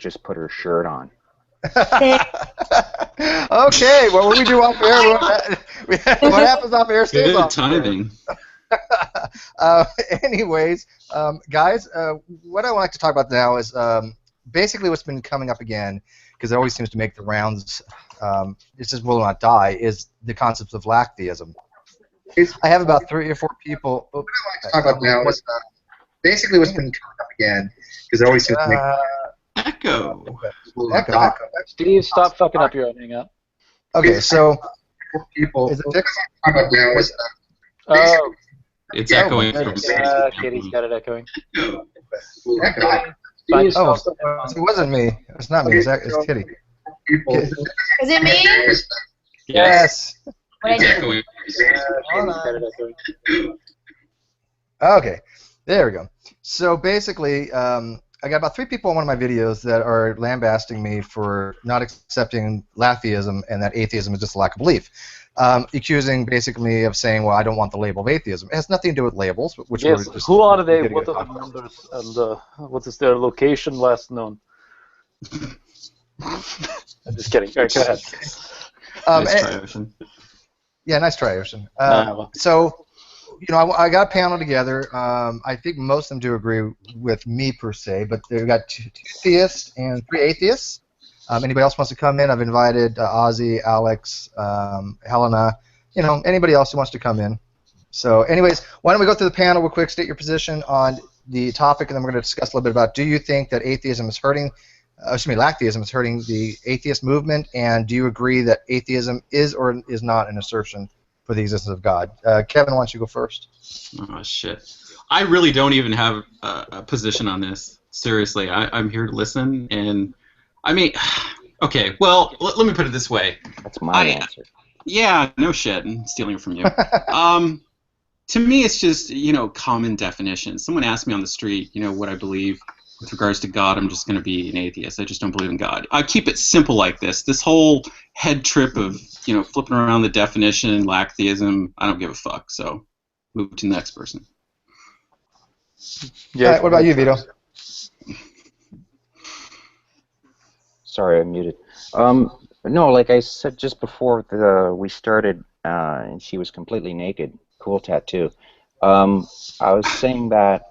just put her shirt on. Okay, well, what we do off air, what happens off air stays off air. Good timing. Anyways, guys, what I would like to talk about now is basically what's been coming up again, because it always seems to make the rounds, it just will not die, is the concepts of Lacktheism. I have about 3 or 4 people. What I like to talk about now is basically what's been coming up again, because it always seems to make Echo. Echo. Steve, stop fucking up your own Hangout. Okay, so people. Is it fixed? Oh. It's echoing. Katie's got it echoing. Echo. Oh, so it wasn't me. It's not me. It's Kitty. Is it me? Yes. It's echoing. Okay, there we go. So basically, I got about 3 people in one of my videos that are lambasting me for not accepting Lacktheism and that atheism is just a lack of belief. Accusing basically me of saying, well, I don't want the label of atheism. It has nothing to do with labels. Which yes, just who are they? What are the numbers? And what is their location last known? I'm just kidding. All right, go ahead. Nice try, Ocean. Yeah, nice try, Ocean. So, you know, I got a panel together. I think most of them do agree with me per se, but they've got 2 theists and 3 atheists. Anybody else wants to come in? I've invited Ozzy, Alex, Helena. You know, anybody else who wants to come in. So, anyways, why don't we go through the panel real quick, state your position on the topic, and then we're going to discuss a little bit about, do you think that atheism is hurting, Lacktheism is hurting the atheist movement, and do you agree that atheism is or is not an assertion for the existence of God? Kevin, why don't you go first? Oh, shit. I really don't even have a position on this. Seriously, I'm here to listen, and I mean, okay, well, let me put it this way. That's my answer. Yeah, no shit, I'm stealing it from you. To me, it's just, you know, common definition. Someone asked me on the street, you know, what I believe with regards to God. I'm just going to be an atheist. I just don't believe in God. I keep it simple like this. This whole head trip of, you know, flipping around the definition, Lacktheism, I don't give a fuck. So, move to the next person. Yeah. All right, what about you, Vito? Sorry, I'm muted. No, like I said just before we started, and she was completely naked. Cool tattoo. I was saying that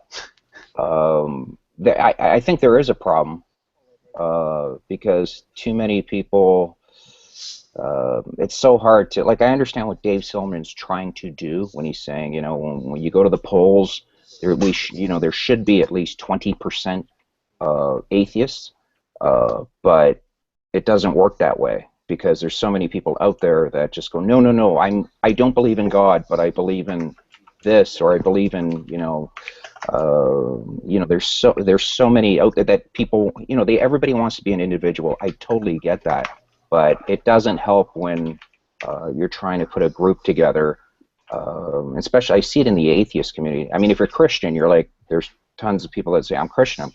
I think there is a problem because too many people. It's so hard to, like, I understand what Dave Silverman's trying to do when he's saying, you know, when you go to the polls, there should be at least 20% atheists. But it doesn't work that way because there's so many people out there that just go, no, I don't believe in God, but I believe in this, or I believe in, there's so many out there that people, everybody wants to be an individual. I totally get that, but it doesn't help when you're trying to put a group together. Especially, I see it in the atheist community. I mean, if you're Christian, you're like, there's tons of people that say, I'm Christian.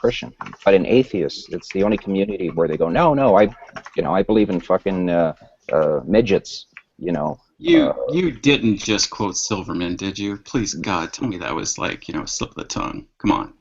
But in atheists, it's the only community where they go, no, I believe in fucking midgets, You didn't just quote Silverman, did you? Please, God, tell me that was like, a slip of the tongue. Come on.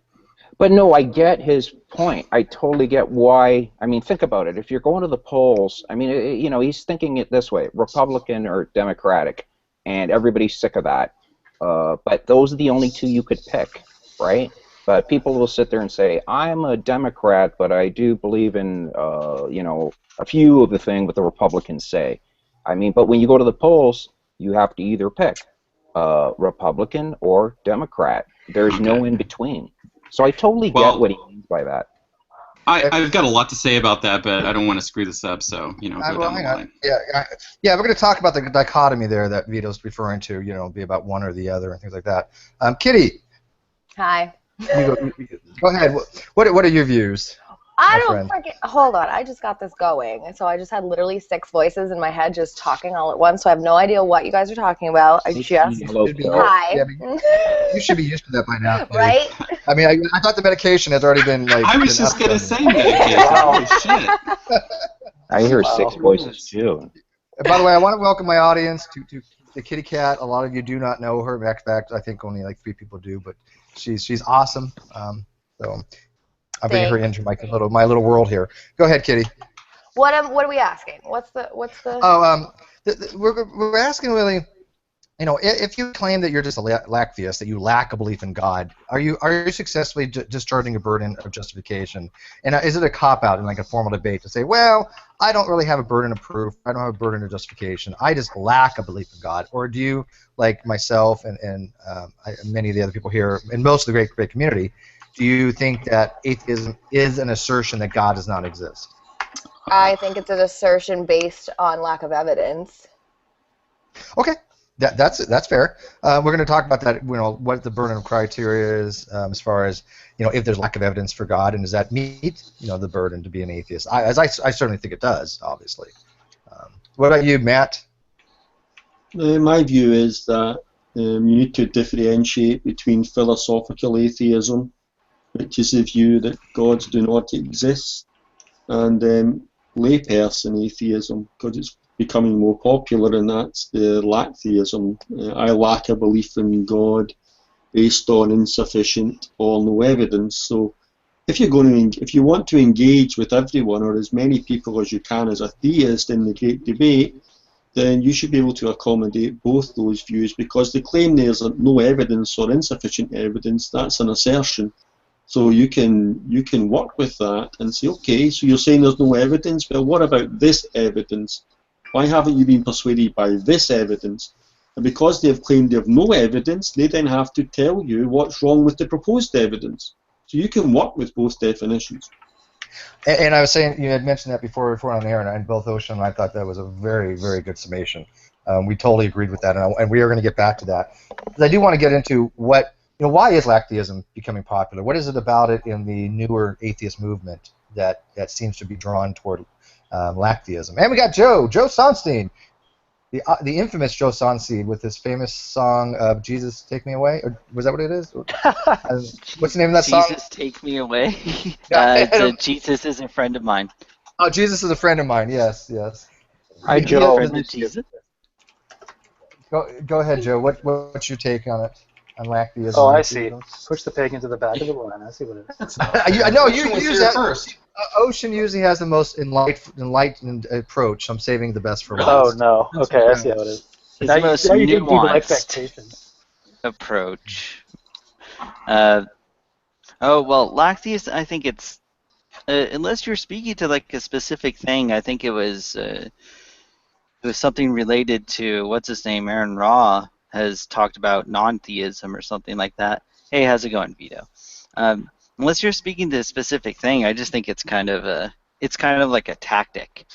But no, I get his point. I totally get why. I mean, think about it. If you're going to the polls, I mean, he's thinking it this way, Republican or Democratic, and everybody's sick of that. But those are the only two you could pick, right? But people will sit there and say, I'm a Democrat, but I do believe in, a few of the things that the Republicans say. I mean, but when you go to the polls, you have to either pick Republican or Democrat. There's no in between. So I totally get what he means by that. I've got a lot to say about that, but I don't want to screw this up, so, go down the line. Yeah, we're going to talk about the dichotomy there that Vito's referring to, be about one or the other and things like that. Kitty. Hi. Go ahead. What are your views? I don't freaking hold on. I just got this going, and so I just had literally 6 voices in my head just talking all at once. So I have no idea what you guys are talking about. I just hi. Yeah, you should be used to that by now, right? I mean, I thought the medication has already been like. I was just gonna say medication. Holy shit! I hear 6 voices too. By the way, I want to welcome my audience to the Kitty Cat. A lot of you do not know her. In fact, I think only like 3 people do, but she's awesome. I'm bringing her into my little world here. Go ahead, Kitty. What are we asking? What's the? Oh, we're asking really, if you claim that you're just a lacktheist, that you lack a belief in God, are you successfully discharging a burden of justification? And is it a cop-out in like a formal debate to say, well, I don't really have a burden of proof, I don't have a burden of justification, I just lack a belief in God? Or do you, like myself and many of the other people here, and most of the great community, do you think that atheism is an assertion that God does not exist? I think it's an assertion based on lack of evidence. Okay. That's fair. We're going to talk about that. What the burden of criteria is, as far as if there's lack of evidence for God, and does that meet the burden to be an atheist? I certainly think it does. Obviously. What about you, Matt? My view is that you need to differentiate between philosophical atheism, which is the view that gods do not exist, and layperson atheism, because it's becoming more popular, and that's the Lacktheism. I lack a belief in God based on insufficient or no evidence. So if you want to engage with everyone, or as many people as you can as a theist in the great debate, then you should be able to accommodate both those views, because the claim there's no evidence or insufficient evidence, that's an assertion. So you can work with that and say, okay, so you're saying there's no evidence, but what about this evidence? Why haven't you been persuaded by this evidence? And because they've claimed they have no evidence, they then have to tell you what's wrong with the proposed evidence. So you can work with both definitions. And I was saying, you had mentioned that before on the air, and both Ocean and I thought that was a very, very good summation. We totally agreed with that, and we are going to get back to that. But I do want to get into why is Lacktheism becoming popular? What is it about it in the newer atheist movement that seems to be drawn toward Lacktheism? And we got Joe Sonstein, the infamous Joe Sonstein, with his famous song of "Jesus Take Me Away." Or was that what it is? What's the name of that song? Jesus Take Me Away. Jesus is a friend of mine. Oh, Jesus is a friend of mine. Yes. Hi, Joe. Jesus. Go ahead, Joe. What's your take on it? On Lacktheism? Oh, I see. Push the peg into the back of the line. I see what it is. No, you use that first. Ocean usually has the most enlightened approach. I'm saving the best for last. Oh no. Okay, I see how it is. His Now most you give people nuanced expectations. approach. Lacktheist, I think it's unless you're speaking to like a specific thing. I think it was something related to what's his name, Aaron Ra has talked about non-theism or something like that. Hey, how's it going, Vito? Unless you're speaking to a specific thing, I just think it's kind of like a tactic.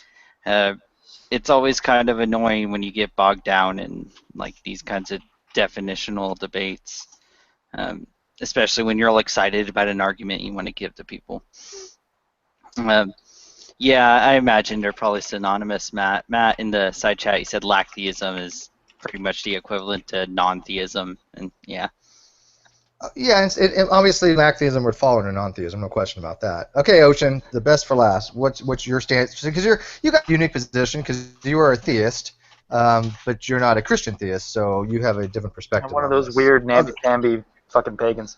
It's always kind of annoying when you get bogged down in like these kinds of definitional debates, especially when you're all excited about an argument you want to give to people. Yeah, I imagine they're probably synonymous, Matt. Matt, in the side chat, you said Lacktheism is pretty much the equivalent to non-theism, and yeah. Yeah, and obviously Lacktheism would fall under non-theism, no question about that. Okay, Ocean, the best for last. What's your stance? Because you got a unique position because you are a theist, but you're not a Christian theist, so you have a different perspective. I'm one of those weird namby-pamby fucking pagans.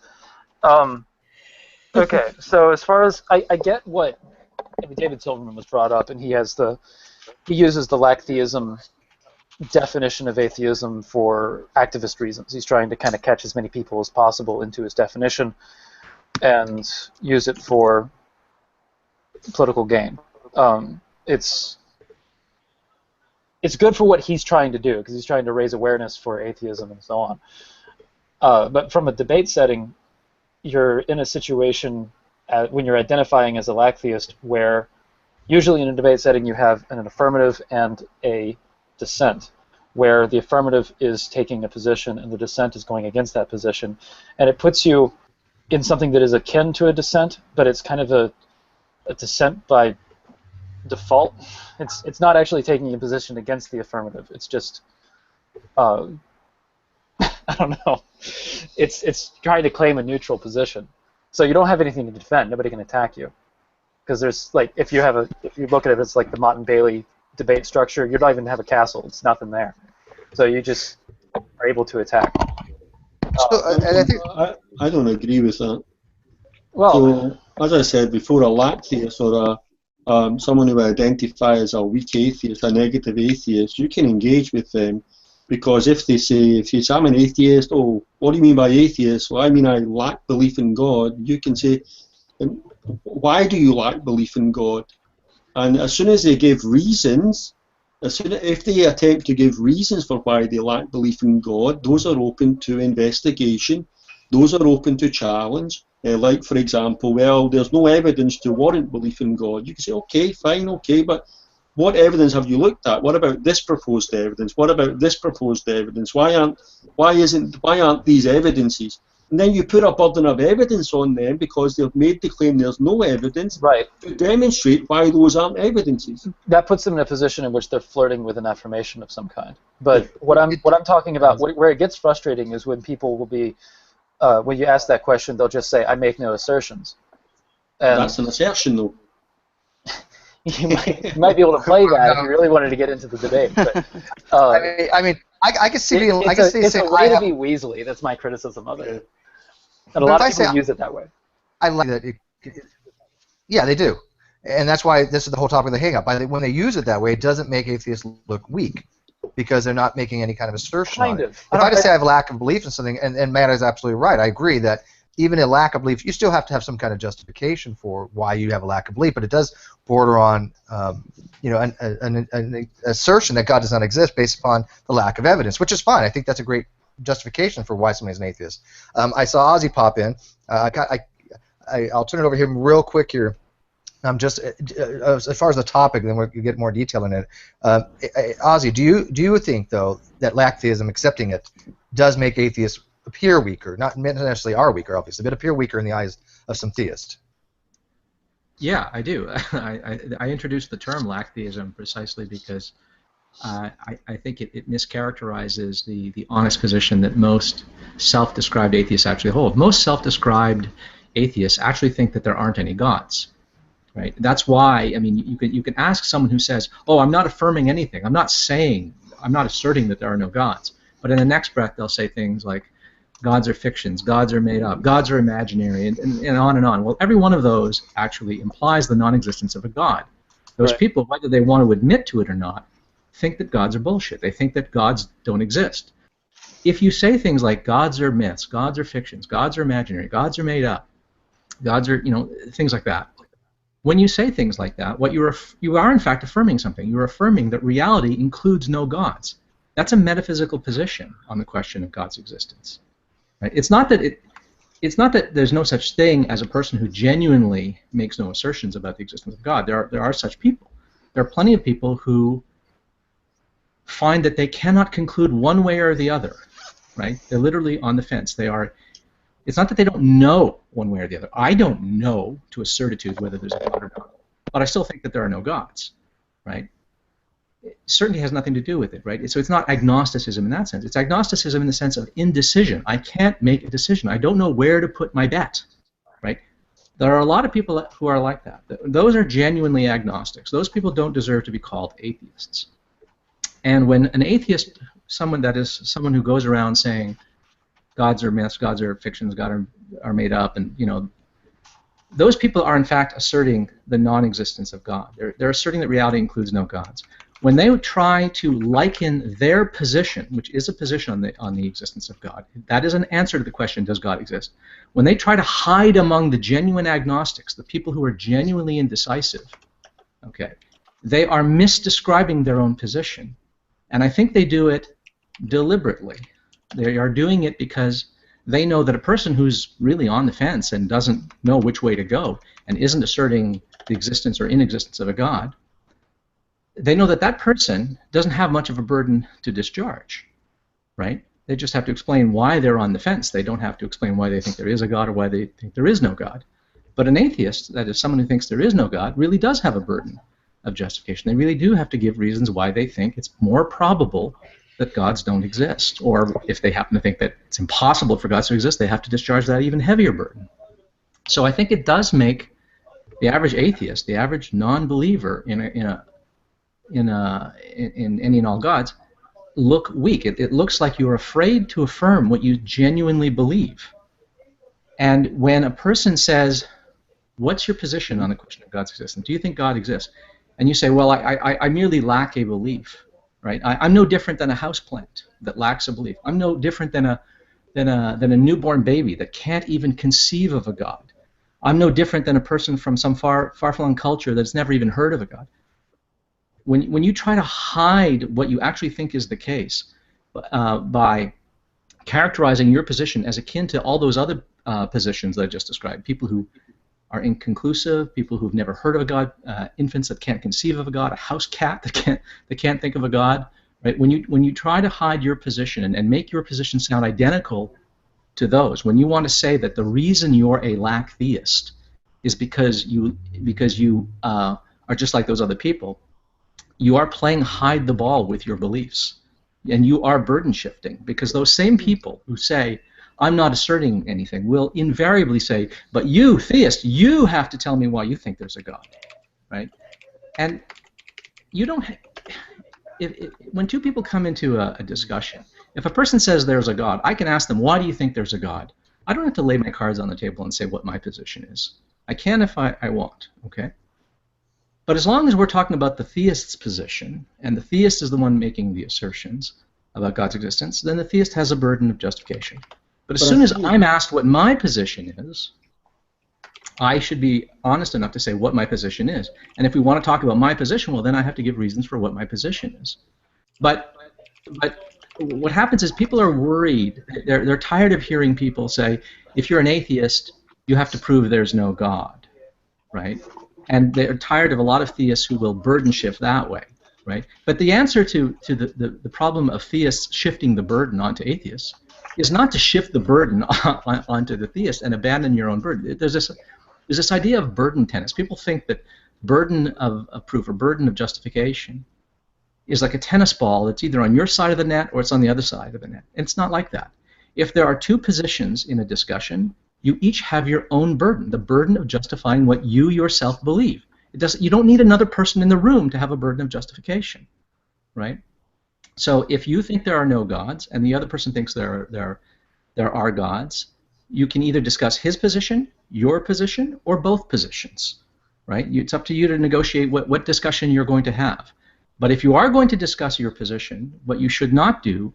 Okay, so as far as I get what David Silverman was brought up, and he uses the Lacktheism definition of atheism for activist reasons. He's trying to kind of catch as many people as possible into his definition and use it for political gain. It's good for what he's trying to do, because he's trying to raise awareness for atheism and so on. But from a debate setting, you're in a situation when you're identifying as a Lacktheist where usually in a debate setting you have an affirmative and a dissent, where the affirmative is taking a position and the dissent is going against that position, and it puts you in something that is akin to a dissent, but it's kind of a dissent by default. It's not actually taking a position against the affirmative. It's just I don't know. It's trying to claim a neutral position, so you don't have anything to defend. Nobody can attack you, because there's like if you look at it, it's like the Mott and Bailey debate structure. You don't even have a castle. It's nothing there. So you just are able to attack. I don't agree with that. Well, so, as I said before, a lacktheist or someone who identifies as a weak atheist, a negative atheist, you can engage with them, because if you say I'm an atheist, oh, what do you mean by atheist? Well, I mean I lack belief in God. You can say, why do you lack belief in God? And as soon as they give reasons, if they attempt to give reasons for why they lack belief in God, those are open to investigation. Those are open to challenge. Like, for example, well, there's no evidence to warrant belief in God. You can say, okay, fine, okay, but what evidence have you looked at? What about this proposed evidence? What about this proposed evidence? Why aren't these evidences? And then you put a burden of evidence on them because they've made the claim there's no evidence right. to demonstrate why those aren't evidences. That puts them in a position in which they're flirting with an affirmation of some kind. But what I'm talking about, where it gets frustrating, is when people will be, when you ask that question, they'll just say, "I make no assertions." And that's an assertion, though. you might be able to play that if you really wanted to get into the debate. But, I can see being. It's a way to be Weasley. That's my criticism of it. And a lot of people use it that way. I like that. Yeah, they do, and that's why this is the whole topic of the Hangout. When they use it that way, it doesn't make atheists look weak, because they're not making any kind of assertion. If I just say I have a lack of belief in something, and Matt is absolutely right. I agree that even a lack of belief, you still have to have some kind of justification for why you have a lack of belief, but it does border on, an assertion that God does not exist based upon the lack of evidence, which is fine. I think that's a great justification for why somebody's an atheist. I saw Ozzy pop in. I'll turn it over to him real quick here. Just as far as the topic, then we'll get more detail in it. Ozzy, do you think, though, that lacktheism, accepting it, does make atheists appear weaker? Not necessarily are weaker, obviously, but appear weaker in the eyes of some theists? Yeah, I do. I introduced the term lacktheism precisely because I think it mischaracterizes the honest position that most self-described atheists actually hold. Most self-described atheists actually think that there aren't any gods. Right? That's why, I mean, you can ask someone who says, "Oh, I'm not affirming anything. I'm not asserting that there are no gods." But in the next breath, they'll say things like, "Gods are fictions. Gods are made up. Gods are imaginary," and on and on. Well, every one of those actually implies the non-existence of a god. Those people, whether they want to admit to it or not, think that gods are bullshit. They think that gods don't exist. If you say things like gods are myths, gods are fictions, gods are imaginary, gods are made up, gods are, things like that. When you say things like that, what you are in fact affirming something. You're affirming that reality includes no gods. That's a metaphysical position on the question of God's existence. Right? It's not that there's no such thing as a person who genuinely makes no assertions about the existence of God. There are such people. There are plenty of people who find that they cannot conclude one way or the other. Right? They're literally on the fence. It's not that they don't know one way or the other. I don't know to a certitude whether there's a God or not, but I still think that there are no gods, right? It certainly has nothing to do with it, right? So it's not agnosticism in that sense. It's agnosticism in the sense of indecision. I can't make a decision. I don't know where to put my bet, right? There are a lot of people who are like that. Those are genuinely agnostics. Those people don't deserve to be called atheists. And when an atheist, someone who goes around saying, gods are myths, gods are fictions, gods are made up, and those people are in fact asserting the non-existence of God. They're asserting that reality includes no gods. When they try to liken their position, which is a position on the existence of God, that is an answer to the question, does God exist? When they try to hide among the genuine agnostics, the people who are genuinely indecisive, okay, they are misdescribing their own position, and I think they do it deliberately. They are doing it because they know that a person who's really on the fence and doesn't know which way to go and isn't asserting the existence or inexistence of a God, they know that that person doesn't have much of a burden to discharge, right? They just have to explain why they're on the fence. They don't have to explain why they think there is a God or why they think there is no God. But an atheist, that is someone who thinks there is no God, really does have a burden of justification. They really do have to give reasons why they think it's more probable that gods don't exist, or if they happen to think that it's impossible for gods to exist, they have to discharge that even heavier burden. So I think it does make the average atheist, the average non-believer in any and all gods, look weak. It looks like you're afraid to affirm what you genuinely believe. And when a person says, what's your position on the question of God's existence? Do you think God exists? And you say, well, I merely lack a belief, right? I'm no different than a houseplant that lacks a belief. I'm no different than a newborn baby that can't even conceive of a God. I'm no different than a person from some far-flung culture that's never even heard of a God. When you try to hide what you actually think is the case by characterizing your position as akin to all those other positions that I just described, people who are inconclusive, people who've never heard of a God, infants that can't conceive of a God, a house cat that can't think of a God, right? When you try to hide your position and make your position sound identical to those, when you want to say that the reason you're a lacktheist is because you are just like those other people, you are playing hide the ball with your beliefs, and you are burden shifting, because those same people who say I'm not asserting anything will invariably say, but you, theist, you have to tell me why you think there's a God, right? And you don't. When two people come into a discussion, if a person says there's a God, I can ask them, why do you think there's a God? I don't have to lay my cards on the table and say what my position is. I can if I want, okay? But as long as we're talking about the theist's position, and the theist is the one making the assertions about God's existence, then the theist has a burden of justification. But as soon as I'm asked what my position is, I should be honest enough to say what my position is. And if we want to talk about my position, well, then I have to give reasons for what my position is. But what happens is people are worried. They're tired of hearing people say, if you're an atheist, you have to prove there's no God, right? And they're tired of a lot of theists who will burden shift that way, right? But the answer to the problem of theists shifting the burden onto atheists is not to shift the burden onto the theist and abandon your own burden. There's this idea of burden tennis. People think that burden of proof or burden of justification is like a tennis ball that's either on your side of the net or it's on the other side of the net. And it's not like that. If there are two positions in a discussion, you each have your own burden, the burden of justifying what you yourself believe. You don't need another person in the room to have a burden of justification, right? So if you think there are no gods and the other person thinks there are gods, you can either discuss his position, your position, or both positions, right? It's up to you to negotiate what discussion you're going to have. But if you are going to discuss your position, what you should not do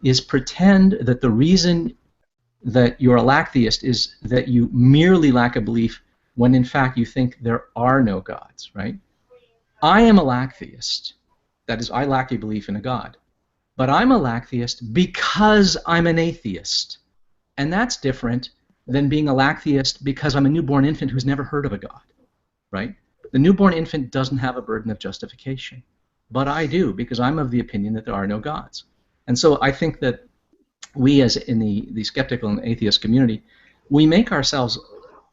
is pretend that the reason that you're a lacktheist is that you merely lack a belief when in fact you think there are no gods, right? I am a lacktheist. That is, I lack a belief in a God. But I'm a lacktheist because I'm an atheist. And that's different than being a lacktheist because I'm a newborn infant who's never heard of a God, right? The newborn infant doesn't have a burden of justification. But I do, because I'm of the opinion that there are no gods. And so I think that we, as in the skeptical and atheist community, we make ourselves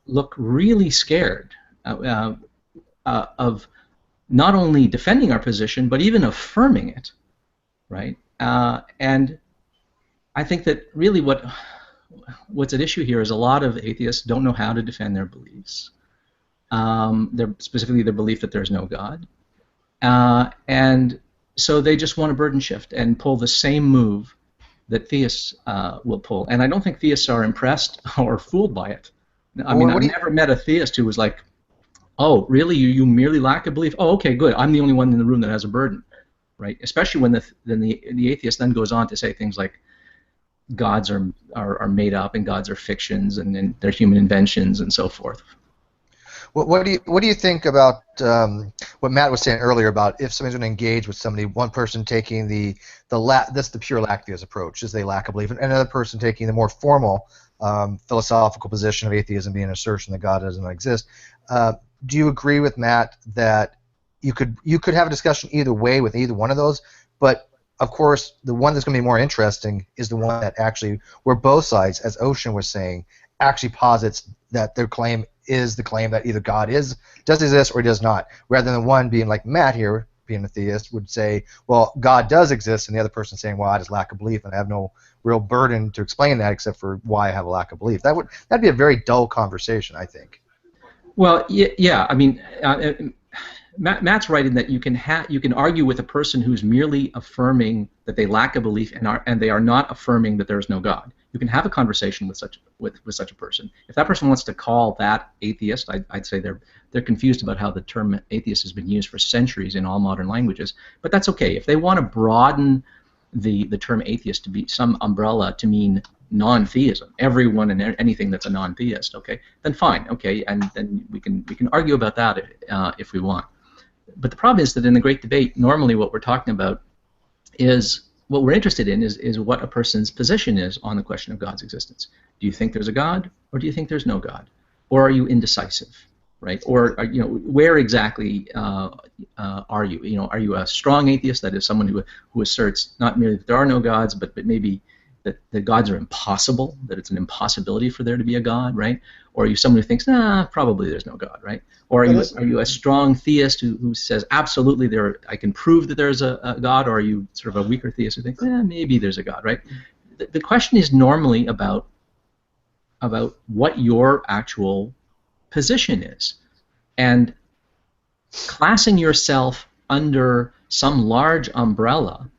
look really scared of not only defending our position, but even affirming it, right? And I think that really what's at issue here is a lot of atheists don't know how to defend their beliefs, specifically their belief that there's no God. And so they just want to burden shift and pull the same move that theists will pull. And I don't think theists are impressed or fooled by it. I mean, I've never met a theist who was like, oh, really, you merely lack a belief? Oh, okay, good. I'm the only one in the room that has a burden, right? Especially when the atheist then goes on to say things like gods are made up and gods are fictions and they're human inventions and so forth. What do you think about what Matt was saying earlier about if somebody's going to engage with somebody, one person taking that's the pure lacktheist approach, is they lack a belief, and another person taking the more formal philosophical position of atheism being an assertion that God doesn't exist. Do you agree with Matt that you could have a discussion either way with either one of those, but of course the one that's going to be more interesting is the one that actually, where both sides, as Ocean was saying, actually posits that their claim is the claim that either God does exist or he does not, rather than one being like Matt here, being a theist, would say, well, God does exist, and the other person saying, well, I just lack a belief, and I have no real burden to explain that except for why I have a lack of belief. That'd be a very dull conversation, I think. Well, yeah. I mean, Matt's right in that you can argue with a person who's merely affirming that they lack a belief and they are not affirming that there is no God. You can have a conversation with such a person. If that person wants to call that atheist, I'd say they're confused about how the term atheist has been used for centuries in all modern languages. But that's okay. If they want to broaden the term atheist to be some umbrella to mean non-theism, everyone and anything that's a non-theist, okay, then fine, okay, and then we can argue about that if we want. But the problem is that in the great debate, normally what we're talking about is, what we're interested in is what a person's position is on the question of God's existence. Do you think there's a God, or do you think there's no God? Or are you indecisive, right? Or where exactly are you? Are you a strong atheist, that is someone who asserts not merely that there are no gods, but maybe that the gods are impossible, that it's an impossibility for there to be a God, right? Or are you someone who thinks, nah, probably there's no God, right? Or are you a strong theist who says absolutely I can prove that there's a God? Or are you sort of a weaker theist who thinks, maybe there's a God, right? The question is normally about what your actual position is, and classing yourself under some large umbrella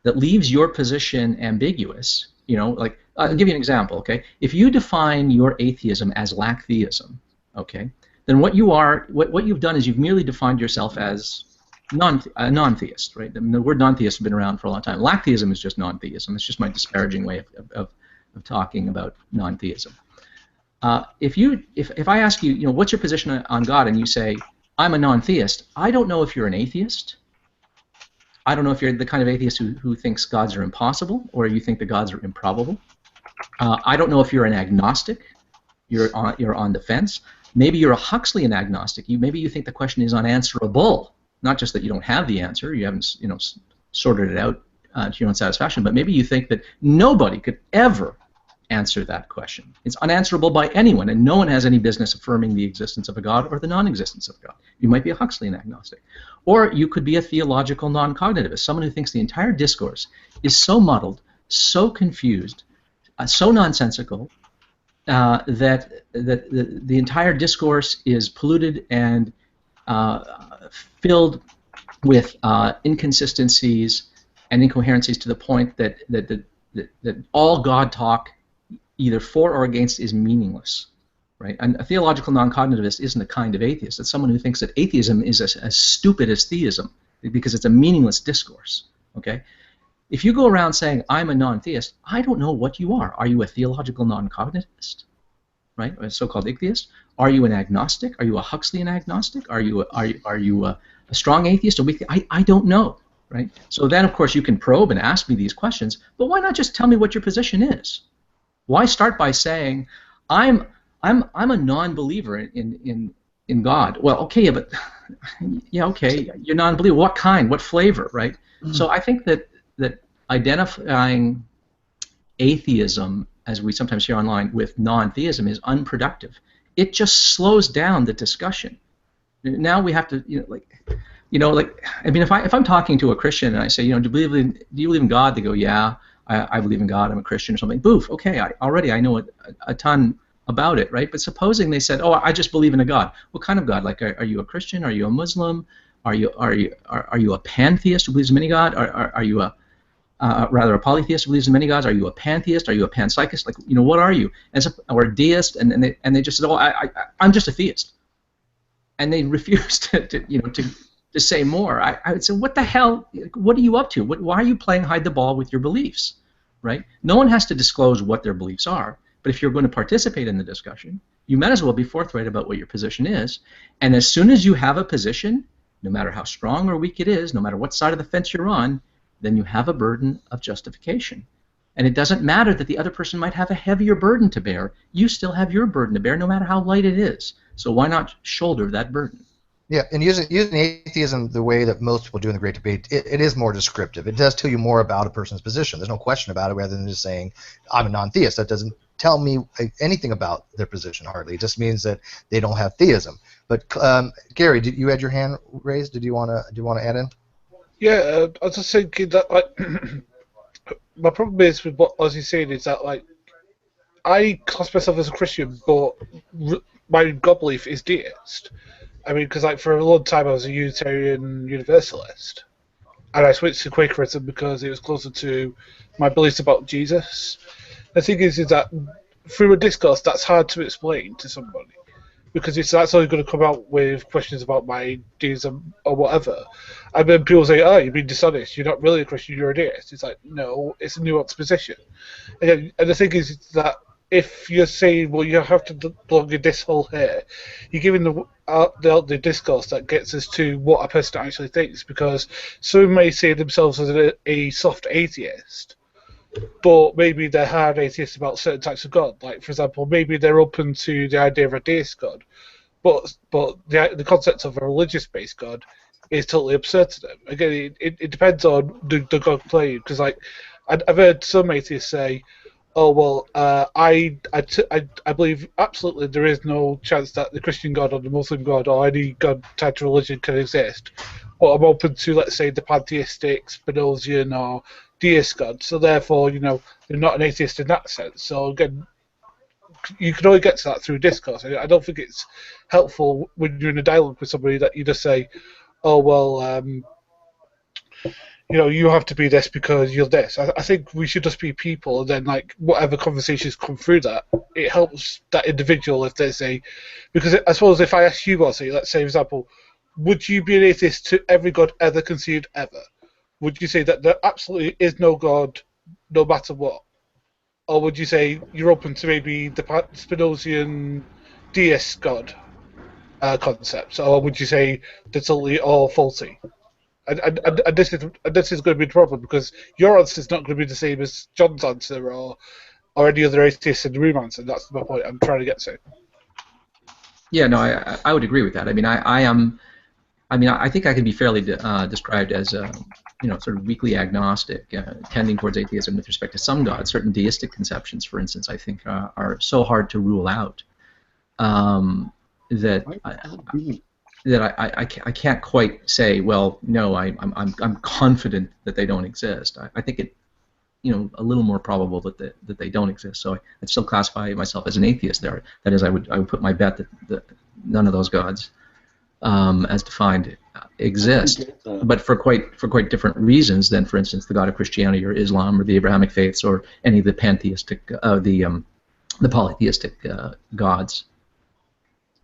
that leaves your position ambiguous. Like I'll give you an example. Okay, if you define your atheism as Lacktheism, okay, then what you've done is you've merely defined yourself as a non-theist, right? I mean, the word non-theist has been around for a long time. Lacktheism is just non-theism. It's just my disparaging way of talking about non-theism. If I ask you, what's your position on God, and you say, I'm a non-theist, I don't know if you're an atheist. I don't know if you're the kind of atheist who thinks gods are impossible, or you think the gods are improbable. I don't know if you're an agnostic. You're on the fence. Maybe you're a Huxleyan agnostic. Maybe you think the question is unanswerable. Not just that you don't have the answer, you haven't sorted it out to your own satisfaction, but maybe you think that nobody could ever answer that question. It's unanswerable by anyone, and no one has any business affirming the existence of a God or the non-existence of God. You might be a Huxleyan agnostic. Or you could be a theological non-cognitivist, someone who thinks the entire discourse is so muddled, so confused, so nonsensical, that the entire discourse is polluted and filled with inconsistencies and incoherencies to the point that all God talk, either for or against, is meaningless, right? And a theological non-cognitivist isn't a kind of atheist. It's someone who thinks that atheism is as stupid as theism because it's a meaningless discourse, okay? If you go around saying, I'm a non-theist, I don't know what you are. Are you a theological non-cognitivist, right? A so-called atheist? Are you an agnostic? Are you a Huxleyan agnostic? Are you a strong atheist? Or weak? I don't know, right? So then, of course, you can probe and ask me these questions, but why not just tell me what your position is? Why start by saying, I'm a non-believer in God? Well, okay, but yeah, okay, you're non-believer. What kind? What flavor, right? Mm-hmm. So I think that identifying atheism, as we sometimes hear online, with non-theism is unproductive. It just slows down the discussion. Now we have to, I mean, if I'm talking to a Christian and I say, do you believe in God? They go, yeah. I believe in God, I'm a Christian or something. Boof, okay, I know a ton about it, right? But supposing they said, oh, I just believe in a God. What kind of God? Like, are you a Christian? Are you a Muslim? Are you a pantheist who believes in many gods? Are you rather a polytheist who believes in many gods? Are you a pantheist? Are you a panpsychist? Like, what are you? Or a deist? And they just said, oh, I'm just a theist. And they refused to say more. I would say, what the hell? What are you up to? Why are you playing hide the ball with your beliefs, right? No one has to disclose what their beliefs are, but if you're going to participate in the discussion, you might as well be forthright about what your position is. And as soon as you have a position, no matter how strong or weak it is, no matter what side of the fence you're on, then you have a burden of justification. And it doesn't matter that the other person might have a heavier burden to bear. You still have your burden to bear, no matter how light it is. So why not shoulder that burden? Yeah, and using atheism the way that most people do in the Great Debate, it is more descriptive. It does tell you more about a person's position. There's no question about it, rather than just saying, I'm a non-theist. That doesn't tell me anything about their position, hardly. It just means that they don't have theism. But Gary, you had your hand raised. Do you want to add in? Yeah, I was just thinking that, like, my problem is with what Ozzy said is that, like, I class myself as a Christian, but my God belief is deist. I mean, because like for a long time I was a Unitarian Universalist, and I switched to Quakerism because it was closer to my beliefs about Jesus. The thing is that through a discourse, that's hard to explain to somebody. Because that's only going to come out with questions about my deism or whatever. And then people say, oh, you've been dishonest, you're not really a Christian, you're a deist. It's like, no, it's a nuanced position. And the thing is that if you're saying, well, you have to belong in this hole here, you're giving the discourse that gets us to what a person actually thinks, because some may say themselves as a soft atheist, but maybe they're hard atheists about certain types of God. Like, for example, maybe they're open to the idea of a deist God, but the concept of a religious-based God is totally absurd to them. Again, it depends on the God played, because like I've heard some atheists say, oh well, I believe absolutely there is no chance that the Christian God or the Muslim God or any God type of religion can exist, but I'm open to, let's say, the pantheistic, Spinozian or deist God, so therefore, they're not an atheist in that sense. So again, you can only get to that through discourse. I don't think it's helpful when you're in a dialogue with somebody that you just say, oh well, you have to be this because you're this. I think we should just be people, and then like whatever conversations come through that, it helps that individual if there's because I suppose if I ask you, let's say, for example, would you be an atheist to every God ever conceived ever? Would you say that there absolutely is no God, no matter what? Or would you say you're open to maybe the Spinozian deist God concepts? Or would you say they're totally all faulty? And this is going to be the problem, because your answer is not going to be the same as John's answer or any other atheist in the room answer. That's my point I'm trying to get to. Yeah, no, I would agree with that. I mean, I think I can be fairly described as sort of weakly agnostic, tending towards atheism with respect to some gods. Certain deistic conceptions, for instance, I think are so hard to rule out that I can't quite say, well, no, I'm confident that they don't exist. I think it, a little more probable that they don't exist. So I'd still classify myself as an atheist there. That is, I would put my bet that none of those gods, as defined, exist, but for quite different reasons than, for instance, the God of Christianity or Islam or the Abrahamic faiths or any of the pantheistic, the polytheistic gods.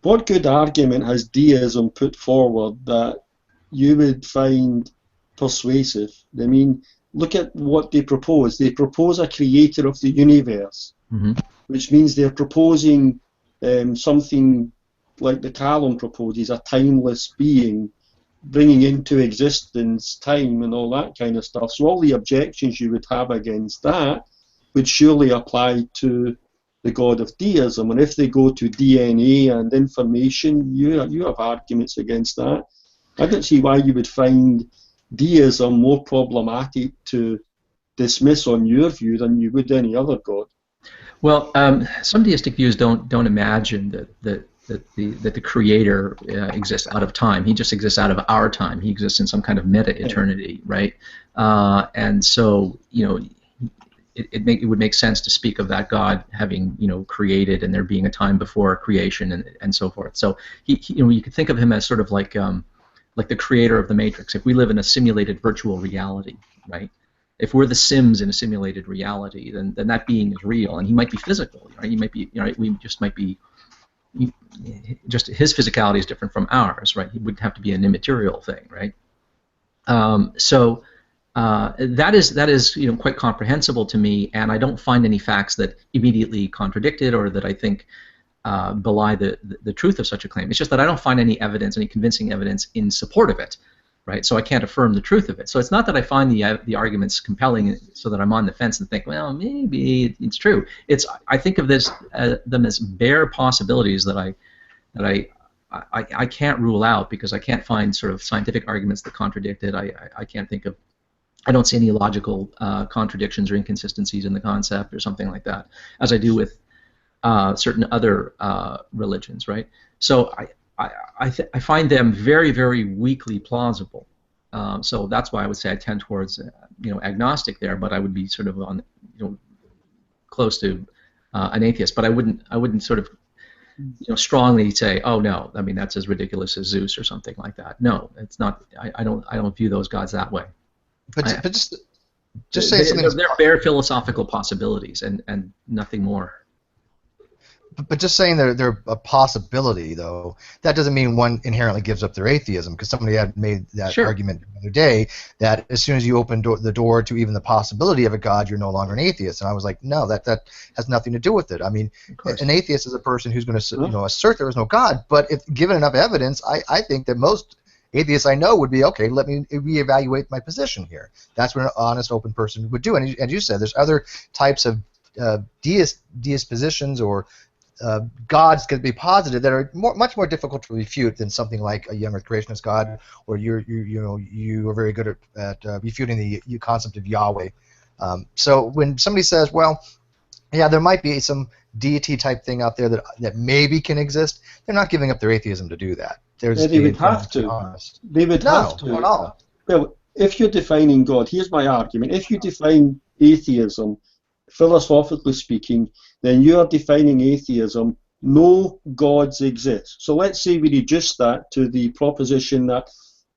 What good argument has deism put forward that you would find persuasive? I mean, look at what they propose. They propose a creator of the universe, which means they're proposing something like the Callum proposes, a timeless being, bringing into existence time and all that kind of stuff. So all the objections you would have against that would surely apply to the God of deism. And if they go to DNA and information, you have arguments against that. I don't see why you would find deism more problematic to dismiss on your view than you would any other god. Well, some deistic views don't imagine that the creator exists out of time. He just exists out of our time. He exists in some kind of meta-eternity, right? And so, it would make sense to speak of that God having, created and there being a time before creation and so forth. So you could think of him as sort of like the creator of the Matrix. If we live in a simulated virtual reality, right? If we're the Sims in a simulated reality, then that being is real, and he might be physical. Right? He might be, we just might be. Just his physicality is different from ours, right? He would have to be an immaterial thing, right? So that is quite comprehensible to me, and I don't find any facts that immediately contradict it or that I think belie the truth of such a claim. It's just that I don't find any convincing evidence in support of it, right? So I can't affirm the truth of it. So it's not that I find the arguments compelling so that I'm on the fence and think, well, maybe it's true. I think of them as bare possibilities that I can't rule out because I can't find sort of scientific arguments that contradict it. I don't see any logical contradictions or inconsistencies in the concept or something like that, as I do with certain other religions, right? So I find them very, very weakly plausible. So that's why I would say I tend towards agnostic there, but I would be sort of on close to an atheist. But I wouldn't sort of strongly say, oh no, I mean that's as ridiculous as Zeus or something like that. No, it's not. I don't view those gods that way. But just just say something. They're bare philosophical possibilities and nothing more. But just saying they're a possibility, though, that doesn't mean one inherently gives up their atheism, because somebody had made that argument the other day that as soon as you open the door to even the possibility of a God, you're no longer an atheist. And I was like, no, that has nothing to do with it. I mean, an atheist is a person who's going to assert there is no God, but if given enough evidence, I think that most atheists I know would be, okay, let me reevaluate my position here. That's what an honest, open person would do. And as you said, there's other types of deist positions or gods could be posited that are much more difficult to refute than something like a young Earth creationist God, or you are very good at refuting the concept of Yahweh. So when somebody says, well, yeah, there might be some deity type thing out there that maybe can exist, they're not giving up their atheism to do that. They would have to. They would have to. Not at all. Well, if you're defining God, here's my argument. If you define atheism, philosophically speaking, then you are defining atheism, no gods exist. So let's say we reduce that to the proposition that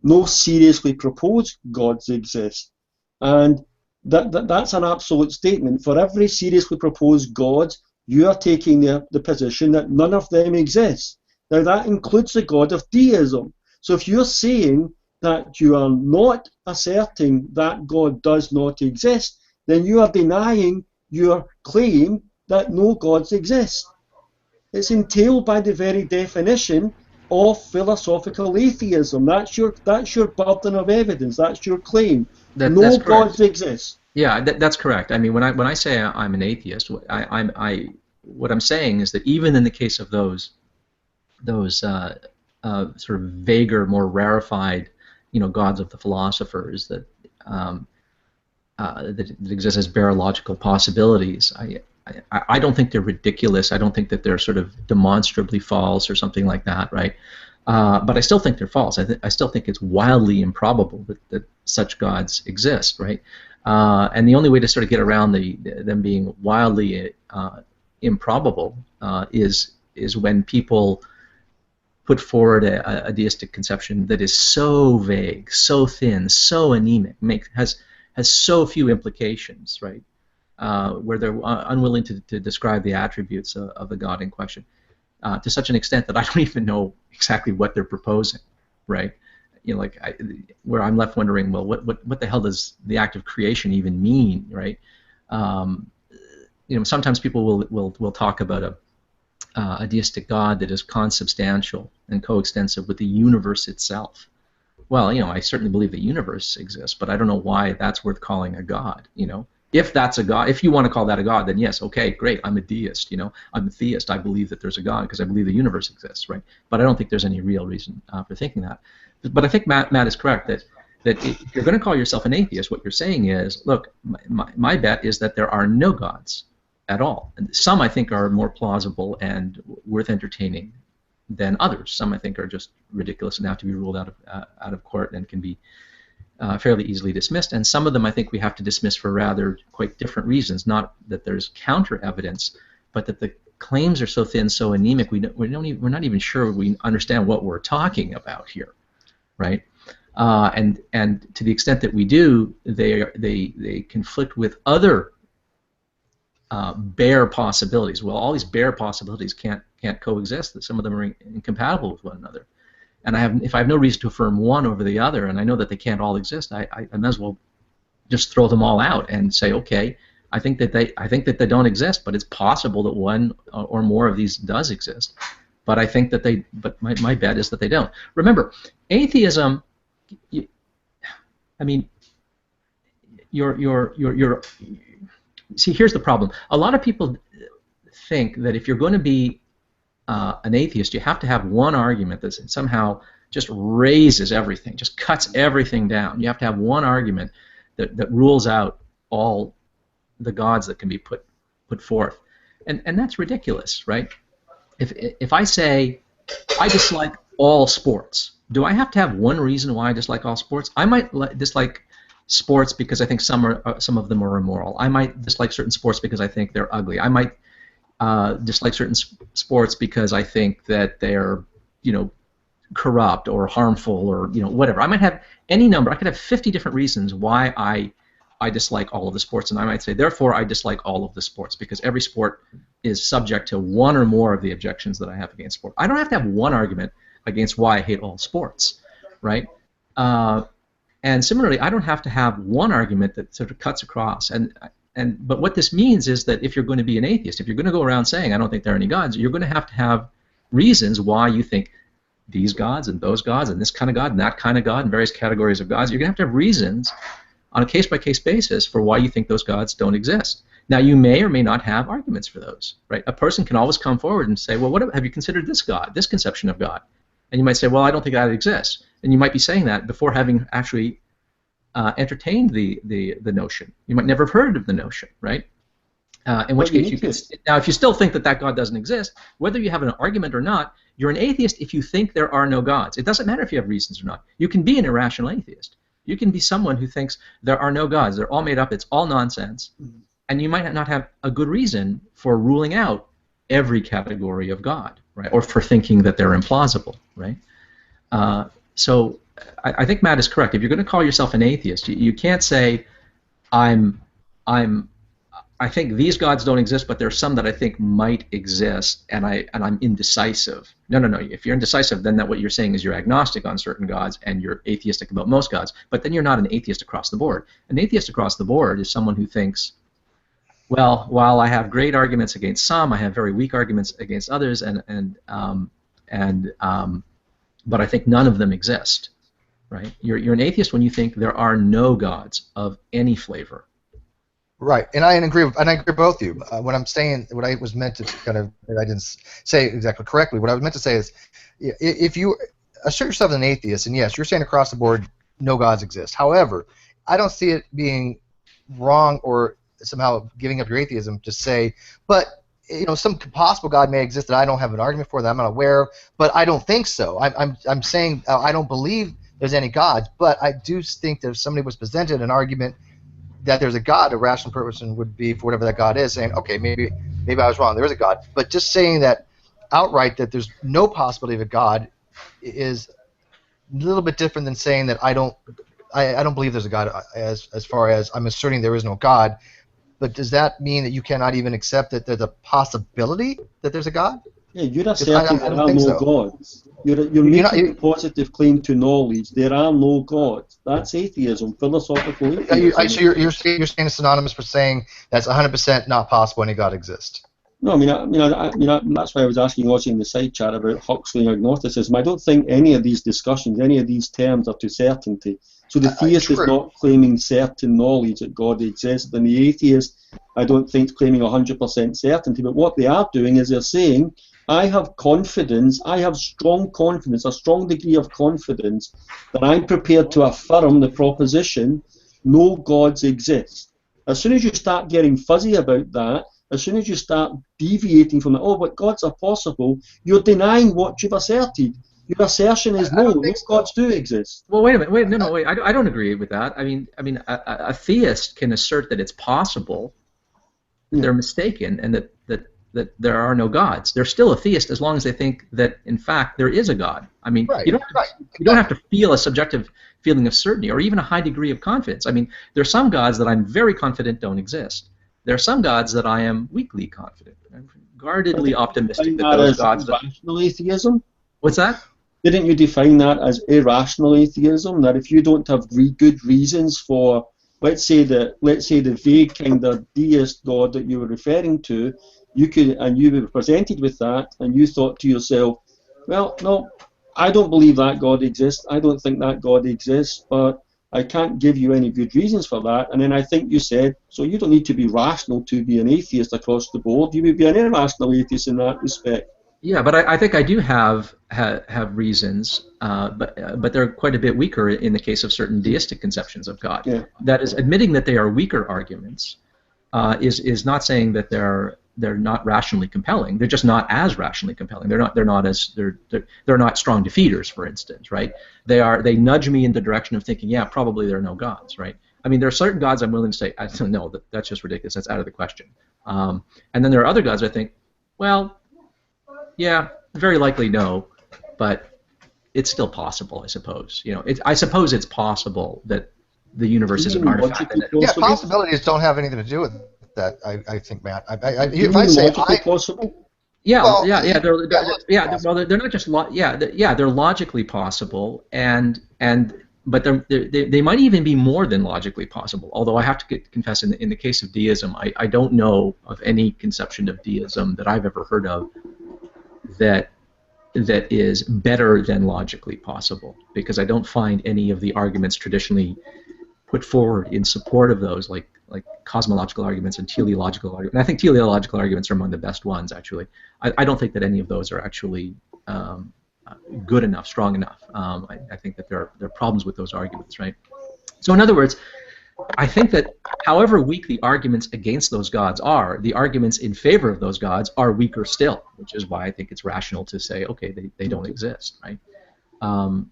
no seriously proposed gods exist. And that's an absolute statement. For every seriously proposed god, you are taking the position that none of them exist. Now that includes the god of deism. So if you're saying that you are not asserting that God does not exist, then you are denying your claim that no gods exist. It's entailed by the very definition of philosophical atheism. That's your burden of evidence. That's your claim. No gods exist. Yeah, that's correct. I mean, when I say I'm an atheist, what I'm saying is that even in the case of those sort of vaguer, more rarefied, gods of the philosophers that exist as bare logical possibilities, I don't think they're ridiculous. I don't think that they're sort of demonstrably false or something like that, right? But I still think they're false. I still think it's wildly improbable that such gods exist, right? And the only way to sort of get around them being wildly improbable is when people put forward a deistic conception that is so vague, so thin, so anemic, has so few implications, right? Where they're unwilling to describe the attributes of the God in question, to such an extent that I don't even know exactly what they're proposing, right? Where I'm left wondering, well, what the hell does the act of creation even mean, right? Sometimes people will talk about a deistic God that is consubstantial and coextensive with the universe itself. Well, I certainly believe the universe exists, but I don't know why that's worth calling a God, If that's a God, if you want to call that a God, then yes, okay, great, I'm a deist, I'm a theist, I believe that there's a God because I believe the universe exists, right? But I don't think there's any real reason for thinking that. But I think Matt is correct that if you're going to call yourself an atheist, what you're saying is, look, my bet is that there are no gods at all. And some I think are more plausible and worth entertaining than others. Some I think are just ridiculous and have to be ruled out of court and can be fairly easily dismissed. And some of them I think we have to dismiss for rather quite different reasons. Not that there's counter evidence, but that the claims are so thin, so anemic, we're not even sure we understand what we're talking about here, right? And to the extent that we do, they conflict with other bare possibilities. Well, all these bare possibilities can't coexist. That some of them are incompatible with one another. And if I have no reason to affirm one over the other, and I know that they can't all exist, I might as well just throw them all out and say, okay, I think that they don't exist, but it's possible that one or more of these does exist. But I think that my bet is that they don't. Remember, atheism. See, here's the problem. A lot of people think that if you're going to be an atheist, you have to have one argument that somehow just raises everything, just cuts everything down. You have to have one argument that rules out all the gods that can be put forth, and that's ridiculous, right? If I say I dislike all sports, do I have to have one reason why I dislike all sports? I might dislike sports because I think some of them are immoral. I might dislike certain sports because I think they're ugly. I might dislike certain sports because I think that they're, corrupt or harmful or whatever. I might have any number. I could have 50 different reasons why I I dislike all of the sports, and I might say, therefore, I dislike all of the sports, because every sport is subject to one or more of the objections that I have against sport. I don't have to have one argument against why I hate all sports, right? And similarly, I don't have to have one argument that sort of cuts across. But what this means is that if you're going to be an atheist, if you're going to go around saying, I don't think there are any gods, you're going to have reasons why you think these gods and those gods and this kind of God and that kind of God and various categories of gods. You're going to have reasons on a case-by-case basis for why you think those gods don't exist. Now, you may or may not have arguments for those, right? A person can always come forward and say, well, what have you considered this God, this conception of God? And you might say, well, I don't think that exists. And you might be saying that before having actually entertained the notion. You might never have heard of the notion, right? In which case, you can, now, if you still think that that God doesn't exist, whether you have an argument or not, you're an atheist if you think there are no gods. It doesn't matter if you have reasons or not. You can be an irrational atheist. You can be someone who thinks there are no gods. They're all made up. It's all nonsense. And you might not have a good reason for ruling out every category of God, right? Or for thinking that they're implausible, right? So I think Matt is correct. If you're going to call yourself an atheist, you can't say, I think these gods don't exist, but there's some that I think might exist, and I'm indecisive. No. If you're indecisive, then what you're saying is you're agnostic on certain gods and you're atheistic about most gods. But then you're not an atheist across the board. An atheist across the board is someone who thinks, well, while I have great arguments against some, I have very weak arguments against others, but I think none of them exist. Right? You're an atheist when you think there are no gods of any flavor. Right, and I agree with both of you. What I'm saying, what I was meant to kind of, I didn't say exactly correctly. What I was meant to say is, if you assert yourself as an atheist, and yes, you're saying across the board no gods exist. However, I don't see it being wrong or somehow giving up your atheism to say, but some possible God may exist that I don't have an argument for, that I'm not aware of, but I don't think so. I'm saying I don't believe there's any gods, but I do think that if somebody was presented an argument that there's a God, a rational person would be, for whatever that God is, saying, okay, maybe I was wrong, there is a God. But just saying that outright that there's no possibility of a God is a little bit different than saying that I don't believe there's a God, as far as I'm asserting there is no God. But does that mean that you cannot even accept that there's a possibility that there's a God? Yeah, you're asserting there are no gods. You're making a positive claim to knowledge. There are no gods. That's atheism, philosophical atheism. So you're saying it's synonymous with saying that's 100% not possible any God exists. No, I mean, that's why I was asking also in the side chat about Huxley and agnosticism. I don't think any of these discussions, any of these terms are to certainty. So the theist is not claiming certain knowledge that God exists, and the atheist, I don't think, is claiming 100% certainty. But what they are doing is they're saying, I have confidence, I have strong confidence, a strong degree of confidence that I'm prepared to affirm the proposition, no gods exist. As soon as you start getting fuzzy about that, as soon as you start deviating from it, oh, but gods are possible, you're denying what you've asserted. Your assertion is no gods do exist. Well, wait a minute. No, wait. I don't agree with that. I mean, a theist can assert that it's possible. Yeah. They're mistaken, and that there are no gods. They're still a theist as long as they think that, in fact, there is a God. I mean, you don't have to feel a subjective feeling of certainty or even a high degree of confidence. I mean, there are some gods that I'm very confident don't exist. There are some gods that I am weakly confident. I'm guardedly optimistic that those gods. Irrational atheism? What's that? Didn't you define that as irrational atheism? That if you don't have good reasons for, let's say the vague kind of deist God that you were referring to, you were presented with that, and you thought to yourself, well, no, I don't believe that God exists. I don't think that God exists, but I can't give you any good reasons for that. And then I think you said, so you don't need to be rational to be an atheist across the board. You would be an irrational atheist in that respect. Yeah, but I think I do have reasons, but they're quite a bit weaker in the case of certain deistic conceptions of God. Yeah. That is, admitting that they are weaker arguments is not saying that they're not rationally compelling. They're just not as rationally compelling. They're not strong defeaters, for instance, right? They nudge me in the direction of thinking, yeah, probably there are no gods, right? I mean, there are certain gods I'm willing to say, I don't know, that's just ridiculous. That's out of the question. And then there are other gods I think, well, yeah, very likely no, but it's still possible, I suppose. I suppose it's possible that the universe is an artifact. Yeah, possibilities don't have anything to do with that. I think, Matt. If I say possible. Yeah, well, they're not just they're logically possible, but they might even be more than logically possible. Although I have to confess, in the case of deism, I don't know of any conception of deism that I've ever heard of that is better than logically possible, because I don't find any of the arguments traditionally put forward in support of those, like cosmological arguments and teleological arguments. And I think teleological arguments are among the best ones, actually. I don't think that any of those are actually good enough, strong enough. I think that there are problems with those arguments, right? So in other words, I think that however weak the arguments against those gods are, the arguments in favor of those gods are weaker still, which is why I think it's rational to say, okay, they don't exist, right?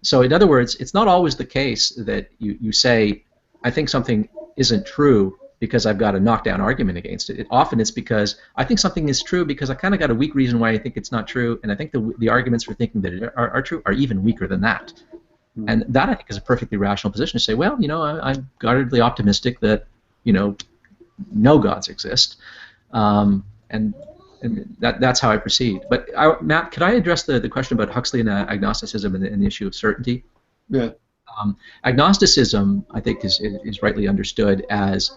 So in other words, it's not always the case that you say, I think something isn't true because I've got a knockdown argument against it. Often it's because I think something is true because I kind of got a weak reason why I think it's not true, and I think the arguments for thinking that it are true are even weaker than that. And that, I think, is a perfectly rational position to say, well, I'm guardedly optimistic that, no gods exist, and that's how I proceed. But Matt, could I address the question about Huxley and agnosticism and the issue of certainty? Yeah. Agnosticism, I think, is rightly understood as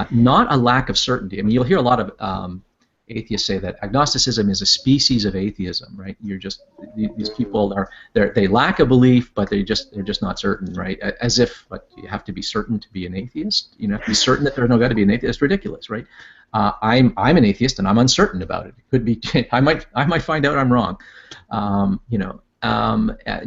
not a lack of certainty. I mean, you'll hear a lot of atheists say that agnosticism is a species of atheism, right? You're just these people they lack a belief, but they're just not certain, right? As if you have to be certain to be an atheist. You have to be certain that there's no God to be an atheist. Ridiculous, right? I'm an atheist and I'm uncertain about it. It could be I might find out I'm wrong.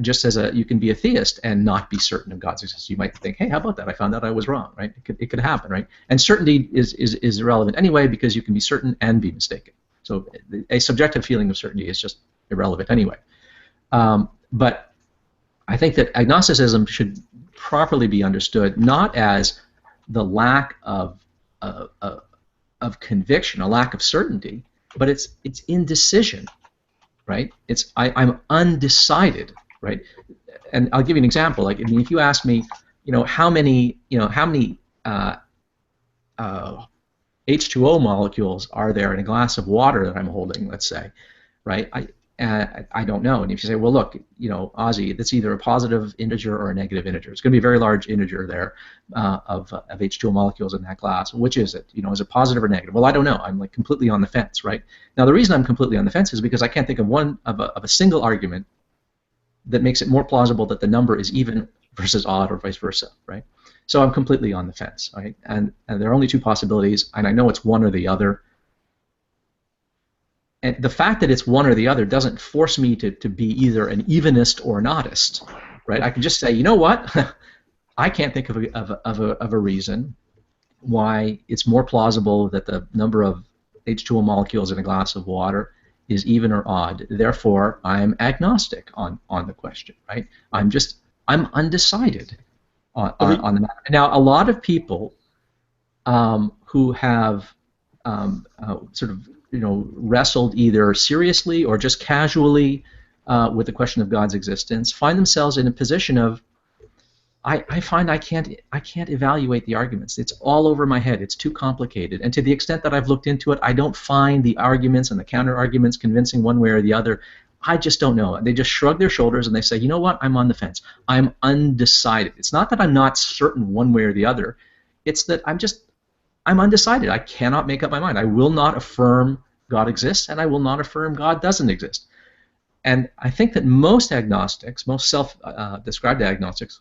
Just as you can be a theist and not be certain of God's existence. You might think, hey, how about that? I found out I was wrong, right? It could happen, right? And certainty is irrelevant anyway, because you can be certain and be mistaken. So a subjective feeling of certainty is just irrelevant anyway. But I think that agnosticism should properly be understood not as the lack of conviction, a lack of certainty, but it's indecision. Right? I'm undecided, right? And I'll give you an example. Like, I mean, if you ask me, how many H2O molecules are there in a glass of water that I'm holding, let's say, right? I don't know. And if you say, well, look, Ozzy, that's either a positive integer or a negative integer. It's going to be a very large integer there of H2O molecules in that glass. Which is it? Is it positive or negative? Well, I don't know. I'm like completely on the fence, right? Now, the reason I'm completely on the fence is because I can't think of a single argument that makes it more plausible that the number is even versus odd or vice versa, right? So I'm completely on the fence, right? And there are only two possibilities, and I know it's one or the other. And the fact that it's one or the other doesn't force me to be either an evenist or an oddist, right? I can just say, you know what? I can't think of a reason why it's more plausible that the number of H2O molecules in a glass of water is even or odd. Therefore, I'm agnostic on the question, right? I'm undecided on the matter. Now, a lot of people who have sort of wrestled either seriously or just casually with the question of God's existence find themselves in a position of I find I can't evaluate the arguments. It's all over my head. It's too complicated. And to the extent that I've looked into it, I don't find the arguments and the counter arguments convincing one way or the other. I just don't know. They just shrug their shoulders and they say, you know what? I'm on the fence. I'm undecided. It's not that I'm not certain one way or the other. It's that I'm undecided. I cannot make up my mind. I will not affirm God exists, and I will not affirm God doesn't exist. And I think that most agnostics, most self-described agnostics,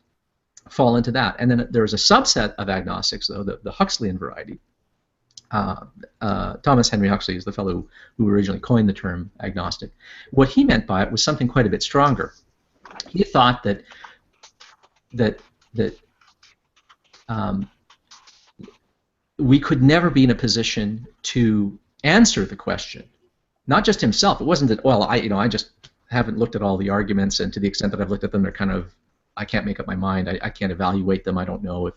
fall into that. And then there's a subset of agnostics, though, the Huxleyan variety. Thomas Henry Huxley is the fellow who originally coined the term agnostic. What he meant by it was something quite a bit stronger. He thought that we could never be in a position to answer the question. Not just himself. It wasn't that, well, I just haven't looked at all the arguments, and to the extent that I've looked at them, they're kind of, I can't make up my mind. I can't evaluate them. I don't know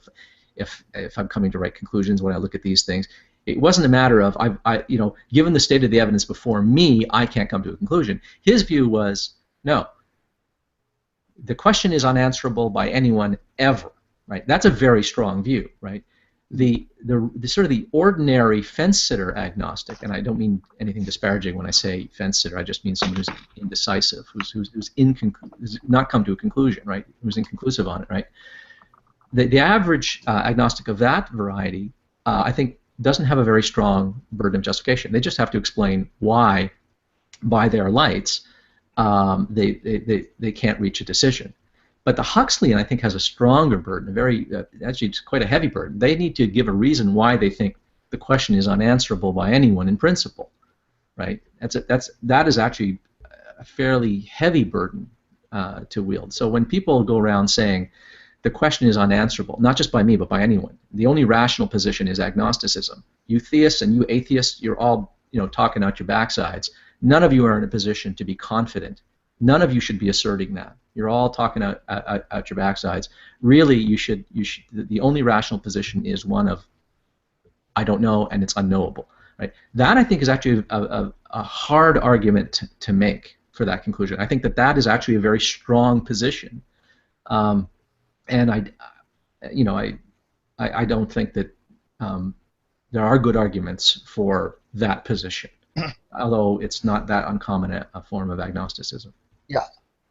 if I'm coming to right conclusions when I look at these things. It wasn't a matter of, given the state of the evidence before me, I can't come to a conclusion. His view was, no, the question is unanswerable by anyone ever. right? That's a very strong view, right? The sort of the ordinary fence-sitter agnostic, and I don't mean anything disparaging when I say fence-sitter. I just mean someone who's indecisive, who's not come to a conclusion, right? Who's inconclusive on it, right? The average agnostic of that variety, I think, doesn't have a very strong burden of justification. They just have to explain why, by their lights, they can't reach a decision. But the Huxleyan, I think, has a stronger burden, actually it's quite a heavy burden. They need to give a reason why they think the question is unanswerable by anyone in principle, right? That is actually a fairly heavy burden to wield. So when people go around saying the question is unanswerable, not just by me, but by anyone, the only rational position is agnosticism. You theists and you atheists, you're all talking out your backsides. None of you are in a position to be confident. None of you should be asserting that. You're all talking out your backsides. Really, you should. The only rational position is one of, I don't know, and it's unknowable. Right? That I think is actually a hard argument to make for that conclusion. I think that is actually a very strong position, and I don't think that there are good arguments for that position, although it's not that uncommon a form of agnosticism. Yeah,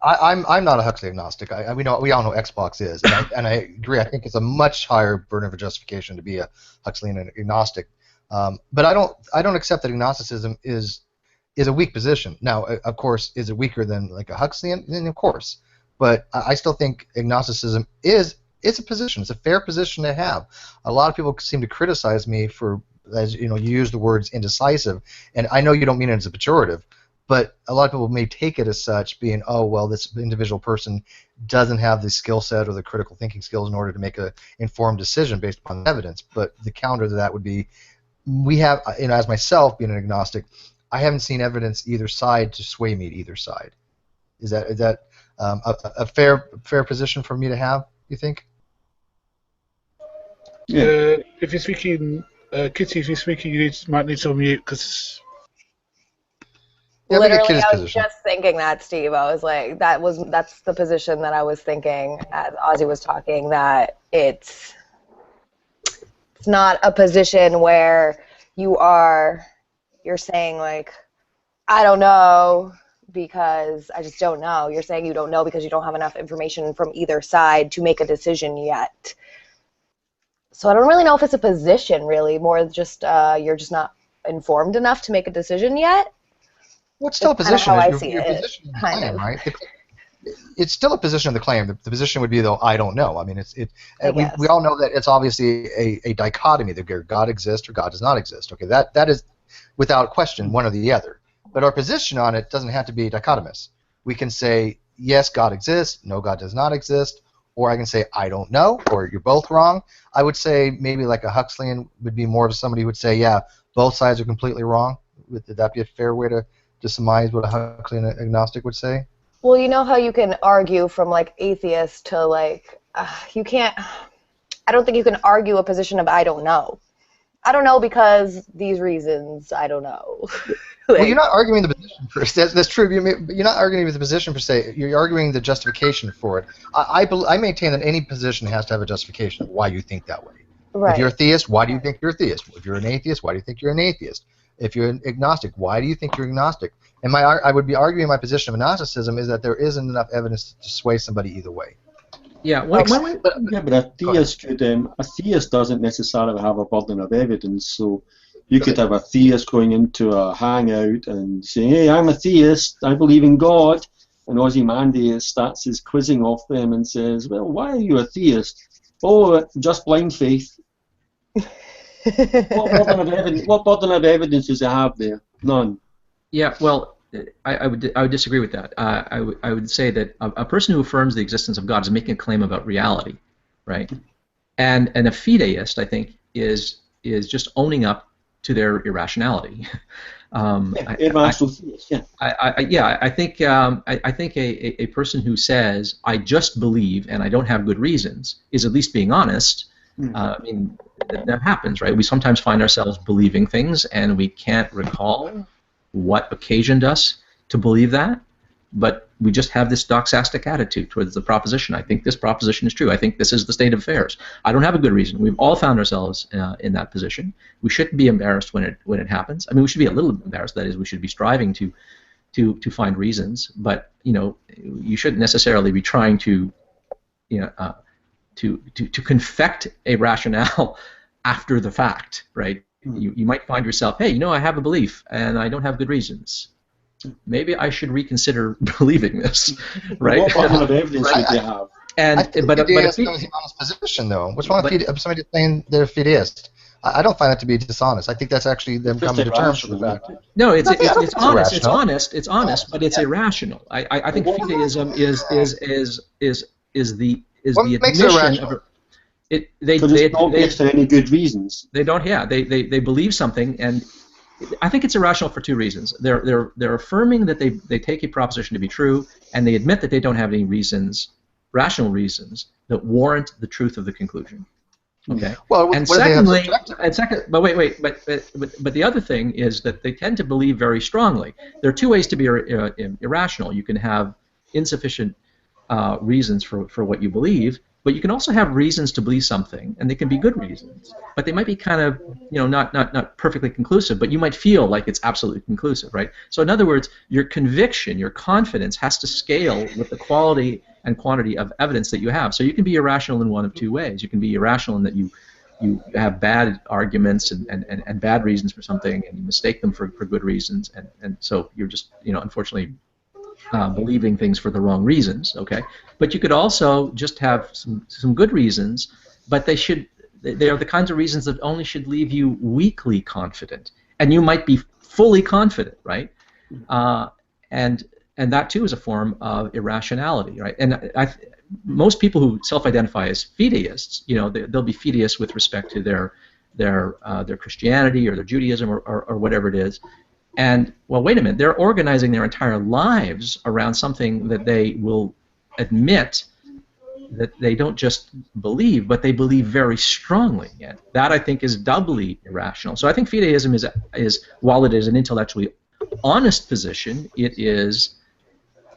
I'm not a Huxley agnostic. We all know Xbox is, and I agree. I think it's a much higher burden of justification to be a Huxleyan agnostic. But I don't accept that agnosticism is a weak position. Now, of course, is it weaker than like a Huxleyan? Then of course. But I still think agnosticism is a position. It's a fair position to have. A lot of people seem to criticize me for, as you use the words indecisive, and I know you don't mean it as a pejorative. But a lot of people may take it as such, being, oh, well, this individual person doesn't have the skill set or the critical thinking skills in order to make an informed decision based upon evidence. But the counter to that would be, we have, as myself being an agnostic, I haven't seen evidence either side to sway me to either side. Is that a fair position for me to have, you think? Yeah. If you're speaking, Kitty, if you're speaking, you might need to unmute because. Yeah, literally, I was just thinking that, Steve. I was like, that's the position that I was thinking as Ozzy was talking, that it's not a position where you're saying, like, I don't know because I just don't know. You're saying you don't know because you don't have enough information from either side to make a decision yet. So I don't really know if it's a position, really, more just you're just not informed enough to make a decision yet. Well, it's still a position. How I see it, position in the claim, right? It's still a position of the claim. The position would be, though, I don't know. I mean, we all know that it's obviously a dichotomy. That God exists or God does not exist. Okay, that is without question one or the other. But our position on it doesn't have to be dichotomous. We can say, yes, God exists, no, God does not exist, or I can say, I don't know, or you're both wrong. I would say maybe like a Huxleyan would be more of somebody who would say, yeah, both sides are completely wrong. Would that be a fair way to surmise what a Huxleyan agnostic would say? Well, you know how you can argue from like atheist to like you can't. I don't think you can argue a position of I don't know. I don't know because these reasons. I don't know. Well, you're not arguing the position per se. That's true. You're not arguing the position per se. You're arguing the justification for it. I maintain that any position has to have a justification of why you think that way. Right. If you're a theist, why do you think you're a theist? If you're an atheist, why do you think you're an atheist? If you're an agnostic, why do you think you're agnostic? And I would be arguing my position of agnosticism is that there isn't enough evidence to sway somebody either way. Yeah, but a theist doesn't necessarily have a burden of evidence. So you could have a theist going into a hangout and saying, "Hey, I'm a theist. I believe in God." And Ozymandias starts his quizzing off them and says, "Well, why are you a theist?" "Oh, just blind faith." What burden of evidence does it have there? None. Yeah, well, I would disagree with that. I would say that a person who affirms the existence of God is making a claim about reality, right? And a fideist, I think, is just owning up to their irrationality. Irrational theist, yeah. I think a person who says I just believe and I don't have good reasons is at least being honest. I mean, that happens, right? We sometimes find ourselves believing things and we can't recall what occasioned us to believe that, but we just have this doxastic attitude towards the proposition. I think this proposition is true. I think this is the state of affairs. I don't have a good reason. We've all found ourselves in that position. We shouldn't be embarrassed when it happens. I mean, we should be a little embarrassed. That is, we should be striving to find reasons. But you shouldn't necessarily be trying to to confect a rationale after the fact, right? You might find yourself, hey, I have a belief and I don't have good reasons. Maybe I should reconsider believing this, right? What kind of evidence would you have? But if he honest position, though, what's wrong if somebody saying they're a fideist? I don't find that to be dishonest. I think that's actually them coming to terms with the fact. No, it's honest. It's honest, but it's irrational. I think fideism is the admission of it. They don't based on any good reasons. They don't. Yeah, they believe something, and I think it's irrational for two reasons. They're affirming that they take a proposition to be true, and they admit that they don't have any rational reasons that warrant the truth of the conclusion. Okay. Well, but the other thing is that they tend to believe very strongly. There are two ways to be irrational. You can have insufficient reasons for what you believe, but you can also have reasons to believe something, and they can be good reasons, but they might be kind of not perfectly conclusive, but you might feel like it's absolutely conclusive, right? So in other words, your conviction, your confidence has to scale with the quality and quantity of evidence that you have. So you can be irrational in one of two ways. You can be irrational in that you have bad arguments and bad reasons for something, and you mistake them for good reasons, and so you're just unfortunately believing things for the wrong reasons. Okay, but you could also just have some good reasons, but they are the kinds of reasons that only should leave you weakly confident, and you might be fully confident, right? And that too is a form of irrationality, right? And most people who self-identify as fideists, they'll be fideists with respect to their Christianity or their Judaism or whatever it is. And well, wait a minute, they're organizing their entire lives around something that they will admit that they don't just believe, but they believe very strongly in. That I think is doubly irrational. So I think fideism is while it is an intellectually honest position, it is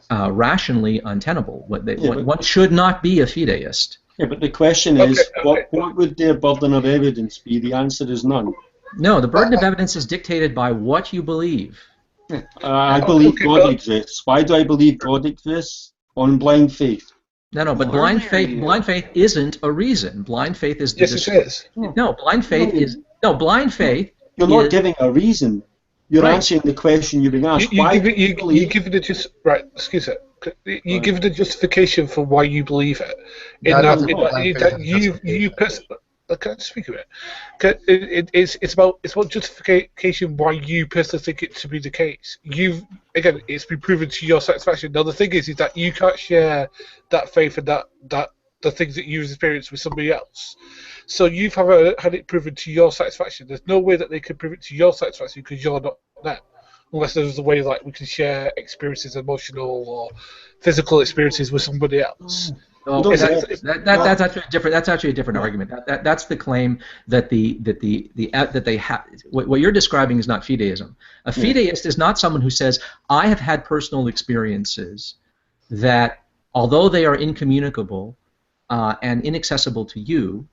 rationally untenable. One should not be a fideist. Yeah, but the question is, what would their burden of evidence be? The answer is none. No, the burden of evidence is dictated by what you believe. I believe God exists. Why do I believe God exists? On blind faith. No, but blind faith isn't a reason. Blind faith is the Yes, it is. No, blind faith is blind faith. You're not giving a reason. You're answering the question you're being asked. You give it a justification for why you believe it. Can I speak of it? It's about justification why you personally think it to be the case. It's been proven to your satisfaction. Now the thing is that you can't share that faith and that the things that you've experienced with somebody else. So you've had it proven to your satisfaction. There's no way that they can prove it to your satisfaction because you're not them. Unless there's a way like we can share experiences, emotional or physical experiences with somebody else. Okay, that's actually different. That's actually a different argument. That's the claim that they have. What you're describing is not fideism. A fideist is not someone who says, "I have had personal experiences that, although they are incommunicable and inaccessible to you,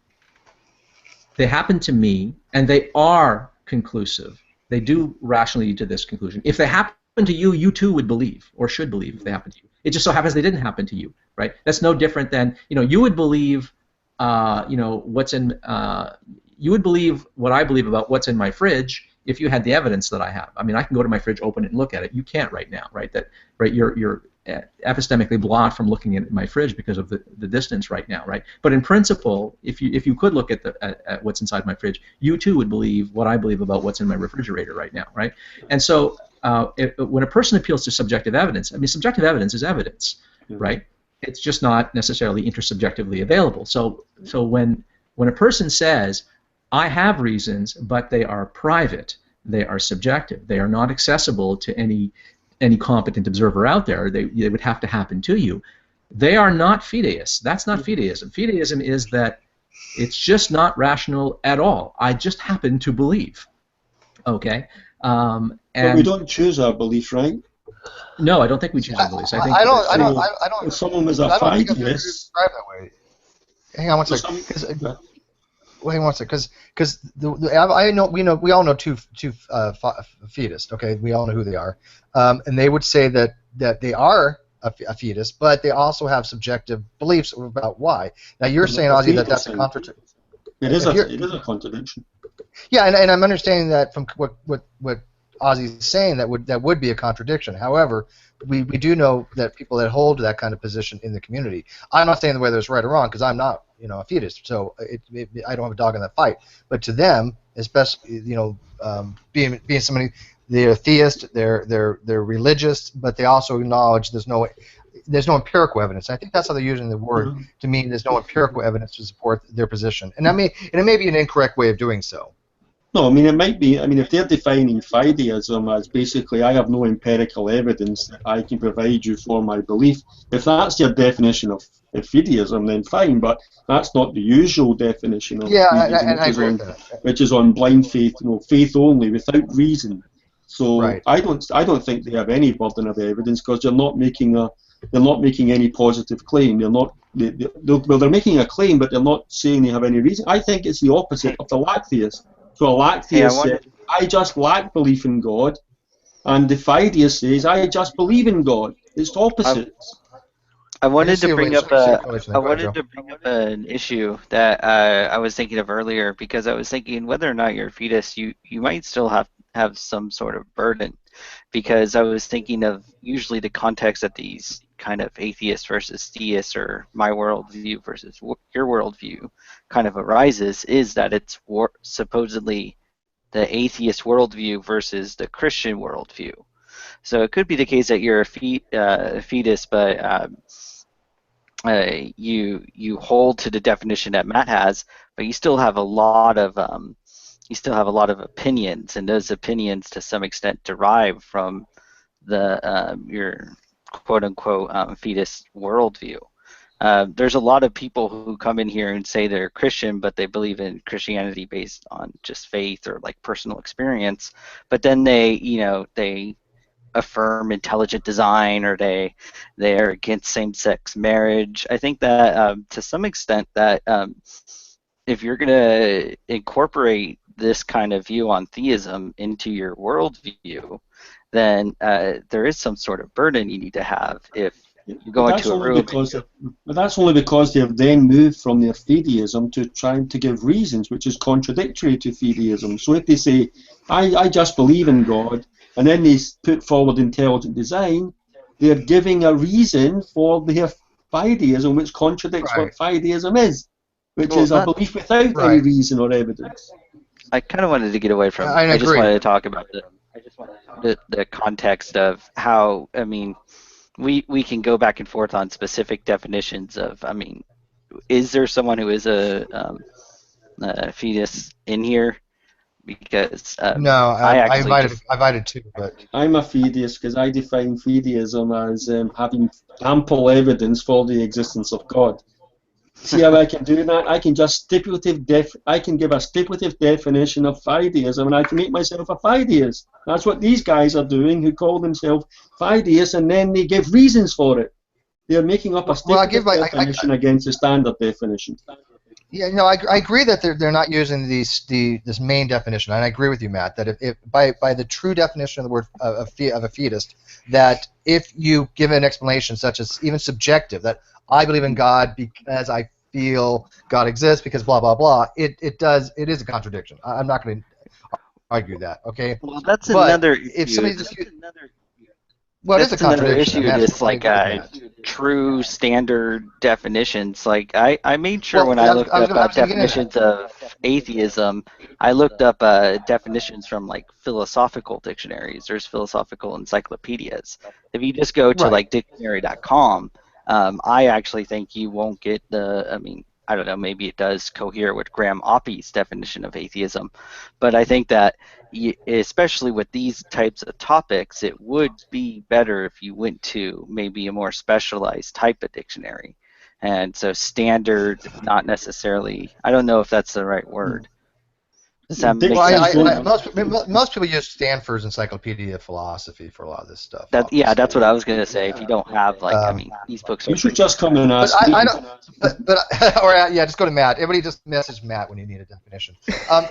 they happen to me and they are conclusive. They do rationally lead to this conclusion. If they happen to you, you too would believe or should believe if they happen to you. It just so happens they didn't happen to you." Right? That's no different than, you would believe, what's in, you would believe what I believe about what's in my fridge if you had the evidence that I have. I mean, I can go to my fridge, open it, and look at it. You can't right now, right? You're epistemically blocked from looking at my fridge because of the distance right now, right? But in principle, if you could look at what's inside my fridge, you too would believe what I believe about what's in my refrigerator right now, right? And so when a person appeals to subjective evidence, I mean, subjective evidence is evidence, right? It's just not necessarily intersubjectively available. So when a person says, "I have reasons, but they are private, they are subjective, they are not accessible to any competent observer out there, they would have to happen to you," they are not fideists. That's not fideism. Fideism is that it's just not rational at all. I just happen to believe. Okay. But we don't choose our belief, right? No, I don't think we choose our beliefs. I think If someone was a I don't think it's Fideist, described that way. Hang on one second. Well, hang on one second, because we all know two Fideist. Okay, we all know who they are, and they would say that they are a Fideist, but they also have subjective beliefs about why. Now you're saying, Ozzy, that's a contradiction. It is a contradiction. Yeah, and I'm understanding that from what Ozzy's saying, that would be a contradiction. However, we do know that people that hold that kind of position in the community. I'm not saying whether it's right or wrong, because I'm not, a Fideist, so I don't have a dog in that fight. But to them, especially, being somebody, they're theist, they're religious, but they also acknowledge there's no empirical evidence. I think that's how they're using the word to mean there's no empirical evidence to support their position, and it may be an incorrect way of doing so. No, I mean, it might be. I mean, if they're defining Fideism as basically, I have no empirical evidence that I can provide you for my belief, if that's your definition of Fideism, then fine, but that's not the usual definition of Fideism, which is on blind faith, faith only, without reason. So right. I don't think they have any burden of evidence, because they're not making any positive claim. They're making a claim, but they're not saying they have any reason. I think it's the opposite of the Lacktheist. So a Lacktheist says, I just lack belief in God, and the Fideist says, I just believe in God. It's opposites. I wanted to bring up an issue that I was thinking of earlier, because I was thinking whether or not you're a Fideist, you might still have some sort of burden, because I was thinking of usually the context that these kind of atheist versus theist, or my worldview versus your worldview kind of arises, is that it's supposedly the atheist worldview versus the Christian worldview. So it could be the case that you're a Fideist, but you hold to the definition that Matt has, but you still have a lot of opinions, and those opinions to some extent derive from your quote-unquote Fideist worldview. There's a lot of people who come in here and say they're Christian, but they believe in Christianity based on just faith or like personal experience, but then they affirm intelligent design, or they're against same-sex marriage. I think that to some extent that if you're going to incorporate this kind of view on theism into your worldview, then there is some sort of burden you need to have if you go into a room. But that's only because they have then moved from their Fideism to trying to give reasons, which is contradictory to Fideism. So if they say, I just believe in God, and then they put forward intelligent design, they're giving a reason for their Fideism, which contradicts what Fideism is, which is a belief without any reason or evidence. I kind of wanted to get away from. I just wanted to talk about the context of how. I mean, we can go back and forth on specific definitions of. I mean, is there someone who is a Fideist in here? Because no, I invited two, but I'm a Fideist because I define Fideism as having ample evidence for the existence of God. See how I can do that? I can just I can give a stipulative definition of Fideism, and I can make myself a Fideist. That's what these guys are doing, who call themselves Fideists, and then they give reasons for it. They're making up a stipulative definition against the standard definition. Yeah, no, I agree that they're not using this main definition, and I agree with you, Matt, that if by the true definition of the word of a Fideist, that if you give an explanation such as even subjective, that I believe in God because I feel God exists because blah blah blah, it is a contradiction. I'm not going to argue that, okay? Well, that's another issue. If somebody just well, it's a contradiction. Issue. It's like true standard definitions. Like I made sure when I looked up definitions of atheism, I looked up definitions from like philosophical dictionaries. There's philosophical encyclopedias. If you just go to like dictionary.com, I actually think you won't get the. I mean, I don't know. Maybe it does cohere with Graham Oppy's definition of atheism, but I think that especially with these types of topics, it would be better if you went to maybe a more specialized type of dictionary. And so standard, not necessarily, I don't know if that's the right word. Does that Dick- make Well, sense? most people use Stanford's Encyclopedia of Philosophy for a lot of this stuff. Yeah, that's what I was gonna say. If you don't have I mean, these books are You should pretty. just come and But ask me. I don't. But or yeah, just go to Matt. Everybody just message Matt when you need a definition.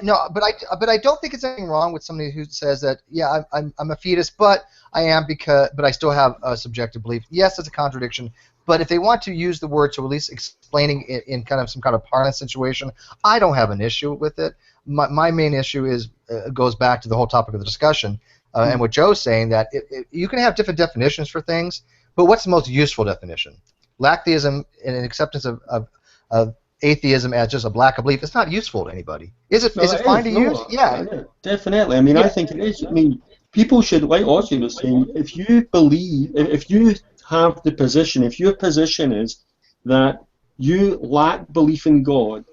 No, but I don't think it's anything wrong with somebody who says that. Yeah, I'm a fetus, but I am but I still have a subjective belief. Yes, it's a contradiction. But if they want to use the word to at least explaining it in kind of some kind of parlance situation, I don't have an issue with it. My main issue is goes back to the whole topic of the discussion and what Joe's saying, that you can have different definitions for things, but what's the most useful definition? Lacktheism and an acceptance of atheism as just a lack of belief, it's not useful to anybody. Is it fine to use? Yeah. Definitely. I mean, I think it is. I mean, people should, like Ozzy was saying, if you believe, if you have the position, if your position is that you lack belief in God,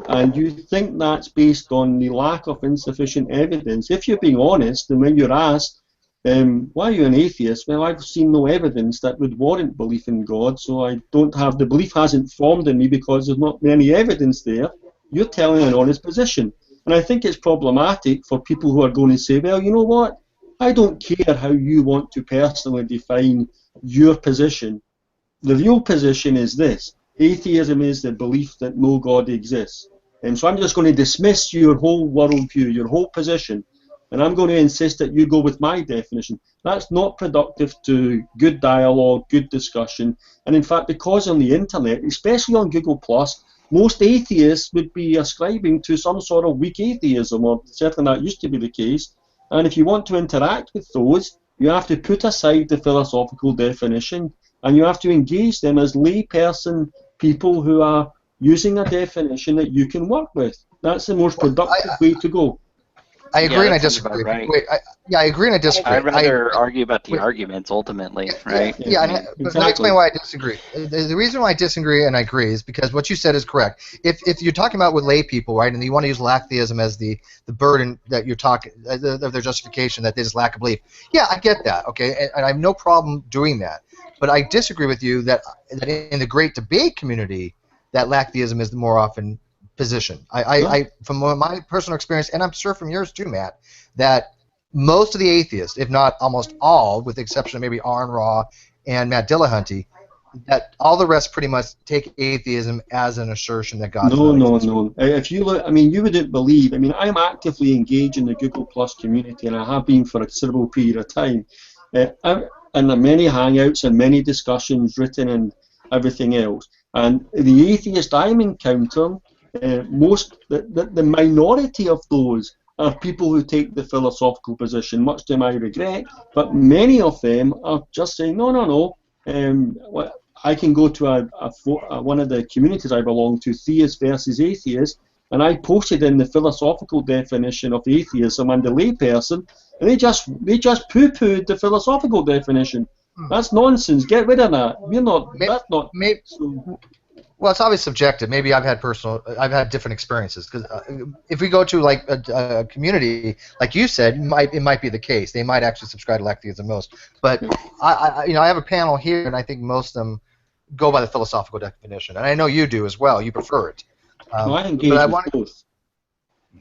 and you think that's based on the lack of insufficient evidence, if you're being honest, and when you're asked, why are you an atheist? Well, I've seen no evidence that would warrant belief in God, so I don't have, the belief hasn't formed in me because there's not any evidence there. You're telling an honest position. And I think it's problematic for people who are going to say, well, you know what? I don't care how you want to personally define your position. The real position is this. Atheism is the belief that no God exists. And so I'm just going to dismiss your whole worldview, your whole position, and I'm going to insist that you go with my definition. That's not productive to good dialogue, good discussion. And in fact, because on the internet, especially on Google+, most atheists would be ascribing to some sort of weak atheism, or certainly that used to be the case. And if you want to interact with those, you have to put aside the philosophical definition, and you have to engage them as layperson people who are using a definition that you can work with. That's the most productive way to go. I agree and I that sounds about disagree. right. Wait, I agree and I disagree. I'd rather argue about the arguments ultimately, right? Yeah, but let me explain why I disagree. The reason why I disagree and I agree is because what you said is correct. If you're talking about with lay people, right, and you want to use Lacktheism as the burden that you're talking of their justification that they just lack a belief, yeah, I get that, okay, and I have no problem doing that. But I disagree with you that in the great debate community, that Lacktheism is the more often position. I from my personal experience, and I'm sure from yours too, Matt, that most of the atheists, if not almost all, with the exception of maybe Arn Ra and Matt Dillahunty, that all the rest pretty much take atheism as an assertion that God. No. If you look, I mean, you wouldn't believe. I mean, I'm actively engaged in the Google Plus community, and I have been for a considerable period of time. And there are many hangouts and many discussions written and everything else. And the atheist I'm encountering, the minority of those are people who take the philosophical position, much to my regret, but many of them are just saying, no. I can go to one of the communities I belong to, Theist versus Atheist, and I posted in the philosophical definition of atheism and the layperson, and they just poo-pooed the philosophical definition. That's nonsense. Get rid of that. Well, it's always subjective. Maybe I've had different experiences. Because if we go to like a community, like you said, it might be the case. They might actually subscribe to Lacktheism most. But I have a panel here, and I think most of them go by the philosophical definition, and I know you do as well. You prefer it. I engage with both.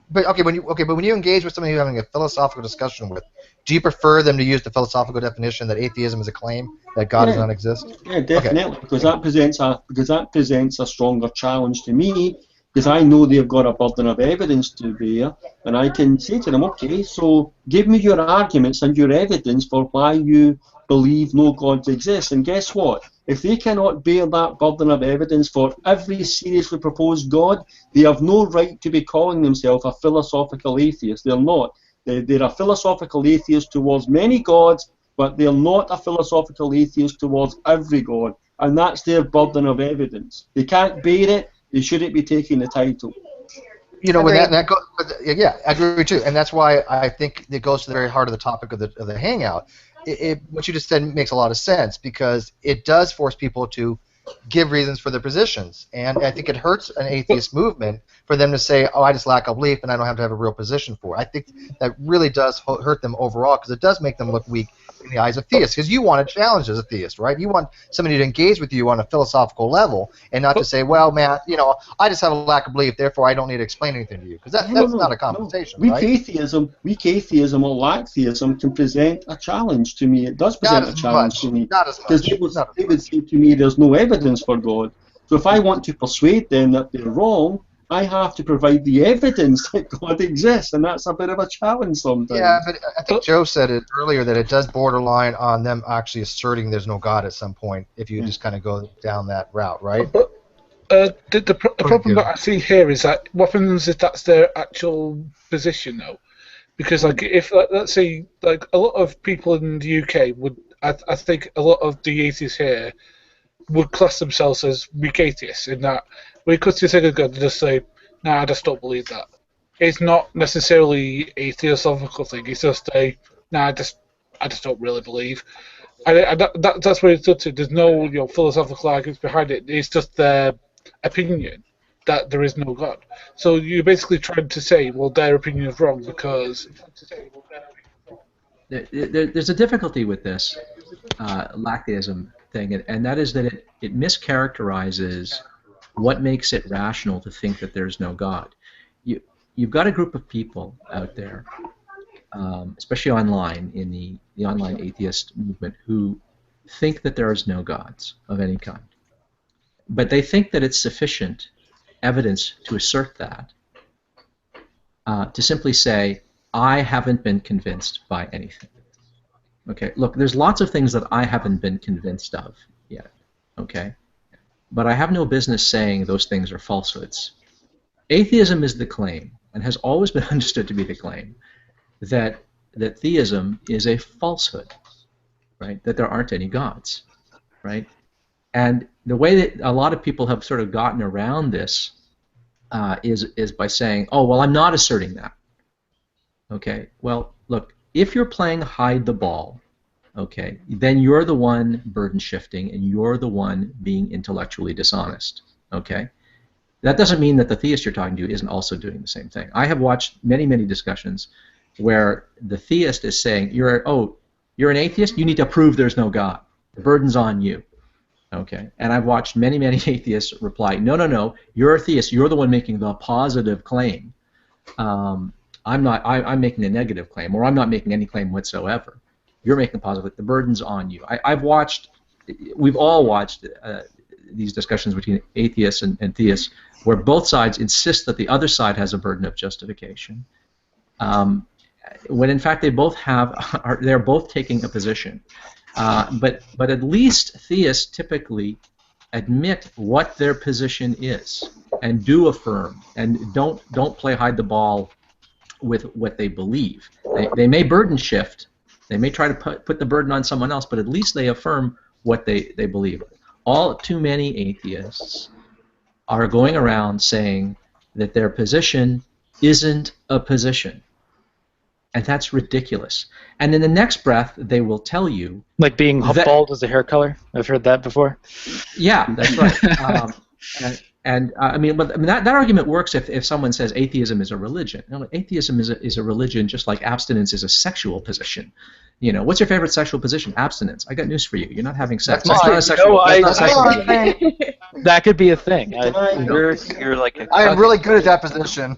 But when you engage with somebody you're having a philosophical discussion with, do you prefer them to use the philosophical definition that atheism is a claim that God does not exist? Yeah, definitely, because that presents a stronger challenge to me, because I know they've got a burden of evidence to bear, and I can say to them, okay, so give me your arguments and your evidence for why you believe no gods exist. And guess what? If they cannot bear that burden of evidence for every seriously proposed God, they have no right to be calling themselves a philosophical atheist. They're not. They're a philosophical atheist towards many gods, but they're not a philosophical atheist towards every God. And that's their burden of evidence. They can't bear it. They shouldn't be taking the title. You know, when that goes, yeah, I agree too, and that's why I think it goes to the very heart of the topic of the Hangout. What you just said makes a lot of sense, because it does force people to give reasons for their positions. And I think it hurts an atheist movement for them to say, oh, I just lack a belief and I don't have to have a real position for it. I think that really does hurt them overall because it does make them look weak in the eyes of theists, because you want to challenge as a theist, right? You want somebody to engage with you on a philosophical level and not to say, well, man, I just have a lack of belief, therefore I don't need to explain anything to you, because that's not a conversation, Weak right? atheism or lacktheism can present a challenge to me. It does present a challenge to me. Not as much. Because they would say to me, there's no evidence for God. So if I want to persuade them that they're wrong, I have to provide the evidence that God exists, and that's a bit of a challenge sometimes. Yeah, but I think Joe said it earlier that it does borderline on them actually asserting there's no God at some point if you just kind of go down that route, right? But the problem that I see here is that what happens if that's their actual position, though? Because if let's say a lot of people in the UK would, I think a lot of the atheists here would class themselves as weak atheists in that when it comes to think of God, they just say, nah, I just don't believe that. It's not necessarily a theosophical thing. It's just nah, I just don't really believe. And that's what it's done to. There's no philosophical arguments behind it. It's just their opinion that there is no God. So you're basically trying to say, well, their opinion is wrong because... There's a difficulty with this Lacktheism thing, and that is that it mischaracterizes what makes it rational to think that there's no God. You've got a group of people out there, especially online in the online atheist movement, who think that there is no gods of any kind. But they think that it's sufficient evidence to assert that, to simply say, I haven't been convinced by anything. Okay, look, there's lots of things that I haven't been convinced of yet, okay? But I have no business saying those things are falsehoods. Atheism is the claim, and has always been understood to be the claim, that theism is a falsehood, right? That there aren't any gods, right? And the way that a lot of people have sort of gotten around this is by saying, oh, well, I'm not asserting that. Okay, well, look, if you're playing hide the ball, okay, then you're the one burden shifting and you're the one being intellectually dishonest, okay? That doesn't mean that the theist you're talking to isn't also doing the same thing. I have watched many, many discussions where the theist is saying, you're an atheist, you need to prove there's no God. The burden's on you, okay? And I've watched many, many atheists reply, no, you're a theist, you're the one making the positive claim. I'm making a negative claim, or I'm not making any claim whatsoever. You're making a positive. The burden's on you. We've all watched these discussions between atheists and theists, where both sides insist that the other side has a burden of justification, when in fact they're both taking a position. But at least theists typically admit what their position is and do affirm and don't play hide the ball with what they believe. They may burden shift, they may try to put the burden on someone else, but at least they affirm what they believe. All too many atheists are going around saying that their position isn't a position, and that's ridiculous. And in the next breath, they will tell you, like being bald is a hair color. I've heard that before. Yeah, that's right. That argument works if someone says atheism is a religion. No, atheism is a religion just like abstinence is a sexual position. What's your favorite sexual position? Abstinence. I got news for you. You're not having sex. That's not a sexual position. That could be a thing. You're like a... I am really good at that position.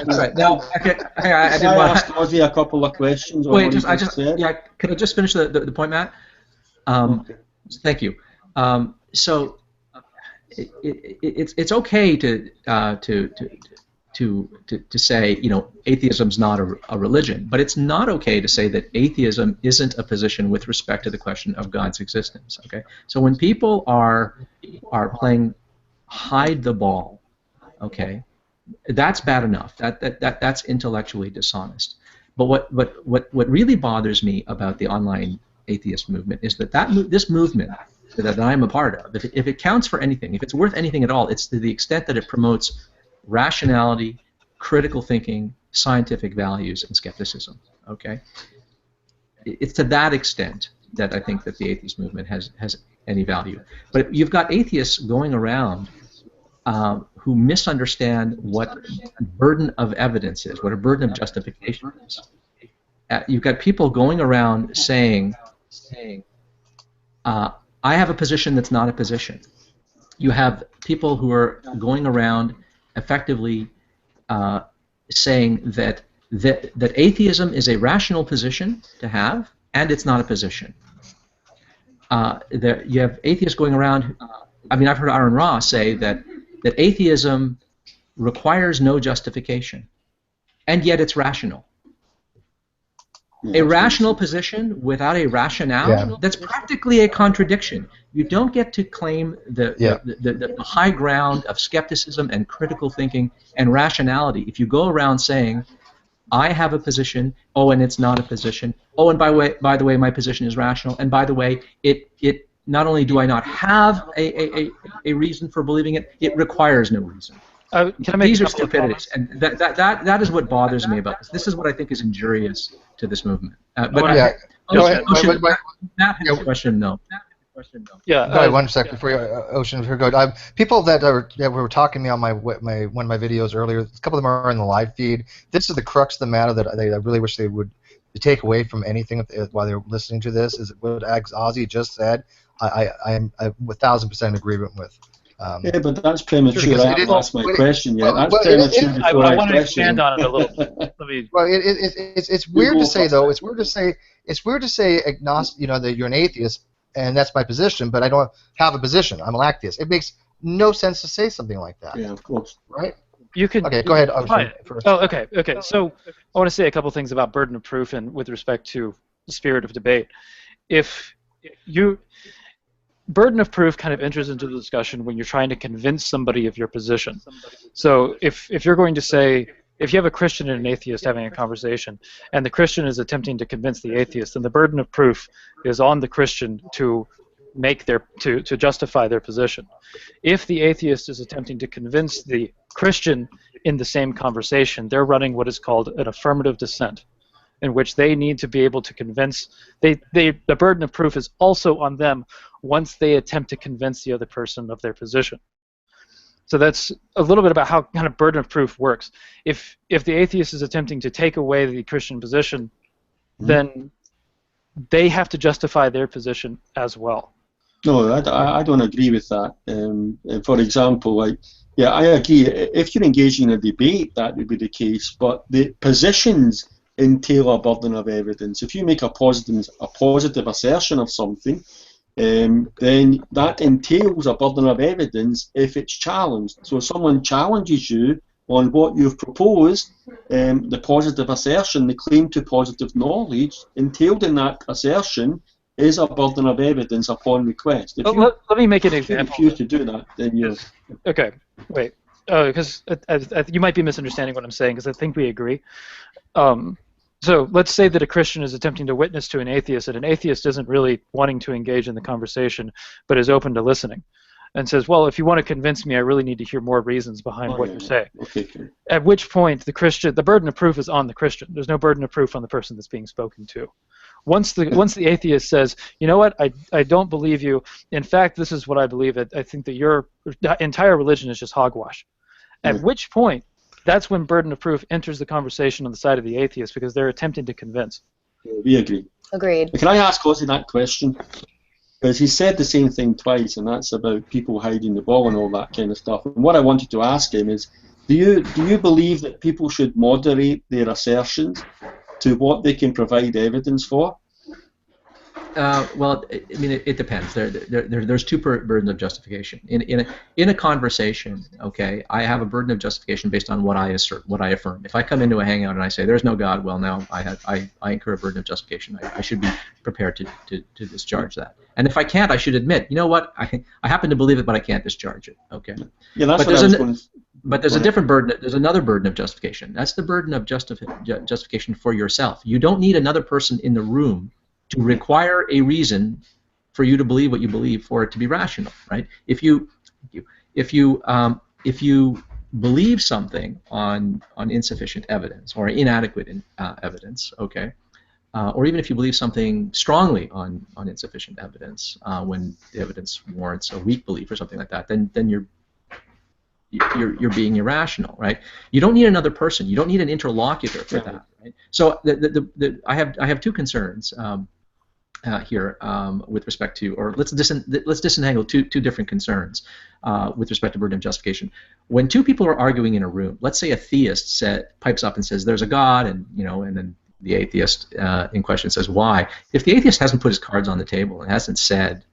Right. Now, okay, I didn't want to ask Ozzy a couple of questions. Wait, could I just finish the point, Matt? Okay. Thank you. So it's okay to say atheism's not a religion, but it's not okay to say that atheism isn't a position with respect to the question of God's existence. Okay, so when people are playing hide the ball, okay, that's bad enough. That's intellectually dishonest. But what really bothers me about the online atheist movement is that this movement that I'm a part of, if it counts for anything, if it's worth anything at all, it's to the extent that it promotes rationality, critical thinking, scientific values, and skepticism. Okay, it's to that extent that I think that the atheist movement has any value. But you've got atheists going around who misunderstand what burden of evidence is, what a burden of justification is. You've got people going around saying, I have a position that's not a position. You have people who are going around effectively saying that atheism is a rational position to have, and it's not a position. You have atheists going around. I mean, I've heard Aaron Ra say that atheism requires no justification, and yet it's rational. A rational position without a rationale, that's practically a contradiction. You don't get to claim the high ground of skepticism and critical thinking and rationality if you go around saying, I have a position, oh, and it's not a position, oh, and by the way, my position is rational, and by the way, it not only do I not have a reason for believing it, it requires no reason. These are stupidities, and that is what bothers me about this. This is what I think is injurious to this movement. Matt has a question, no. Yeah. Go ahead, 1 second before you, Ocean. Before you go, people that were talking to me on one of my videos earlier. A couple of them are in the live feed. This is the crux of the matter that I really wish they would take away from anything while they're listening to this. Is what Ozzy just said. I'm 1,000% in agreement with. Yeah, but that's premature. I haven't asked my question yet. That's premature before I want to expand on it a little. Well, it's weird to say though. It's weird to say agnostic. You know, that you're an atheist, and that's my position. But I don't have a position. I'm a Lacktheist. It makes no sense to say something like that. Yeah, of course. Right. You could. Okay, go ahead. Okay. So I want to say a couple things about burden of proof and with respect to the spirit of debate. Burden of proof kind of enters into the discussion when you're trying to convince somebody of your position. So if you're going to say, if you have a Christian and an atheist having a conversation, and the Christian is attempting to convince the atheist, then the burden of proof is on the Christian to justify their position. If the atheist is attempting to convince the Christian in the same conversation, they're running what is called an affirmative dissent, in which they need to be able to convince. The burden of proof is also on them once they attempt to convince the other person of their position. So that's a little bit about how kind of burden of proof works. If the atheist is attempting to take away the Christian position, then they have to justify their position as well. No, I don't agree with that. For example, I agree. If you're engaging in a debate, that would be the case. But the positions entail a burden of evidence. If you make a positive assertion of something, then that entails a burden of evidence if it's challenged. So if someone challenges you on what you've proposed, the positive assertion, the claim to positive knowledge entailed in that assertion is a burden of evidence upon request. If let me make an example. If you refuse to do that, then you're... Okay, wait. Because you might be misunderstanding what I'm saying, because I think we agree. So let's say that a Christian is attempting to witness to an atheist, and an atheist isn't really wanting to engage in the conversation, but is open to listening, and says, well, if you want to convince me, I really need to hear more reasons behind what you're saying. Okay. At which point, the burden of proof is on the Christian. There's no burden of proof on the person that's being spoken to. Once the atheist says, you know what, I don't believe you. In fact, this is what I believe. I think that your entire religion is just hogwash. At which point, that's when burden of proof enters the conversation on the side of the atheist, because they're attempting to convince. We agree. Agreed. Can I ask Ozzy that question? Because he said the same thing twice, and that's about people hiding the ball and all that kind of stuff. And what I wanted to ask him is, do you believe that people should moderate their assertions to what they can provide evidence for? Well, I mean, it depends. There's two burdens of justification. In a conversation, okay, I have a burden of justification based on what I assert, what I affirm. If I come into a hangout and I say there's no God, well, now I incur a burden of justification. I should be prepared to discharge that. And if I can't, I should admit, you know what, I happen to believe it, but I can't discharge it. Okay. Yeah, that's But there's a different burden. There's another burden of justification. That's the burden of justification for yourself. You don't need another person in the room to require a reason for you to believe what you believe for it to be rational, right? If you believe something on insufficient evidence or inadequate evidence, okay, or even if you believe something strongly on insufficient evidence, when the evidence warrants a weak belief or something like that, then you're being irrational, right? You don't need another person. You don't need an interlocutor for that. Right? So I have two concerns here with respect to, or let's disentangle two different concerns with respect to burden of justification. When two people are arguing in a room, let's say a theist pipes up and says there's a God, and then the atheist in question says why. If the atheist hasn't put his cards on the table and hasn't said,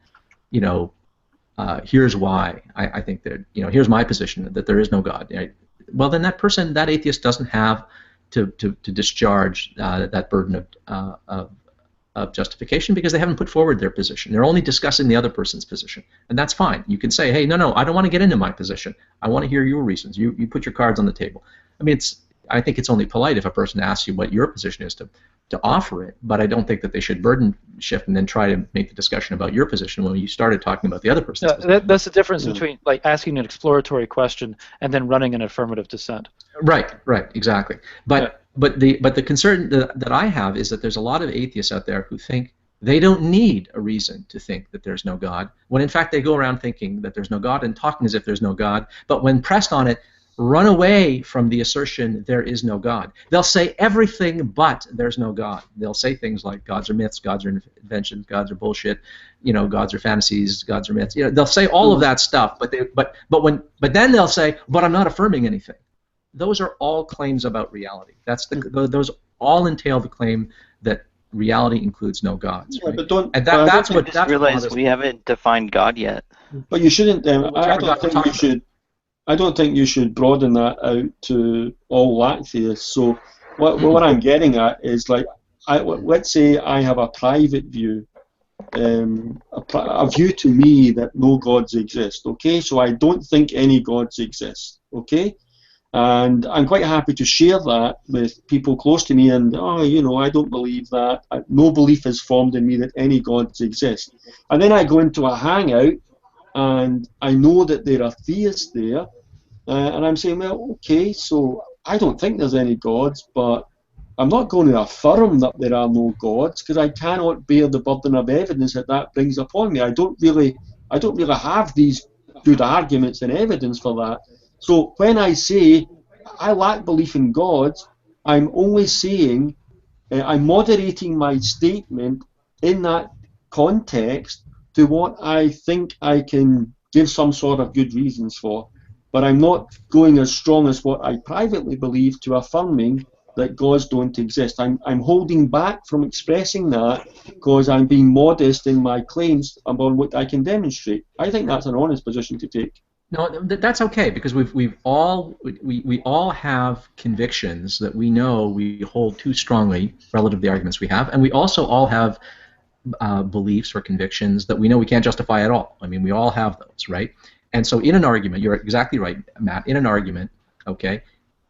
here's why I think that, here's my position that there is no God, right? Well, then that atheist doesn't have to discharge that burden of justification, because they haven't put forward their position. They're only discussing the other person's position, and that's fine. You can say, hey, no, I don't want to get into my position. I want to hear your reasons. You put your cards on the table. I mean, I think it's only polite if a person asks you what your position is to offer it, but I don't think that they should burden shift and then try to make the discussion about your position when you started talking about the other person's position. That's the difference between like asking an exploratory question and then running an affirmative dissent. Right, exactly. But the concern that I have is that there's a lot of atheists out there who think they don't need a reason to think that there's no God, when in fact they go around thinking that there's no God and talking as if there's no God, but when pressed on it, run away from the assertion there is no God. They'll say everything but there's no God. They'll say things like gods are myths, gods are inventions, gods are bullshit, gods are fantasies, gods are myths. They'll say all of that stuff, but then they'll say, but I'm not affirming anything. Those are all claims about reality. Those all entail the claim that reality includes no gods. Right? But that's what realize we haven't defined God yet. But you shouldn't. I don't think you should broaden that out to all Lacktheists. So what I'm getting at is, like, let's say I have a private view, a view to me that no gods exist. Okay, so I don't think any gods exist. Okay. And I'm quite happy to share that with people close to me, and I don't believe that. No belief is formed in me that any gods exist. And then I go into a Hangout, and I know that there are theists there, and I'm saying, well, okay, so I don't think there's any gods, but I'm not going to affirm that there are no gods, because I cannot bear the burden of evidence that brings upon me. I don't really have these good arguments and evidence for that. So when I say I lack belief in gods, I'm only saying, I'm moderating my statement in that context to what I think I can give some sort of good reasons for. But I'm not going as strong as what I privately believe to affirming that gods don't exist. I'm holding back from expressing that because I'm being modest in my claims about what I can demonstrate. I think that's an honest position to take. No, that's okay, because we all have convictions that we know we hold too strongly relative to the arguments we have, and we also all have beliefs or convictions that we know we can't justify at all. I mean, we all have those, right? And so in an argument, you're exactly right, Matt, in an argument, okay,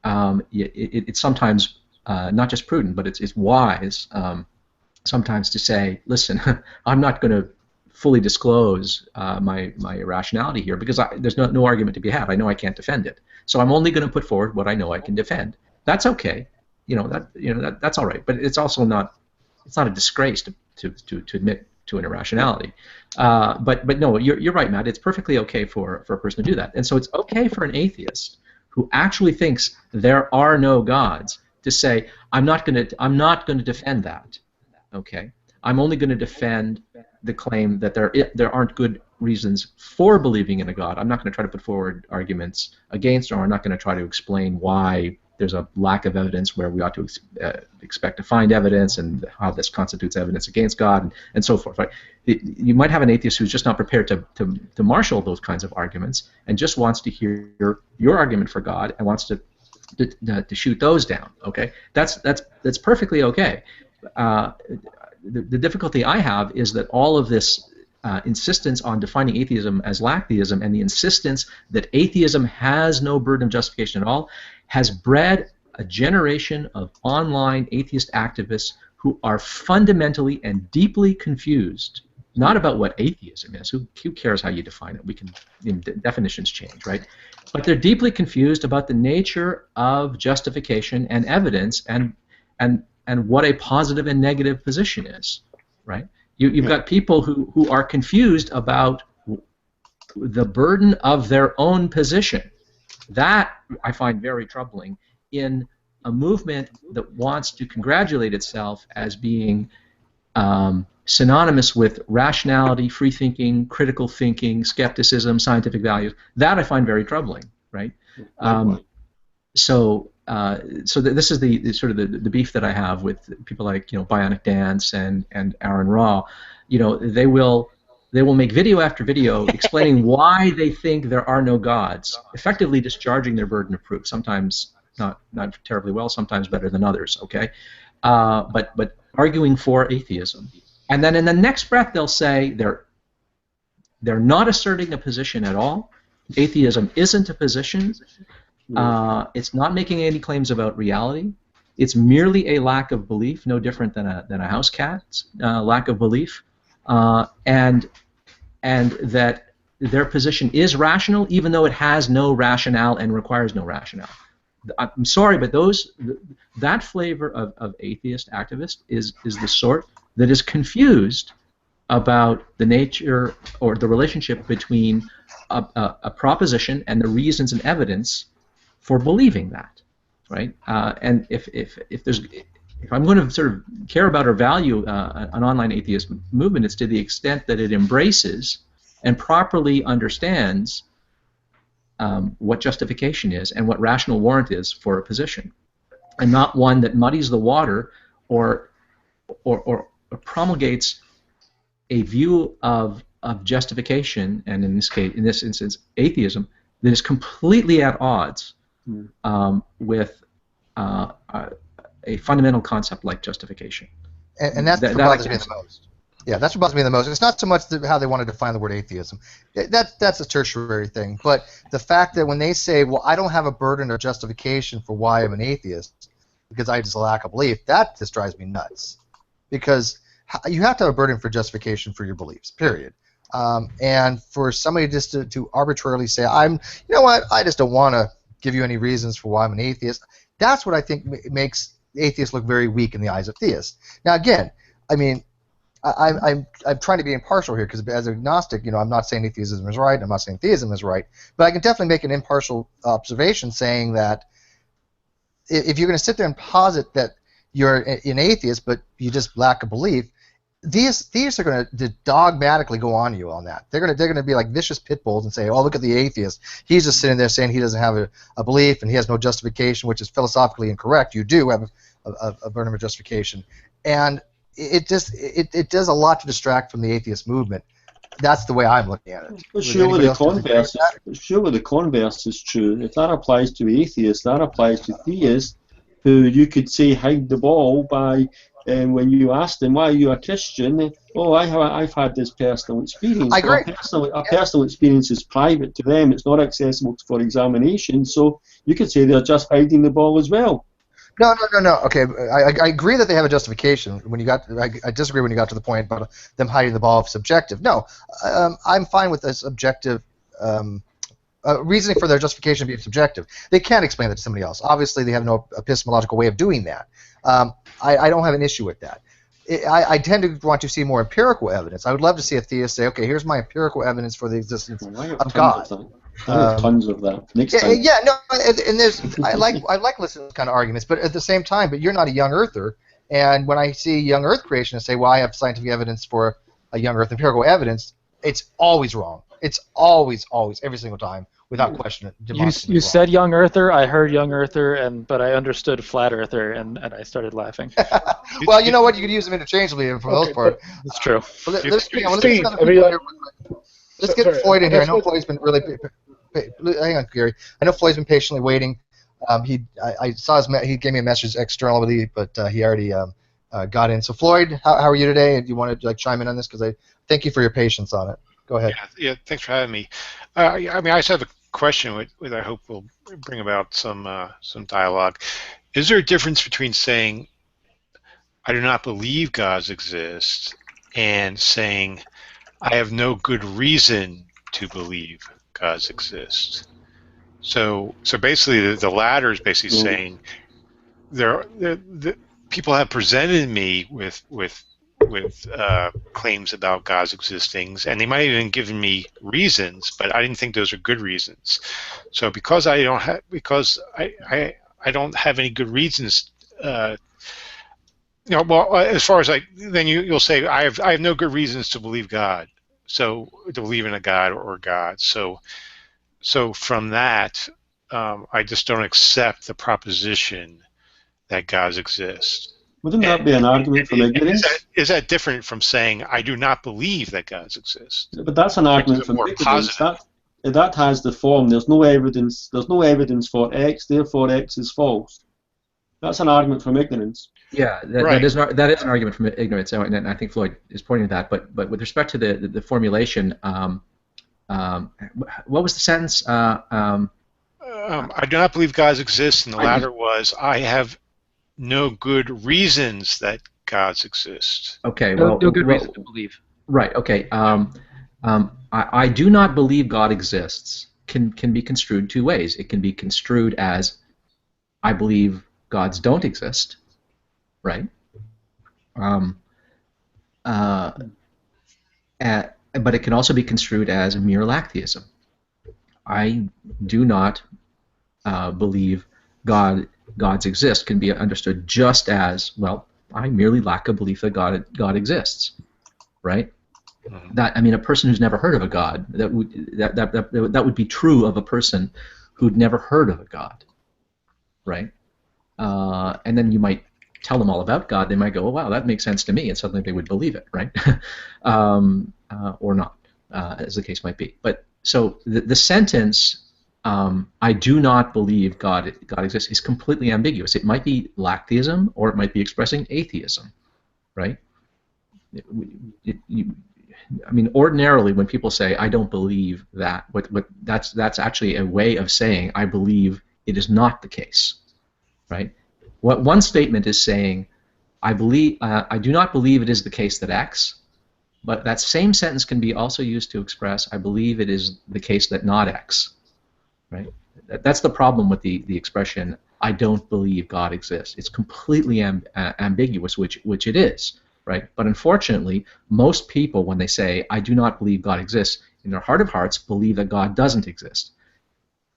it's sometimes not just prudent, but it's wise sometimes to say, listen, I'm not going to fully disclose my irrationality here, because there's no argument to be had. I know I can't defend it, so I'm only going to put forward what I know I can defend. That's okay, that's all right. But it's also not a disgrace to admit to an irrationality. But no, you're right, Matt. It's perfectly okay for a person to do that, and so it's okay for an atheist who actually thinks there are no gods to say, I'm not going to defend that. Okay, I'm only going to defend the claim that there aren't good reasons for believing in a God. I'm not going to try to put forward arguments against, or I'm not going to try to explain why there's a lack of evidence where we ought to expect to find evidence, and how this constitutes evidence against God, and so forth. Right? You might have an atheist who's just not prepared to marshal those kinds of arguments, and just wants to hear your argument for God and wants to shoot those down. Okay, that's perfectly okay. The difficulty I have is that all of this insistence on defining atheism as Lacktheism, and the insistence that atheism has no burden of justification at all, has bred a generation of online atheist activists who are fundamentally and deeply confused, not about what atheism is. Who cares how you define it? Definitions change, right? But they're deeply confused about the nature of justification and evidence, and and what a positive and negative position is, right? You've got people who are confused about the burden of their own position. That I find very troubling in a movement that wants to congratulate itself as being synonymous with rationality, free thinking, critical thinking, skepticism, scientific values. That I find very troubling, right? So this is the sort of the beef that I have with people like Bionic Dance and Aaron Raw. They will make video after video explaining why they think there are no gods, effectively discharging their burden of proof. Sometimes not terribly well, sometimes better than others. Okay, but arguing for atheism, and then in the next breath they'll say they're not asserting a position at all. Atheism isn't a position. It's not making any claims about reality. It's merely a lack of belief, no different than a house cat's lack of belief, and that their position is rational, even though it has no rationale and requires no rationale. I'm sorry, but that flavor of atheist activist is the sort that is confused about the nature or the relationship between a proposition and the reasons and evidence for believing that, right? And if I'm going to sort of care about or value an online atheist movement, it's to the extent that it embraces and properly understands what justification is and what rational warrant is for a position, and not one that muddies the water or promulgates a view of justification, and in this instance, atheism, that is completely at odds with a fundamental concept like justification. And that's what bothers me the most. Yeah, that's what bothers me the most. It's not so much how they want to define the word atheism. That's a tertiary thing. But the fact that when they say, well, I don't have a burden of justification for why I'm an atheist because I just lack a belief, that just drives me nuts. Because you have to have a burden for justification for your beliefs, period. And for somebody just to arbitrarily say, you know what, I just don't want to give you any reasons for why I'm an atheist, that's what I think makes atheists look very weak in the eyes of theists. Now, again, I mean, I'm trying to be impartial here because as an agnostic, I'm not saying atheism is right, I'm not saying theism is right, but I can definitely make an impartial observation saying that if you're going to sit there and posit that you're an atheist but you just lack a belief, theists are going to dogmatically go on you on that. They're going to be like vicious pit bulls and say, oh, look at the atheist. He's just sitting there saying he doesn't have a belief and he has no justification, which is philosophically incorrect. You do have a burden of justification. And it does a lot to distract from the atheist movement. That's the way I'm looking at it. But surely the converse is true. If that applies to atheists, that applies to theists, who you could say hide the ball by when you ask them, why are you a Christian? Oh, I've had this personal experience. I agree. A personal experience is private to them. It's not accessible for examination. So you could say they're just hiding the ball as well. No. Okay, I agree that they have a justification. I disagree when you got to the point about them hiding the ball of subjective. No, I'm fine with this objective reasoning for their justification being subjective. They can't explain that to somebody else. Obviously, they have no epistemological way of doing that. I don't have an issue with that. I tend to want to see more empirical evidence. I would love to see a theist say, okay, here's my empirical evidence for the existence of God. I have tons of that. And there's I like listening to those kind of arguments, but at the same time, but you're not a young earther, and when I see young earth creationists say, well, I have scientific evidence for a young earth empirical evidence, it's always wrong. It's always every single time without question. You said young earther, I heard young earther, but I understood flat earther, and I started laughing. Well, you know what? You could use them interchangeably for the most part. That's true. Let's get Floyd in here. I know Floyd's been really. Hang on, Gary. I know Floyd's been patiently waiting. I saw he gave me a message externally, but he already got in. So Floyd, how are you today? Do you want to chime in on this? Because I thank you for your patience on it. Go ahead. Yeah, thanks for having me. I just have a question which I hope will bring about some dialogue. Is there a difference between saying I do not believe gods exist and saying I have no good reason to believe gods exist? So basically, the latter is basically saying people have presented me with claims about God's existence, and they might have even given me reasons, but I didn't think those are good reasons. So because I don't have any good reasons, well, as far as then you'll say I have no good reasons to believe God, so to believe in a God or God. So from that, I just don't accept the proposition that gods exist. Wouldn't that be an argument from ignorance? Is that different from saying I do not believe that gods exist? But that's an argument from ignorance. That has the form. There's no evidence. There's no evidence for X. Therefore, X is false. That's an argument from ignorance. Yeah, that is an argument from ignorance, and I think Floyd is pointing to that. But with respect to the formulation, what was the sentence? I do not believe gods exist, and the latter was I have no good reasons that gods exist. Okay, no good reason to believe. Right. Okay. I do not believe God exists. Can be construed two ways. It can be construed as I believe gods don't exist. Right. But it can also be construed as mere Lacktheism. I do not believe gods exist can be understood just as, well, I merely lack a belief that God exists, right? That, I mean, a person who's never heard of a God, that would be true of a person who'd never heard of a God, right? And then you might tell them all about God. They might go, oh, wow, that makes sense to me, and suddenly they would believe it, right? Or not, as the case might be. But so the sentence, I do not believe God exists, is completely ambiguous. It might be Lacktheism, or it might be expressing atheism, right? I mean, ordinarily, when people say, I don't believe that, that's actually a way of saying, I believe it is not the case, right? What one statement is saying, I do not believe it is the case that X, but that same sentence can be also used to express, I believe it is the case that not X. Right? That's the problem with the expression, I don't believe God exists. It's completely ambiguous, which it is, right? But unfortunately, most people, when they say, I do not believe God exists, in their heart of hearts, believe that God doesn't exist.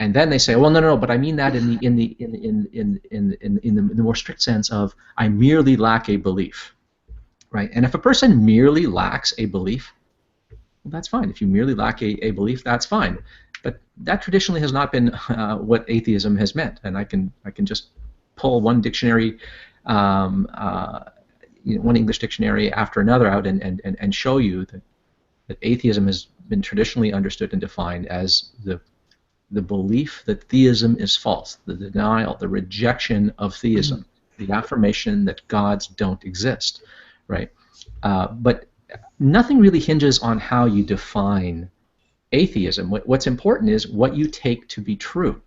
And then they say, well, no, but I mean that in the more strict sense of, I merely lack a belief, right? And if a person merely lacks a belief, well, that's fine. If you merely lack a belief, that's fine. But that traditionally has not been what atheism has meant, and I can just pull one dictionary, one English dictionary after another out and show you that atheism has been traditionally understood and defined as the belief that theism is false, the denial, the rejection of theism, the affirmation that gods don't exist, right? But nothing really hinges on how you define atheism. What's important is what you take to be true.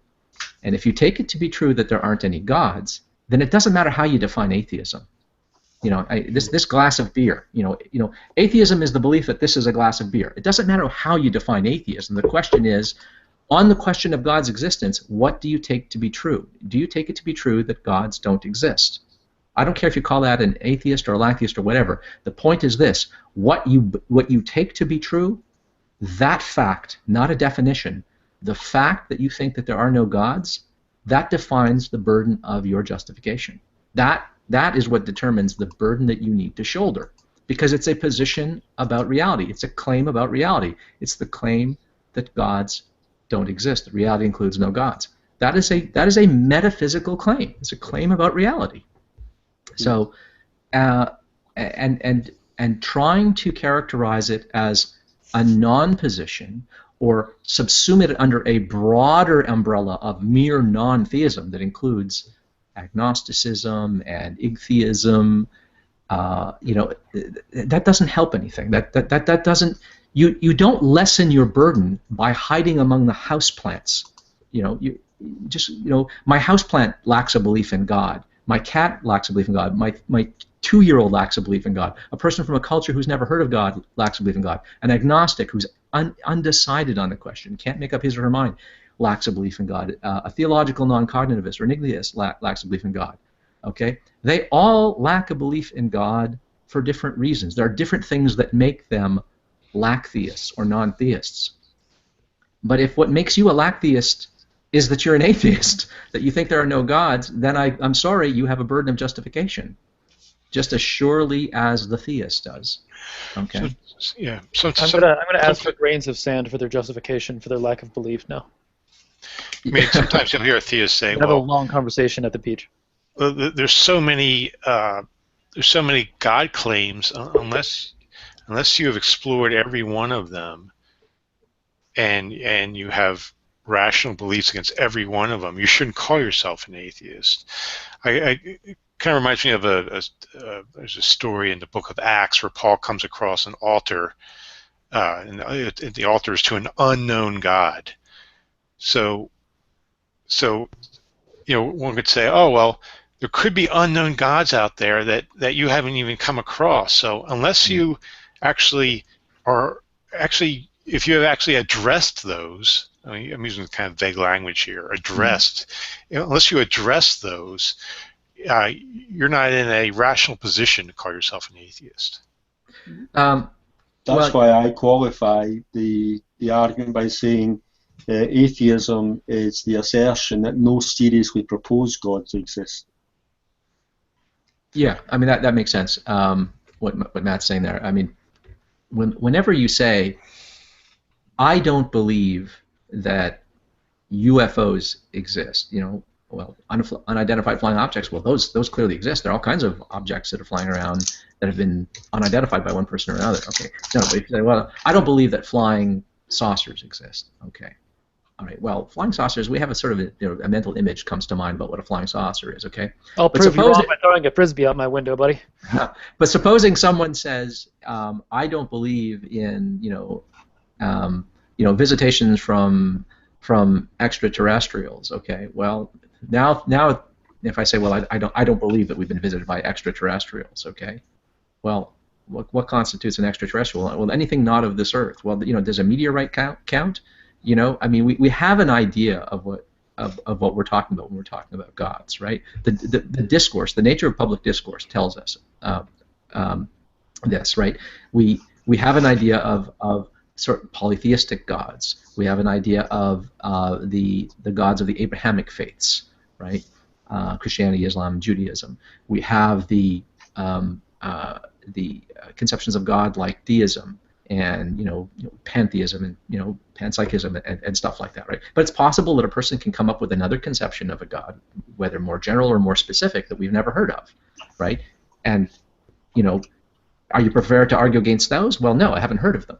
And if you take it to be true that there aren't any gods, then it doesn't matter how you define atheism. You know, this glass of beer. You know, atheism is the belief that this is a glass of beer. It doesn't matter how you define atheism. The question is, on the question of God's existence, what do you take to be true? Do you take it to be true that gods don't exist? I don't care if you call that an atheist or a Lacktheist or whatever. The point is this: what you take to be true, that fact, not a definition, the fact that you think that there are no gods, that defines the burden of your justification. That is what determines the burden that you need to shoulder, because it's a position about reality. It's a claim about reality. It's the claim that gods don't exist. That reality includes no gods. That is a metaphysical claim. It's a claim about reality. So, and trying to characterize it as a non-position or subsume it under a broader umbrella of mere non-theism that includes agnosticism and atheism, that doesn't help anything. That doesn't. You don't lessen your burden by hiding among the houseplants. My houseplant lacks a belief in God. My cat lacks a belief in God. My 2-year-old lacks a belief in God. A person from a culture who's never heard of God lacks a belief in God. An agnostic who's undecided on the question, can't make up his or her mind, lacks a belief in God. A theological non-cognitivist or an atheist lacks a belief in God. Okay, they all lack a belief in God for different reasons. There are different things that make them lacktheists or non-theists. But if what makes you a lacktheist is that you're an atheist, that you think there are no gods, then I'm sorry, you have a burden of justification, just as surely as the theist does. Okay. So, yeah. I'm gonna ask for grains of sand for their justification for their lack of belief now. I mean, sometimes you'll hear a theist say, Have a long conversation at the beach. Well, there's so many God claims, unless you have explored every one of them, and you have rational beliefs against every one of them, you shouldn't call yourself an atheist. It kind of reminds me of there's a story in the book of Acts where Paul comes across an altar, and the altar is to an unknown God. So one could say, oh well, there could be unknown gods out there that you haven't even come across. So unless you if you have actually addressed those, I mean, I'm using kind of vague language here, addressed, unless you address those, you're not in a rational position to call yourself an atheist. That's why I qualify the argument by saying atheism is the assertion that no seriously proposed gods exist. Yeah, I mean that makes sense. What Matt's saying there. I mean, whenever you say, I don't believe that UFOs exist, well, unidentified flying objects, well, those clearly exist. There are all kinds of objects that are flying around that have been unidentified by one person or another. Okay, no, but if you say, well, I don't believe that flying saucers exist. Okay, all right. Well, flying saucers, we have a sort of a mental image comes to mind about what a flying saucer is. Okay. I'll prove you wrong by throwing a frisbee out my window, buddy. But supposing someone says, I don't believe in visitations from extraterrestrials. Okay. Well, now if I say, well, I don't believe that we've been visited by extraterrestrials. Okay. Well, what constitutes an extraterrestrial? Well, anything not of this earth. Well, does a meteorite count? I mean, we have an idea of what we're talking about when we're talking about gods, right? The discourse, the nature of public discourse tells us this, right? We have an idea of sort of polytheistic gods. We have an idea of the gods of the Abrahamic faiths, right? Christianity, Islam, Judaism. We have the conceptions of God like deism and pantheism and panpsychism and stuff like that, right? But it's possible that a person can come up with another conception of a god, whether more general or more specific, that we've never heard of, right? And are you prepared to argue against those? Well, no, I haven't heard of them.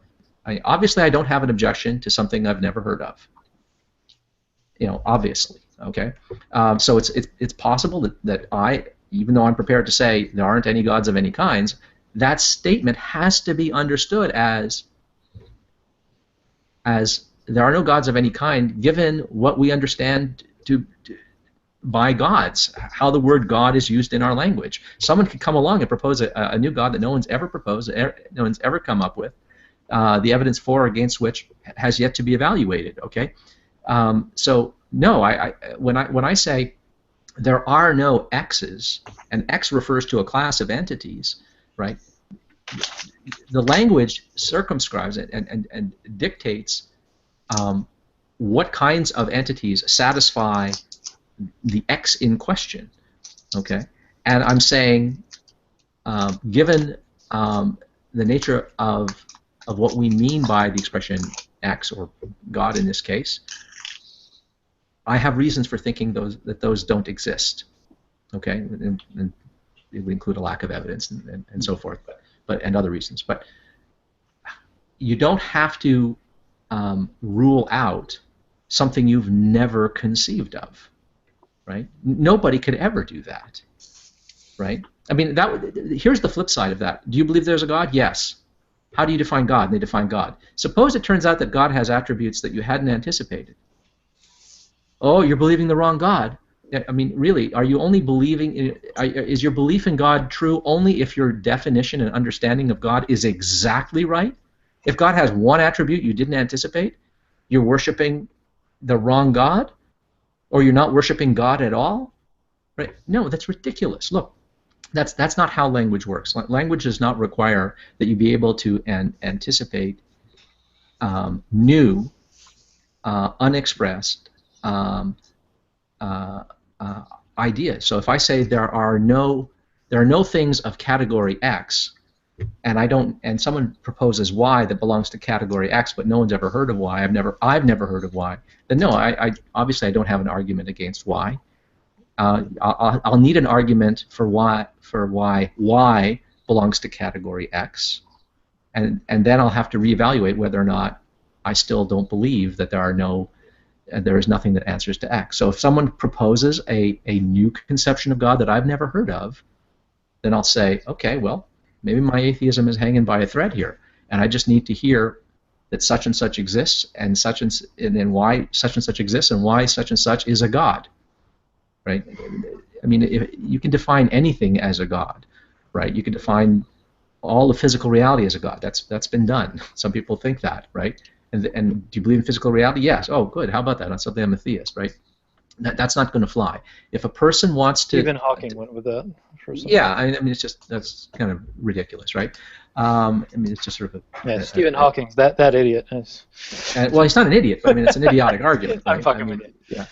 Obviously, I don't have an objection to something I've never heard of. Obviously, okay. So it's possible that even though I'm prepared to say there aren't any gods of any kinds, that statement has to be understood as there are no gods of any kind, given what we understand by gods, how the word God is used in our language. Someone could come along and propose a new God that no one's ever proposed, no one's ever come up with, the evidence for or against which has yet to be evaluated. Okay, so no, when I say there are no X's, and X refers to a class of entities, right? The language circumscribes it and dictates what kinds of entities satisfy the X in question. Okay, and I'm saying, given the nature of what we mean by the expression X, or God in this case, I have reasons for thinking that those don't exist. Okay, and it would include a lack of evidence and so forth, and other reasons. But you don't have to rule out something you've never conceived of, right? Nobody could ever do that, right? I mean, here's the flip side of that. Do you believe there's a God? Yes. How do you define God? And they define God. Suppose it turns out that God has attributes that you hadn't anticipated. Oh, you're believing the wrong God. I mean, really, are you only believing? Is your belief in God true only if your definition and understanding of God is exactly right? If God has one attribute you didn't anticipate, you're worshiping the wrong God, or you're not worshiping God at all? Right? No, that's ridiculous. Look, that's not how language works. Language does not require that you be able to anticipate new, unexpressed ideas. So if I say there are no things of category X, and someone proposes Y that belongs to category X, but no one's ever heard of Y, I've never heard of Y, then no, I obviously I don't have an argument against Y. I'll need an argument for why Y belongs to category X, and then I'll have to reevaluate whether or not I still don't believe that there is nothing that answers to X. So if someone proposes a new conception of God that I've never heard of, then I'll say, okay, well, maybe my atheism is hanging by a thread here, and I just need to hear that such and such exists, and then why such and such exists, and why such and such is a God, right? I mean, you can define anything as a God, right? You can define all of physical reality as a God. That's been done. Some people think that, right? And do you believe in physical reality? Yes. Oh, good. How about that? That's something I'm a theist, right? That's not going to fly. If a person wants to... Stephen Hawking went with that. Yeah, I mean, that's kind of ridiculous, right? I mean, it's just sort of Stephen Hawking, that idiot. Well, he's not an idiot, but I mean, it's an idiotic argument. Right? I'm fucking with it. Yeah.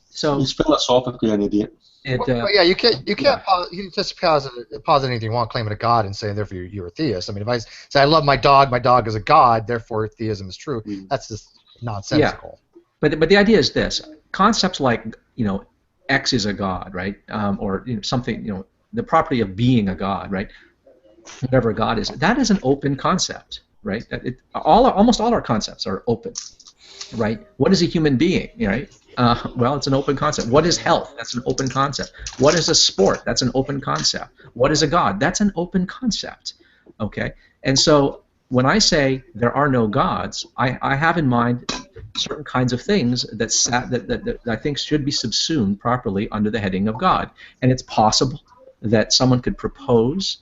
So he's philosophically an idiot. Well, yeah, you can't just posit anything you want, claim it a god, and say therefore you're a theist. I mean, if I say I love my dog is a god, therefore theism is true. That's just nonsensical. Yeah. But the idea is this: concepts like X is a god, right? Or something, the property of being a god, right? Whatever a god is, that is an open concept, right? Almost all our concepts are open, right? What is a human being, right? Well, it's an open concept. What is health? That's an open concept. What is a sport? That's an open concept. What is a god? That's an open concept. Okay? And so when I say there are no gods, I have in mind certain kinds of things that I think should be subsumed properly under the heading of God. And it's possible that someone could propose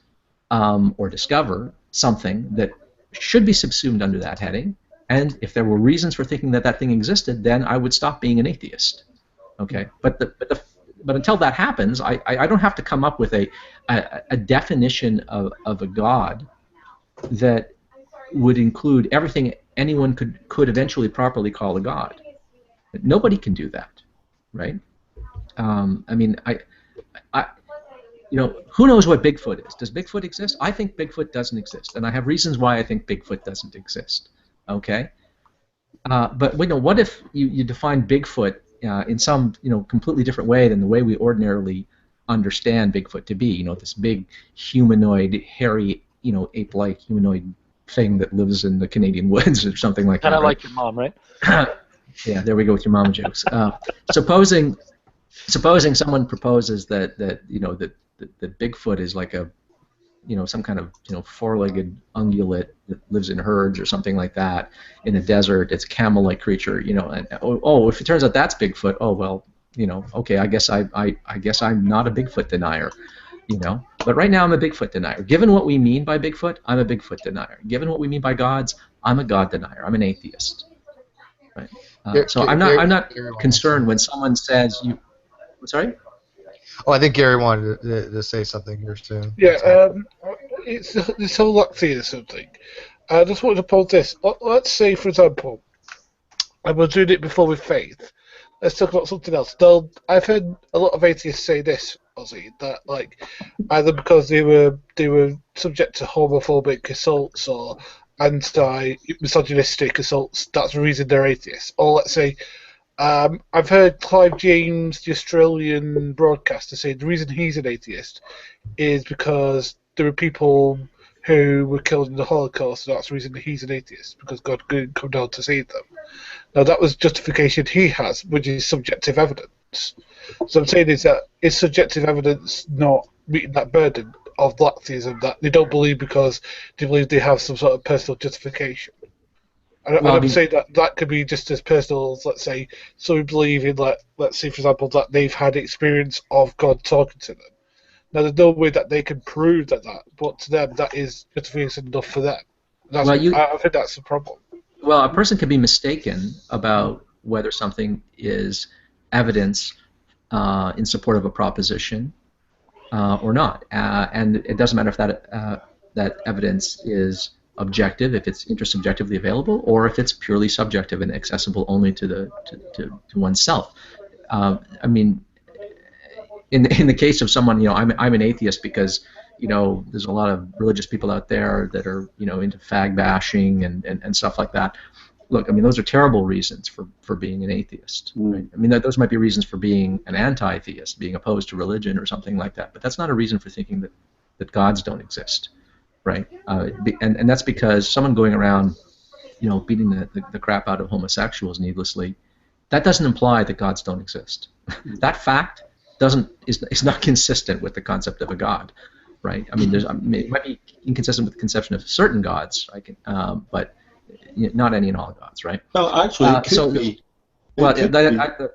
or discover something that should be subsumed under that heading. And if there were reasons for thinking that thing existed, then I would stop being an atheist. Okay, but until that happens, I don't have to come up with a definition of a god that would include everything anyone could eventually properly call a god. Nobody can do that, right? I mean, who knows what Bigfoot is? Does Bigfoot exist? I think Bigfoot doesn't exist, and I have reasons why I think Bigfoot doesn't exist. Okay, but what if you define Bigfoot in some completely different way than the way we ordinarily understand Bigfoot to be? This big humanoid, hairy, ape-like humanoid thing that lives in the Canadian woods or something like that. Kind of like your mom, right? Yeah, there we go with your mom jokes. Supposing someone proposes that Bigfoot is like a some kind of four-legged ungulate that lives in herds or something like that in the desert. It's a camel-like creature, and if it turns out that's Bigfoot, oh well, okay, I guess I'm not a Bigfoot denier, But right now I'm a Bigfoot denier. Given what we mean by Bigfoot, I'm a Bigfoot denier. Given what we mean by gods, I'm a god denier. I'm an atheist. Right? So I'm not concerned when someone says you. Sorry. Oh, I think Gary wanted to say something here soon. Yeah, it's this whole Lacktheism thing. I just wanted to pose this. Let's say, for example, I was doing it before with faith. Let's talk about something else. I've heard a lot of atheists say this, Ozzy, that either because they were subject to homophobic assaults or anti-misogynistic assaults, that's the reason they're atheists. Or let's say, I've heard Clive James, the Australian broadcaster, say the reason he's an atheist is because there were people who were killed in the Holocaust, so that's the reason he's an atheist, because God couldn't come down to save them. Now, that was justification he has, which is subjective evidence. So I'm saying is that is subjective evidence not meeting that burden of Lacktheism, that they don't believe because they believe they have some sort of personal justification? And I'm saying that could be just as personal as, let's say, so we believe in, let's say, for example, that they've had experience of God talking to them. Now, there's no way that they can prove that, but to them, that is justification enough for them. I think that's the problem. Well, a person can be mistaken about whether something is evidence in support of a proposition or not. And it doesn't matter if that evidence is objective, if it's intersubjectively available, or if it's purely subjective and accessible only to oneself. I mean, in the case of someone, I'm an atheist because there's a lot of religious people out there that are into fag bashing and stuff like that. Look, I mean, those are terrible reasons for being an atheist. Right? I mean, those might be reasons for being an anti-theist, being opposed to religion or something like that. But that's not a reason for thinking that gods don't exist, right? And that's because someone going around, beating the crap out of homosexuals needlessly, that doesn't imply that gods don't exist. That fact is not consistent with the concept of a god, right? I mean, it might be inconsistent with the conception of certain gods, right? But not any and all gods, right? Well, actually, it could be.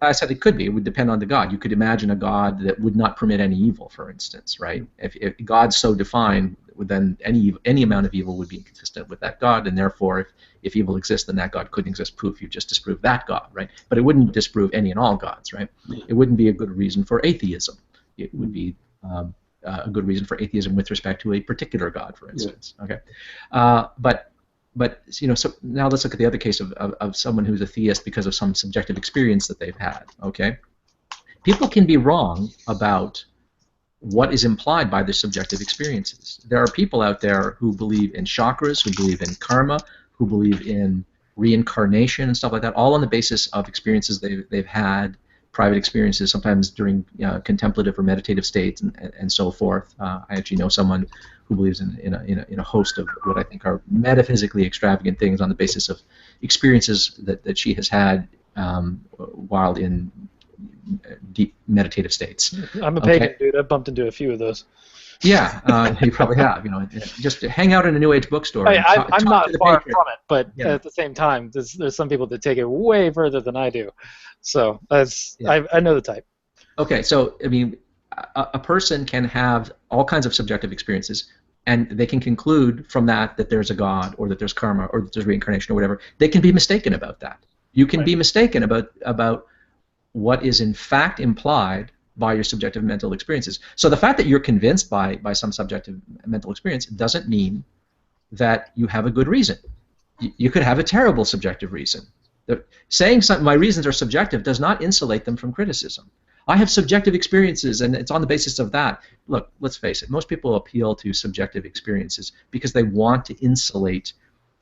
I said it could be. It would depend on the god. You could imagine a god that would not permit any evil, for instance, right? If God's so defined, then any amount of evil would be inconsistent with that god, and therefore, if evil exists, then that god couldn't exist. Proof, you just disprove that god, right? But it wouldn't disprove any and all gods, right? It wouldn't be a good reason for atheism. It would be a good reason for atheism with respect to a particular god, for instance. Okay, But so now let's look at the other case of someone who's a theist because of some subjective experience that they've had. Okay, people can be wrong about what is implied by their subjective experiences. There are people out there who believe in chakras, who believe in karma, who believe in reincarnation and stuff like that, all on the basis of experiences they've had, private experiences, sometimes during contemplative or meditative states and so forth. I actually know someone who believes in a host of what I think are metaphysically extravagant things on the basis of experiences that she has had while in deep meditative states. I'm a pagan dude. I've bumped into a few of those. Yeah, you probably have. Just hang out in a New Age bookstore. I'm not far from it, but at the same time, there's some people that take it way further than I do. So I know the type. Okay, so I mean, a person can have all kinds of subjective experiences, and they can conclude from that there's a God, or that there's karma, or that there's reincarnation, or whatever. They can be mistaken about that. You can be mistaken about what is in fact implied by your subjective mental experiences. So the fact that you're convinced by some subjective mental experience doesn't mean that you have a good reason. You could have a terrible subjective reason. Saying my reasons are subjective does not insulate them from criticism. I have subjective experiences, and it's on the basis of that. Look, let's face it, most people appeal to subjective experiences because they want to insulate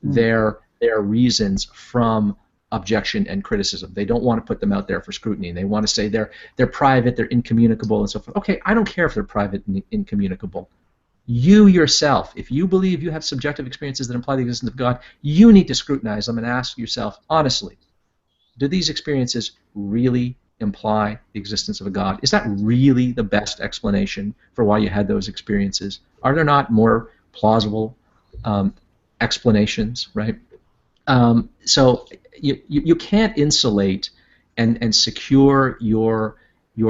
their reasons from objection and criticism. They don't want to put them out there for scrutiny. They want to say they're private, they're incommunicable, and so forth. Okay, I don't care if they're private and incommunicable. You yourself, if you believe you have subjective experiences that imply the existence of God, you need to scrutinize them and ask yourself honestly, do these experiences really imply the existence of a God? Is that really the best explanation for why you had those experiences? Are there not more plausible explanations, right? So you can't insulate and secure your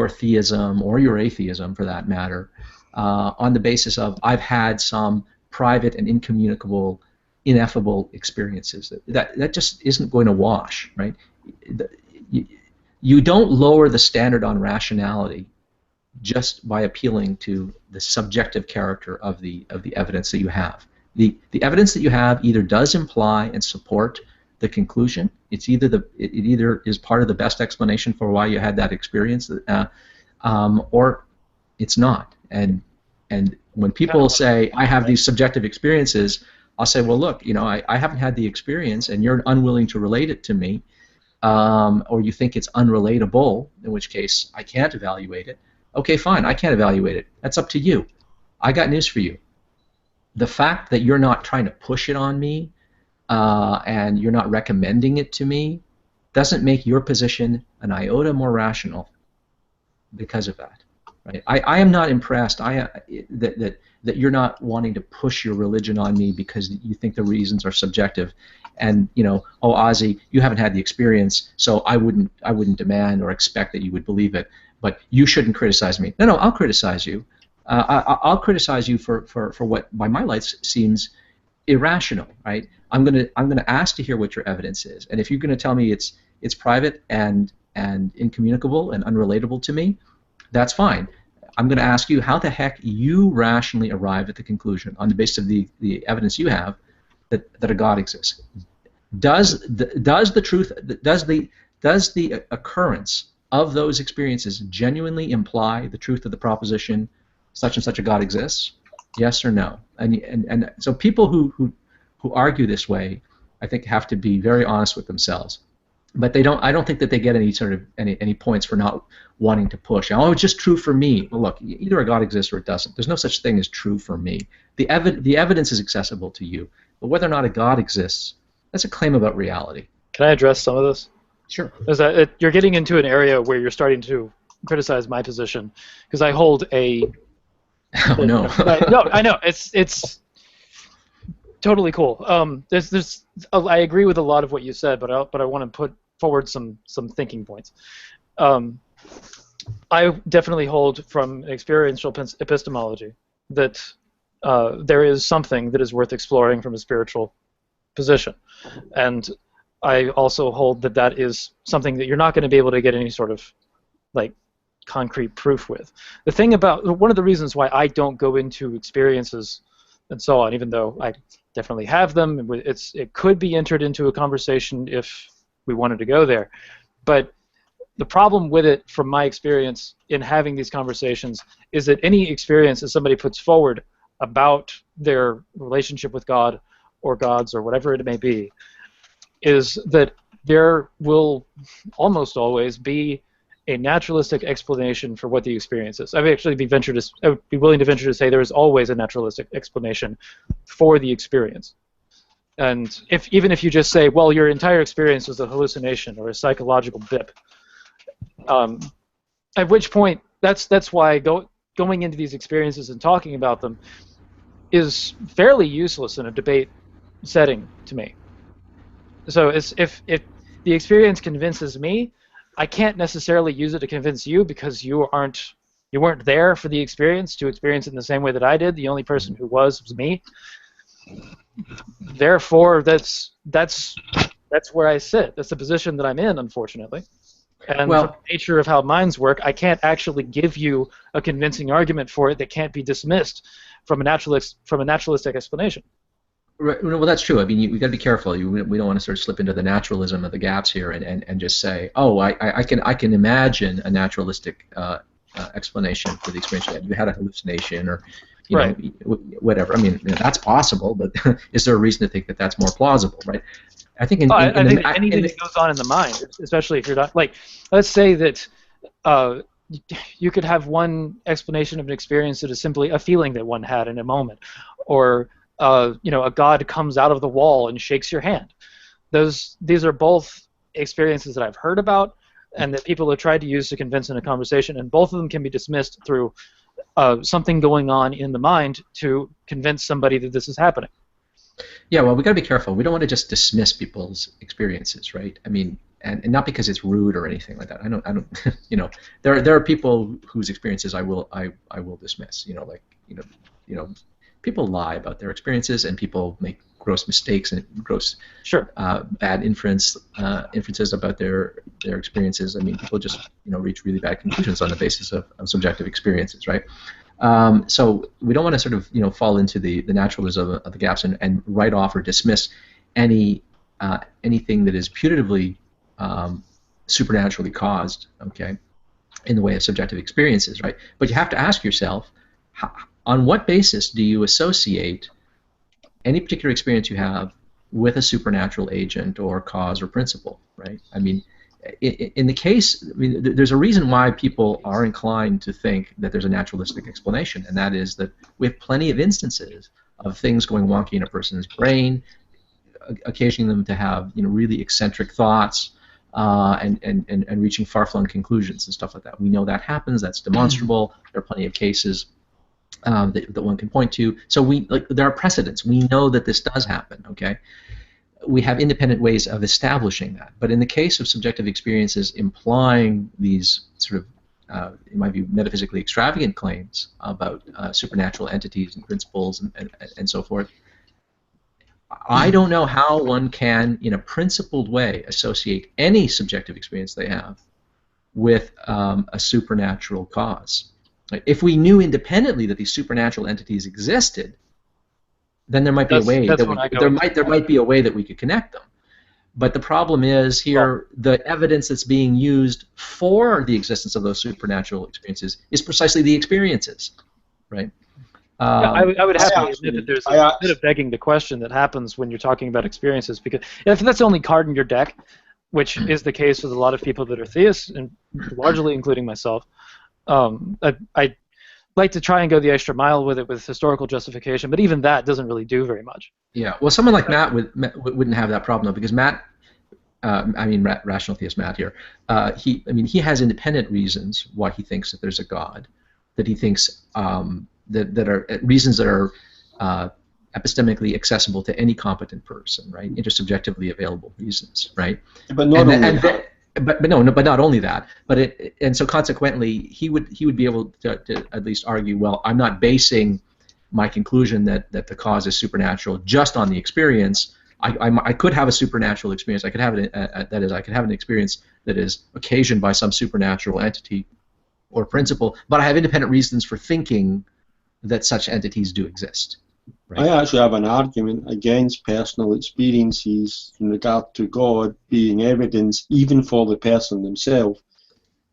theism or your atheism, for that matter, on the basis of I've had some private and incommunicable, ineffable experiences. That just isn't going to wash, right? You don't lower the standard on rationality just by appealing to the subjective character of the evidence that you have. The evidence that you have either does imply and support the conclusion. It either is part of the best explanation for why you had that experience, or it's not. And when people say I have these subjective experiences, I'll say, well, look, I haven't had the experience, and you're unwilling to relate it to me, or you think it's unrelatable, in which case I can't evaluate it. Okay, fine, I can't evaluate it. That's up to you. I got news for you. The fact that you're not trying to push it on me and you're not recommending it to me doesn't make your position an iota more rational because of that. Right? I am not impressed that you're not wanting to push your religion on me because you think the reasons are subjective, and oh, Ozzy, you haven't had the experience, so I wouldn't demand or expect that you would believe it, but you shouldn't criticize me. No, I'll criticize you. I'll criticize you for what, by my lights, seems irrational. Right? I'm gonna ask to hear what your evidence is, and if you're gonna tell me it's private and incommunicable and unrelatable to me, That's fine. I'm going to ask you how the heck you rationally arrive at the conclusion on the basis of the evidence you have that a God exists. Does the occurrence of those experiences genuinely imply the truth of the proposition such and such a God exists? Yes or no? And so people who argue this way, I think, have to be very honest with themselves. But they don't. I don't think that they get any points for not wanting to push. Oh, it's just true for me. Well, look, either a God exists or it doesn't. There's no such thing as true for me. The evidence is accessible to you, but whether or not a God exists, that's a claim about reality. Can I address some of this? Sure. Is that you're getting into an area where you're starting to criticize my position because I hold a. Oh no. No, I know it's totally cool. I agree with a lot of what you said, but I want to put forward some thinking points. I definitely hold from experiential epistemology that there is something that is worth exploring from a spiritual position, and I also hold that that is something that you're not going to be able to get any sort of like concrete proof with. The thing about one of the reasons why I don't go into experiences and so on, even though I definitely have them, it could be entered into a conversation if we wanted to go there, but the problem with it, from my experience in having these conversations, is that any experience that somebody puts forward about their relationship with God or gods or whatever it may be, is that there will almost always be a naturalistic explanation for what the experience is. I would be willing to venture to say there is always a naturalistic explanation for the experience. And even if you just say, well, your entire experience was a hallucination or a psychological blip, at which point that's why going into these experiences and talking about them is fairly useless in a debate setting to me. So if the experience convinces me, I can't necessarily use it to convince you because you weren't there for the experience to experience it in the same way that I did. The only person who was me. Therefore, that's where I sit. That's the position that I'm in, unfortunately. And from the nature of how minds work, I can't actually give you a convincing argument for it that can't be dismissed from a naturalistic explanation. Right. Well, that's true. I mean, we got to be careful. We don't want to sort of slip into the naturalism of the gaps here and just say, oh, I can imagine a naturalistic explanation for the experience you had. You had a hallucination, or you know, whatever. I mean, that's possible, but is there a reason to think that that's more plausible, right? I think anything that goes on in the mind, especially if you're not like, let's say that you could have one explanation of an experience that is simply a feeling that one had in a moment, or you know, a god comes out of the wall and shakes your hand. These are both experiences that I've heard about and that people have tried to use to convince in a conversation, and both of them can be dismissed through something going on in the mind to convince somebody that this is happening. Yeah, well, we got to be careful. We don't want to just dismiss people's experiences, right? I mean, and not because it's rude or anything like that. I don't, you know, there are people whose experiences I will dismiss. You know, like you know, people lie about their experiences, and people make gross mistakes and gross bad inferences about their experiences. I mean, people just reach really bad conclusions on the basis of subjective experiences, right? So we don't want to sort of fall into the naturalism of the gaps and write off or dismiss anything that is putatively supernaturally caused, okay, in the way of subjective experiences, right? But you have to ask yourself, on what basis do you associate any particular experience you have with a supernatural agent or cause or principle, right? I mean, in the case, I mean, there's a reason why people are inclined to think that there's a naturalistic explanation, and that is that we have plenty of instances of things going wonky in a person's brain, occasioning them to have really eccentric thoughts and reaching far-flung conclusions and stuff like that. We know that happens. That's demonstrable. There are plenty of cases that one can point to. So there are precedents. We know that this does happen. Okay. We have independent ways of establishing that. But in the case of subjective experiences implying these sort of, in my view, metaphysically extravagant claims about supernatural entities and principles and so forth, I don't know how one can, in a principled way, associate any subjective experience they have with a supernatural cause. Right? If we knew independently that these supernatural entities existed, then there might be a way that there might be a way that we could connect them. But the problem is here, the evidence that's being used for the existence of those supernatural experiences is precisely the experiences, right? Yeah, I would happily admit that there's a bit of begging the question that happens when you're talking about experiences, because if that's the only card in your deck, which is the case with a lot of people that are theists, and largely including myself, I like to try and go the extra mile with it with historical justification, but even that doesn't really do very much. Yeah, well, someone like Matt wouldn't have that problem, though, because Matt, rational theist Matt here, he has independent reasons why he thinks that there's a God, that he thinks that are reasons that are epistemically accessible to any competent person, right? Intersubjectively available reasons, right? But not only that. But not only that. And so consequently, he would be able to at least argue, well, I'm not basing my conclusion that the cause is supernatural just on the experience. I could have a supernatural experience. I could have I could have an experience that is occasioned by some supernatural entity or principle, but I have independent reasons for thinking that such entities do exist. Right? I actually have an argument against personal experiences in regard to God being evidence even for the person themselves.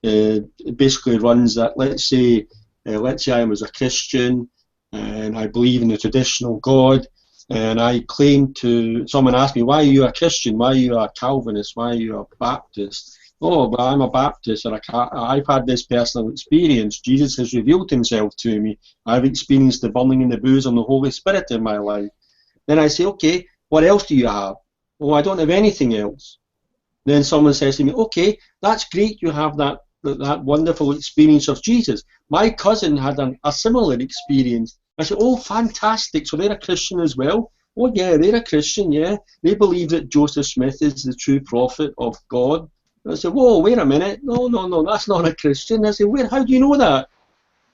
It basically runs that, let's say I was a Christian and I believe in the traditional God, and I claim to, someone asked me, why are you a Christian? Why are you a Calvinist? Why are you a Baptist? Oh, but I'm a Baptist, and I've had this personal experience. Jesus has revealed himself to me. I've experienced the burning in the bosom of the Holy Spirit in my life. Then I say, okay, what else do you have? Oh, I don't have anything else. Then someone says to me, okay, that's great, you have that wonderful experience of Jesus. My cousin had a similar experience. I said, oh, fantastic, so they're a Christian as well? Oh, yeah, they're a Christian, yeah. They believe that Joseph Smith is the true prophet of God. I said, whoa, wait a minute. No, that's not a Christian. I said, how do you know that?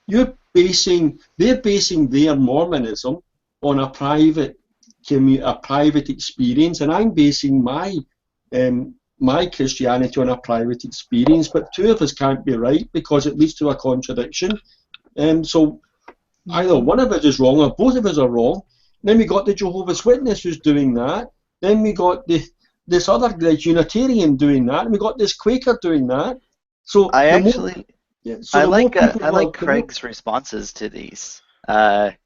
They're basing their Mormonism on a private experience, and I'm basing my Christianity on a private experience, but two of us can't be right because it leads to a contradiction. So either one of us is wrong or both of us are wrong. Then we got the Jehovah's Witness who's doing that. Then we got this other Unitarian doing that, and we got this Quaker doing that. So I like Craig's responses to these. The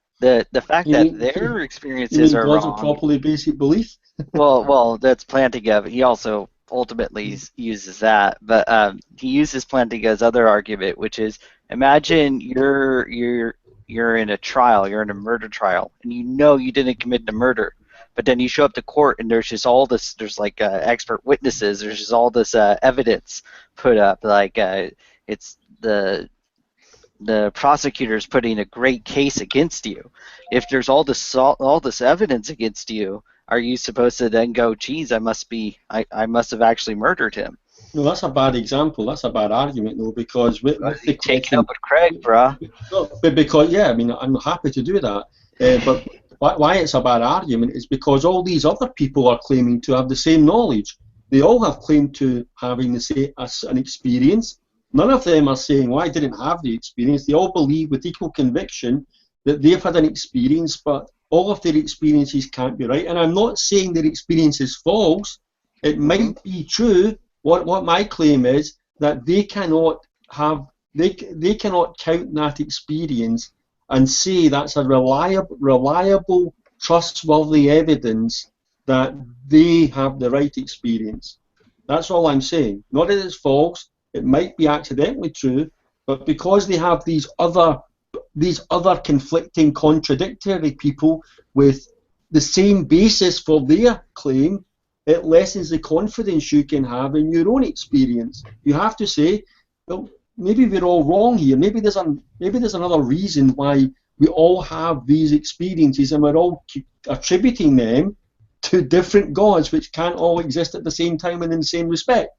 fact that their experiences are God's wrong. A properly basic belief. well, that's Plantinga. He also ultimately uses that, but he uses Plantinga's other argument, which is, imagine you're in a trial, you're in a murder trial, and you know you didn't commit the murder. But then you show up to court and there's just all this, there's like expert witnesses, there's just all this evidence put up, like it's the prosecutor's putting a great case against you. If there's all this evidence against you, are you supposed to then go, geez, I must have actually murdered him? No, that's a bad example. That's a bad argument, though, because with the taking up with Craig, bruh. No, but because, yeah, I mean, I'm happy to do that. But why it's a bad argument is because all these other people are claiming to have the same knowledge. They all have claimed to having an experience. None of them are saying, well, I didn't have the experience. They all believe with equal conviction that they've had an experience, but all of their experiences can't be right. And I'm not saying their experience is false. It might be true. What my claim is that they cannot count that experience and say that's a reliable, trustworthy evidence that they have the right experience. That's all I'm saying. Not that it's false. It might be accidentally true, but because they have these other conflicting, contradictory people with the same basis for their claim, it lessens the confidence you can have in your own experience. You have to say, well, maybe we're all wrong here. Maybe there's another reason why we all have these experiences, and we're all attributing them to different gods, which can't all exist at the same time and in the same respect.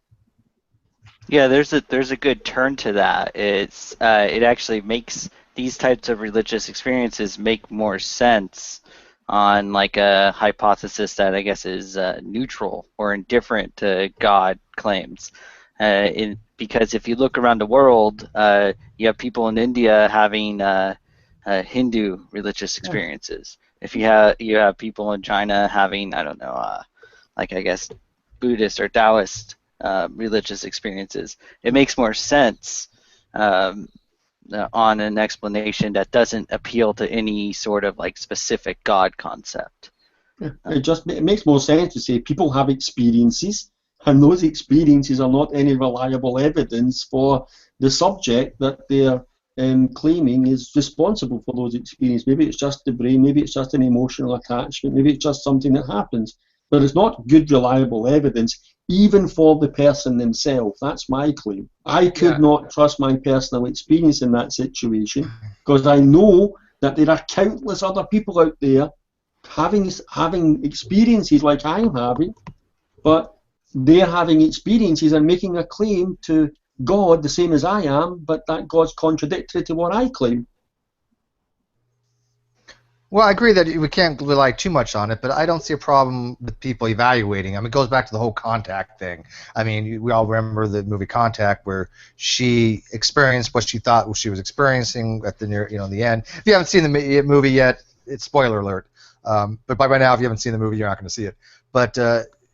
Yeah, there's a good turn to that. It actually makes these types of religious experiences make more sense on like a hypothesis that I guess is neutral or indifferent to God claims. because if you look around the world, you have people in India having Hindu religious experiences. If you have people in China having, I don't know, like I guess Buddhist or Taoist religious experiences, it makes more sense on an explanation that doesn't appeal to any sort of like specific God concept. It makes more sense to say people have experiences, and those experiences are not any reliable evidence for the subject that they're claiming is responsible for those experiences. Maybe it's just the brain, maybe it's just an emotional attachment, maybe it's just something that happens. But it's not good, reliable evidence, even for the person themselves. That's my claim. I could not trust my personal experience in that situation, because I know that there are countless other people out there having experiences like I'm having, but they're having experiences and making a claim to God the same as I am, but that God's contradictory to what I claim. Well, I agree that we can't rely too much on it, but I don't see a problem with people evaluating. I mean, it goes back to the whole Contact thing. I mean, we all remember the movie Contact, where she experienced what she thought she was experiencing at the the end. If you haven't seen the movie yet, it's spoiler alert. But by now, if you haven't seen the movie, you're not going to see it. But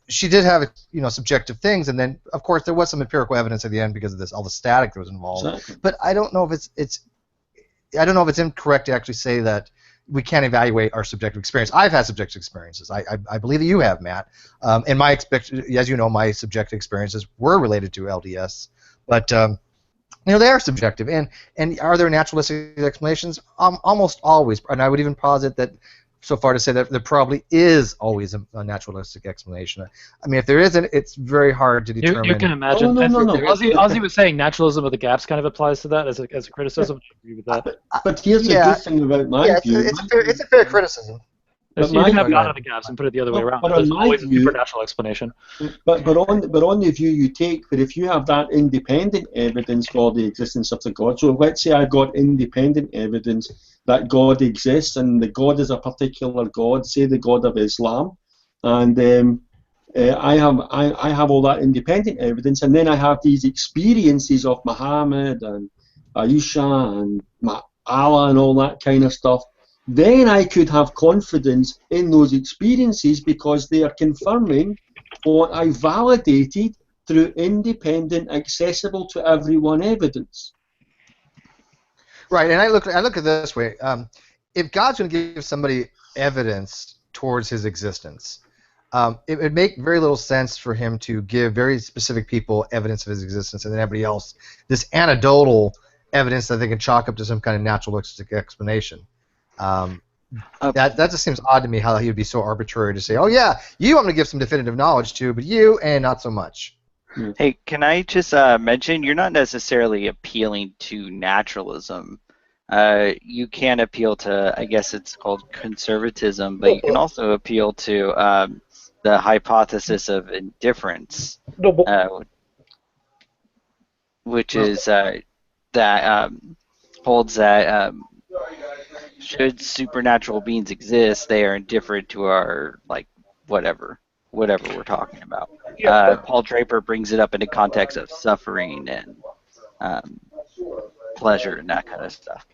she did have subjective things, and then of course there was some empirical evidence at the end because of all the static that was involved. Exactly. But I don't know if it's incorrect to actually say that we can't evaluate our subjective experience. I've had subjective experiences. I believe that you have, Matt. And as you know, my subjective experiences were related to LDS, but they are subjective. And are there naturalistic explanations? Almost always. And I would even posit that so far to say that there probably is always a naturalistic explanation. I mean, if there isn't, it's very hard to determine. You can imagine. Oh, no. Ozzy was saying naturalism of the gaps kind of applies to that as a criticism. I agree with that. But here's the good thing about my view. It's a fair criticism. You can have God of the gaps and put it the other way around. There's always a supernatural explanation. But on the view you take, but if you have that independent evidence for the existence of the God, so let's say I've got independent evidence that God exists and the God is a particular God, say the God of Islam, and I have all that independent evidence, and then I have these experiences of Muhammad and Aisha and Allah and all that kind of stuff. Then I could have confidence in those experiences because they are confirming what I validated through independent, accessible to everyone evidence. Right, and I look at it this way: if God's going to give somebody evidence towards His existence, it would make very little sense for Him to give very specific people evidence of His existence, and then everybody else this anecdotal evidence that they can chalk up to some kind of naturalistic explanation. That just seems odd to me, how he would be so arbitrary to say, oh yeah, you I'm going to give some definitive knowledge to, but you, not so much. Hey, can I just mention, you're not necessarily appealing to naturalism. You can appeal to, I guess it's called conservatism, but you can also appeal to the hypothesis of indifference, which is that holds that should supernatural beings exist, they are indifferent to our, like, whatever we're talking about. Paul Draper brings it up in the context of suffering and pleasure and that kind of stuff.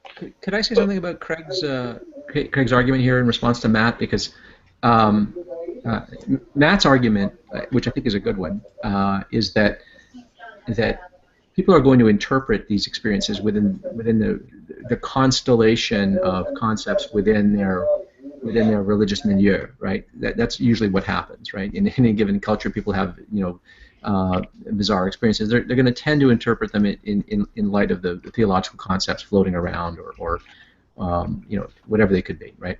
Could I say something about Craig's argument here in response to Matt? Because Matt's argument, which I think is a good one, is that people are going to interpret these experiences within the constellation of concepts within their religious milieu, right? That's usually what happens, right? In any given culture, people have bizarre experiences. They're going to tend to interpret them in light of the theological concepts floating around, or whatever they could be, right?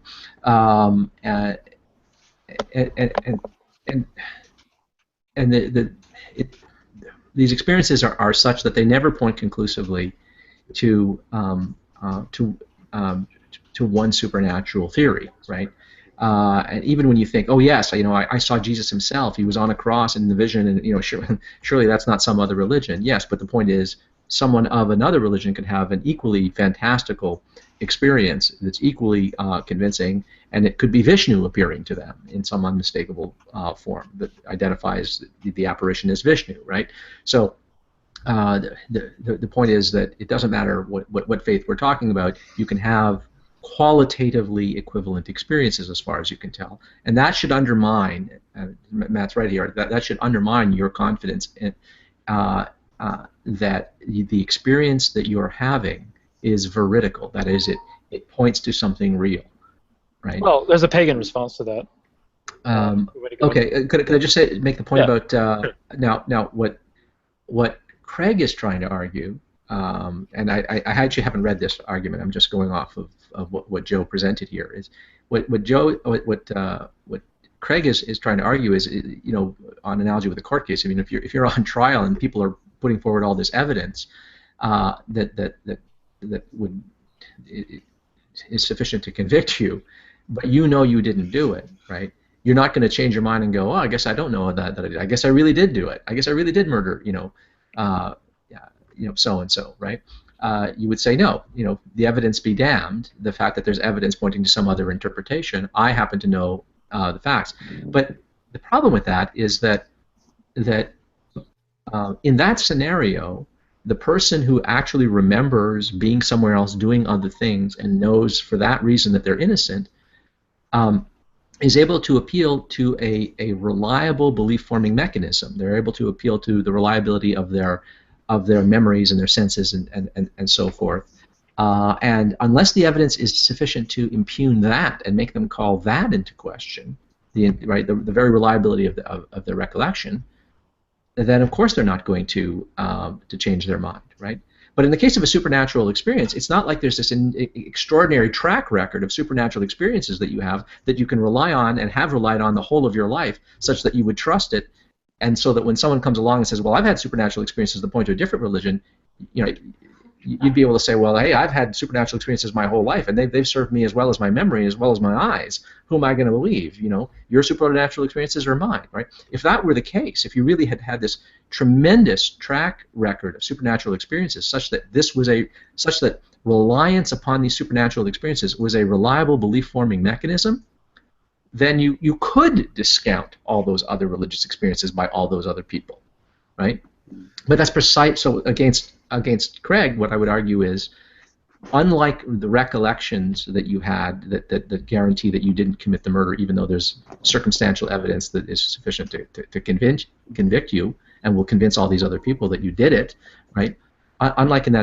These experiences are such that they never point conclusively to one supernatural theory, right? And even when you think, oh yes, I saw Jesus himself. He was on a cross in the vision, and surely that's not some other religion. Yes, but the point is, someone of another religion could have an equally fantastical experience that's equally convincing, and it could be Vishnu appearing to them in some unmistakable form that identifies the apparition as Vishnu, right? So the point is that it doesn't matter what faith we're talking about. You can have qualitatively equivalent experiences as far as you can tell, and that should undermine. Matt's right here. That should undermine your confidence in, that the experience that you're having is veridical. That is, it points to something real, right? Well, there's a pagan response to that. Okay, could I just make the point about now what Craig is trying to argue, and I actually haven't read this argument. I'm just going off of what Joe presented here. Is what Craig is trying to argue is, you know, on analogy with a court case. I mean, if you're on trial and people are putting forward all this evidence that would is sufficient to convict you, but you know you didn't do it, right? You're not going to change your mind and go, oh, I guess I don't know that I did. I guess I really did do it. I guess I really did murder, so and so, right? You would say no. You know, the evidence be damned. The fact that there's evidence pointing to some other interpretation, I happen to know the facts. But the problem with that is that in that scenario, the person who actually remembers being somewhere else doing other things and knows for that reason that they're innocent is able to appeal to a reliable belief-forming mechanism. They're able to appeal to the reliability of their memories and their senses and so forth. And unless the evidence is sufficient to impugn that and make them call that into question, the very reliability of their recollection, then of course they're not going to change their mind, right? But in the case of a supernatural experience, it's not like there's this extraordinary track record of supernatural experiences that you have that you can rely on and have relied on the whole of your life, such that you would trust it, and so that when someone comes along and says, "Well, I've had supernatural experiences that point to a different religion," you know, you'd be able to say, "Well, hey, I've had supernatural experiences my whole life, and they've served me as well as my memory, as well as my eyes. Who am I going to believe? You know, your supernatural experiences or mine, right?" If that were the case, if you really had this tremendous track record of supernatural experiences, such that reliance upon these supernatural experiences was a reliable belief-forming mechanism, then you could discount all those other religious experiences by all those other people, right? But that's precise. So against Craig, what I would argue is, unlike the recollections that you had that guarantee that you didn't commit the murder, even though there's circumstantial evidence that is sufficient to convict you and will convince all these other people that you did it, right? Unlike in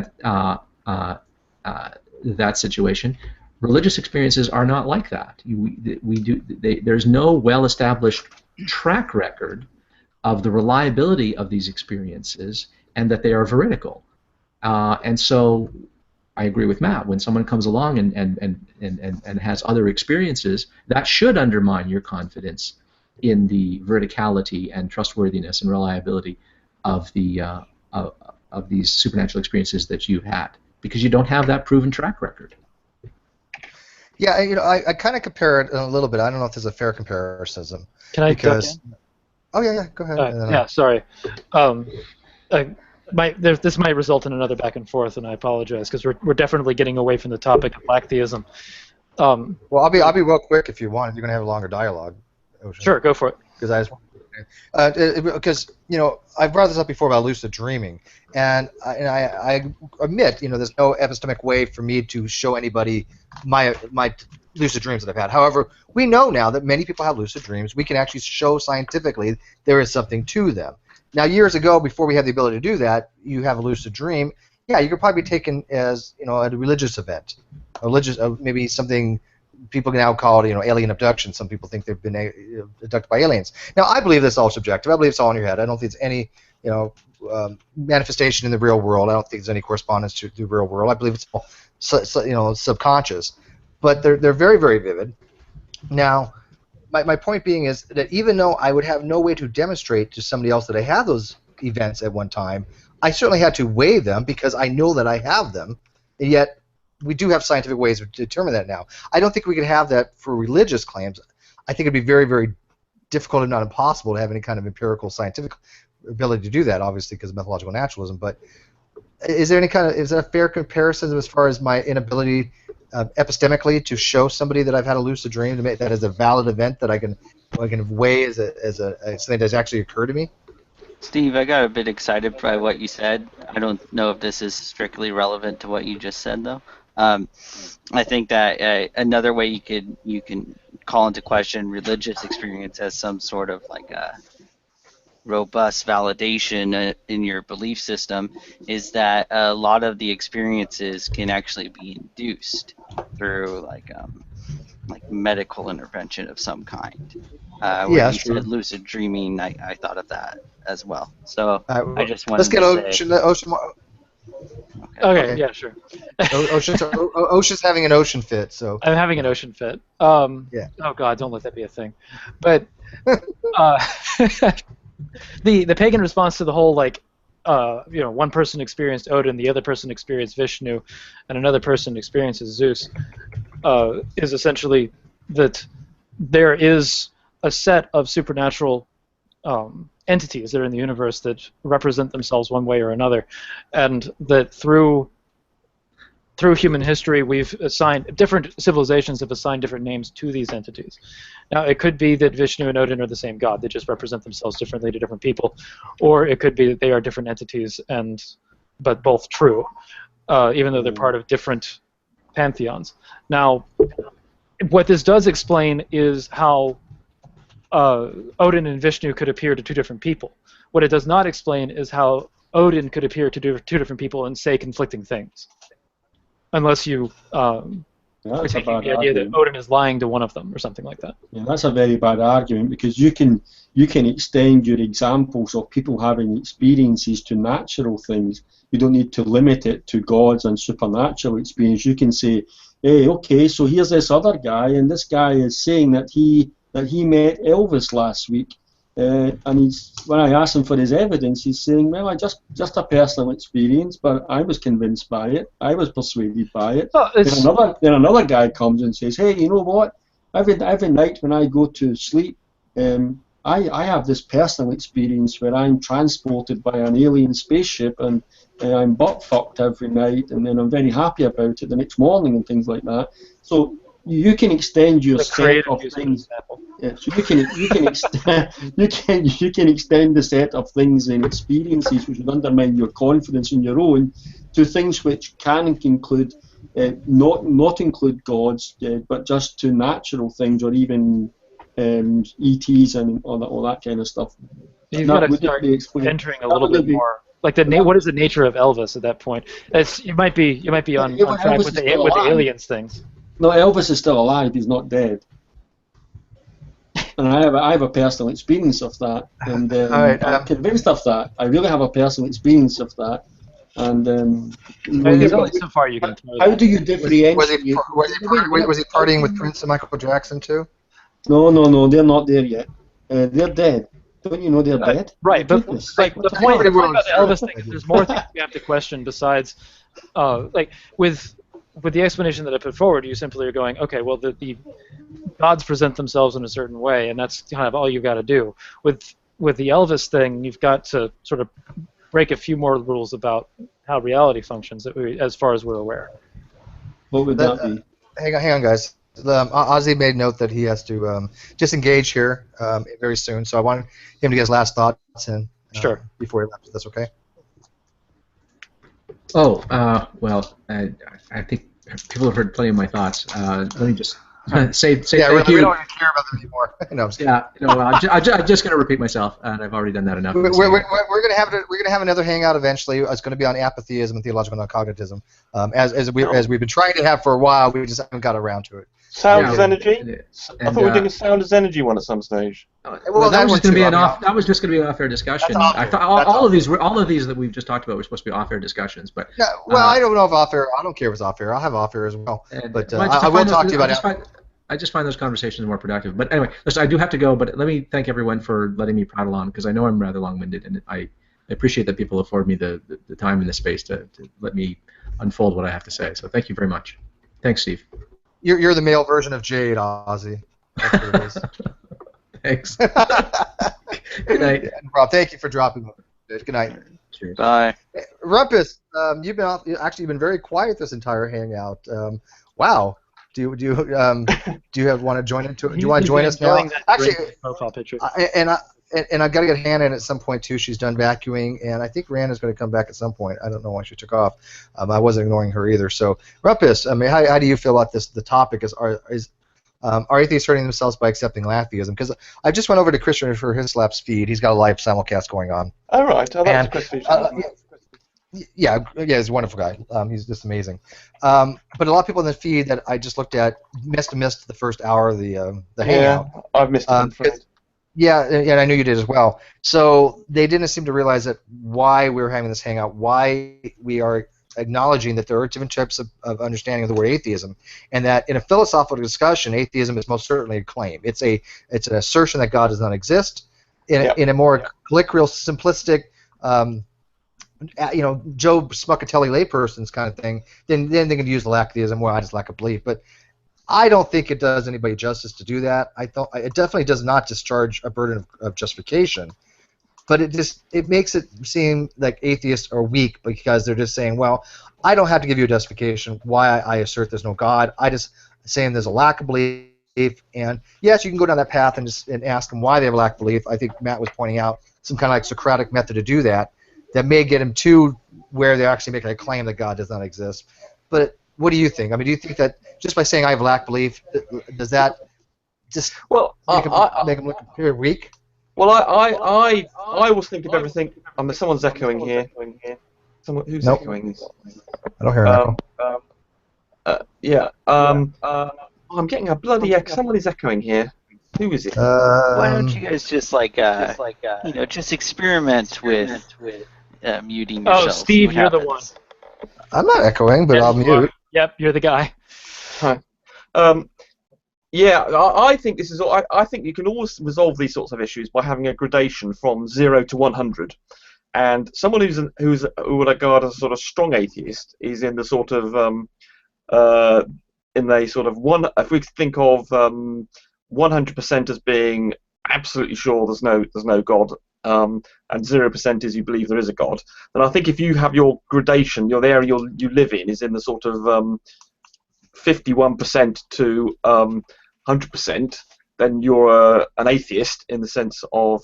that situation, religious experiences are not like that. There's no well-established track record of the reliability of these experiences and that they are veridical. And so I agree with Matt. When someone comes along and has other experiences, that should undermine your confidence in the veridicality and trustworthiness and reliability of these supernatural experiences that you've had, because you don't have that proven track record. Yeah, you know, I kind of compare it a little bit. I don't know if there's a fair comparison. Can I? Because, oh yeah, go ahead. Sorry. This might result in another back and forth, and I apologize because we're definitely getting away from the topic of Lacktheism. Well, I'll be real quick if you want. If you're going to have a longer dialogue. Ocean. Sure, go for it. Because you know, I've brought this up before about lucid dreaming, and I admit, you know, there's no epistemic way for me to show anybody my lucid dreams that I've had. However, we know now that many people have lucid dreams. We can actually show scientifically there is something to them. Now, years ago, before we had the ability to do that, you have a lucid dream. Yeah, you could probably be taken as, you know, a religious event, maybe something. People can now call it, you know, alien abduction. Some people think they've been abducted by aliens. Now, I believe this is all subjective. I believe it's all in your head. I don't think it's any, you know, manifestation in the real world. I don't think there's any correspondence to the real world. I believe it's all, you know, subconscious. But they're very, very vivid. Now, my point being is that even though I would have no way to demonstrate to somebody else that I had those events at one time, I certainly had to weigh them because I know that I have them, and yet we do have scientific ways to determine that now. I don't think we can have that for religious claims. I think it'd be very, very difficult, if not impossible, to have any kind of empirical scientific ability to do that, obviously, because of methodological naturalism. But is there a fair comparison as far as my inability epistemically to show somebody that I've had a lucid dream, to make that as a valid event that I can weigh as something that's actually occurred to me? Steve, I got a bit excited by what you said. I don't know if this is strictly relevant to what you just said, though. I think that another way you can call into question religious experience as some sort of like a robust validation in your belief system is that a lot of the experiences can actually be induced through like medical intervention of some kind. Where Yeah, you sure. said lucid dreaming, I thought of that as well. So Well, I just wanted let's get to say. Ocean. Okay, yeah, sure. Ocean's having an ocean fit, so. I'm having an ocean fit. Yeah. Oh God, don't let that be a thing. But the pagan response to the whole like, one person experienced Odin, the other person experienced Vishnu, and another person experiences Zeus, is essentially that there is a set of supernatural entities that are in the universe that represent themselves one way or another, and that through human history we've assigned different civilizations have assigned different names to these entities. Now it could be that Vishnu and Odin are the same god, they just represent themselves differently to different people, or it could be that they are different entities but both true, even though they're part of different pantheons. Now what this does explain is how Odin and Vishnu could appear to two different people. What it does not explain is how Odin could appear to two different people and say conflicting things. Unless you are taking the idea that Odin is lying to one of them or something like that. Yeah, that's a very bad argument, because you can extend your examples of people having experiences to natural things. You don't need to limit it to gods and supernatural experience. You can say, hey, okay, so here's this other guy, and this guy is saying that he met Elvis last week, and when I asked him for his evidence, he's saying, well, I just a personal experience, but I was convinced by it, I was persuaded by it. Well, then another guy comes and says, hey, you know what? Every night when I go to sleep, I have this personal experience where I'm transported by an alien spaceship, and I'm butt fucked every night, and then I'm very happy about it the next morning and things like that. So you can extend your set of things. Yeah, so you can extend the set of things and experiences which would undermine your confidence in your own to things which can include not include gods, but just to natural things, or even ETs and all that kind of stuff. You've got to start entering a little bit more. Like what is the nature of Elvis at that point? You might be on track with the aliens things. No, Elvis is still alive. He's not dead. And I have a personal experience of that, and I'm convinced of that. I really have a personal experience of that. And there's only so far you can throw. How do you differentiate? Was he partying with Prince and Michael Jackson too? No, they're not there yet. They're dead. Don't you know they're dead? Right, but like the point about the Elvis thing is there's more things we have to question besides, like with the explanation that I put forward, you simply are going, okay, well the gods present themselves in a certain way, and that's kind of all you've got to do. With the Elvis thing, you've got to sort of break a few more rules about how reality functions, as far as we're aware. What would that be? Hang on, guys. Ozzy made note that he has to disengage here very soon, so I want him to get his last thoughts in before he left. That's okay. Oh, well, I think people have heard plenty of my thoughts. Let me just say thank you. We don't even care about them anymore. No, I'm just going to repeat myself, and I've already done that enough. We're going to have another hangout eventually. It's going to be on atheism and theological non-cognitism, as we've been trying to have for a while. We just haven't got around to it. Sound as energy. I thought we were doing a sound as energy one at some stage. Well, that was just going to be an off-air discussion. I thought all of these that we've just talked about were supposed to be off-air discussions, but I don't know if off-air. I don't care if it's off-air. I'll have off-air as well. But I will talk to you about it. I just find those conversations more productive. But anyway, listen, I do have to go, but let me thank everyone for letting me prattle on, because I know I'm rather long-winded, and I appreciate that people afford me the time and the space to let me unfold what I have to say. So thank you very much. Thanks, Steve. You're the male version of Jade, Ozzy. That's what it is. Thanks. Good night. Rob, thank you for dropping. Good night. Cheers. Bye. Rumpus, you've been very quiet this entire hangout. Wow. Do you want to join into it? Do you want to join us now? Actually, profile picture. and I've got to get Hannah in at some point too. She's done vacuuming, and I think Rand is going to come back at some point. I don't know why she took off. I wasn't ignoring her either. So, Rumpus, I mean, how do you feel about this? The topic is are atheists hurting themselves by accepting Lacktheism? Because I just went over to Christian for his Slaps feed. He's got a live simulcast going on. All right. Oh, that's Chris Fisher. Yeah, he's a wonderful guy. He's just amazing. But a lot of people in the feed that I just looked at missed the first hour of the Hangout. Yeah, I've missed it. Yeah, and I knew you did as well. So they didn't seem to realize that why we were having this Hangout, why we are acknowledging that there are different types of understanding of the word atheism, and that in a philosophical discussion, atheism is most certainly a claim. It's an assertion that God does not exist. In a more colloquial, simplistic, Joe Smuckatelli layperson's kind of thing, then they can use the Lacktheism. Well, I just lack a belief, but I don't think it does anybody justice to do that. It definitely does not discharge a burden of justification, but it makes it seem like atheists are weak because they're just saying, well, I don't have to give you a justification why I assert there's no God. I just saying there's a lack of belief, and yes, you can go down that path and ask them why they have a lack of belief. I think Matt was pointing out some kind of like Socratic method to do that may get them to where they're actually making a claim that God does not exist. But what do you think? I mean, do you think that just by saying I have a lack of belief, does that just make them look very weak? Well, I always think of everything. Someone's echoing here. Who's echoing? I don't hear an echo. I'm getting a bloody echo. Someone is echoing here. Who is it? Why don't you guys just just experiment with muting yourself? Oh, Steve, you're the one. I'm not echoing, but I'll mute. Yep, you're the guy. Hi. I think this is. I think you can always resolve these sorts of issues by having a gradation from 0 to 100. And someone who would regard as a sort of strong atheist is in the sort of one. If we think of 100% as being absolutely sure there's no God, and 0% is you believe there is a God, then I think if you have your gradation, the area you live in is in the sort of 51% to 100%, then you're an atheist in the sense of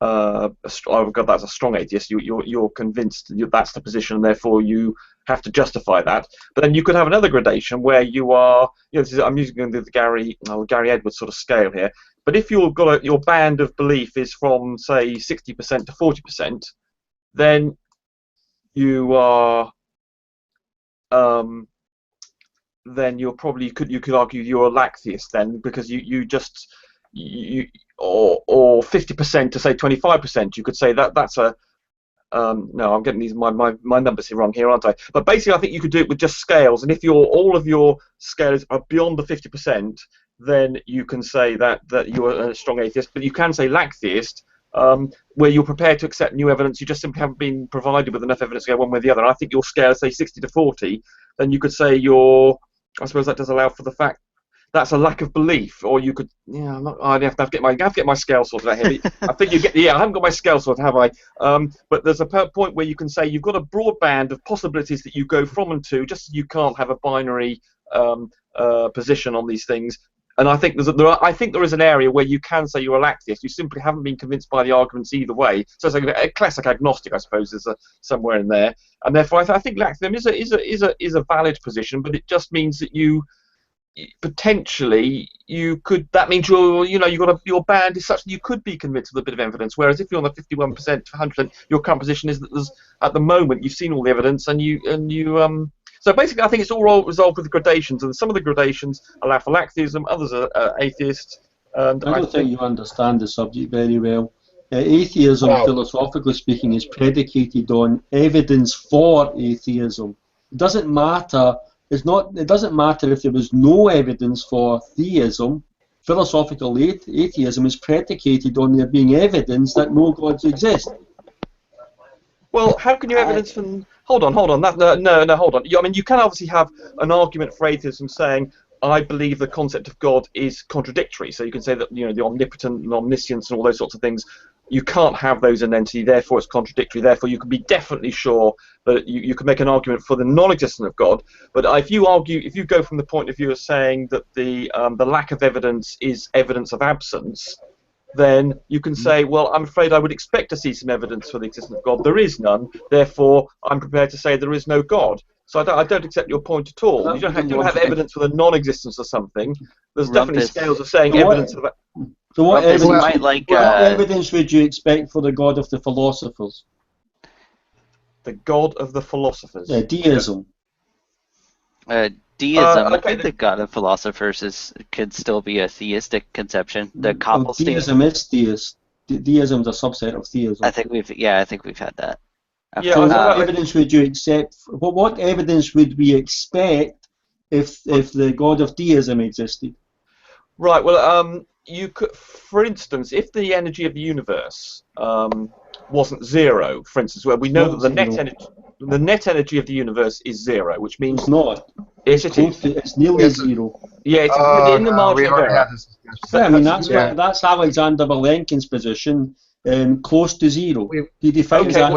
that's a strong atheist. You're convinced that's the position, and therefore you have to justify that. But then you could have another gradation where you are, I'm using the Gary Edwards sort of scale here. But if you've got your band of belief is from say 60% to 40%, then you are, then you're probably you could argue you're a Lacktheist then, because or 50% to say 25%, you could say that's a no, I'm getting my numbers here wrong here, aren't I? But basically, I think you could do it with just scales, and if all of your scales are beyond the 50%, then you can say that you're a strong atheist. But you can say Lacktheist, where you're prepared to accept new evidence. You just simply haven't been provided with enough evidence to go one way or the other. And I think your scale, say 60 to 40, then you could say I suppose that does allow for the fact that's a lack of belief, or you could, I have to get my scale sorted out here. I think I haven't got my scale sorted, have I? But there's a point where you can say you've got a broad band of possibilities that you go from and to, just as you can't have a binary position on these things. And I think there is an area where you can say you're a Lacktheist. You simply haven't been convinced by the arguments either way. So it's like a classic agnostic, I suppose, is somewhere in there. And therefore, I think Lacktheism is a valid position, but it just means that you potentially that means your band is such that you could be convinced with a bit of evidence, whereas if you're on the 51% to 100%, your current position is that there's, at the moment, you've seen all the evidence and you so basically I think it's all resolved with the gradations, and some of the gradations allow for Lacktheism, others are atheists. And I don't think you understand the subject very well. Atheism, philosophically speaking, is predicated on evidence for atheism. It doesn't matter. It doesn't matter if there was no evidence for theism. Philosophical atheism is predicated on there being evidence that no gods exist. Well, how can you evidence from? Hold on. Hold on. I mean, you can obviously have an argument for atheism saying, I believe the concept of God is contradictory. So you can say that the omnipotent and omniscience and all those sorts of things, you can't have those in an entity, therefore it's contradictory. Therefore, you can be definitely sure that you can make an argument for the non-existence of God. But if you go from the point of view of saying that the lack of evidence is evidence of absence, then you can say, well, I'm afraid I would expect to see some evidence for the existence of God. There is none. Therefore, I'm prepared to say there is no God. So I don't accept your point at all. You don't have evidence for the non-existence of something. There's definitely scales of saying evidence of it. So what evidence would you expect for the God of the philosophers? The God of the philosophers? Yeah, deism. Deism, I think the God of philosophers could still be a theistic conception. The Coppelstein. Deism is theist. Deism is a subset of theism. I think we've had that. So what evidence would you accept? What evidence would we expect if the God of deism existed? Right. Well, you could, for instance, if the energy of the universe wasn't zero, for instance, where we know that the net energy of the universe is zero, which means it's not. It's nearly zero. Yeah, it's within the margin of error. Yeah, I mean that's Alexander Valenkin's position. Close to zero. He defines that.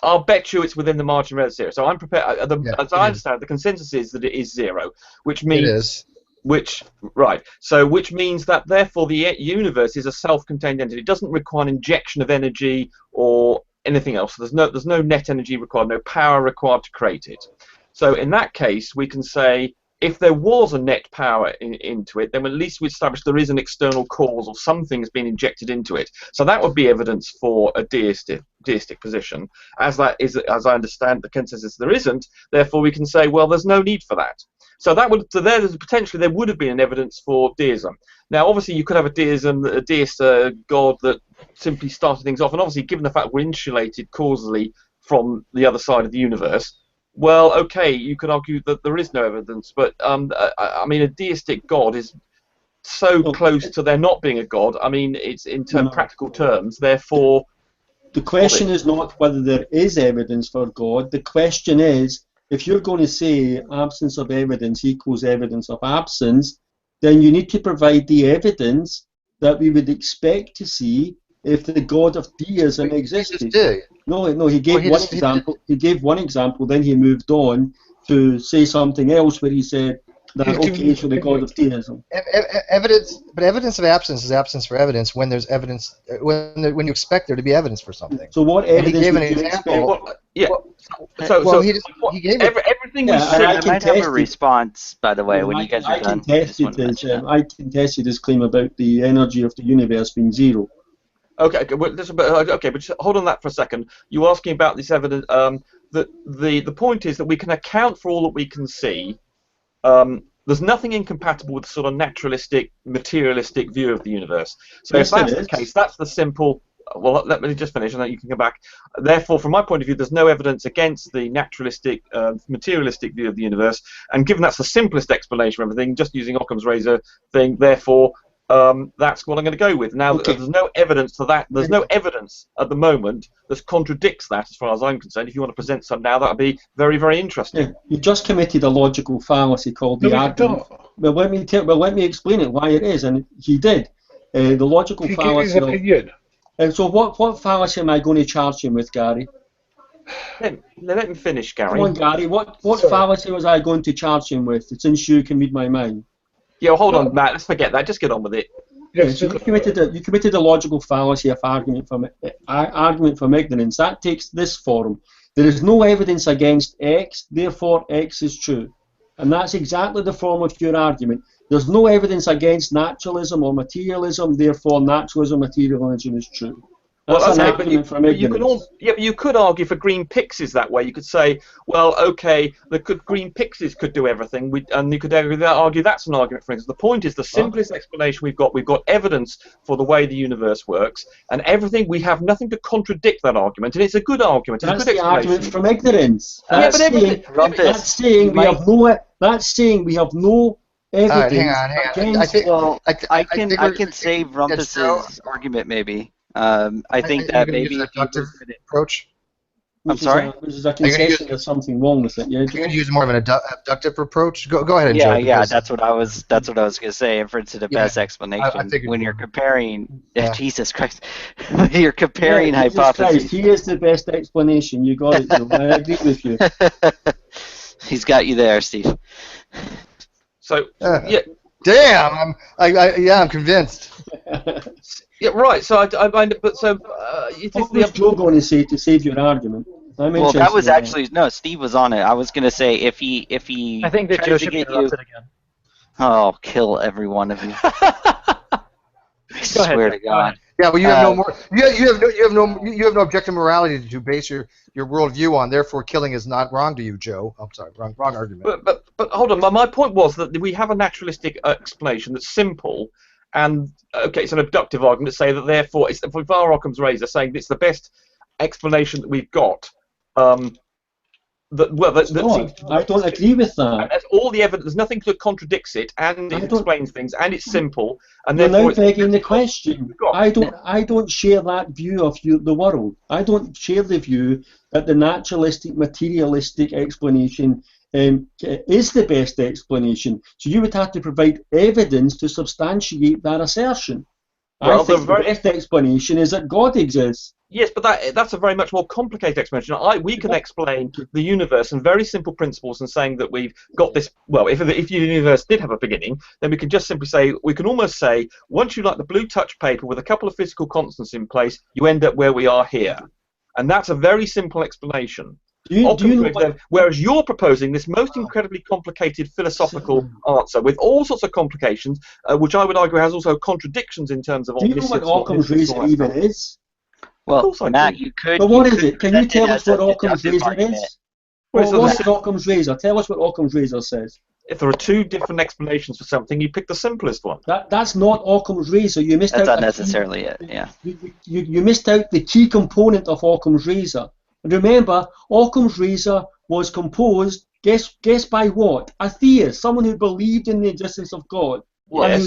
I'll bet you it's within the margin of error zero. So I'm prepared. As I understand it, the consensus is that it is zero, which means which means that therefore the universe is a self-contained entity. It doesn't require an injection of energy or anything else. There's no net energy required, no power required to create it. So in that case, we can say if there was a net power into it, then at least we establish there is an external cause or something has been injected into it. So that would be evidence for a deistic position. As I understand the consensus, there isn't. Therefore, we can say, well, there's no need for that. So potentially there would have been an evidence for deism. Now, obviously, you could have a deist God that simply started things off, and obviously, given the fact we're insulated causally from the other side of the universe, well, okay, you could argue that there is no evidence, but I mean, a deistic God is so close to there not being a God. I mean, it's in practical terms. Therefore, the question is not whether there is evidence for God. The question is, if you're going to say absence of evidence equals evidence of absence, then you need to provide the evidence that we would expect to see if the God of deism existed. No, he gave one example. He gave one example, then he moved on to say something else where he said that okay, so the God of deism. Evidence of absence is absence for evidence when there's evidence when you expect there to be evidence for something. So what evidence would you expect? He gave everything. I might have a response, by the way, when you guys are done. I contested his claim about the energy of the universe being zero. Okay, but just hold on that for a second. You're asking about this evidence. The point is that we can account for all that we can see. There's nothing incompatible with the sort of naturalistic, materialistic view of the universe. So if that's the case, that's the simple. Well, let me just finish, and then you can come back. Therefore, from my point of view, there's no evidence against the naturalistic, materialistic view of the universe. And given that's the simplest explanation for everything, just using Occam's razor thing, therefore. That's what I'm going to go with. Now, there's no evidence to that. There's no evidence at the moment that contradicts that, as far as I'm concerned. If you want to present some now, that would be very, very interesting. Yeah, you just committed a logical fallacy called the argument. Well, let me explain it why it is, and he did. The logical fallacy. And so, what fallacy am I going to charge him with, Gary? Let me finish, Gary. Come on, Gary. What fallacy was I going to charge him with? Since you can read my mind. Yeah, hold on, Matt. Let's forget that. Just get on with it. Yes, so you committed a logical fallacy of argument from ignorance. That takes this form. There is no evidence against X, therefore X is true. And that's exactly the form of your argument. There's no evidence against naturalism or materialism, therefore naturalism, materialism is true. That's an argument from ignorance. But you could argue for green pixies that way. You could say, well, okay, green pixies could do everything, and you could argue that's an argument for instance. The point is the simplest explanation we've got evidence for the way the universe works, and everything, we have nothing to contradict that argument, and it's a good argument. That's the argument from ignorance. That's saying we have no evidence. Hang on. I can save Rumpus's argument maybe. I think that maybe use an approach. I'm sorry? There's a concession there's something wrong with it. Yeah. You're going to use more of an abductive approach. Go ahead and Joe. Yeah. That's what I was going to say. Inference to the best explanation. When you're comparing, Jesus Christ, you're comparing hypotheses. He is the best explanation. You got it, Joe. I agree with you. He's got you there, Steve. So damn, I'm convinced. Yeah, right. So I mind, but so What was Joe going to say to save your argument? I'm Well, that interested was in actually no. Steve was on it. I was gonna say if he I think that Joe tries to should be get you, interrupted again. oh, kill every one of you. I Go ahead, swear Joe. to God. Yeah, well, you have no more. You have no objective morality to base your worldview on. Therefore, killing is not wrong to you, Joe. I'm sorry, wrong argument. But hold on. My point was that we have a naturalistic explanation that's simple, and okay, it's an abductive argument to say that therefore, it's for Occam's razor, saying it's the best explanation that we've got. I don't agree with that. That's all the evidence. There's nothing that contradicts it, and it explains things, and it's simple. And You're therefore, now begging the question. I don't share that view of the world. I don't share the view that the naturalistic, materialistic explanation is the best explanation. So you would have to provide evidence to substantiate that assertion. Well, I think the best explanation is that God exists. Yes, but that's a very much more complicated explanation. We can explain the universe in very simple principles and saying that we've got this. Well, if the universe did have a beginning, then we can just simply say, we can almost say, once you like the blue touch paper with a couple of physical constants in place, you end up where we are here. And that's a very simple explanation. Whereas you're proposing this most incredibly complicated philosophical answer with all sorts of complications, which I would argue has also contradictions in terms of. Do you know what Occam's razor even is? Well, Matt, you could. But what is it? Can you tell us what Occam's razor argument. is? What is Occam's razor? Tell us what Occam's razor says. If there are two different explanations for something, you pick the simplest one. That's not Occam's razor. You missed That's out. That's not necessarily it. Yeah. You missed out the key component of Occam's razor. And remember, Occam's razor was composed. Guess by what? A theist, someone who believed in the existence of God. Well, and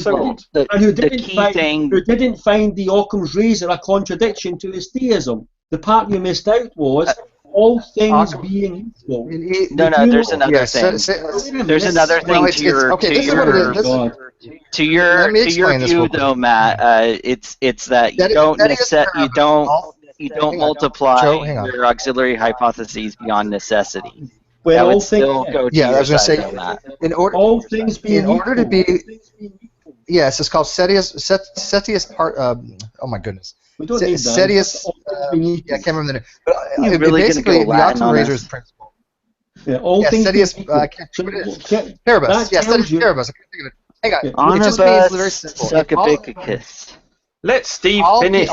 who didn't find the Occam's razor a contradiction to his theism. The part you missed out was all things being equal. No, there's another thing. There's another thing to your view, though, Matt. It's that you don't multiply your auxiliary hypotheses beyond necessity. Well, I was going to say, all things being in order to be, yes, it's called Setius part. Oh my goodness, we don't need that. Setius. I can't remember the name. But really basically, the Occam razor's principle. Yeah, all things. Setius Paribus. Yeah, Setius Paribus. Hang on. It just means very simple. Suck a big kiss. Let Steve finish.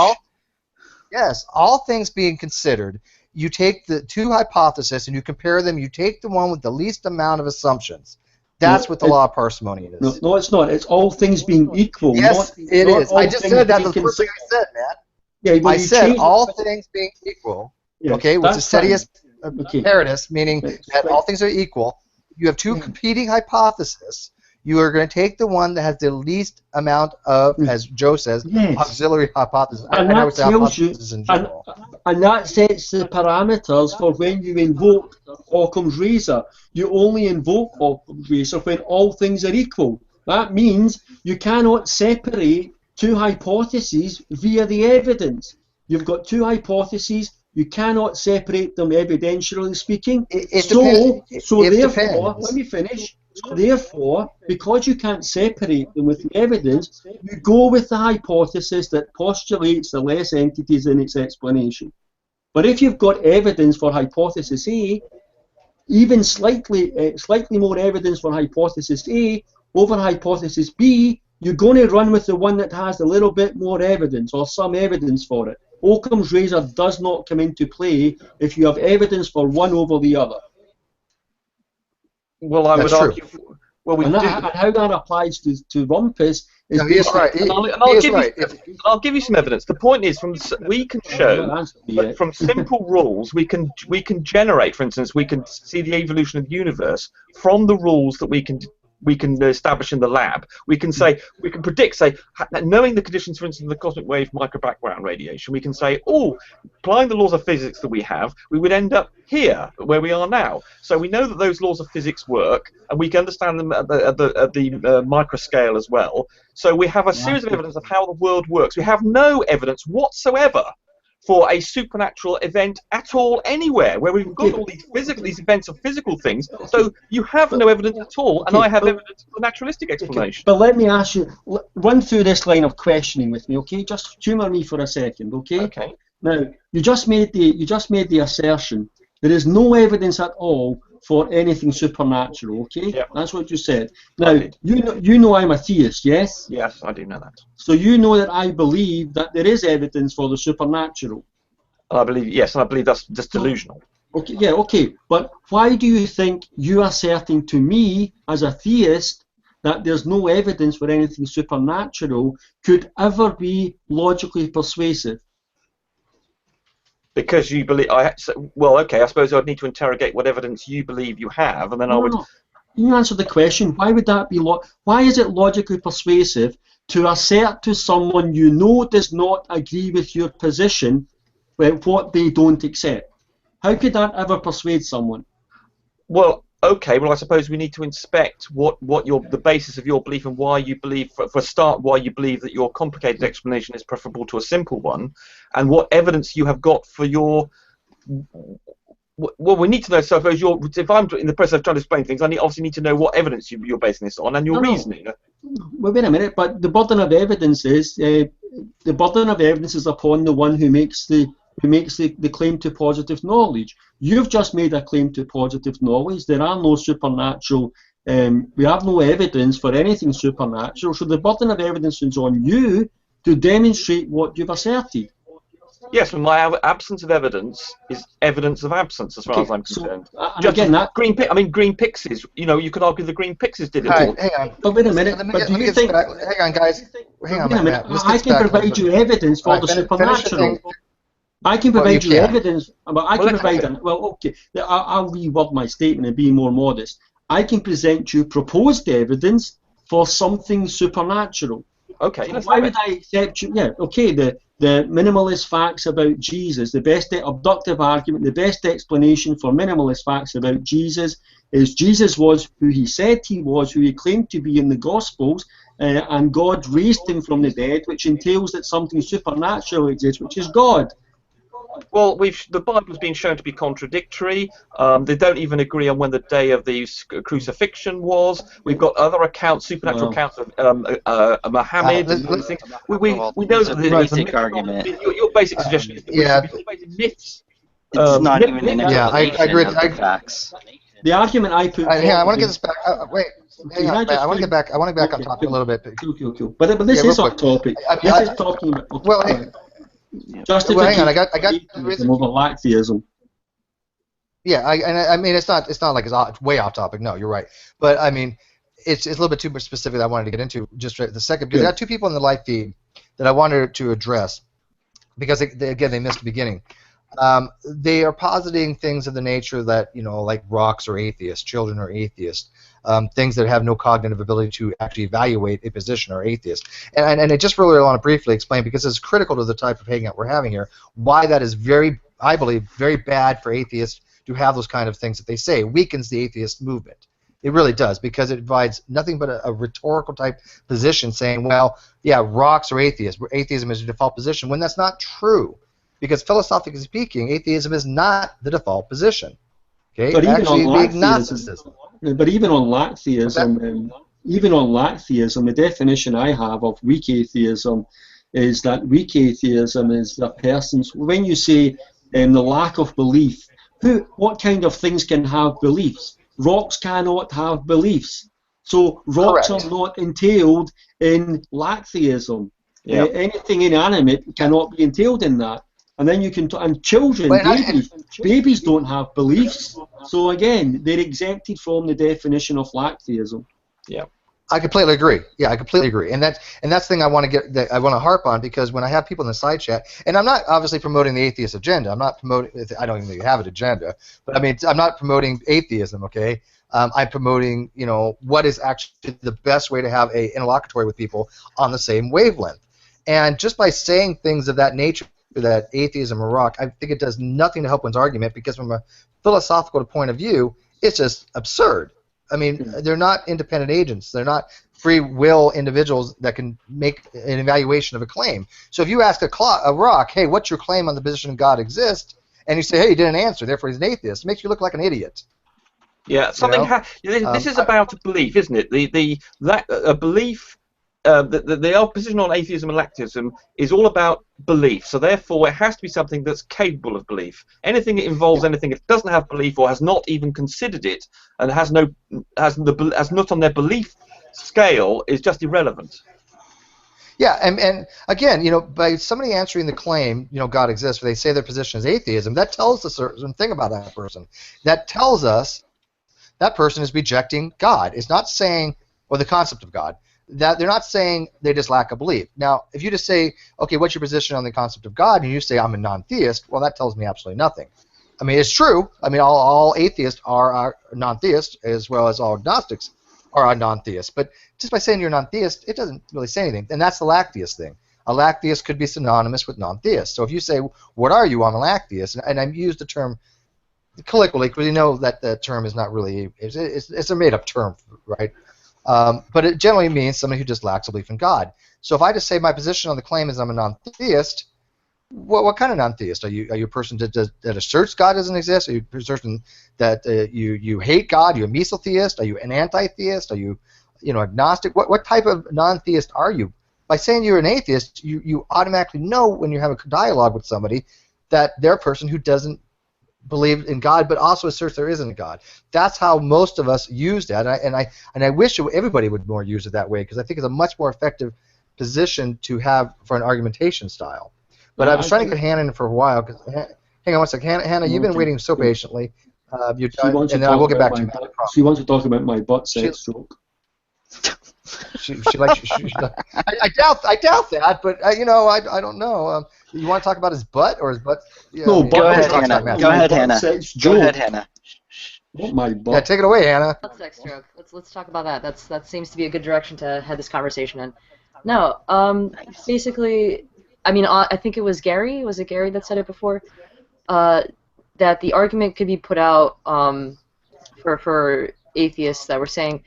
Yes, all things being considered, you take the two hypotheses and you compare them. You take the one with the least amount of assumptions. That's what the law of parsimony is. No, it's not. It's all things being equal. Yes, it is. I just said that the first thing I said, Matt. Yeah, I said all things being equal. Yes, okay, which is Setius Paribus, meaning that all things are equal. You have two competing hypotheses. You are going to take the one that has the least amount of, as Joe says, auxiliary hypothesis. And that tells you, and that sets the parameters for when you invoke Occam's razor. You only invoke Occam's razor when all things are equal. That means you cannot separate two hypotheses via the evidence. You've got two hypotheses. You cannot separate them evidentially speaking. Therefore, let me finish. So therefore, because you can't separate them with the evidence, you go with the hypothesis that postulates the less entities in its explanation. But if you've got evidence for hypothesis A, even slightly more evidence for hypothesis A over hypothesis B, you're going to run with the one that has a little bit more evidence or some evidence for it. Occam's razor does not come into play if you have evidence for one over the other. Well, I would argue. Well, and how that applies to Rumpus is. No, he is right. I'll give you some evidence. The point is, we can show that from simple rules we can generate. For instance, we can see the evolution of the universe from the rules that we can establish in the lab. We can predict, knowing the conditions, for instance, of the cosmic wave micro background radiation, we can say, applying the laws of physics that we have, we would end up here, where we are now. So we know that those laws of physics work, and we can understand them at the micro scale as well. So we have a series of evidence of how the world works. We have no evidence whatsoever for a supernatural event at all anywhere, where we've got all these events of physical things. So you have no evidence at all, and I have evidence for naturalistic explanation. But let me ask you, run through this line of questioning with me, okay? Just humour me for a second, okay? Okay. Now, you just made the assertion there is no evidence at all for anything supernatural, okay? Yep. That's what you said. Now, you know I'm a theist, yes? Yes, I do know that. So you know that I believe that there is evidence for the supernatural. And I believe, yes, and I believe that's just delusional. Okay, yeah, okay. But why do you think you are asserting to me as a theist that there's no evidence for anything supernatural could ever be logically persuasive? Because you believe, well, okay, I suppose I'd need to interrogate what evidence you believe you have, and then I would. No. You answer the question. Why would that be? Why is it logically persuasive to assert to someone you know does not agree with your position what they don't accept? How could that ever persuade someone? Well, okay. Well, I suppose we need to inspect the basis of your belief and why you believe, for a start, why you believe that your complicated explanation is preferable to a simple one, and what evidence you have got for your. Well, we need to know. So, if I'm in the process of trying to explain things, I obviously need to know what evidence you're basing this on and your reasoning. Well, wait a minute. But the burden of evidence is upon the one who makes the claim to positive knowledge. You've just made a claim to positive knowledge. There are no supernatural. We have no evidence for anything supernatural. So the burden of evidence is on you to demonstrate what you've asserted. Yes, and my absence of evidence is evidence of absence, as far as I'm concerned. Just again, green pixies. You know, you could argue the green pixies did it. Right, hang on. But wait a minute. But do you think? Hang on, guys. Hang on a minute. I can provide you evidence for the supernatural. I can provide you evidence, but I can provide. Well, okay. I'll reword my statement and be more modest. I can present you proposed evidence for something supernatural. Okay. So why would I accept you? Yeah. Okay. The minimalist facts about Jesus, the best abductive argument, the best explanation for minimalist facts about Jesus is Jesus was who he said he was, who he claimed to be in the Gospels, and God raised him from the dead, which entails that something supernatural exists, which is God. Well, the Bible's been shown to be contradictory. They don't even agree on when the day of the crucifixion was. We've got other accounts, supernatural accounts of Muhammad. We know that basic argument. Your basic suggestion is that we should be basing myths. It's not even an explanation I agree. of the facts. The argument I put. Hang on, I want to get this back. Wait. Hang on, I want to get back. I want to get back on topic a little bit. Cool. But this is off topic. This is talking about. Well, justification. Hang on, I got over Lacktheism. Yeah, I mean, it's not like it's way off topic. No, you're right. But I mean, it's a little bit too much specific that I wanted to get into just right at the second. Because I got two people in the live feed that I wanted to address because they missed the beginning. They are positing things of the nature that, you know, like rocks are atheists, children are atheists, things that have no cognitive ability to actually evaluate a position are atheist. And I just really want to briefly explain, because it's critical to the type of hangout we're having here, why that is I believe, very bad for atheists to have those kind of things that they say. It weakens the atheist movement. It really does, because it provides nothing but a rhetorical type position saying, well, yeah, rocks are atheists. Atheism is a default position, when that's not true. Because philosophically speaking, atheism is not the default position. Okay, but actually, the agnosticism. But even on Lacktheism, the definition I have of weak atheism is that weak atheism is a person's. When you say the lack of belief, what kind of things can have beliefs? Rocks cannot have beliefs. So rocks Correct. are not entailed in Lacktheism. Yep. Anything inanimate cannot be entailed in that. And then you can, and children, babies don't have beliefs. So again, they're exempted from the definition of Lacktheism. Yeah, I completely agree. Yeah, I completely agree. And that's the thing I want to harp on, because when I have people in the side chat, and I'm not obviously promoting the atheist agenda. I'm not promoting. I don't even think you have an agenda. But I mean, I'm not promoting atheism. Okay. I'm promoting, you know, what is actually the best way to have an interlocutory with people on the same wavelength. And just by saying things of that nature, that atheism or rock, I think it does nothing to help one's argument, because from a philosophical point of view, it's just absurd. I mean, they're not independent agents. They're not free will individuals that can make an evaluation of a claim. So if you ask a rock, hey, what's your claim on the position God exists? And you say, hey, he didn't answer, therefore he's an atheist. It makes you look like an idiot. Yeah, something. This is about a belief, isn't it? A belief. The opposition on atheism and Lacktheism is all about belief. So therefore, it has to be something that's capable of belief. Anything that involves anything that doesn't have belief or has not even considered it and has not on their belief scale is just irrelevant. Yeah, and again, by somebody answering the claim, God exists, or they say their position is atheism, that tells us a certain thing about that person. That tells us that person is rejecting God. It's not saying, or the concept of God, that they're not saying they just lack a belief. Now, if you just say, okay, what's your position on the concept of God, and you say I'm a non-theist, well, that tells me absolutely nothing. I mean, it's true. I mean, all atheists are non-theists, as well as all agnostics are non-theists. But just by saying you're a non-theist, it doesn't really say anything. And that's the Lacktheist thing. A Lacktheist could be synonymous with non-theist. So if you say, what are you? I'm a Lacktheist. And I use the term colloquially because you know that the term is not really, it's a made-up term, right? But it generally means somebody who just lacks a belief in God. So if I just say my position on the claim is I'm a non-theist, what kind of non-theist? Are you a person that asserts God doesn't exist? Are you a person that you hate God? Are you a mesotheist? Are you an anti-theist? Are you agnostic? What type of non-theist are you? By saying you're an atheist, you automatically know when you have a dialogue with somebody that they're a person who doesn't believe in God, but also asserts there isn't a God. That's how most of us use that, and I wish everybody would more use it that way because I think it's a much more effective position to have for an argumentation style. But I was trying to get Hannah in for a while. Hang on one second. Hannah, you've been waiting so patiently. You're done, and then I will get back to you. She wants to talk about my butt sex stroke. I doubt that, but I don't know. You want to talk about his butt or his butt? Yeah, no, go ahead, Hannah. Go ahead, Hannah. Go ahead, Hannah. Not my butt. Yeah, take it away, Hannah. Butt sex stroke. Let's talk about that. That seems to be a good direction to head this conversation in. No, basically, I mean, I think it was Gary. Was it Gary that said it before? That the argument could be put out for atheists that were saying,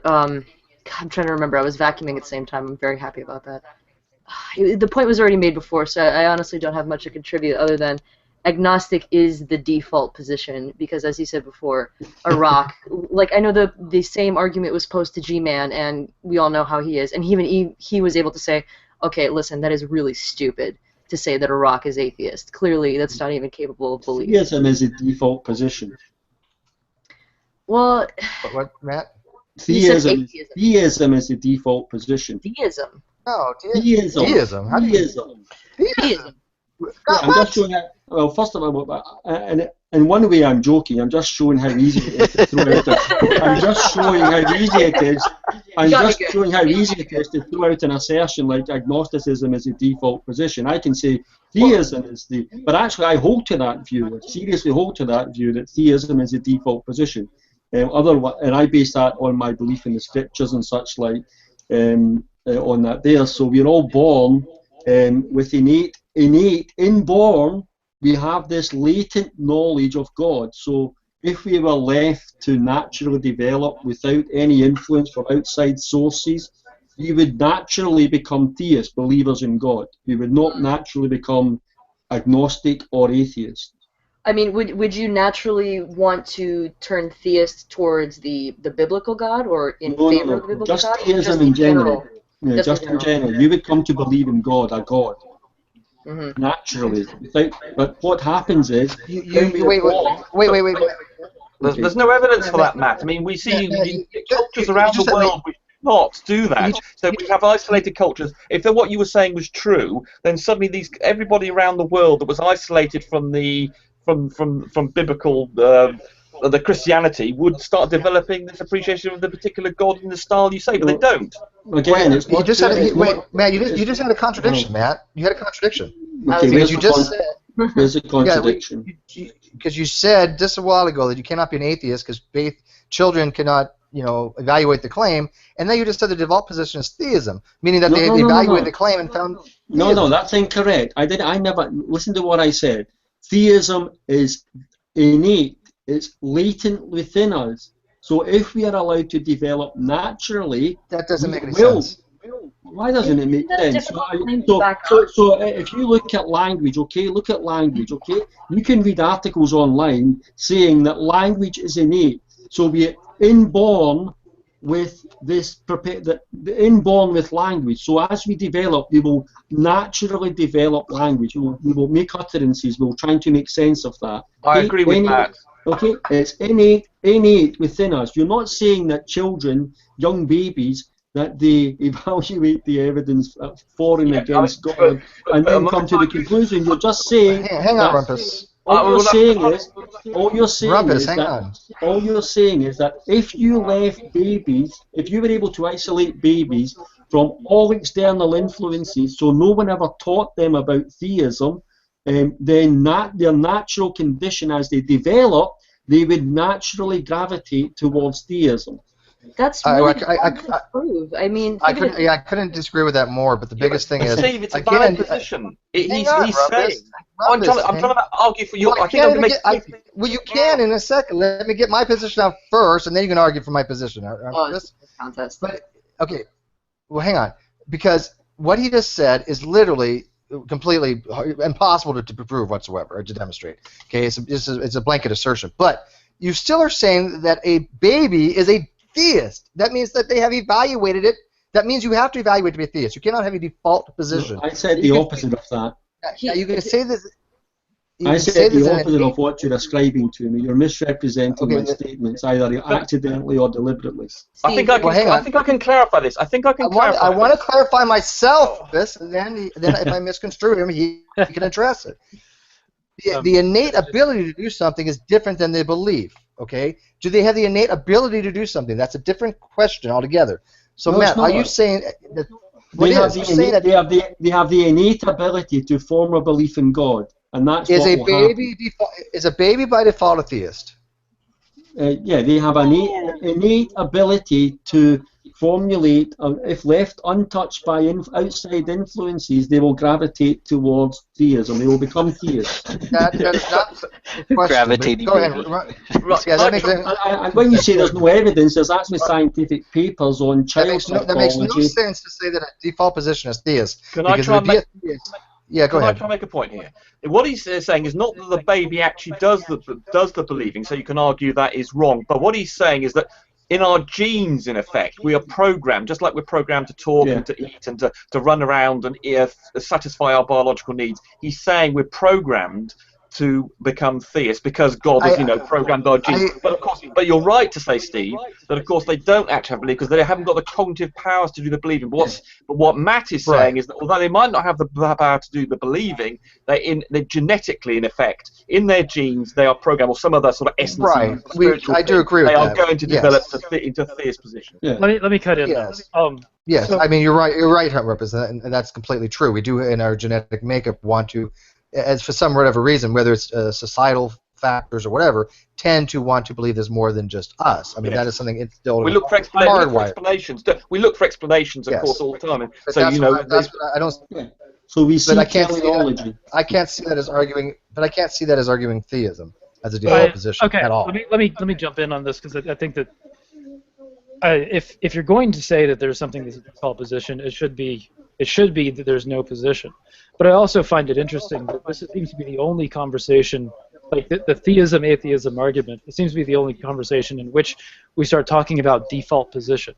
I'm trying to remember. I was vacuuming at the same time. I'm very happy about that. The point was already made before, so I honestly don't have much to contribute other than agnostic is the default position because, as you said before, a rock. Like I know the same argument was posed to G-Man, and we all know how he is, and he was able to say, okay, listen, that is really stupid to say that a rock is atheist. Clearly, that's not even capable of belief. Theism is a default position. Well, what, Matt? Theism is the default position. Theism. No, Theism. Theism. How do you... Theism. Yeah, I'm just showing how. Well, first of all, and in one way I'm joking. I'm just showing how easy it is to throw out. I'm just showing how easy it is. I'm just showing how easy it is to throw out an assertion like agnosticism is the default position. I can say theism is the, but actually I hold to that view. I seriously hold to that view that theism is the default position. And I base that on my belief in the scriptures and such like on that there. So we're all born with innate, inborn, we have this latent knowledge of God. So if we were left to naturally develop without any influence from outside sources, we would naturally become theists, believers in God. We would not naturally become agnostic or atheist. I mean, would you naturally want to turn theist towards the biblical God or in favor of the biblical just God? Theism in general. Yeah, just in general. You would come to believe in God, a God. Mm-hmm. Naturally. But what happens is... Wait. There's no evidence for that, Matt. I mean, we see cultures around the world which not do that. So we have isolated cultures. If what you were saying was true, then suddenly everybody around the world that was isolated from biblical the Christianity would start developing this appreciation of the particular God in the style you say, but they don't. Again, Matt, you just had a contradiction, Matt. You had a contradiction. Okay, there's a contradiction. Because you said just a while ago that you cannot be an atheist because children cannot, evaluate the claim, and then you just said the default position is theism, meaning that they evaluated the claim and found theism. No, that's incorrect. I never listen to what I said. Theism is innate. It's latent within us. So if we are allowed to develop naturally, that doesn't make any will. sense. Why doesn't it make sense? So if you look at language, okay, look at language, okay? You can read articles online saying that language is innate. So we're inborn with this, inborn with language. So as we develop, we will naturally develop language. We will make utterances. We'll try to make sense of that. I agree with that. Okay, it's innate within us. You're not saying that children, young babies, that they evaluate the evidence for and against God and then come to the conclusion. You're just saying. Hang on, Rumpus. All you're saying is that if you left babies, if you were able to isolate babies from all external influences, so no one ever taught them about theism, then their natural condition as they develop, they would naturally gravitate towards theism. That's really hard to prove. I mean, I couldn't disagree with that more. But the biggest thing is, Steve, it's a valid position. He's saying. I'm trying to argue for you. Well, well, you can in a second. Let me get my position out first, and then you can argue for my position. Contest. But okay, well, hang on, because what he just said is literally completely impossible to prove whatsoever or to demonstrate. Okay, it's a blanket assertion. But you still are saying that a baby is a theist. That means that they have evaluated it. That means you have to evaluate to be a theist. You cannot have a default position. I said the opposite of that. You can say this. I said the opposite of what you're ascribing to me. You're misrepresenting my statements, either accidentally or deliberately. I think I can clarify this. I want to clarify myself this, and then if I misconstrue him, he can address it. The innate ability to do something is different than the belief. Okay? Do they have the innate ability to do something? That's a different question altogether. So, no, Matt, are you saying that they have the innate ability to form a belief in God, and that's is a baby by default a theist? Yeah, they have an innate ability to formulate. If left untouched by outside influences, they will gravitate towards theism. They will become theists. That's not the question. Gravitating. Go ahead. Yeah, that makes sense. And when you say there's no evidence, there's actually scientific papers on child psychology. That makes no sense to say that a default position is theist. Can I try and make? Yeah, go ahead. Can I try and make a point here? What he's saying is not that the baby actually does the believing, so you can argue that is wrong. But what he's saying is that in our genes, in effect, we are programmed, just like we're programmed to talk and to eat and to run around and satisfy our biological needs. He's saying we're programmed to become theists because God has, programmed our genes. But of course, you're right to say, Steve, that of course they don't actually believe because they haven't got the cognitive powers to do the believing. But what Matt is saying is that although they might not have the power to do the believing, they're genetically, in effect, in their genes, they are programmed, or some other sort of essence. Right. I do agree with that. They are going to develop into a theist position. Yeah. Let me cut in. Yes. Yes. I mean, you're right. You're right, and that's completely true. We do, in our genetic makeup, want to, as for some whatever reason, whether it's societal factors or whatever, tend to want to believe there's more than just us. I mean, that is something instilled. We look for explanations. We look for explanations, of course, all the time. But so I don't. So we see I can't see that as arguing. But I can't see that as arguing theism as a default position at all. Let me jump in on this because I think that if you're going to say that there's something that's a default position, it should be that there's no position. But I also find it interesting that this seems to be the only conversation, like the theism-atheism argument, it seems to be the only conversation in which we start talking about default position.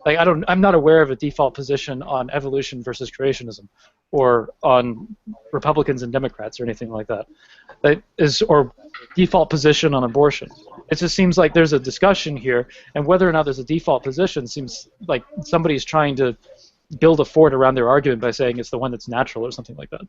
Like I'm not aware of a default position on evolution versus creationism, or on Republicans and Democrats or anything like that. Or default position on abortion. It just seems like there's a discussion here, and whether or not there's a default position seems like somebody's trying to build a fort around their argument by saying it's the one that's natural or something like that.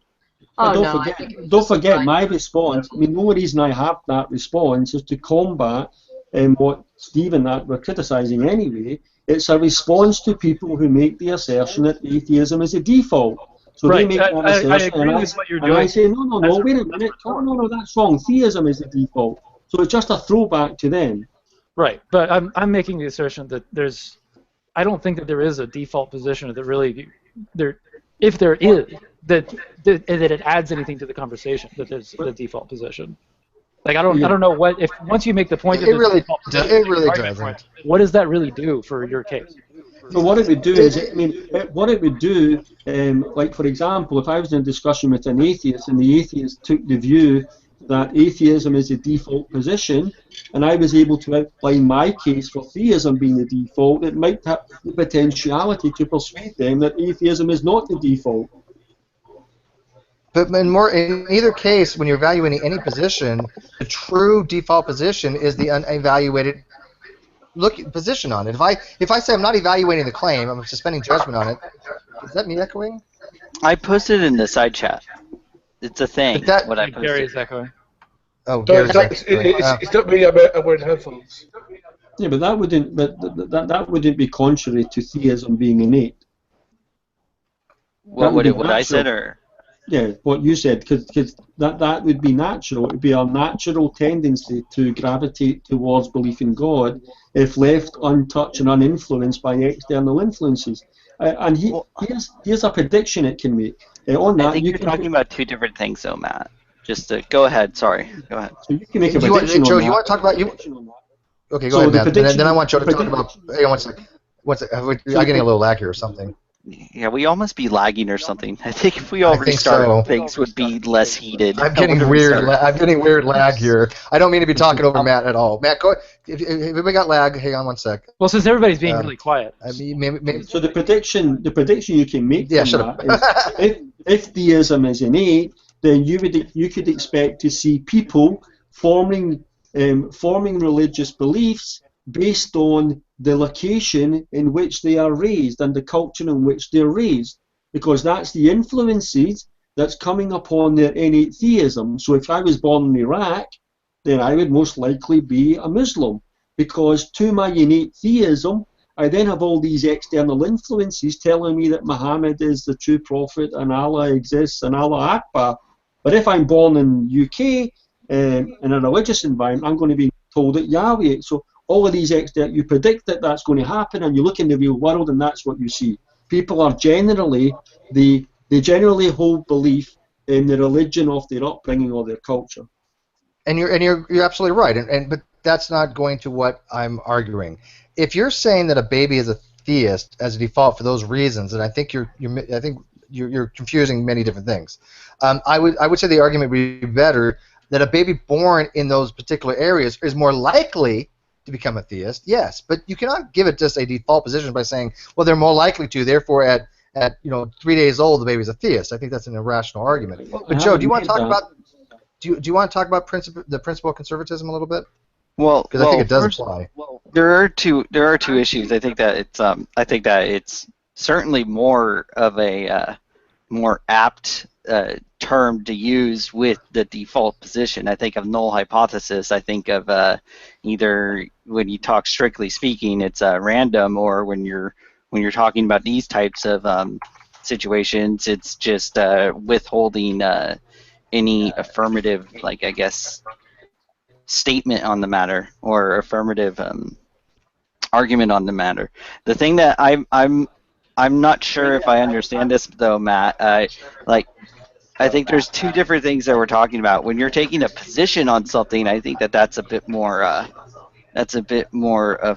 Don't forget my response. I mean, the only reason I have that response is to combat what Steve and that were criticising anyway. It's a response to people who make the assertion that atheism is a default. So they make that assertion, I agree with what you're doing. I say, no, wait a minute. No, that's wrong. Theism is the default. So it's just a throwback to them. Right, but I'm making the assertion that I don't think that there is a default position that really if there is that it adds anything to the conversation that there's the default position. Like I don't know what if once you make the point that It really doesn't. What does that really do for your case? So what it would do is, what it would do, like for example, if I was in a discussion with an atheist and the atheist took the view that atheism is the default position, and I was able to outline my case for theism being the default, it might have the potentiality to persuade them that atheism is not the default. But in either case, when you're evaluating any position, the true default position is the unevaluated position on it. If I say I'm not evaluating the claim, I'm suspending judgment on it. Is that me echoing? I posted it in the side chat. It's a thing. What I posted. Gary is echoing. Oh, it's not me. I'm wearing headphones. Yeah, but that wouldn't be contrary to theism being innate. What I said, or yeah, what you said, because that would be natural. It would be our natural tendency to gravitate towards belief in God if left untouched and uninfluenced by external influences. And here's a prediction it can make. On that, I think you're talking about two different things, though, Matt. Just to go ahead. Sorry, go ahead. So you can make a prediction Joe, on you want to talk about you? Okay, go ahead, Matt. Then I want Joe to talk about. Hang on one second. I'm getting a little lag here or something. Yeah, we all must be lagging or something. I think if we all restart, things would be less heated. I'm getting weird. I'm getting weird lag here. I don't mean to be talking over Matt at all. Matt, go. If we got lag, hang on one sec. Well, since everybody's being really quiet. I mean, maybe. So the prediction you can make from that is if theism is innate, then you could expect to see people forming religious beliefs based on the location in which they are raised and the culture in which they're raised, because that's the influences that's coming upon their innate theism. So if I was born in Iraq, then I would most likely be a Muslim, because to my innate theism, I then have all these external influences telling me that Muhammad is the true prophet and Allah exists and Allah Akbar. But if I'm born in UK, in a religious environment, I'm going to be told that Yahweh. So all of these you predict that that's going to happen, and you look in the real world, and that's what you see. People are generally they generally hold belief in the religion of their upbringing or their culture. And you're absolutely right. But that's not going to what I'm arguing. If you're saying that a baby is a theist as a default for those reasons, and I think you're confusing many different things. I would say the argument would be better that a baby born in those particular areas is more likely to become a theist, yes, but you cannot give it just a default position by saying, well, they're more likely to, therefore at 3 days old the baby's a theist. I think that's an irrational argument. But Joe, do you want to talk about the principle of conservatism a little bit? Well, because I think it does apply. There are two issues. I think that it's certainly more of a more apt term to use with the default position. I think of null hypothesis. I think of either when you talk strictly speaking, it's random, or when you're talking about these types of situations, it's just withholding any affirmative, like I guess, statement on the matter or affirmative argument on the matter. The thing that I'm not sure if I understand this though, Matt. I think there's two different things that we're talking about. When you're taking a position on something, I think that's a bit more of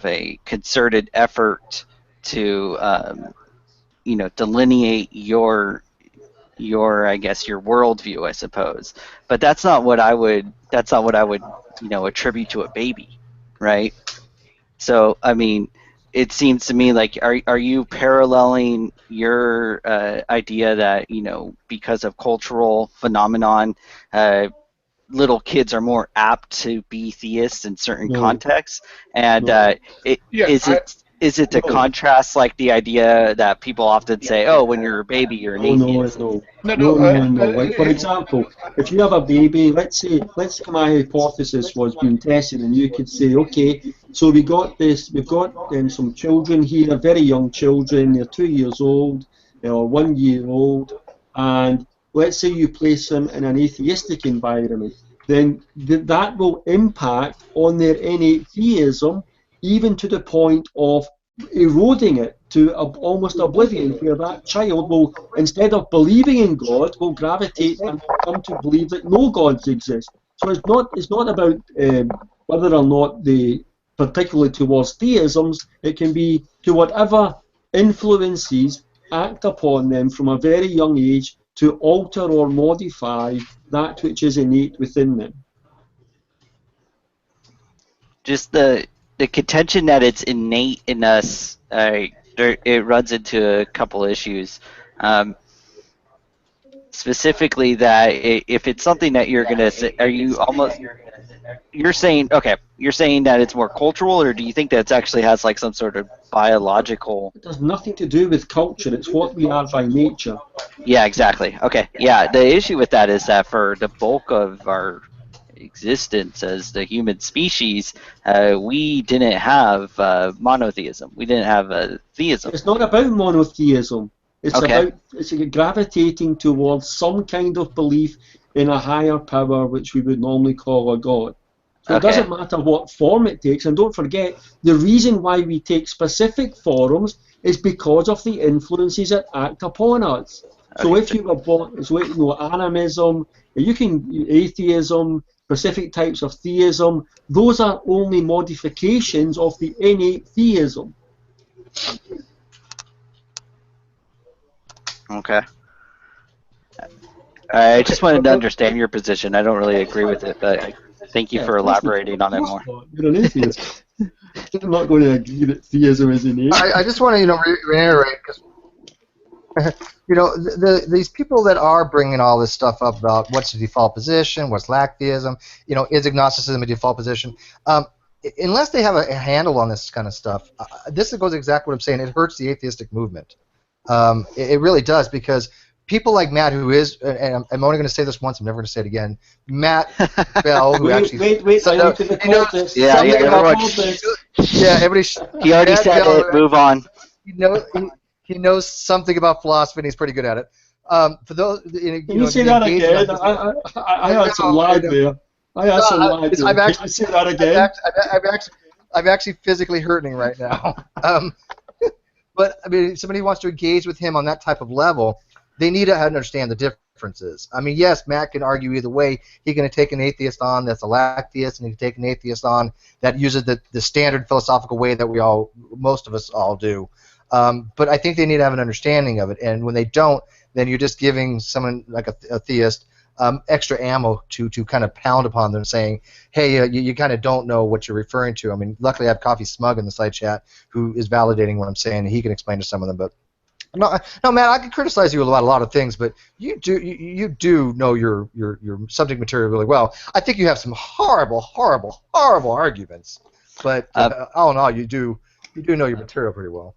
a concerted effort to delineate your I guess your worldview, I suppose. But that's not what I would attribute to a baby, right? So I mean, it seems to me like are you paralleling your idea that because of cultural phenomenon, little kids are more apt to be theists in certain contexts, and is it to contrast like the idea that people often say, oh, when you're a baby you're an atheist? No. Like, for example, if you have a baby, let's say my hypothesis was being tested, and you could say, okay, so we've got some children here, very young children, they're 2 years old or 1 year old, and let's say you place them in an atheistic environment, then that will impact on their innate theism, even to the point of eroding it to almost oblivion, where that child will, instead of believing in God, will gravitate and come to believe that no gods exist. So it's not about whether or not they, particularly towards theisms, it can be to whatever influences act upon them from a very young age to alter or modify that which is innate within them. Just the contention that it's innate in us, it runs into a couple issues. Specifically, that if it's something that you're gonna say, you're saying that it's more cultural, or do you think that it actually has like some sort of biological? It has nothing to do with culture. It's what we are by nature. Yeah, exactly. Okay, yeah. The issue with that is that for the bulk of our existence as the human species, we didn't have monotheism. We didn't have theism. It's not about monotheism. It's about gravitating towards some kind of belief in a higher power, which we would normally call a god. So it doesn't matter what form it takes, and don't forget, the reason why we take specific forms is because of the influences that act upon us. So if you were born, animism, atheism, specific types of theism, those are only modifications of the innate theism. Okay. I just wanted to understand your position. I don't really agree with it, but thank you for elaborating on it more. You're an atheist. I'm not going to agree that theism is innate. I just want to, reiterate, because these people that are bringing all this stuff up about what's the default position, what's Lacktheism, is agnosticism a default position? Unless they have a handle on this kind of stuff, this goes exactly what I'm saying. It hurts the atheistic movement. It really does, because people like Matt, who is, and I'm only going to say this once, I'm never going to say it again, Matt Bell, who wait, I need to record this. Yeah, everybody. He already said Bell, it. Move on. He knows something about philosophy, and he's pretty good at it. For those, can you say that again? I had some lag there. I had some lag there. Can you say that again? I'm actually physically hurting right now. But I mean, somebody who wants to engage with him on that type of level, they need to understand the differences. I mean, yes, Matt can argue either way. He can take an atheist on that's a Lacktheist, and he can take an atheist on that uses the standard philosophical way that most of us all do. But I think they need to have an understanding of it. And when they don't, then you're just giving someone like a theist extra ammo to kind of pound upon them, saying, hey, you kind of don't know what you're referring to. I mean, luckily I have Coffee Smug in the side chat who is validating what I'm saying, and he can explain to some of them. But no, Matt, I can criticize you about a lot of things, but you do know your subject material really well. I think you have some horrible arguments, but all in all, you do know your material pretty well.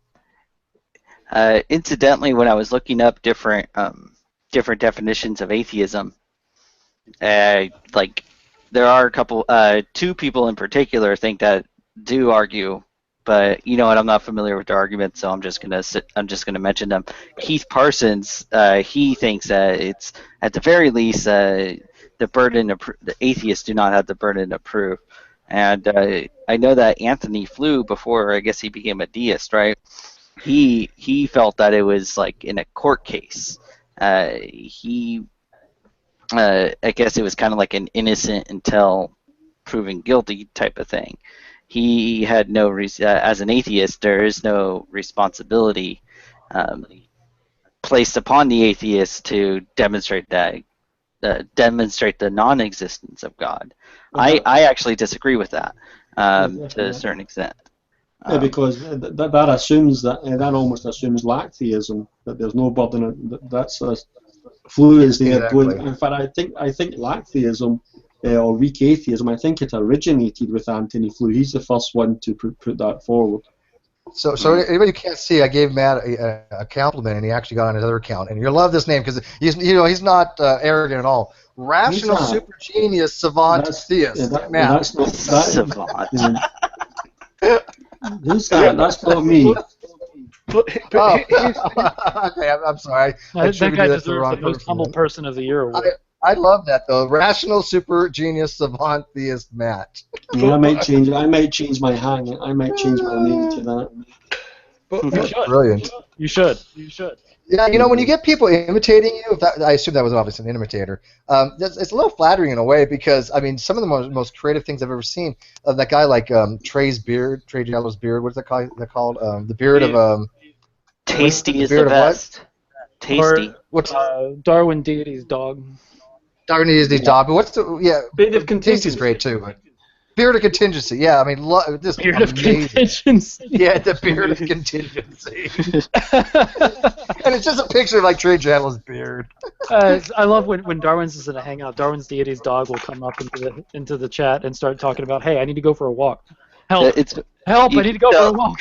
Incidentally, when I was looking up different definitions of atheism, like there are a couple, two people in particular think that do argue, but you know what? I'm not familiar with their argument, so I'm just gonna mention them. Keith Parsons, he thinks that it's at the very least the atheists do not have the burden of proof, and I know that Anthony Flew, before I guess he became a deist, right? He felt that it was like in a court case. I guess it was kind of like an innocent until proven guilty type of thing. He had no as an atheist, there is no responsibility placed upon the atheist to demonstrate the non-existence of God. I actually disagree with that to a certain extent. Yeah, because that assumes that almost assumes Lacktheism, that there's no burden. That's a Flew is there. Exactly. In fact, I think Lacktheism or weak atheism, I think it originated with Anthony Flew. He's the first one to put that forward. So anybody who can't see, I gave Matt a compliment, and he actually got on his other account. And you'll love this name because he's not arrogant at all. Rational super genius savant theist. Matt. That's not savant. Who's that? That's not me. Okay, I'm sorry. That guy deserves the most humble person of the year award. I love that though. Rational super genius savant theist Matt. Yeah, I might change my hang. I might change my name to that. Brilliant. You should. You should. Yeah, you know, when you get people imitating you, I assume that was obviously an imitator. It's a little flattering in a way because I mean, some of the most creative things I've ever seen. That guy like Trey Yellow's beard. What's that called? The beard of Tasty is the beard of what? best. Tasty. What's Darwin Deity's dog. Darwin Deity's dog? But what's the Beard of Tasty's contingency. great too. But beard of contingency. Yeah, I mean, this Beard of amazing. contingency. Yeah, the beard of contingency. And it's just a picture of like Trey Yellow's beard. I love when Darwin's is in a hangout. Darwin's Deity's dog will come up into the chat and start talking about, hey, I need to go for a walk. Help! Help! I need to go for a walk.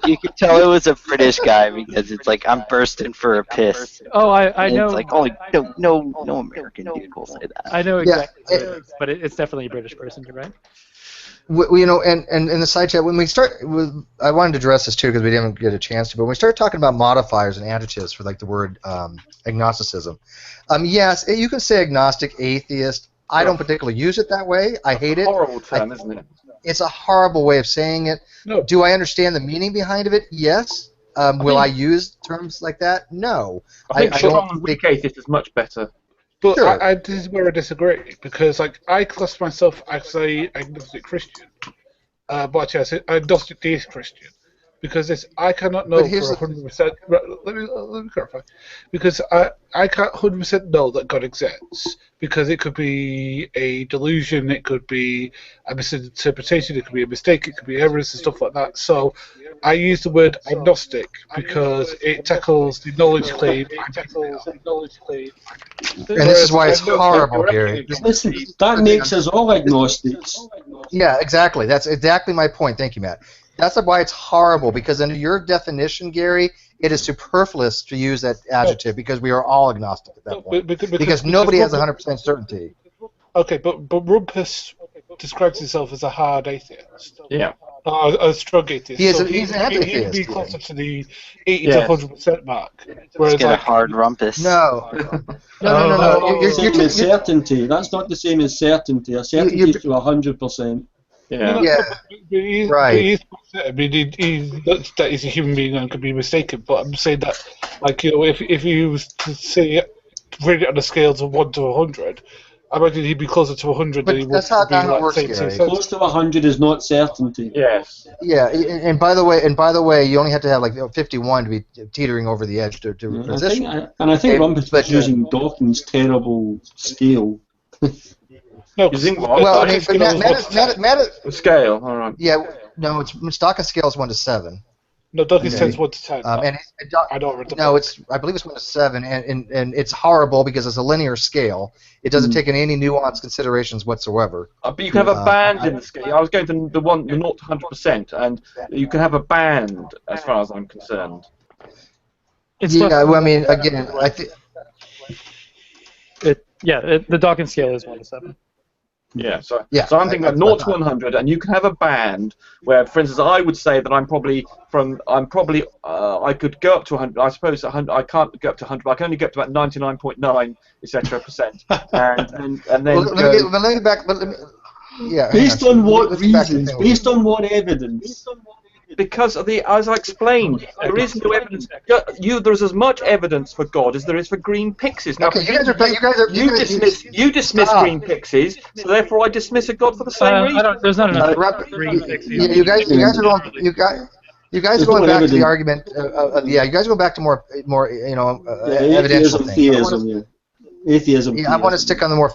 You can tell it was a British guy because it's like, I'm bursting for a piss. Oh, I know. It's like, only no American dude will say that. I know exactly what it is, but it's definitely a British person. You're right. You know, and in the side chat, when we start, I wanted to address this too because we didn't get a chance to, but when we start talking about modifiers and adjectives for like the word agnosticism, yes, you can say agnostic, atheist. I don't particularly use it that way. I hate it. Horrible term, isn't it? It's a horrible way of saying it. No. Do I understand the meaning behind it? Yes. Will I use terms like that? No. I think I strong don't and weak atheist is much better. But Sure. this is where I disagree, because like I class myself as a agnostic Christian, but actually I say agnostic deist Christian, because I cannot know But here's for 100%. Let me clarify, because I can't 100% know that God exists, because it could be a delusion, it could be a misinterpretation, it could be a mistake, it could be errors and stuff like that. So I use the word agnostic because it tackles the knowledge claim. And this is why it's horrible, Gary. Listen, that makes us all agnostics. Yeah, exactly. That's exactly my point. Thank you, Matt. That's why it's horrible, because under your definition, Gary, it is superfluous to use that adjective because we are all agnostic at that point. Because nobody has 100% certainty. Okay, but Rumpus describes himself as a hard atheist. Yeah. A strong atheist. He's so an anti-theist. He'd be closer to the 80 to 100% mark. Whereas Let's get a hard rumpus. No. You're You're saying certainty. That's not the same as certainty. A certainty is to 100%. Yeah. Yeah. Right. I mean, that he's a human being and could be mistaken. But I'm saying that, like, you know, if you was to say rate it on a scale of 1 to 100, I imagine he'd be closer to 100 than he would that's how be it works, say Gary. Close to 100 is not certainty. Yes. Yeah, and by the way, you only have to have like 51 to be teetering over the edge to position. I think Rumpus was using Dawkins' terrible scale. No, Using what? Well, I mean, but Matt, Scale, all right. yeah, no, it's Stockton scale is 1 to 7. No, Dawkins Okay. says 1 to 10. And I don't remember. no, I believe it's 1 to 7, and it's horrible because it's a linear scale. It doesn't take in any nuanced considerations whatsoever. But you can have a band in the scale. I was going to the 0 to 100%, and you can have a band as far as I'm concerned. Yeah, well, I mean, again, I think. The Dawkins scale is 1 to 7. Yeah, so Yeah, I'm thinking that's about 0 what to I thought. 100, and you can have a band where, for instance, I would say that I could go up to 100. I suppose 100. I can't go up to 100. I can only get to about 99.9, etc. percent, and then. Well, let me back. Yeah. Based on what Let's get back to the reasons? thing. Based on what evidence? Because as I explained, there is no evidence. There's as much evidence for God as there is for green pixies. Now, Okay, you dismiss Stop. green pixies, so therefore I dismiss a God for the same reason. There's not enough. You guys are going. You guys are going back to the argument. You guys go back to more evidential Atheism, things. theism, Atheism. Yeah, I want to stick on the more.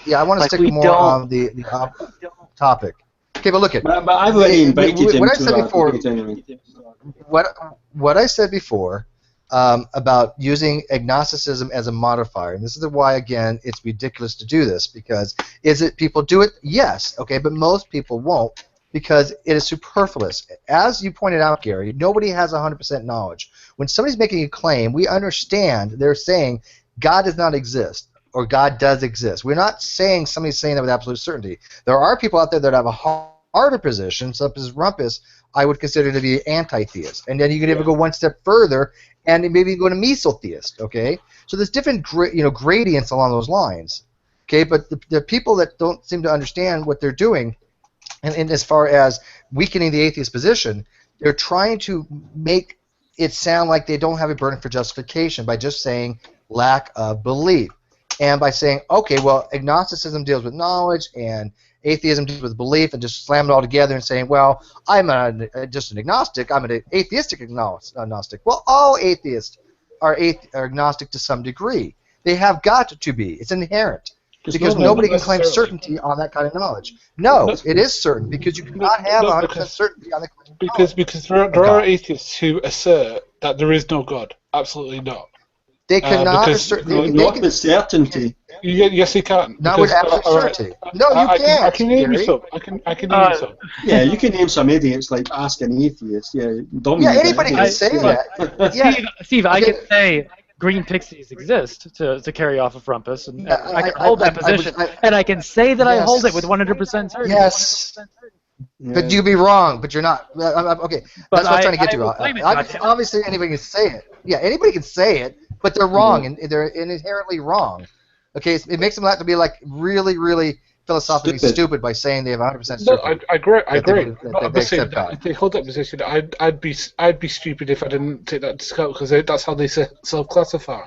Yeah, I want to Like, stick we more don't- on the topic. Okay, but look at But I've already invited him what I to said that before. debate anyway. What I said before about using agnosticism as a modifier, and this is why again it's ridiculous to do this, because people do it? Yes, okay, but most people won't, because it is superfluous. As you pointed out, Gary, nobody has 100% knowledge. When somebody's making a claim, we understand they're saying God does not exist, or God does exist. We're not saying somebody's saying that with absolute certainty. There are people out there that have a harder position, such as Rumpus, I would consider to be anti-theist. And then you can even go one step further and maybe go to mesotheist, okay? So there's different gradients along those lines, okay? But the people that don't seem to understand what they're doing, and as far as weakening the atheist position, they're trying to make it sound like they don't have a burden for justification by just saying lack of belief. And by saying, okay, well, agnosticism deals with knowledge and atheism deals with belief, and just slam it all together and saying, well, I'm just an agnostic, I'm an atheistic agnostic. Well, all atheists are agnostic to some degree. They have got to be. It's inherent. Because nobody can claim certainty on that kind of knowledge. No, it is certain, because you cannot have 100% certainty on the claim of knowledge. Because there are atheists who assert that there is no God. Absolutely not. They cannot assert... Not with certainty. Yes, they can. Not with absolute certainty. No, you can't. I can name you some. I can name you some. Yeah, you can name some idiots like Ask an Atheist. Yeah, anybody can say that. Steve, I can say green pixies exist to carry off of Rumpus, and I can hold that position, and I can say that I hold it with 100% certainty. Yes. But you'd be wrong, but you're not. Okay, that's what I'm trying to get to. Obviously, anybody can say it. Yeah, anybody can say it, but they're wrong, and they're inherently wrong. Okay, it makes them have to be like really, really philosophically stupid by saying they have 100% certainty. No, I agree. If they hold that position, I'd be stupid if I didn't take that to account, because that's how they self-classify.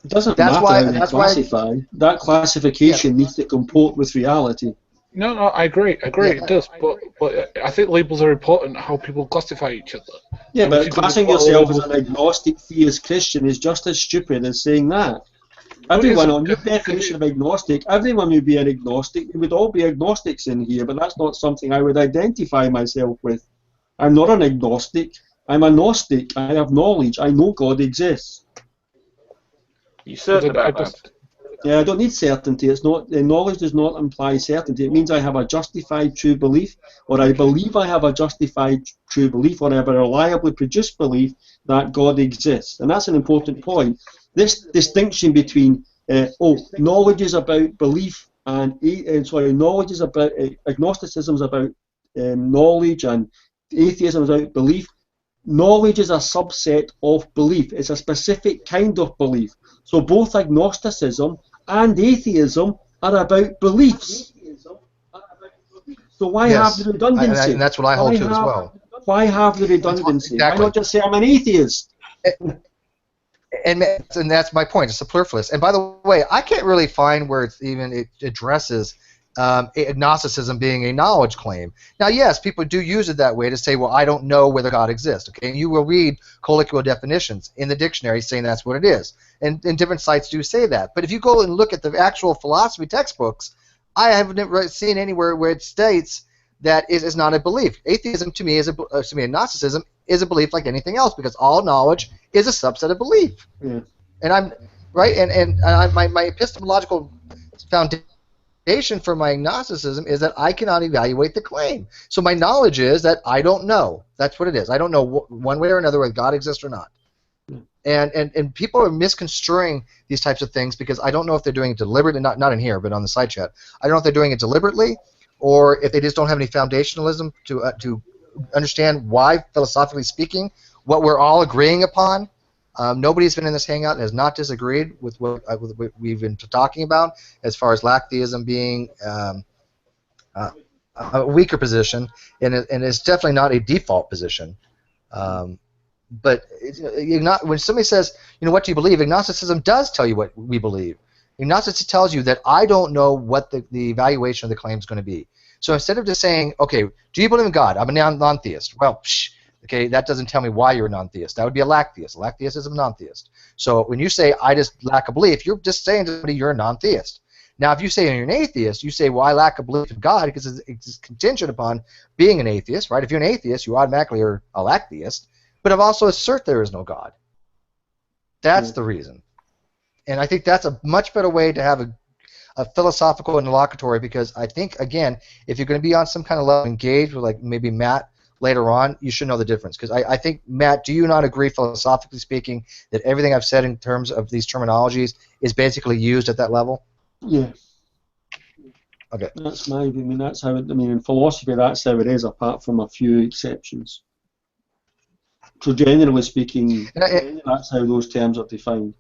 It doesn't matter how they classify. That classification needs to comport with reality. No, I agree. It does, but I think labels are important. How people classify each other. Yeah, but classing yourself as an agnostic theist Christian is just as stupid as saying that. Everyone on your definition of agnostic, everyone would be an agnostic. We would all be agnostics in here, but that's not something I would identify myself with. I'm not an agnostic. I'm a gnostic. I have knowledge. I know God exists. You certain about that? Yeah, I don't need certainty. It's not. Knowledge does not imply certainty. It means I have a justified true belief, or I believe I have a justified true belief, or I have a reliably produced belief that God exists. And that's an important point. This distinction between knowledge is about belief and knowledge is about agnosticism is about knowledge, and atheism is about belief. Knowledge is a subset of belief. It's a specific kind of belief. So both agnosticism and atheism are about beliefs. So why have the redundancy? And that's what I hold to as well. Why have the redundancy? Exactly. Why not just say I'm an atheist? And that's my point. It's a pluralist. And by the way, I can't really find where it addresses agnosticism being a knowledge claim. Now, yes, people do use it that way to say, well, I don't know whether God exists. Okay, and you will read colloquial definitions in the dictionary saying that's what it is. And different sites do say that. But if you go and look at the actual philosophy textbooks, I haven't never seen anywhere where it states that it is not a belief. Atheism, to me, agnosticism is a belief like anything else, because all knowledge is a subset of belief. Yeah. And I'm right. And my epistemological foundation for my agnosticism is that I cannot evaluate the claim. So my knowledge is that I don't know. That's what it is. I don't know one way or another whether God exists or not. And people are misconstruing these types of things because I don't know if they're doing it deliberately, not in here, but on the side chat. I don't know if they're doing it deliberately or if they just don't have any foundationalism to understand why, philosophically speaking, what we're all agreeing upon. Nobody's been in this hangout and has not disagreed with what we've been talking about as far as Lacktheism being a weaker position, and it's definitely not a default position. But when somebody says, what do you believe? Agnosticism does tell you what we believe. Agnosticism tells you that I don't know what the evaluation of the claim is going to be. So instead of just saying, okay, do you believe in God? I'm a non-theist. Well, okay, that doesn't tell me why you're a non-theist. That would be a lacktheist. A lacktheist is a non-theist. So when you say I just lack a belief, you're just saying to somebody you're a non-theist. Now, if you say you're an atheist, you say, well, I lack a belief in God because it's contingent upon being an atheist, right? If you're an atheist, you automatically are a lacktheist. But I've also assert there is no God. That's the reason. And I think that's a much better way to have a philosophical interlocutory, because I think, again, if you're going to be on some kind of level engaged with like maybe Matt later on, you should know the difference. Because I think, Matt, do you not agree, philosophically speaking, that everything I've said in terms of these terminologies is basically used at that level? Yeah. Okay. That's my view. I mean, that's how it, in philosophy, that's how it is, apart from a few exceptions. So generally speaking, that's how those terms are defined.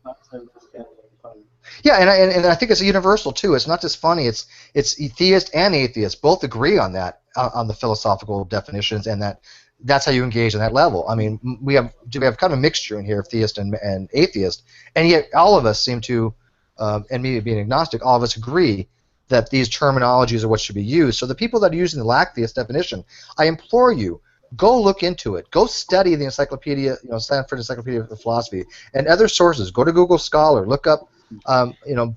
Yeah, and I think it's a universal too. It's not just funny. It's theist and atheist both agree on that, on the philosophical definitions, and that that's how you engage on that level. I mean, we have kind of a mixture in here of theist and atheist, and yet all of us seem to, and me being agnostic, all of us agree that these terminologies are what should be used. So the people that are using the Lacktheist definition, I implore you, go look into it. Go study the encyclopedia, Stanford Encyclopedia of Philosophy, and other sources. Go to Google Scholar, look up,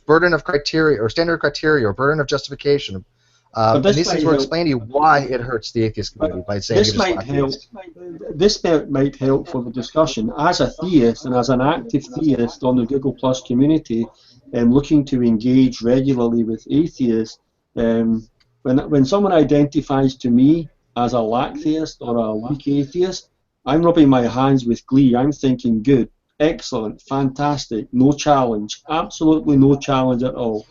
burden of criteria or standard criteria or burden of justification. And these things will explain to you why it hurts the atheist community by saying this might help. This might help for the discussion. As a theist and as an active theist on the Google Plus community, looking to engage regularly with atheists, when someone identifies to me as a lacktheist or a weak atheist, I'm rubbing my hands with glee. I'm thinking, good, excellent, fantastic, no challenge, absolutely no challenge at all.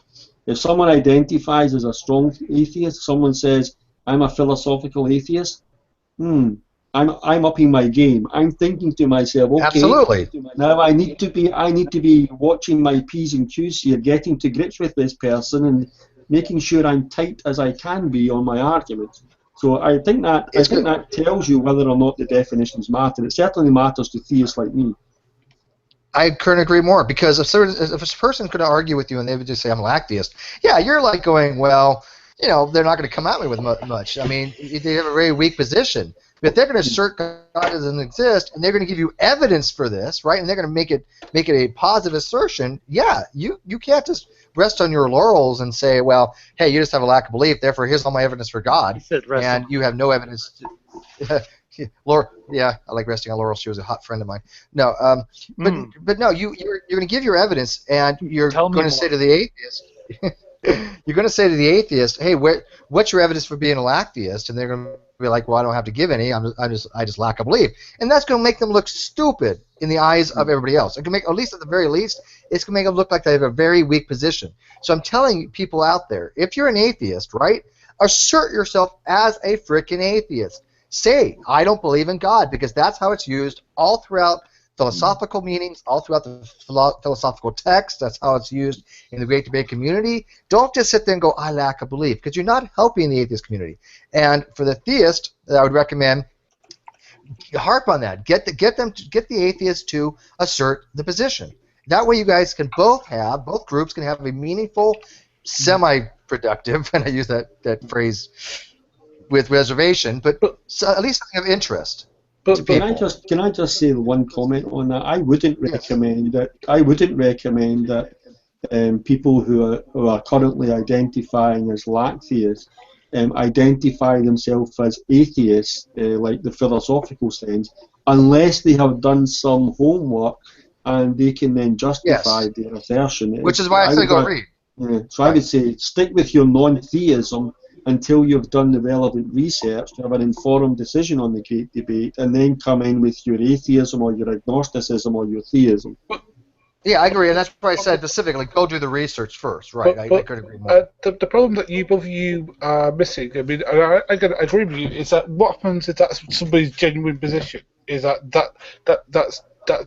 If someone identifies as a strong atheist, someone says, I'm a philosophical atheist, I'm upping my game. I'm thinking to myself, okay, absolutely. Now I need to be watching my P's and Q's here, getting to grips with this person and making sure I'm tight as I can be on my arguments. So I think that tells you whether or not the definitions matter. It certainly matters to theists like me. I couldn't agree more, because if a person could argue with you and they would just say, I'm a Lacktheist, yeah, you're like going, well, they're not going to come at me with much. I mean, they have a very weak position. But they're going to assert God doesn't exist, and they're going to give you evidence for this, right? And they're going to make it a positive assertion. Yeah, you can't just rest on your laurels and say, well, hey, you just have a lack of belief, therefore here's all my evidence for God, and you have no evidence to Laura, yeah, I like resting on laurels. She was a hot friend of mine. No, but no, you're going to give your evidence, and you're going to say to the atheist, you're going to say to the atheist, hey, what's your evidence for being a Lacktheist? And they're going to be like, well, I don't have to give any. I just lack a belief, and that's going to make them look stupid in the eyes of everybody else. It can make, at least at the very least, it's going to make them look like they have a very weak position. So I'm telling people out there, if you're an atheist, right, assert yourself as a frickin' atheist. Say, I don't believe in God, because that's how it's used all throughout philosophical meanings, all throughout the philosophical text. That's how it's used in the Great Debate community. Don't just sit there and go, I lack a belief, because you're not helping the atheist community. And for the theist, I would recommend harp on that. Get the atheist to assert the position. That way you guys can both groups can have a meaningful, semi-productive, and I use that phrase with reservation, but at least something of interest. But can I just say one comment on that? I wouldn't recommend that people who are currently identifying as Lacktheists identify themselves as atheists, like the philosophical sense, unless they have done some homework and they can then justify their assertion. Which is why I say go read. Yeah, so I would say stick with your non-theism until you've done the relevant research to have an informed decision on the Great Debate, and then come in with your atheism or your agnosticism or your theism. Yeah, I agree, and that's why I said specifically, go do the research first, right? I couldn't agree more. The problem that both of you are missing, I mean, I agree with you, is that what happens if that's somebody's genuine position, is that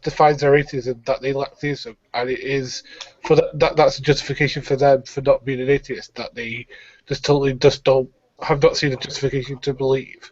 defines their atheism, that they lack theism, and it is for that's a justification for them for not being an atheist, that they just totally have not seen the justification to believe.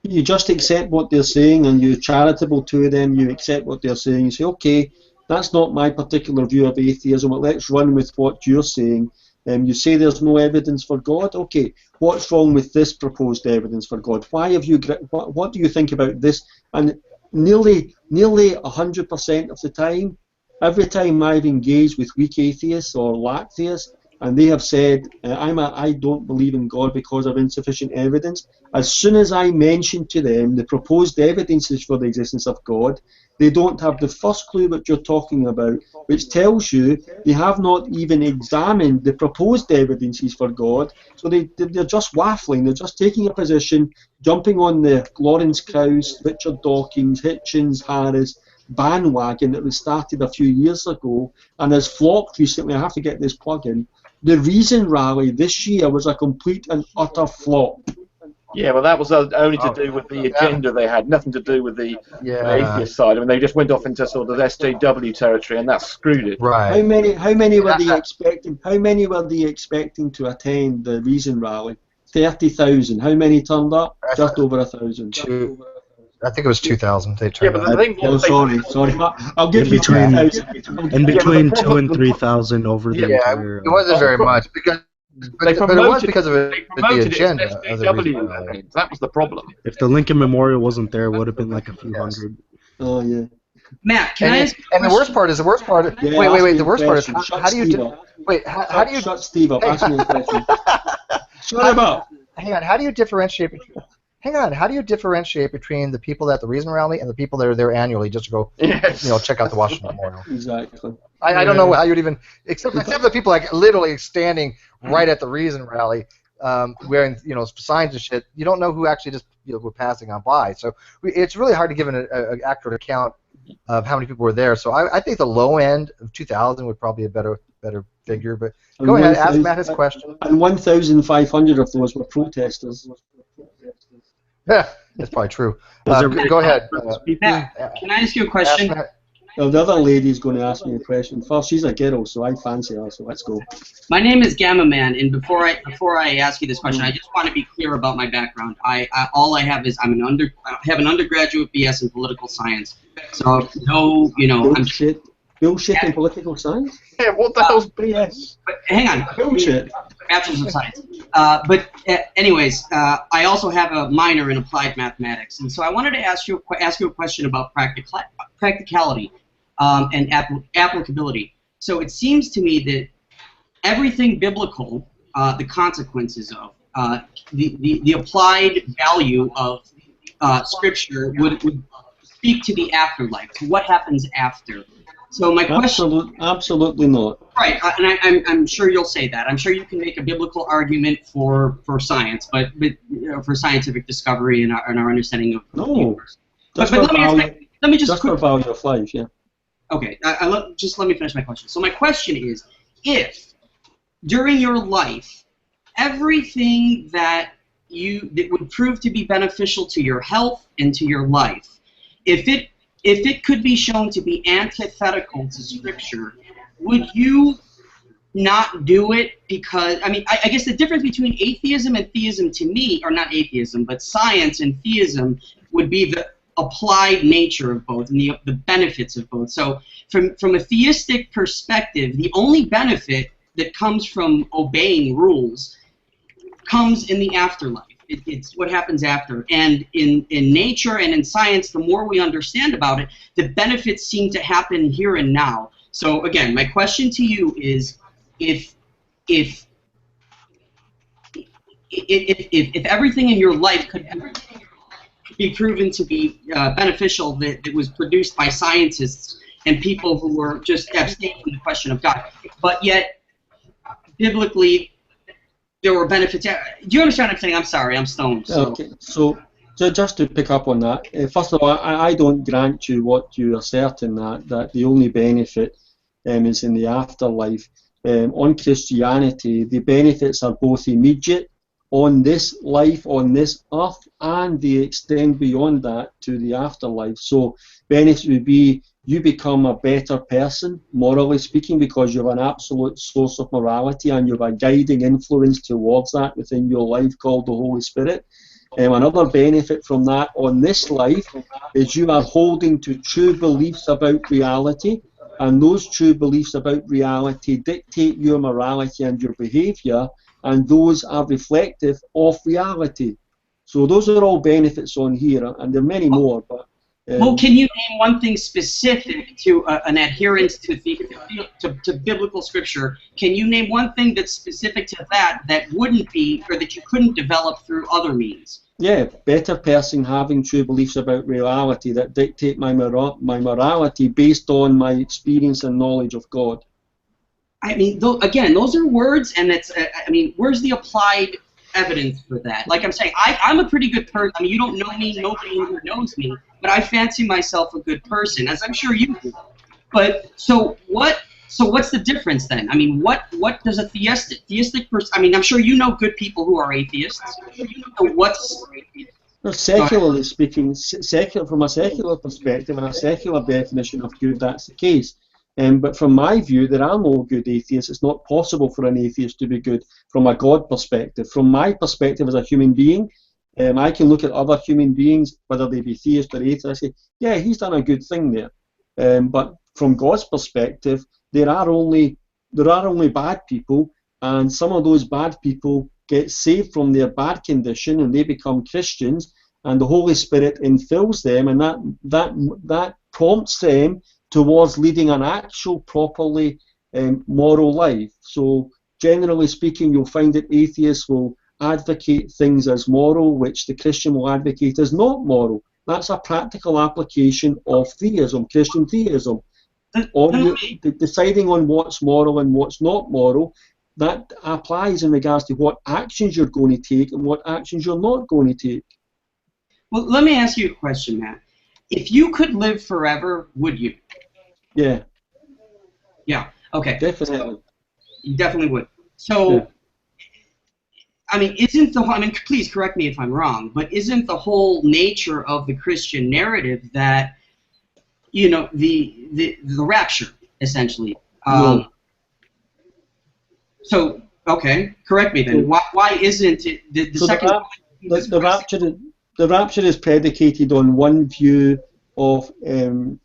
You just accept what they're saying, and you're charitable to them. You accept what they're saying. You say, okay, that's not my particular view of atheism, but let's run with what you're saying. You say there's no evidence for God. Okay, what's wrong with this proposed evidence for God? Why have you? What do you think about this? And nearly 100% of the time, every time I've engaged with weak atheists or lacktheists, and they have said, I don't believe in God because of insufficient evidence, as soon as I mention to them the proposed evidences for the existence of God, they don't have the first clue what you're talking about, which tells you they have not even examined the proposed evidences for God. So they're just waffling, they're just taking a position, jumping on the Lawrence Krauss, Richard Dawkins, Hitchens, Harris bandwagon that was started a few years ago and has flopped recently. I have to get this plug in. The Reason rally this year was a complete and utter flop. Yeah, well, that was only to do with the agenda they had, nothing to do with the atheist side. I mean, they just went off into sort of SJW territory, and that screwed it. Right. How many were they expecting? How many were they expecting to attend the Reason rally? 30,000. How many turned up? Just over 1,000. I think it was 2,000. They Yeah, turned but out. the thing Oh, was, sorry. I'll give In you between, 10,000. in between 2 and the- 3,000 over the Yeah, entire. it wasn't very much because, they but it was promoted, because of they the promoted agenda. it As as a reason SJW. why. That was the problem. If the Lincoln Memorial wasn't there, it would have been like a few hundred. Oh, yeah. Matt, can I ask you a And the worst question? part is Yeah, wait. ask me The a worst part is question. how do you Shut Steve up. how do you Shut Steve up. Ask me a question. Shut him up. hang on? How do you differentiate between? Hang on. How do you differentiate between the people at the Reason Rally and the people that are there annually just to go, check out the Washington Memorial? Exactly. I don't know how you'd even except for the people like literally standing right at the Reason Rally, wearing signs and shit. You don't know who actually just were passing on by. So it's really hard to give an accurate account of how many people were there. So I think the low end of 2,000 would probably be a better figure. But go ahead, ask Matt his question. And 1,500 of those were protesters. Yeah, that's probably true. Go ahead. Matt, can I ask you a question? Well, the other lady's going to ask me a question. First, she's a girl, so I fancy her, so let's go. My name is Gamma Man, and before I ask you this question, I just want to be clear about my background. All I have is I have an undergraduate BS in political science. So no, Bullshit in political science? Yeah, what the hell's BS? But hang on. Bullshit. Bachelor's of Science. Anyways, I also have a minor in applied mathematics, and so I wanted to ask you a question about practicality and applicability. So it seems to me that everything biblical, the consequences of the applied value of Scripture would speak to the afterlife, to what happens after. So my question, absolutely not. Right, and I'm sure you'll say that. I'm sure you can make a biblical argument for science, but for scientific discovery and our understanding of the universe. But let me just for value of life, yeah. Okay, just let me finish my question. So my question is, if during your life everything that would prove to be beneficial to your health and to your life, if it could be shown to be antithetical to Scripture, would you not do it? Because, I guess the difference between atheism and theism to me, or not atheism, but science and theism, would be the applied nature of both and the benefits of both. So from a theistic perspective, the only benefit that comes from obeying rules comes in the afterlife. It's what happens after. And in nature and in science, the more we understand about it, the benefits seem to happen here and now. So again, my question to you is, if everything in your life could be proven to be beneficial, that was produced by scientists and people who were just abstaining from the question of God, but yet biblically there were benefits. Do you understand what I'm saying? I'm sorry, I'm stoned. So. Okay, so just to pick up on that, first of all, I don't grant you what you assert in that the only benefit is in the afterlife. On Christianity, the benefits are both immediate on this life, on this earth, and they extend beyond that to the afterlife. So benefits would be you become a better person, morally speaking, because you have an absolute source of morality and you have a guiding influence towards that within your life called the Holy Spirit. Another benefit from that on this life is you are holding to true beliefs about reality, and those true beliefs about reality dictate your morality and your behavior, and those are reflective of reality. So those are all benefits on here, and there are many more. But well, can you name one thing specific to an adherence to biblical Scripture? Can you name one thing that's specific to that wouldn't be, or that you couldn't develop through other means? Yeah, better person having true beliefs about reality that dictate my morality based on my experience and knowledge of God. Again, those are words, and it's. Where's the applied evidence for that? Like I'm saying, I'm a pretty good person. You don't know me, nobody here knows me, but I fancy myself a good person, as I'm sure you do. But so what's the difference then? What does a theistic person? I'm sure you know good people who are atheists. Well, secularly speaking, from a secular perspective and a secular definition of good, that's the case. But from my view, there are no good atheists. It's not possible for an atheist to be good from a God perspective. From my perspective as a human being, I can look at other human beings, whether they be theist or atheist, I say, yeah, he's done a good thing there. But from God's perspective, there are only bad people, and some of those bad people get saved from their bad condition and they become Christians, and the Holy Spirit infills them, and that prompts them towards leading an actual properly moral life. So generally speaking, you'll find that atheists will advocate things as moral, which the Christian will advocate as not moral. That's a practical application of theism, Christian theism. Deciding on what's moral and what's not moral, that applies in regards to what actions you're going to take and what actions you're not going to take. Well, let me ask you a question, Matt. If you could live forever, would you? Yeah. Yeah, okay. Definitely. So, you definitely would. So, yeah. I mean, please correct me if I'm wrong, but isn't the whole nature of the Christian narrative that, you know, the rapture, essentially? No. So, okay, correct me then. Why isn't it the so second? The rapture is predicated on one view of the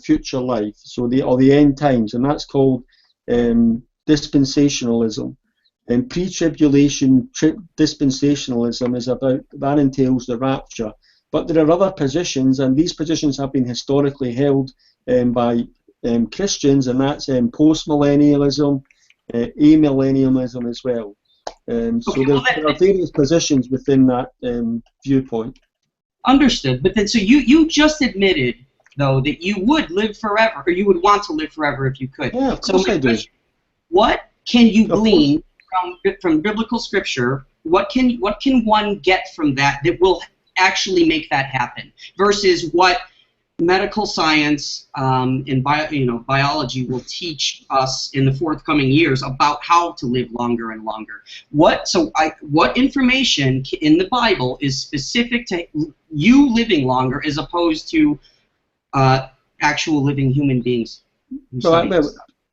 future life, so the end times, and that's called dispensationalism. And pre-tribulation dispensationalism is about that entails the rapture. But there are other positions, and these positions have been historically held by Christians, and that's post-millennialism, amillennialism as well. So there are various positions within that viewpoint. Understood. But then, so you just admitted, though, that you would live forever, or you would want to live forever if you could. Yeah, of course I do. What can you glean from biblical scripture? What can one get from that will actually make that happen, versus what medical science and biology will teach us in the forthcoming years about how to live longer and longer? What information in the Bible is specific to you living longer as opposed to actual living human beings?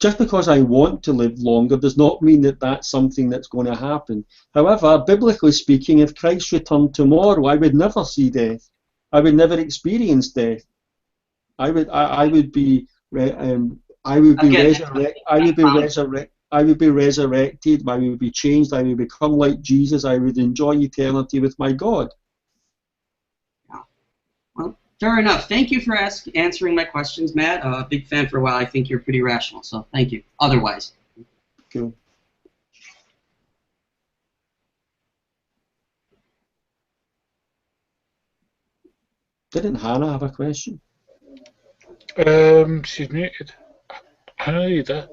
Just because I want to live longer does not mean that that's something that's going to happen. However, biblically speaking, if Christ returned tomorrow, I would never see death. I would never experience death. I would be resurrected. I would be changed. I would become like Jesus. I would enjoy eternity with my God. Well, fair enough. Thank you for answering my questions, Matt. Big fan for a while. I think you're pretty rational, so thank you. Otherwise. Cool. Didn't Hannah have a question? She's muted. Hannah, are you there?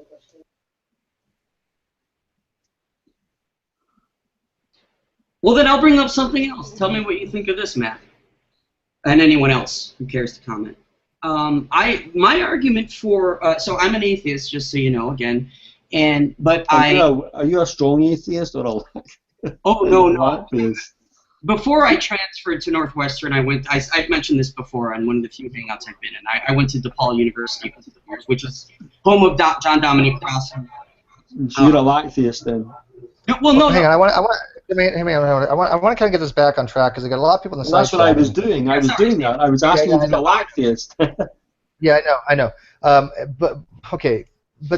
Well, then I'll bring up something else. Tell me what you think of this, Matt. And anyone else who cares to comment. My argument for so I'm an atheist, just so you know, again, are you a strong atheist or a? Oh no. Before I transferred to Northwestern, I've mentioned this before on one of the few hangouts I've been in. I went to DePaul University for 2 years, which is home of John Dominic Crossan. So you're a Lacktheist then? Well, no. Hang on, I want to kind of get this back on track because I got a lot of people in the side. That's what I was doing. I was doing that. I was asking you to be a Lacktheist. Yeah, I know. But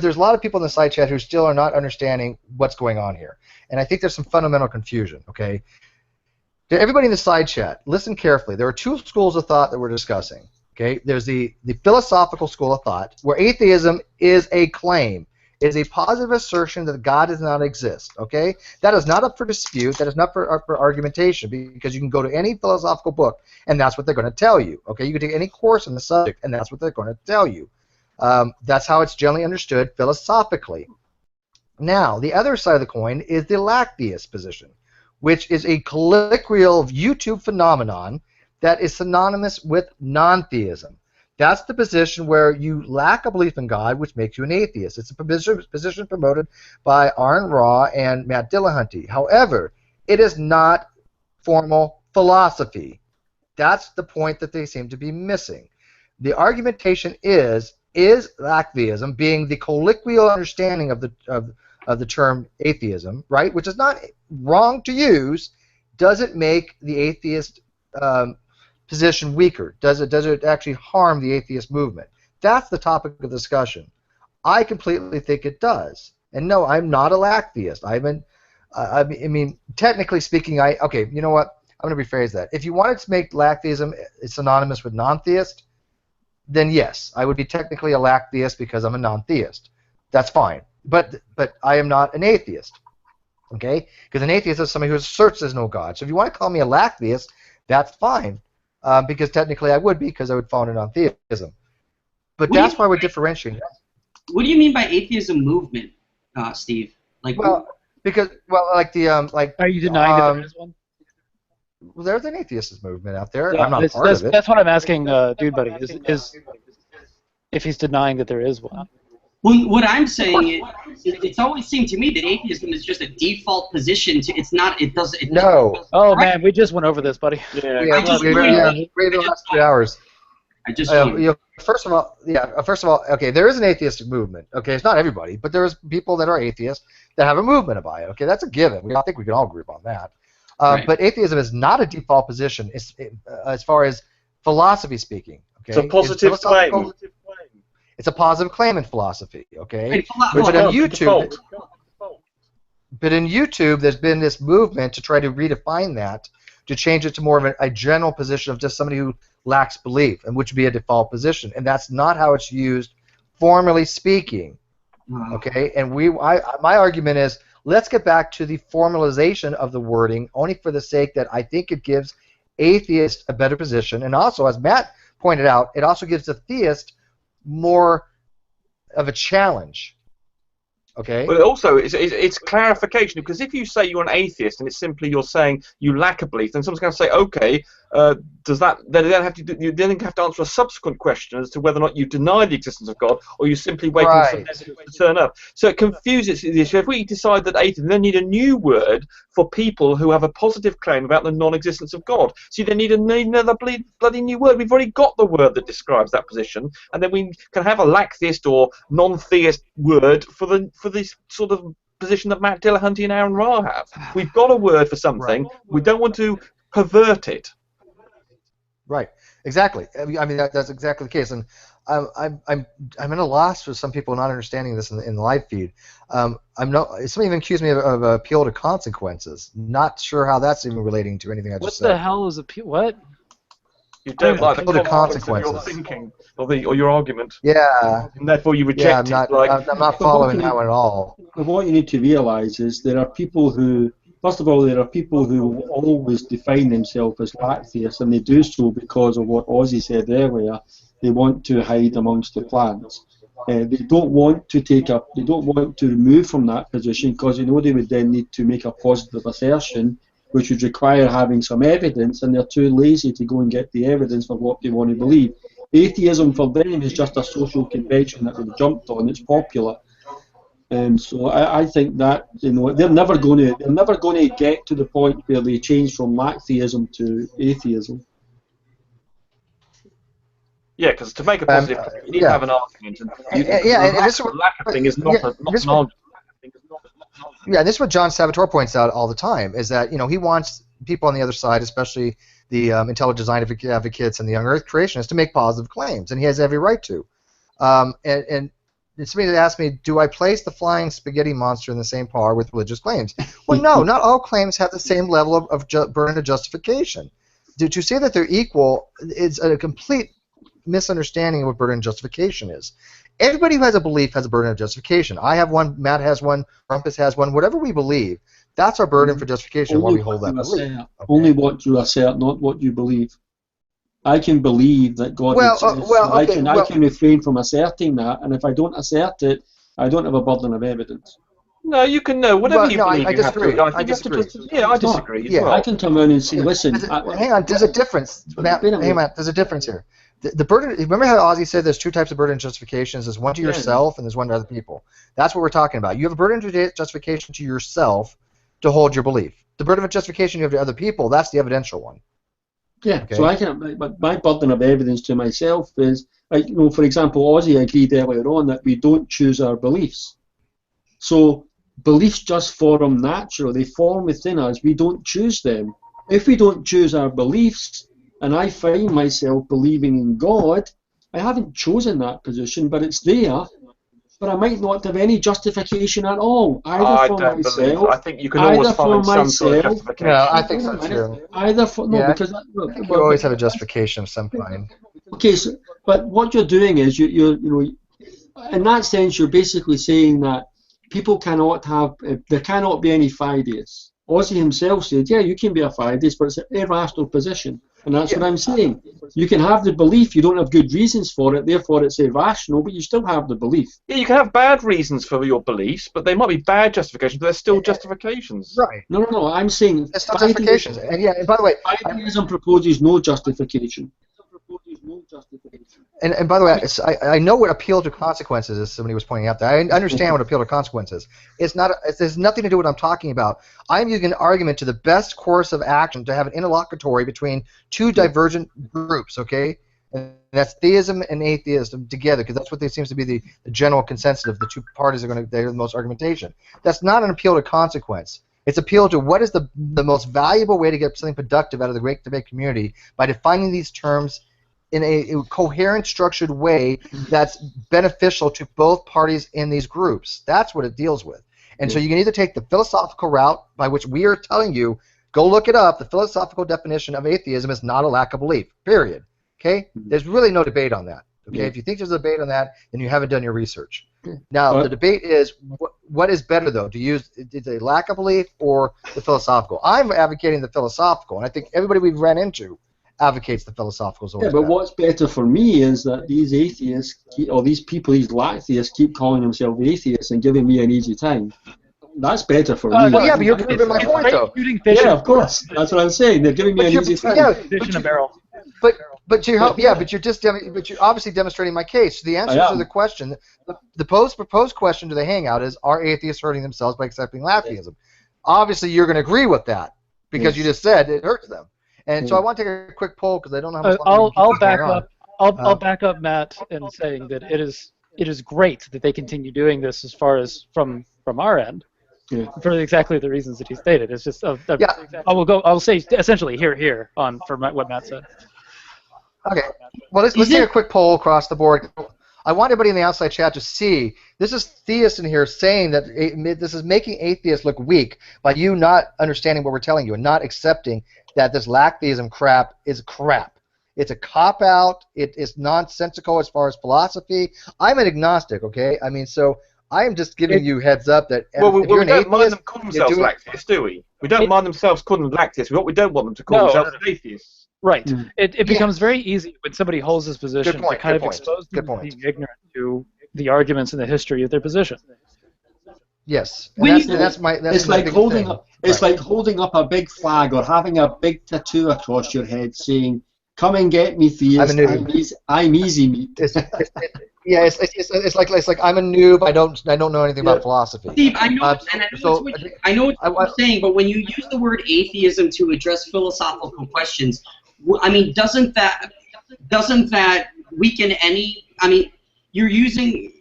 there's a lot of people in the side chat who still are not understanding what's going on here, and I think there's some fundamental confusion. Okay. To everybody in the side chat, listen carefully. There are two schools of thought that we're discussing. Okay, there's the philosophical school of thought, where atheism is a claim, is a positive assertion that God does not exist. Okay, that is not up for dispute. That is not up for argumentation, because you can go to any philosophical book and that's what they're going to tell you. Okay, you can take any course on the subject and that's what they're going to tell you. That's how it's generally understood philosophically. Now, the other side of the coin is the Lacktheist position, which is a colloquial YouTube phenomenon that is synonymous with non-theism. That's the position where you lack a belief in God, which makes you an atheist. It's a position promoted by Aaron Ra and Matt Dillahunty. However, it is not formal philosophy. That's the point that they seem to be missing. The argumentation is Lacktheism being the colloquial understanding of of the term atheism, right, which is not wrong to use, does it make the atheist position weaker? Does it actually harm the atheist movement? That's the topic of discussion. I completely think it does. And no, I'm not a Lacktheist. I mean, technically speaking, okay, you know what? I'm going to rephrase that. If you wanted to make Lacktheism synonymous with non-theist, then yes, I would be technically a Lacktheist because I'm a non-theist. That's fine. But I am not an atheist. Okay? Because an atheist is somebody who asserts there's no God. So if you want to call me a Lacktheist, that's fine. Because technically I would be, because I would fall into non-theism. But that's why we're differentiating. What do you mean by atheism movement, Steve? Like, well, because like the like. Are you denying that there is one? Well, there's an atheist movement out there. Yeah, I'm not part of it. That's what I'm asking, Dude Buddy. Is if he's denying that there is one. Well, what I'm saying it's always seemed to me that atheism is just a default position. It's not. It doesn't. No. Oh man, we just went over this, buddy. Yeah, we read the last 3 hours. I just. First of all, okay, there is an atheistic movement. Okay, it's not everybody, but there's people that are atheists that have a movement about it. Okay, that's a given. I think we can all agree on that. Right. But atheism is not a default position as far as philosophy speaking. Okay, it's a positive claim. It's a positive claim in philosophy. Okay, but on YouTube, there's been this movement to try to redefine that, to change it to more of a general position of just somebody who lacks belief, and which would be a default position, and that's not how it's used, formally speaking. Okay, and my argument is, let's get back to the formalization of the wording, only for the sake that I think it gives atheists a better position, and also, as Matt pointed out, it also gives the theist more of a challenge. Okay. But also, it's clarification, because if you say you're an atheist and it's simply you're saying you lack a belief, then someone's going to say, okay, does that then you then have to answer a subsequent question as to whether or not you deny the existence of God, or you simply waiting for evidence to turn up. So it confuses the issue. If we decide that atheism, then need a new word for people who have a positive claim about the non-existence of God. So you then need another bloody new word. We've already got the word that describes that position, and then we can have a Lacktheist or non-theist word for this sort of position that Matt Dillahunty and Aaron Ra have. We've got a word for something. Right. We don't want to pervert it. Right. Exactly. I mean that's exactly the case, and I'm in a loss for some people not understanding this in the live feed. Somebody even accused me of appeal to consequences. Not sure how that's even relating to anything I just said. What the hell is appeal? What? You don't like the consequences of your thinking or your argument. Yeah. And therefore you reject it. I'm not following that one at all. What you need to realise is there are people who, first of all, there are people who always define themselves as Lacktheists, and they do so because of what Ozzy said earlier. They want to hide amongst the plants. They don't want to remove from that position, because they know they would then need to make a positive assertion, which would require having some evidence, and they're too lazy to go and get the evidence for what they want to believe. Atheism for them is just a social convention that they've jumped on. It's popular, and so I think that they're never going to get to the point where they change from Lacktheism to atheism. Yeah, because to make a positive, you need to have an argument. And this thing is not an argument. Yeah, this is what John Sabator points out all the time, is that he wants people on the other side, especially the intelligent design advocates and the young Earth creationists, to make positive claims, and he has every right to. And somebody asked me, do I place the flying spaghetti monster in the same par with religious claims? Well, no, not all claims have the same level of burden of justification. To say that they're equal is a complete misunderstanding of what burden of justification is. Everybody who has a belief has a burden of justification. I have one, Matt has one, Rumpus has one. Whatever we believe, that's our burden for justification while we hold that belief. Okay. Only what you assert, not what you believe. I can believe that God exists. I can refrain from asserting that, and if I don't assert it, I don't have a burden of evidence. No, you can know whatever you believe. I disagree. I disagree. I disagree as well. I can come in and say, listen. Hang on, there's a difference. Matt, there's a difference here. The burden. Remember how Ozzy said there's two types of burden justifications. There's one to yourself and there's one to other people. That's what we're talking about. You have a burden of justification to yourself to hold your belief. The burden of justification you have to other people, that's the evidential one. Yeah. Okay. So I can. But my burden of evidence to myself is, for example, Ozzy agreed earlier on that we don't choose our beliefs. So beliefs just form naturally. They form within us. We don't choose them. If we don't choose our beliefs, and I find myself believing in God, I haven't chosen that position, but it's there. But I might not have any justification at all, either for myself. I think you can always find some sort of justification. No, I think so too. Either for because I think you always have a justification of some kind. Okay, so, but what you're doing is you know, in that sense, you're basically saying that people cannot have, there cannot be any Fideists. Ozzy himself said, yeah, you can be a Fideist, but it's an irrational position. And that's what I'm saying. You can have the belief, you don't have good reasons for it, therefore it's irrational, but you still have the belief. Yeah, you can have bad reasons for your beliefs, but they might be bad justifications, but they're still justifications. Right. No, I'm saying it's not justifications. And yeah, and by the way, Fideism proposes no justification. And by the way, I know what appeal to consequences is. Somebody was pointing out that. I understand what appeal to consequences. It's not. It has nothing to do with what I'm talking about. I'm using an argument to the best course of action to have an interlocutory between two divergent groups. Okay, and that's theism and atheism together, because that's what there seems to be the general consensus of the two parties are going to. They're the most argumentation. That's not an appeal to consequence. It's appeal to what is the most valuable way to get something productive out of the great debate community by defining these terms in a coherent, structured way that's beneficial to both parties in these groups. That's what it deals with. And so you can either take the philosophical route, by which we are telling you, go look it up, the philosophical definition of atheism is not a lack of belief, period. Okay? There's really no debate on that. Okay? If you think there's a debate on that, then you haven't done your research. Now, the debate is, what is better, though, to use is a lack of belief or the philosophical? I'm advocating the philosophical, and I think everybody we've ran into advocates the philosophical. Yeah, but what's better for me is that these atheists, or these people, these Lacktheists, keep calling themselves atheists and giving me an easy time. That's better for me. Well, yeah, but you're proving my point, though. Yeah, of course. That's what I'm saying. They're giving me an easy time. Yeah, Fish in a barrel. But you're obviously demonstrating my case. The answer to the question, the proposed question to the Hangout is: are atheists hurting themselves by accepting Lacktheism? Obviously, you're going to agree with that because you just said it hurts them. And so I want to take a quick poll because I don't know how much longer I'll back up. I'll back up Matt in saying that it is great that they continue doing this as far as from our end. Yeah. For exactly the reasons that he stated. It's just I'll say essentially here on for what Matt said. Okay. Well, let's take a quick poll across the board. I want everybody in the outside chat to see. This is theists in here saying that this is making atheists look weak by you not understanding what we're telling you and not accepting that this Lacktheism crap is crap. It's a cop-out. It is nonsensical as far as philosophy. I'm an agnostic, okay? I mean, so I am just giving you heads up that we don't mind them calling themselves Lacktheists, do we? We don't mind themselves calling them Lacktheists. We don't want them to call themselves atheists. Right. It becomes very easy when somebody holds this position to kind of expose them as being ignorant to the arguments and the history of their position. Yes. It's like holding up a big flag or having a big tattoo across your head saying, "Come and get me, theist. I'm easy meat." It's like I'm a noob. I don't know anything about philosophy. Steve, I know what you're saying, but when you use the word atheism to address philosophical questions, I mean, doesn't that weaken any? I mean, you're using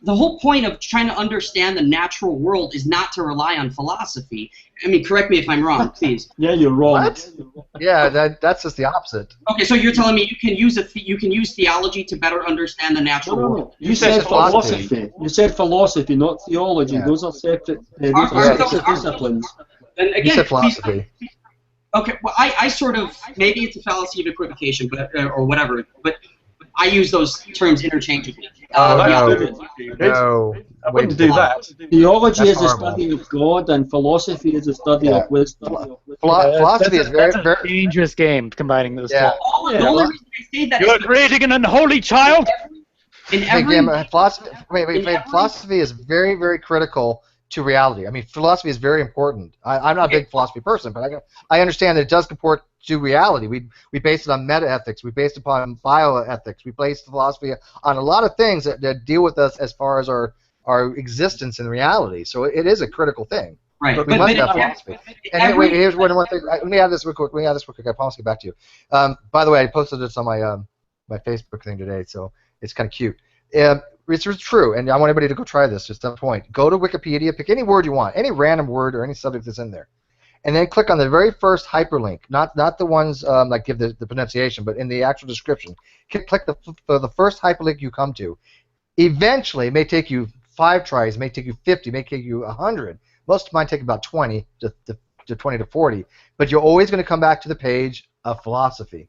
the whole point of trying to understand the natural world is not to rely on philosophy. I mean, correct me if I'm wrong, please. Yeah, you're wrong. What? Yeah, that's just the opposite. Okay, so you're telling me you can use theology to better understand the natural world. You said philosophy. You said philosophy, not theology. Yeah. Those are separate disciplines. Then again, you said philosophy. Okay, well, I sort of, maybe it's a fallacy of equivocation, but or whatever, but I use those terms interchangeably. No. I wouldn't do that. Theology is a study of God, and philosophy is a study of wisdom. Philosophy is very dangerous game, combining those two. The only reason I say that you're creating an unholy child! Philosophy is very, very critical to reality. I mean, philosophy is very important. I'm not a big philosophy person, but I understand that it does comport to reality. We base it on meta-ethics. We base it upon bioethics. We base philosophy on a lot of things that deal with us as far as our existence in reality. So it is a critical thing. Right. We must have philosophy. And wait, here's one thing. Let me add this real quick. I promise to get back to you. By the way, I posted this on my Facebook thing today, so it's kind of cute. It's true, and I want everybody to go try this. Just a point. Go to Wikipedia, pick any word you want, any random word or any subject that's in there, and then click on the very first hyperlink. Not the ones like give the pronunciation, but in the actual description. Click the first hyperlink you come to. Eventually, it may take you 5 tries, it may take you 50, it may take you 100. Most of mine take about 20 to 20 to 40, but you're always going to come back to the page of philosophy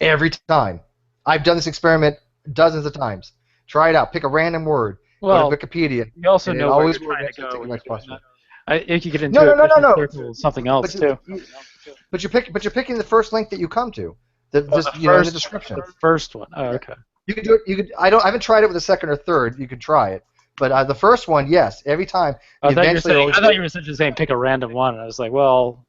every time. I've done this experiment dozens of times. Try it out. Pick a random word. Well, go to Wikipedia. You also know where you're trying to go. If you get into no. something else too. But you're picking the first link that you come to. In the description. The first one. Oh, okay. You can do it. You could. I haven't tried it with the second or third. You could try it. But the first one, yes, every time. I thought you were essentially saying pick a random one, and I was like, well,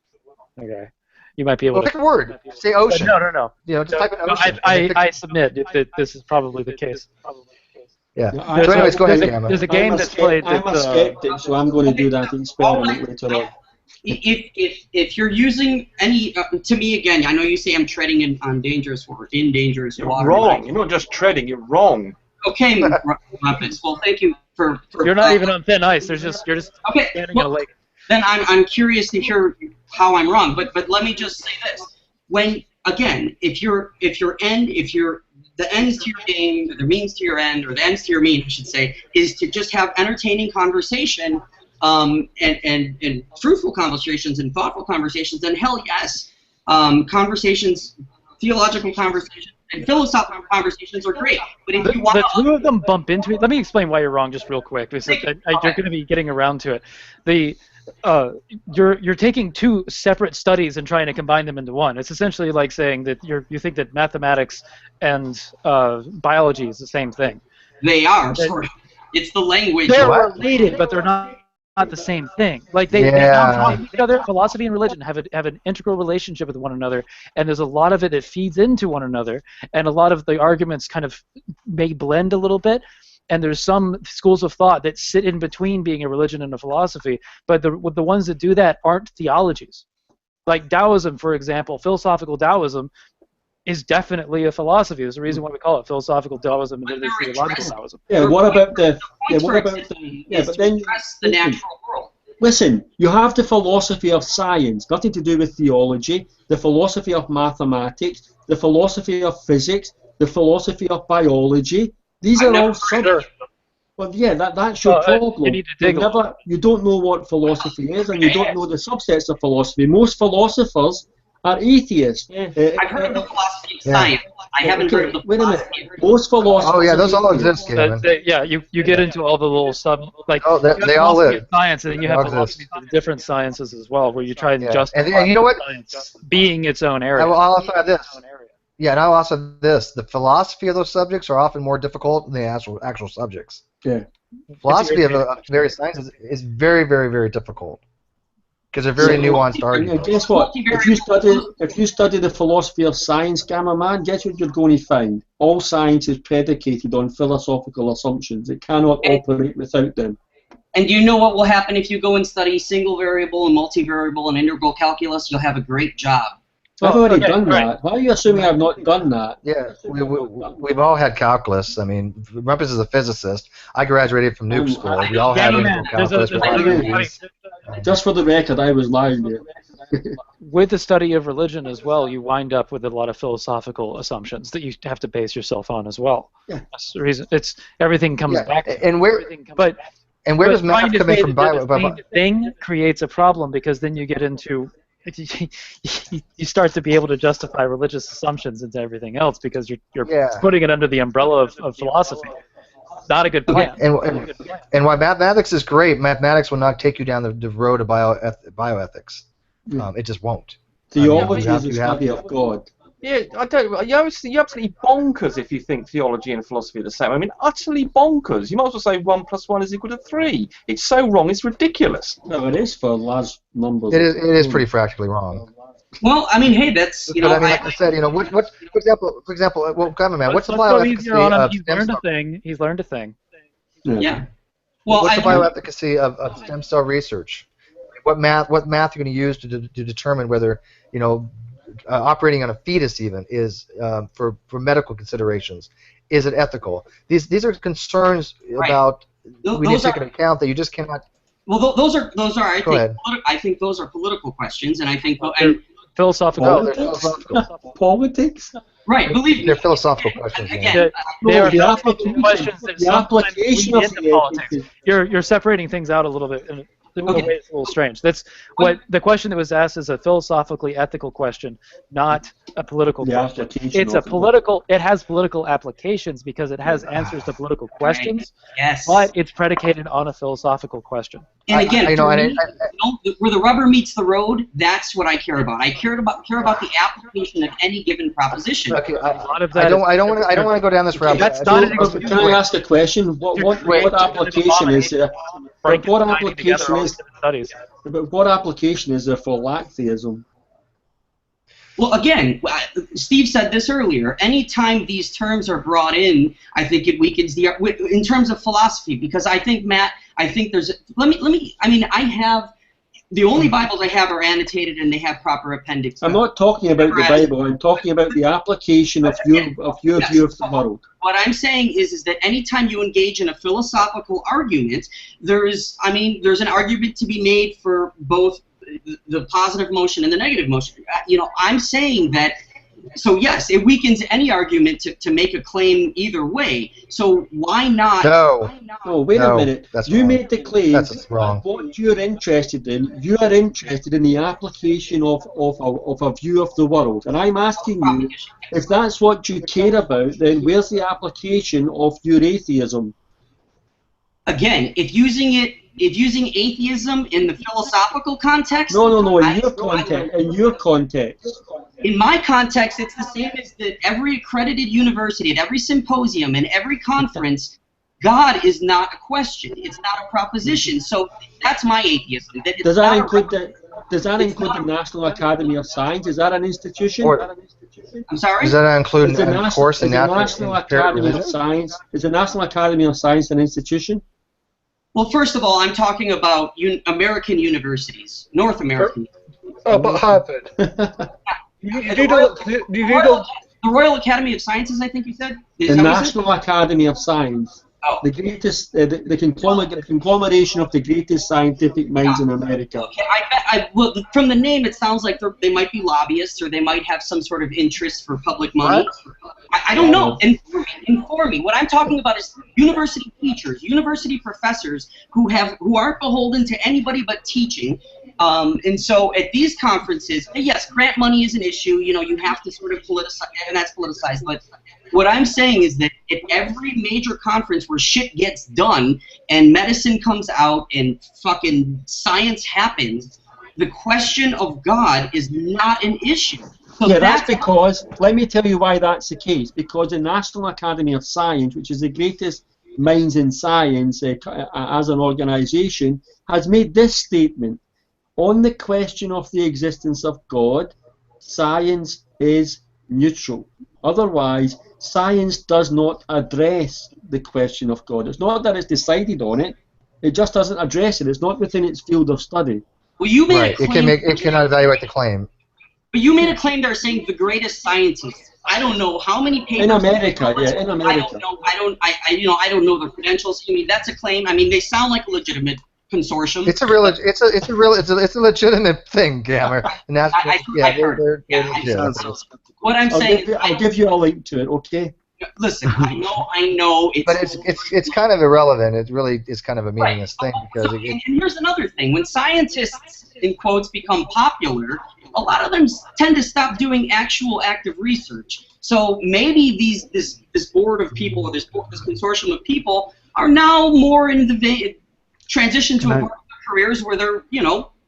okay. You might be able to pick a word. Say ocean. No. Just type in ocean. I submit that this is probably the case. Yeah. So anyways, go ahead, Gamma. There's a game that's played. I'm a skeptic, so I'm going to do that experiment later on. If you're using any, to me again, I know you say I'm treading on dangerous water. You're wrong. You're not just treading. You're wrong. Okay, Muppets. Well, thank you for you're not even on thin ice. You're just okay. Standing in a lake. Then I'm curious to hear how I'm wrong. But let me just say this: when again, if the ends to your game, or the means to your end, or the ends to your mean, I should say, is to just have entertaining conversation, and fruitful conversations and thoughtful conversations, then hell yes, conversations, theological conversations, and philosophical conversations are great. But if you want the two of them bump into it. Let me explain why you're wrong, just real quick, because you're going to be getting around to it. You're taking two separate studies and trying to combine them into one. It's essentially like saying that you think that mathematics and biology is the same thing. They are. It's the language. They're related, but they're not the same thing. Like they complement each other. Philosophy and religion have an integral relationship with one another, and there's a lot of it that feeds into one another, and a lot of the arguments kind of may blend a little bit. And there's some schools of thought that sit in between being a religion and a philosophy, but the ones that do that aren't theologies. Like Taoism, for example, philosophical Taoism is definitely a philosophy. There's a reason why we call it philosophical Taoism and theological Taoism. Yeah, what about the natural world? Listen, you have the philosophy of science, nothing to do with theology, the philosophy of mathematics, the philosophy of physics, the philosophy of biology. These are all subjects. Well, yeah, that's your problem. You don't know what philosophy is, and you don't know the subsets of philosophy. Most philosophers are atheists. I've heard of the philosophy of science. I haven't heard of the philosophy. Most philosophers. Oh yeah, those all exist, Gavin. You get into all the little they all live. Science, and then you have philosophy of different sciences as well, where you try and justify and you know what? Science being its own area. I will also add this. Yeah, and I'll also add this. The philosophy of those subjects are often more difficult than the actual subjects. Yeah. Philosophy of various sciences is very, very, very difficult because they're very nuanced arguments. Guess what? If you study the philosophy of science, Gamma Man, guess what you're going to find? All science is predicated on philosophical assumptions. It cannot operate without them. And do you know what will happen if you go and study single variable and multivariable and integral calculus? You'll have a great job. I've already done that. Why are you assuming I've not done that? Yeah, we've all had calculus. I mean, Rumpus is a physicist. I graduated from Nuke School. We all had integral calculus. Just for the record, I was lying there. With the study of religion as well, you wind up with a lot of philosophical assumptions that you have to base yourself on as well. Yeah. That's the reason. Everything comes back to and where does math come in from bio? The thing creates a problem because then you get into you start to be able to justify religious assumptions into everything else because you're putting it under the umbrella of philosophy. Not a good plan. And why mathematics is great, mathematics will not take you down the road of bioethics. It just won't. Theology is the study of God. Yeah, I don't. You're absolutely bonkers if you think theology and philosophy are the same. I mean, utterly bonkers. You might as well say 1 + 1 = 3. It's so wrong. It's ridiculous. No, it is for large numbers. It is pretty practically wrong. Well, I mean, hey, that's But I mean, like I said, for example, well, Gamma Man, what's the bioefficacy of stem cell? He's learned a thing. Yeah. Well, what's the bioefficacy of stem cell research? What math are you going to use to determine whether operating on a fetus even is for medical considerations is it ethical? These are concerns about we need to take into account that you just cannot. Well, those are I think those are political questions, and I think philosophical. No, they're philosophical. Politics? Right, believe me. They're philosophical questions. Again, they are the application, questions that the application of into politics. You're separating things out a little bit. In a way it's a little strange. That's what the question that was asked is a philosophically ethical question, not a political question. It's a political. It has political applications because it has answers to political questions. Yes. But it's predicated on a philosophical question. And again, where the rubber meets the road, that's what I care about. I care about the application of any given proposition. Okay, I don't want to go down this route. That's not an Can I ask a question? What application is there? What application is there for Lacktheism? Well, again, Steve said this earlier. Anytime these terms are brought in, I think it weakens in terms of philosophy. Because I think, Matt, there's. I have. The only Bibles I have are annotated and they have proper appendix. I'm not talking about the Bible. I'm talking about the application of your view of the world. What I'm saying is that anytime you engage in a philosophical argument, there's an argument to be made for both the positive motion and the negative motion. I'm saying that. So yes, it weakens any argument to make a claim either way. So why not? No, wait a minute. You made the claim. That's wrong. What you're interested in, you are interested in the application of a view of the world, and I'm asking you, if that's what you care about, then where's the application of your atheism? Again, if using atheism in the philosophical context. No. In your context. In my context, it's the same as that every accredited university, at every symposium, and every conference, God is not a question. It's not a proposition. So that's my atheism. Does that include the National Academy of Science? Is that an institution? I'm sorry? Does that include a course in National Academy of Science? Is the National Academy of Science an institution? Well, first of all, I'm talking about American universities, North American. Oh, but Harvard. The Royal Academy of Sciences, I think you said? The National Academy of Science. Oh. The greatest, the conglomeration of the greatest scientific minds in America. Okay, well, from the name, it sounds like they might be lobbyists or they might have some sort of interest for public money. I don't know. Inform me. What I'm talking about is university teachers, university professors who aren't beholden to anybody but teaching. And so at these conferences, yes, grant money is an issue. You have to sort of politicize, and that's politicized. But what I'm saying is that at every major conference where shit gets done and medicine comes out and fucking science happens, the question of God is not an issue. So yeah, that's because, let me tell you why that's the case. Because the National Academy of Science, which is the greatest minds in science as an organization, has made this statement. On the question of the existence of God, science is neutral. Otherwise, science does not address the question of God. It's not that it's decided on it. It just doesn't address it. It's not within its field of study. Well, you made a claim. It cannot evaluate the claim. But you made a claim they're saying the greatest scientists. I don't know how many papers. In America, yeah, in America. I don't know the credentials. I mean, that's a claim. I mean, they sound like a legitimate consortium. It's a legitimate thing, Gammer. And that's what I'm saying. I'll give you a link to it, okay? Listen, I know. But it's kind of irrelevant. It really is kind of a meaningless thing because. And here's another thing: when scientists, in quotes, become popular, a lot of them tend to stop doing actual active research. So maybe this board of people or this consortium of people are now more in the transition to a careers where they're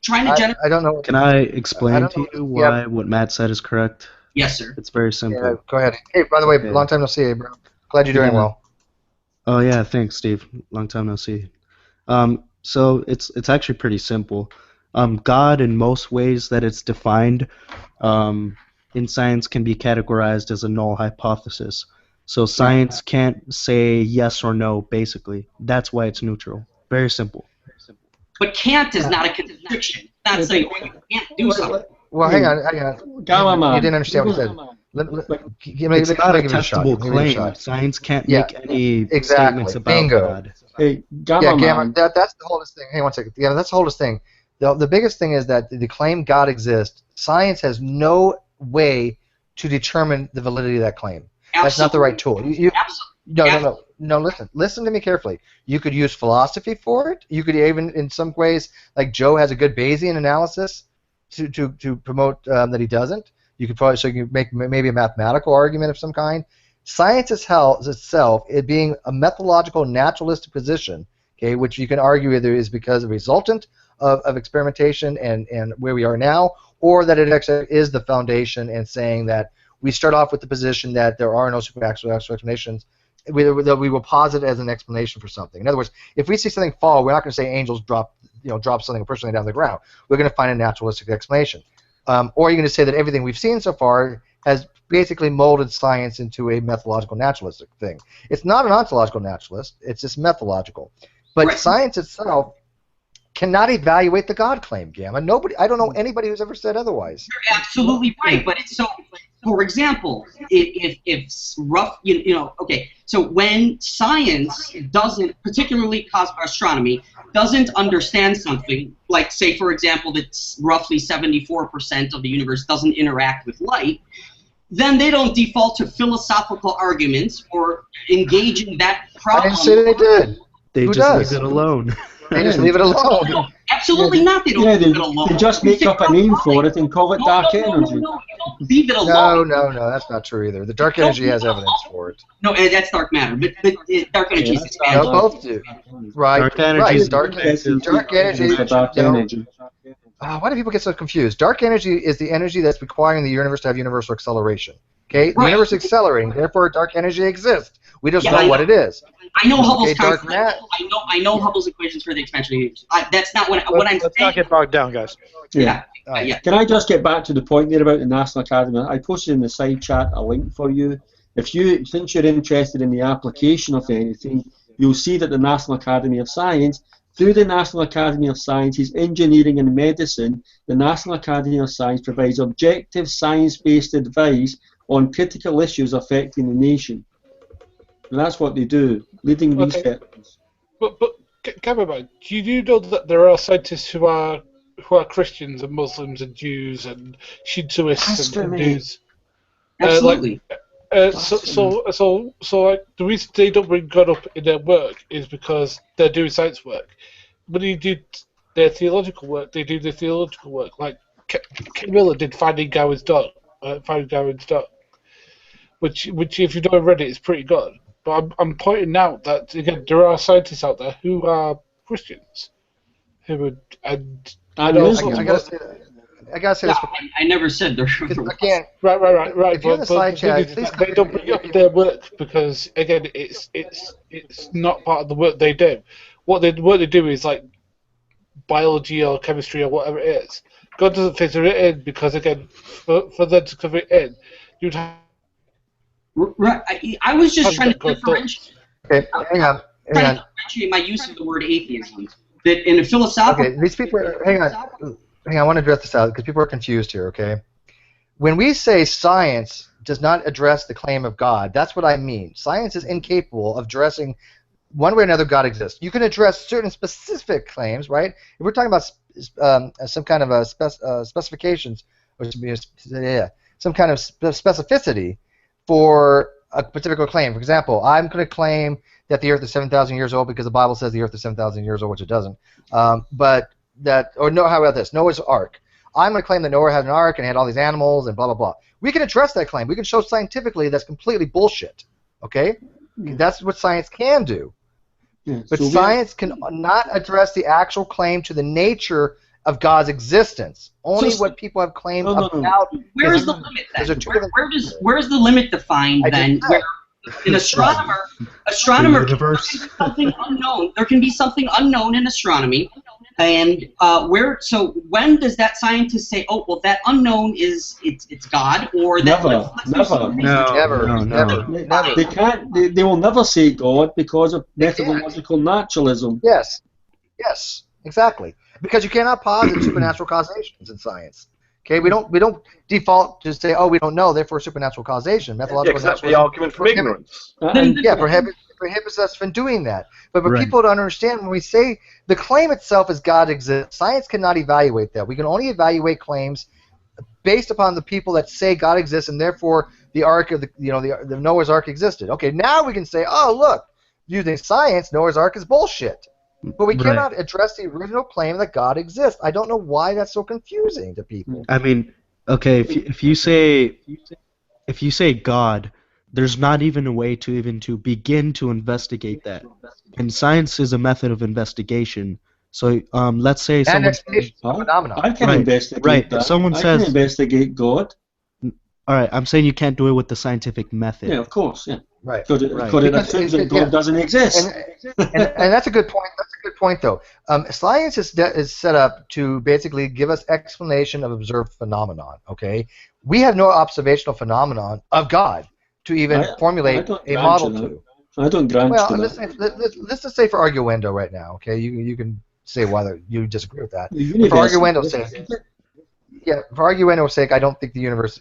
trying to generate. I don't know. Can I explain to you why what Matt said is correct? Yes, sir. It's very simple. Yeah, go ahead. Hey, by the way, long time no see, bro. Glad you're doing well. Oh yeah, thanks, Steve. Long time no see. So it's actually pretty simple. God, in most ways that it's defined in science, can be categorized as a null hypothesis. So science can't say yes or no, basically. That's why it's neutral. Very simple. But can't is not a contradiction. Not saying you can't do something. Well, hang on. You didn't understand what he said. It's not a testable claim. Science can't make any statements about God. Hey, Gamma, that's the oldest thing. Hey, one second. Yeah, that's the oldest thing. The biggest thing is that the claim God exists, science has no way to determine the validity of that claim. Absolutely. That's not the right tool. No. Listen to me carefully. You could use philosophy for it. You could even, in some ways, like Joe has a good Bayesian analysis to promote that he doesn't. You could probably you make maybe a mathematical argument of some kind. Science itself, it being a methodological naturalistic position, okay, which you can argue either is because of resultant of experimentation and where we are now, or that it actually is the foundation and saying that we start off with the position that there are no supernatural explanations, that we will posit as an explanation for something. In other words, if we see something fall, we're not going to say angels drop something personally down the ground. We're going to find a naturalistic explanation. Or you're going to say that everything we've seen so far has basically molded science into a methodological naturalistic thing. It's not an ontological naturalist, it's just methodological. But science itself cannot evaluate the God claim, Gamma. I don't know anybody who's ever said otherwise. You're absolutely right, but it's so. For example, if rough, okay. So when science doesn't, particularly astronomy, doesn't understand something, like say for example that roughly 74% of the universe doesn't interact with light, then they don't default to philosophical arguments or engage in that problem. I didn't say they did. They just leave it alone. They just leave it alone. No, absolutely not. They don't leave it alone. They just make up a name for it and call it dark energy. No, you don't leave it alone. No, that's not true either. The dark energy has evidence for it. No, that's dark matter. But dark energy is expanded. No, both do. Right. Dark energy is dark energy. Why do people get so confused? Dark energy is the energy that's requiring the universe to have universal acceleration. Okay? The universe is accelerating, therefore dark energy exists. We just know what it is. I know Hubble's constant. I know Hubble's equations for the expansion of the universe. That's not what I'm saying. Let's not get bogged down, guys. Yeah. Can I just get back to the point there about the National Academy? I posted in the side chat a link for you. Since you're interested in the application of anything, you'll see that the National Academy of Science, through the National Academy of Sciences, Engineering and Medicine, the National Academy of Science provides objective science-based advice on critical issues affecting the nation. And that's what they do, leading researchers. But Cameraman, do you know that there are scientists who are Christians and Muslims and Jews and Shintoists and Hindus? Absolutely. So like, the reason they don't bring God up in their work is because they're doing science work. When you do their theological work, they do the theological work. Like Ken Miller did Finding Darwin's Dog, which if you don't read it, is pretty good. But I'm pointing out that again there are scientists out there who are Christians, who would I gotta say this. I never said they're again. Right. If you're in the side chat, they don't bring up their work because again it's not part of the work they do. What they do is like biology or chemistry or whatever it is. God doesn't filter it in because again for them to cover it in, you'd have. Right. I was just trying to differentiate. Okay, hang on. Differentiate my use of the word atheism. That in a philosophical. Okay, these people. Hang on. I want to address this out because people are confused here. Okay, when we say science does not address the claim of God, that's what I mean. Science is incapable of addressing one way or another God exists. You can address certain specific claims, right? If we're talking about some kind of specifications or some kind of specificity for a particular claim. For example, I'm going to claim that the Earth is 7,000 years old because the Bible says the Earth is 7,000 years old, which it doesn't. How about this? Noah's Ark. I'm going to claim that Noah had an ark and had all these animals and blah, blah, blah. We can address that claim. We can show scientifically that's completely bullshit. Okay? That's what science can do. Yeah, but science can not address the actual claim to the nature of God's existence. Only what people have claimed about. Where is the limit then? Where's the limit defined then? Where an astronomer can be something unknown. There can be something unknown in astronomy, and when does that scientist say, "Oh, well, that unknown it's God," or that? Never. They can't. They will never say God because of methodological naturalism. Yes, exactly. Because you cannot posit supernatural causations in science. Okay, we don't default to say, oh, we don't know, therefore supernatural causation. Methodological that's the argument from ignorance. Prohibits us from doing that. But for people to understand, when we say the claim itself is God exists, science cannot evaluate that. We can only evaluate claims based upon the people that say God exists, and therefore the ark of the Noah's Ark existed. Okay, now we can say, oh, look, using science, Noah's Ark is bullshit. But we cannot address the original claim that God exists. I don't know why that's so confusing to people. I mean, okay, if you say God, there's not even a way to begin to investigate that. And science is a method of investigation. So let's say someone I can investigate that. Someone says, I can investigate God. All right, I'm saying you can't do it with the scientific method. Yeah, of course, yeah. Right. Because it assumes that God doesn't exist. And that's a good point. That's a good point, though. Science is set up to basically give us explanation of observed phenomenon. Okay, we have no observational phenomenon of God to even formulate a model to. I don't grant well, to let's just say for arguendo right now. Okay, you can say whether you disagree with that. For arguendo's sake, I don't think the universe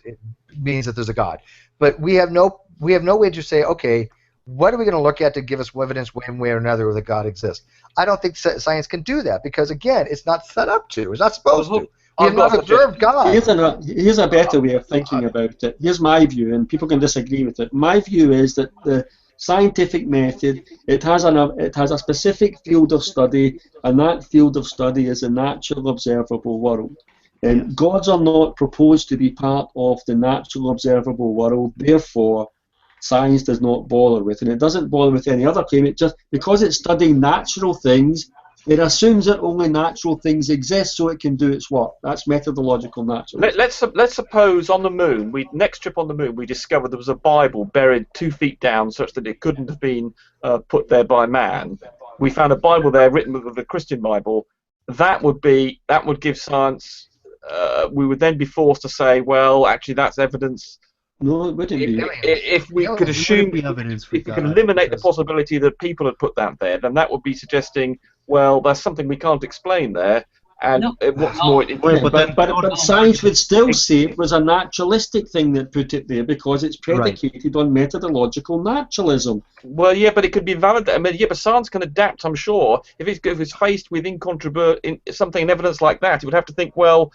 means that there's a God. But we have no way to say, okay, what are we going to look at to give us evidence one way or another that God exists? I don't think science can do that because, again, it's not set up to. It's not supposed to. We have not observed God. Here's a better way of thinking about it. Here's my view, and people can disagree with it. My view is that the scientific method, it has a specific field of study, and that field of study is the natural observable world. And gods are not proposed to be part of the natural observable world, therefore science does not bother with, and it doesn't bother with any other claim. It just, because it's studying natural things, it assumes that only natural things exist, so it can do its work. That's methodological naturalism. Let's suppose on the moon, next trip on the moon, we discovered there was a Bible buried 2 feet down, such that it couldn't have been put there by man. We found a Bible there written with the Christian Bible. That would give science. We would then be forced to say, well, actually, that's evidence. No, it wouldn't be. If we could assume, if we can eliminate the possibility that people had put that there, then that would be suggesting, well, there's something we can't explain there. And what's more, but science would still say it was a naturalistic thing that put it there because it's predicated on methodological naturalism. Well, yeah, but it could be valid. I mean, yeah, but science can adapt, I'm sure. If it's faced with something in evidence like that, it would have to think, well,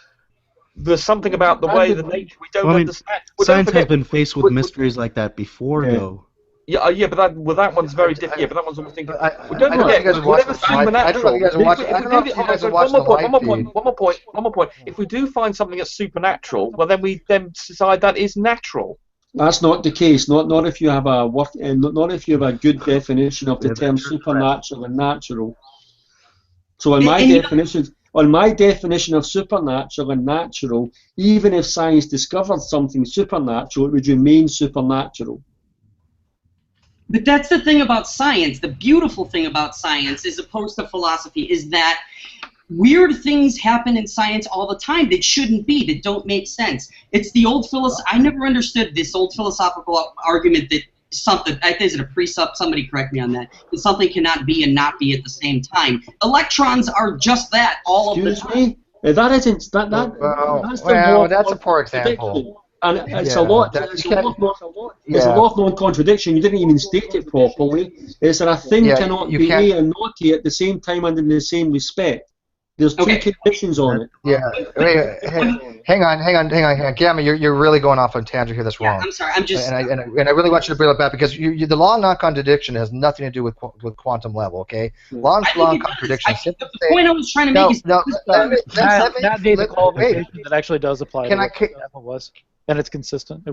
there's something about the way the nature we don't understand. Well, science has been faced with mysteries like that before, though. Yeah, but that one's very different. Yeah, but that one's almoys thinking. Don't forget, whatever supernatural. One more point. If we do find something that's supernatural, well, then we decide that is natural. That's not the case. Not if you have not if you have a good definition of the term supernatural and natural. So on my definition of supernatural and natural, even if science discovered something supernatural, it would remain supernatural. But that's the thing about science. The beautiful thing about science, as opposed to philosophy, is that weird things happen in science all the time that shouldn't be, that don't make sense. It's the old I never understood this old philosophical argument that something, I think, is it a precept? Somebody correct me on that. That something cannot be and not be at the same time. Electrons are just that all of the time. That isn't that's a poor example. And it's a lot. There's a lot of non-contradiction. You didn't even state it properly. Is that a thing cannot be A and not A at the same time and in the same respect? There's two conditions on it. Yeah. Hang on. Gamma, you're really going off on a tangent here. That's wrong. I'm sorry. I'm just. And I really want you to bring it back because the law of non-contradiction has nothing to do with quantum level. Okay. Law of non-contradiction. The point I was trying to make is that the qualification that actually does apply. To what was. And it's consistent.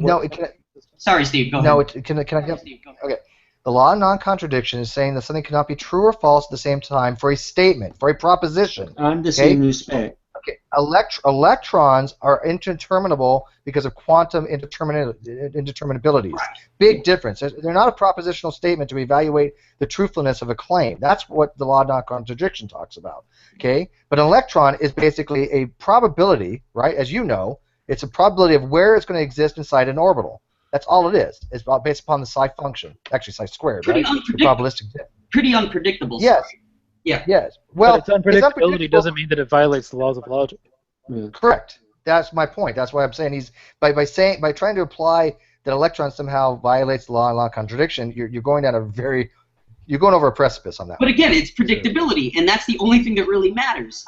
Sorry, Steve. Go ahead. No, can I get? Okay. The law of non-contradiction is saying that something cannot be true or false at the same time for a statement, for a proposition. And the same respect. Okay. Electrons are indeterminable because of quantum indeterminabilities. Right. Big difference. They're not a propositional statement to evaluate the truthfulness of a claim. That's what the law of non-contradiction talks about. Okay. But an electron is basically a probability, right? As you know. It's a probability of where it's going to exist inside an orbital. That's all it is. It's based upon the psi function. Actually, psi squared, right? The probabilistic. Pretty unpredictable. Yes. Yeah. Yes. Well, but its unpredictability doesn't mean that it violates the laws of logic. Correct. That's my point. That's why I'm saying he's by trying to apply that electron somehow violates the law of contradiction. You're going down you're going over a precipice on that. But again, it's predictability, and that's the only thing that really matters.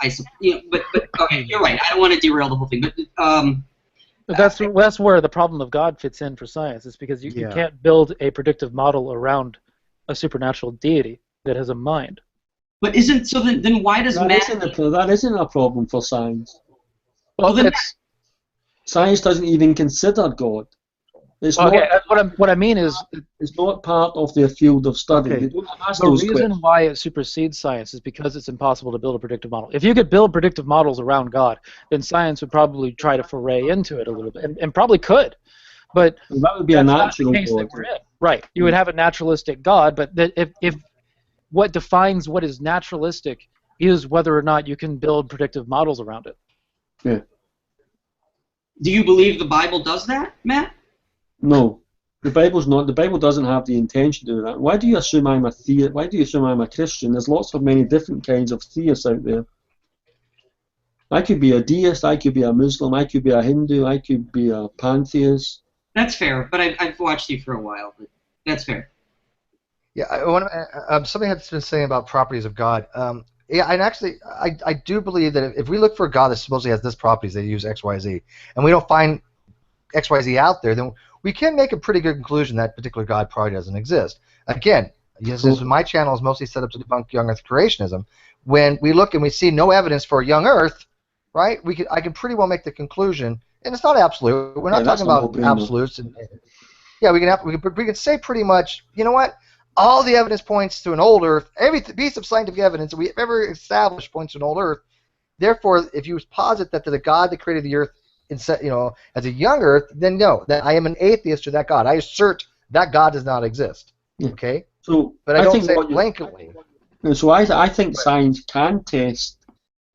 But okay, you're right. I don't want to derail the whole thing, but that's where the problem of God fits in for science. It's because you can't build a predictive model around a supernatural deity that has a mind. But then why does that isn't a problem for science? Well, science doesn't even consider God. It's what I mean is it's not part of their field of study. Okay. They don't ask the those reason questions. why it supersedes science is because it's impossible to build a predictive model. If you could build predictive models around God, then science would probably try to foray into it a little bit, and probably could. But that would be a natural God. Right. You would have a naturalistic God, but if what defines what is naturalistic is whether or not you can build predictive models around it. Yeah. Do you believe the Bible does that, Matt? No, the Bible's not. The Bible doesn't have the intention to do that. Why do you assume I'm a theist? Why do you assume I'm a Christian? There's lots of many different kinds of theists out there. I could be a deist. I could be a Muslim. I could be a Hindu. I could be a pantheist. That's fair, but I've watched you for a while. But that's fair. Yeah, something that's been saying about properties of God. Yeah, and actually, I do believe that if we look for a God that supposedly has this properties, they use X, Y, Z, and we don't find X, Y, Z out there, then we can make a pretty good conclusion that particular God probably doesn't exist. Again, my channel is mostly set up to debunk young Earth creationism. When we look and we see no evidence for a young Earth, right? I can pretty well make the conclusion, and it's not absolute. We're not talking about absolutes. Yeah, we can say pretty much, you know what? All the evidence points to an old Earth. Every piece of scientific evidence that we've ever established points to an old Earth. Therefore, if you posit that the God that created the Earth, as a young Earth, then no, that I am an atheist to that God. I assert that God does not exist. Okay. So, but I don't say it blanketly. So I think science can test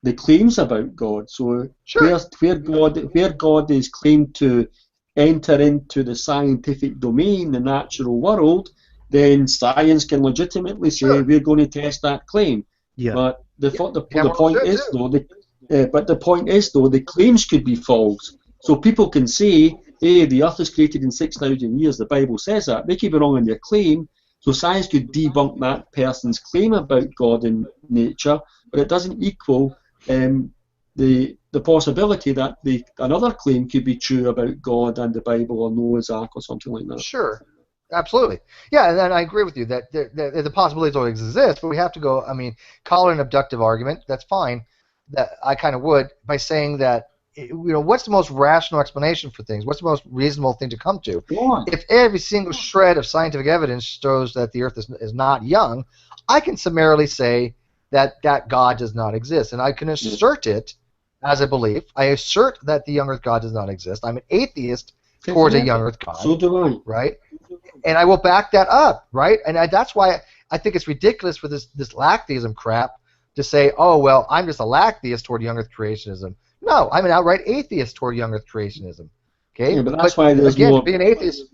the claims about God. So where God is claimed to enter into the scientific domain, the natural world, then science can legitimately say we're going to test that claim. Yeah. But the point is though the claims could be false. So people can say, hey, the Earth was created in 6,000 years. The Bible says that. They could be wrong in their claim. So science could debunk that person's claim about God and nature, but it doesn't equal the possibility that another claim could be true about God and the Bible or Noah's Ark or something like that. Sure. Absolutely. Yeah, and I agree with you that the possibilities always exist, but we have to go, call it an abductive argument. That's fine. That I kind of would by saying that, what's the most rational explanation for things? What's the most reasonable thing to come to? If every single shred of scientific evidence shows that the Earth is not young, I can summarily say that God does not exist, and I can assert it as a belief. I assert that the young Earth God does not exist. I'm an atheist towards a young Earth God. So do I. Right? And I will back that up, right? And that's why I think it's ridiculous for this Lacktheism crap to say, oh, well, I'm just a Lacktheist toward young Earth creationism. No, I'm an outright atheist toward young Earth creationism. Okay? Yeah, but that's why there's again, more... to be an atheist,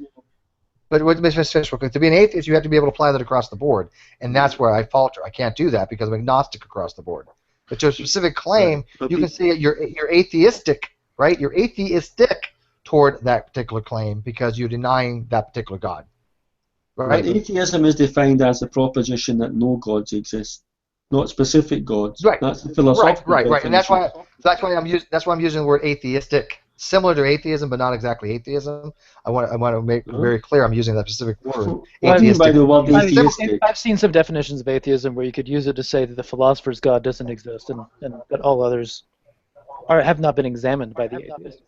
to be an atheist, you have to be able to apply that across the board. And that's where I falter. I can't do that because I'm agnostic across the board. But to a specific claim, you can say you're atheistic, right? You're atheistic toward that particular claim because you're denying that particular God. Right? But atheism is defined as the proposition that no gods exist, not specific gods. Right. That's the philosophical right. And that's why I'm using the word atheistic, similar to atheism, but not exactly atheism. I want to make very clear I'm using that specific word. Atheistic. I've seen some definitions of atheism where you could use it to say that the philosopher's God doesn't exist and that all others have not been examined by the atheist.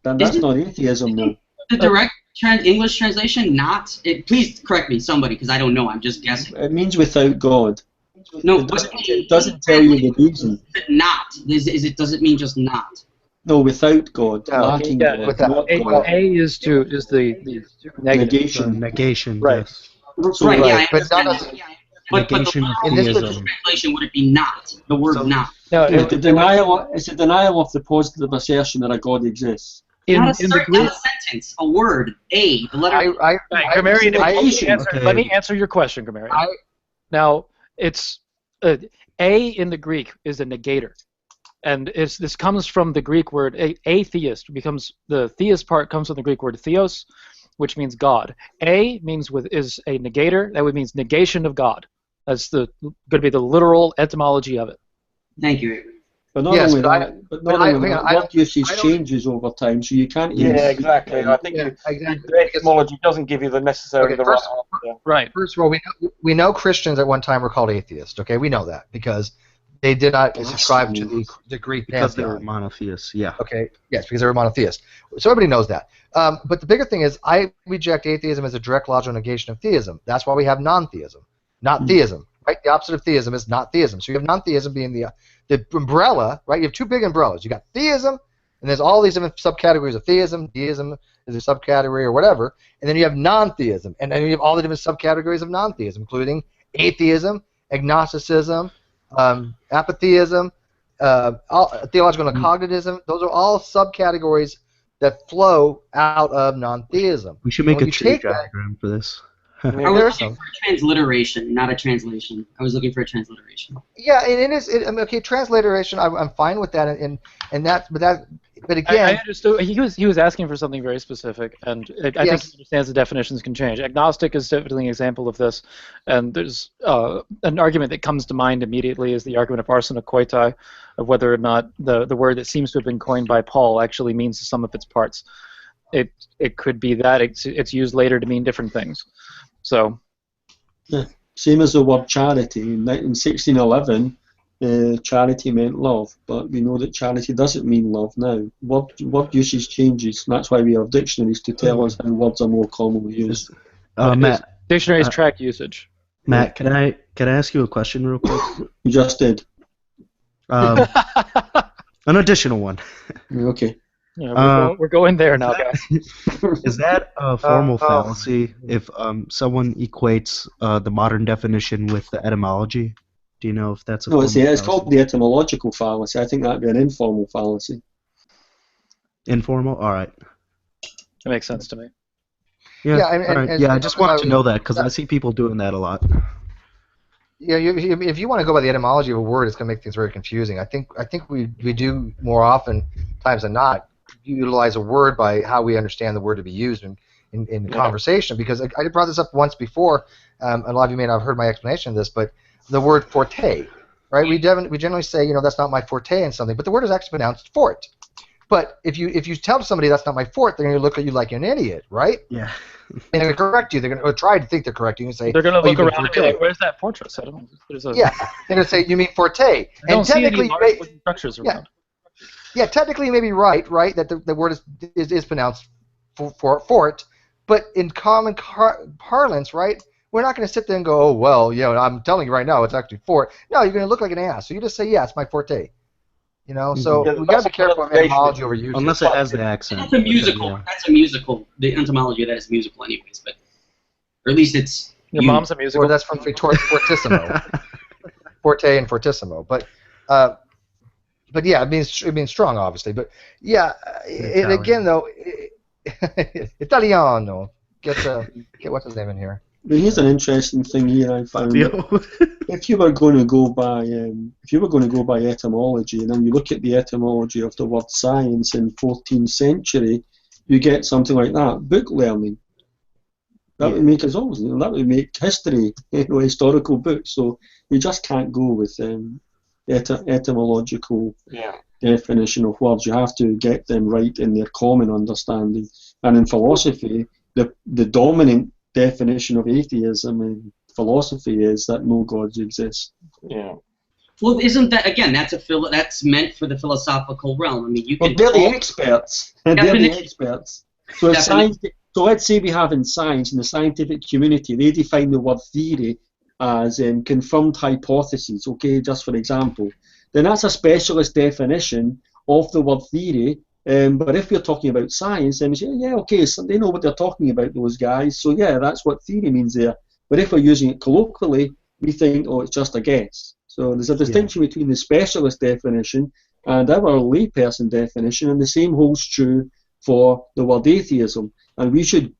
Then that's not atheism, though. The direct English translation, please correct me, somebody, because I don't know. I'm just guessing. It means without God. No, it doesn't tell you the reason. Not. Does it mean just not? No, without God. Lacking God. Without God. A is the negative. Negation. Right. So, right. Yeah. But not negation of in this theism. translation, would it be not? The word not. No, it's a denial of the positive assertion that a God exists. Not a sentence, a word, the letter. Let me answer your question, Grammarian. Now, it's A in the Greek is a negator. And this comes from the Greek word atheist. Becomes the theist part comes from the Greek word theos, which means God. A means is a negator. That would means negation of God. That's going to be the literal etymology of it. Thank you, Avery. But not only that, word usage changes over time, so you can't use. Yeah, exactly. I think the etymology doesn't give you the necessarily the right answer. Right. First of all, we know Christians at one time were called atheists. Okay, we know that because they did not subscribe to the Greek because pantheon. they were monotheists. Yeah. Okay. Yes, because they were monotheists. So everybody knows that. But the bigger thing is, I reject atheism as a direct logical negation of theism. That's why we have non-theism, not theism. Right? The opposite of theism is not theism. So you have non-theism being the umbrella, right? You have two big umbrellas. You got theism, and there's all these different subcategories of theism. Deism is a subcategory or whatever. And then you have non-theism, and then you have all the different subcategories of non-theism, including atheism, agnosticism, apatheism, theological cognitism. Those are all subcategories that flow out of non-theism. We should make a tree diagram for this. I was looking for a transliteration, not a translation. I was looking for a transliteration. Yeah, and it is. Okay, transliteration. I'm fine with that, and that. But again, I understood. He was asking for something very specific, and I think he understands the definitions can change. Agnostic is definitely an example of this, and there's an argument that comes to mind immediately is the argument of arsenokoitai, of whether or not the word that seems to have been coined by Paul actually means the sum of its parts. It could be that it's used later to mean different things. So, yeah, same as the word charity. In 1611, charity meant love, but we know that charity doesn't mean love now. Word usage changes, and that's why we have dictionaries to tell us how words are more commonly used. Matt, dictionaries track usage. Matt, can I ask you a question real quick? You just did. An additional one. Okay. Yeah, we're going there now, guys. Is that a formal fallacy if someone equates the modern definition with the etymology? Do you know if that's a formal it's called the etymological fallacy. I think that'd be an informal fallacy. Informal? All right. That makes sense to me. Yeah, I just wanted to know that because I see people doing that a lot. Yeah, if you want to go by the etymology of a word, it's going to make things very confusing. I think we do more often times than not utilize a word by how we understand the word to be used in conversation. Because I brought this up once before. A lot of you may not have heard my explanation of this, but the word forte, right? We generally say, that's not my forte in something, but the word is actually pronounced fort. But if you tell somebody that's not my fort, they're going to look at you like an idiot, right? Yeah. And they're going to correct you. They're going to try to think they're correcting you and say, they're going to look around and be like, "Where's that fortress?" I don't know. Yeah, they're going to say, "You mean forte?" And technically, structures around. Yeah, technically you may be right, that the word is pronounced fort, but in common parlance, right? We're not going to sit there and go, "Oh well, I'm telling you right now, it's actually fort." No, you're going to look like an ass. So you just say, "Yeah, it's my forte." So we got to be careful of etymology over usage. Unless it has the accent. That's a musical. That's a musical. The etymology of that is musical, anyways. But or at least it's. Your mom's a musical. Or that's from fortissimo. Forte and fortissimo, but yeah, it means strong, obviously. But yeah, again though, Italiano. Get what's his name in here. But here's an interesting thing here I found. If you were going to go by etymology, and then you look at the etymology of the word science in 14th century, you get something like that: book learning. That would make us all. That would make history, historical books. So you just can't go with etymological definition of words. You have to get them right in their common understanding. And in philosophy, the dominant definition of atheism in philosophy is that no gods exist. Yeah. Well, isn't that again? That's meant for the philosophical realm. I mean, you can. They're the experts. They're the experts. So so let's say we have in science, in the scientific community, they define the word theory as confirmed hypotheses. Okay, just for example, then that's a specialist definition of the word theory. But if we're talking about science, then we say, okay, so they know what they're talking about, those guys. So that's what theory means there. But if we're using it colloquially, we think, it's just a guess. So there's a distinction between the specialist definition and our layperson definition, and the same holds true for the word atheism. And we should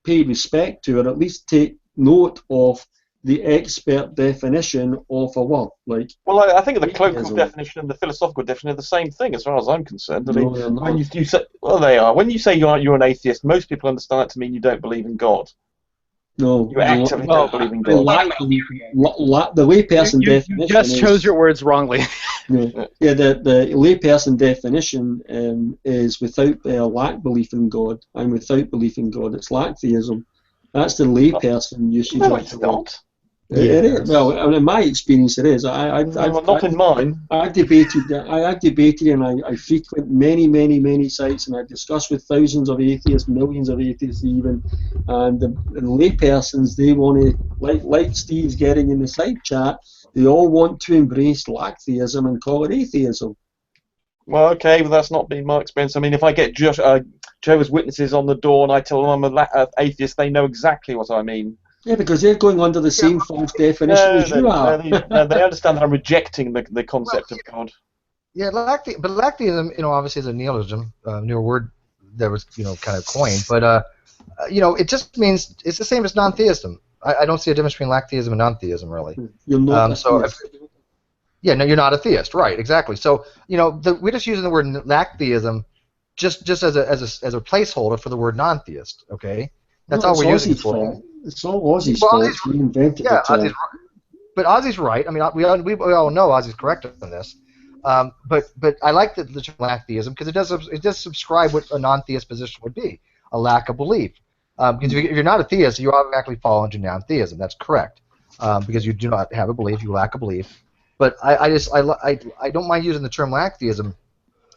pay respect to, or at least take note of, the expert definition of a word. Like, well, I think the colloquial atheism. definition and the philosophical definition are the same thing, as far as I'm concerned. I No, mean, they're not. when you say, well, they are. When you say you're an atheist, most people understand that to mean you don't believe in God. No, You actively don't believe in God. The layperson You definition just is, chose your words wrongly. the layperson definition is without lack belief in God, and without belief in God, it's lacktheism. That's the layperson usage. No, of it's the word. not. It is. Well, in my experience, it is. Not in mine. I've debated and I frequent many sites, and I discuss with thousands of atheists, millions of atheists even, and the laypersons, they want to, like Steve's getting in the side chat, they all want to embrace lacktheism and call it atheism. Well, okay, but that's not been my experience. I mean, if I get Jehovah's Witnesses on the door and I tell them I'm an atheist, they know exactly what I mean. Yeah, because they're going under the same false definition as you are. They understand that I'm rejecting the concept of God. Yeah, but lacktheism, obviously is a neologism, newer word that was, kind of coined. But, it just means it's the same as non-theism. I don't see a difference between lacktheism and non-theism, really. You're not a theist. Yeah, no, you're not a theist, right? Exactly. So, we're just using the word lacktheism just as a placeholder for the word non-theist. Okay, that's all we're using it for. It's all Aussie's fault. We invented the term. But Ozzy's right. I mean, we all know Ozzy's correct on this. But I like the term lacktheism because it does subscribe what a non-theist position would be, a lack of belief. Because if you're not a theist, you automatically fall into non-theism. That's correct. Because you do not have a belief, you lack a belief. But I don't mind using the term lacktheism,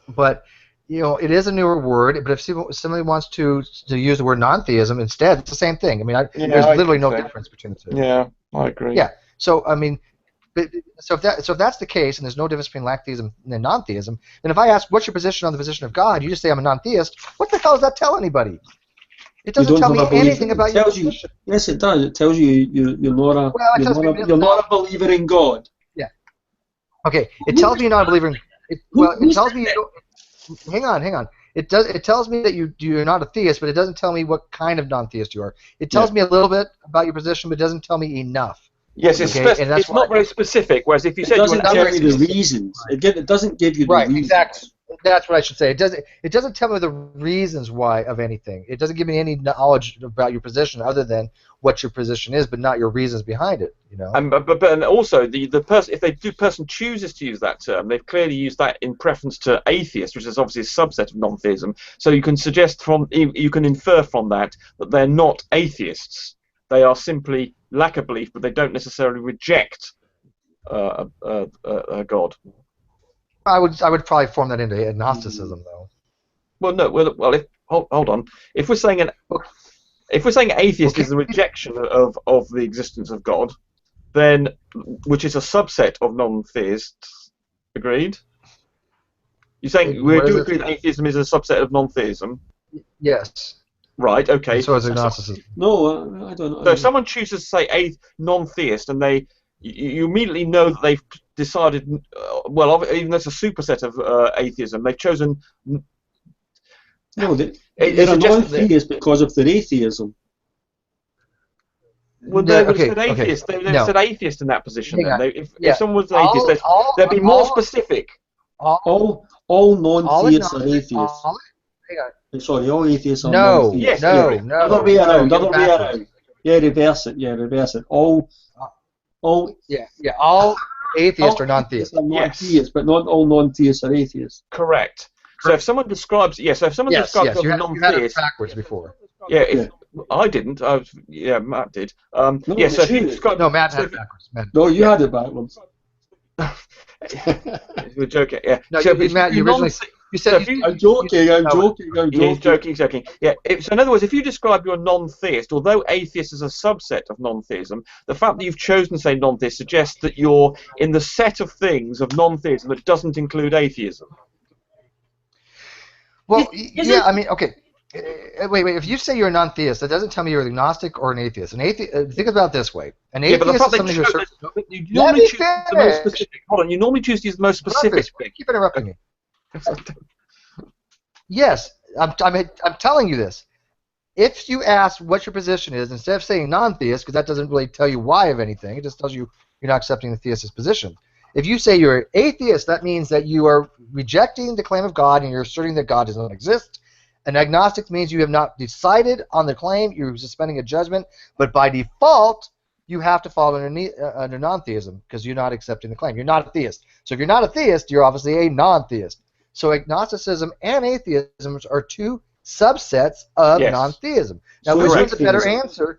but it is a newer word. But if somebody wants to use the word non-theism instead, it's the same thing. I mean, there's literally no difference between the two. Yeah, I agree. Yeah. So I mean, so if that's the case, and there's no difference between lacktheism and non-theism, then if I ask what's your position on the position of God, you just say I'm a non-theist. What the hell does that tell anybody? It doesn't tell me anything about your position. Yes, it does. It tells you you're not a believer in God. Yeah. Okay. It tells me you're not a believer in. It tells me you don't. Hang on. It tells me that you're not a theist, but it doesn't tell me what kind of non-theist you are. It tells me a little bit about your position, but it doesn't tell me enough. Yes, it's not very specific. Whereas if you said it doesn't tell you the reasons. It doesn't give you the reasons. Exactly. That's what I should say. It doesn't tell me the reasons why of anything. It doesn't give me any knowledge about your position other than what your position is, but not your reasons behind it. And also the person, if the person chooses to use that term, they've clearly used that in preference to atheist, which is obviously a subset of non-theism. So you can infer from that they're not atheists. They are simply lack of belief, but they don't necessarily reject a God. I would probably form that into agnosticism, though. Well, no. Well, hold on. If we're saying atheist is the rejection of the existence of God, then which is a subset of non-theists, agreed? You're saying we do agree that atheism is a subset of non-theism? Yes. Right. Okay. So is agnosticism. No, I don't know. So if someone chooses to say non-theist, and you immediately know that they've decided, even though it's a superset of atheism, they've chosen. No, they're a non-theist because of their atheism. Well, they would have said atheist. They said atheist in that position. If someone was an atheist, they'd be more specific. All non-theists are atheists. Hang on. Sorry, all atheists are no, non-theists. No. Other way around. Yeah, reverse it. All atheists are non-theists. Non-theists, but not all non-theists are atheists. Correct. So if someone describes, describes a non-theist, you had it backwards before. I didn't. Matt did. Matt had it backwards. No, you had it backwards. We're joking. Yeah. No, Matt, you originally. You said I'm joking. He's joking. Yeah. So in other words, if you describe you're a non-theist, although atheist is a subset of non-theism, the fact that you've chosen to say non-theist suggests that you're in the set of things of non-theism that doesn't include atheism. Well, I mean, okay. Wait. If you say you're a non-theist, that doesn't tell me you're an agnostic or an atheist. Think about it this way. An atheist is somebody who's you normally choose the most specific. Hold on. You normally choose to use the most specific. Keep interrupting me. Yes, I'm telling you this. if you ask what your position is, instead of saying non-theist, because that doesn't really tell you why of anything, it just tells you you're not accepting the theist's position. If you say you're an atheist, that means that you are rejecting the claim of God and you're asserting that God does not exist. An agnostic means you have not decided on the claim, you're suspending a judgment, but by default, you have to fall under non-theism because you're not accepting the claim. You're not a theist. So if you're not a theist, you're obviously a non-theist. So agnosticism and atheism are two subsets of non-theism. Now, So which is one's a better atheism. answer?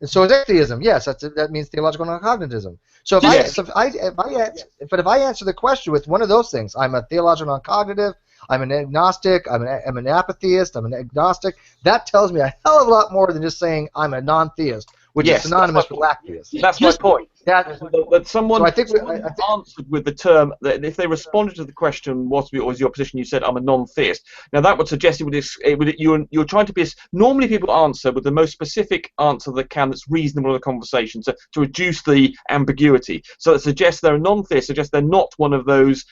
And so is atheism. Yes, that means theological non-cognitism. So if I answer the question with one of those things, I'm a theological non-cognitive, I'm an agnostic, I'm an apatheist, I'm an agnostic, that tells me a hell of a lot more than just saying I'm a non-theist, which is synonymous with lacktheist. That's my point. That someone, So I think answered with the term that if they responded to the question, what was your position? You said I'm a non-theist. Now that would suggest you're trying to be. Normally people answer with the most specific answer they can that's reasonable in the conversation to reduce the ambiguity. So it suggests they're a non-theist. Suggests they're not one of those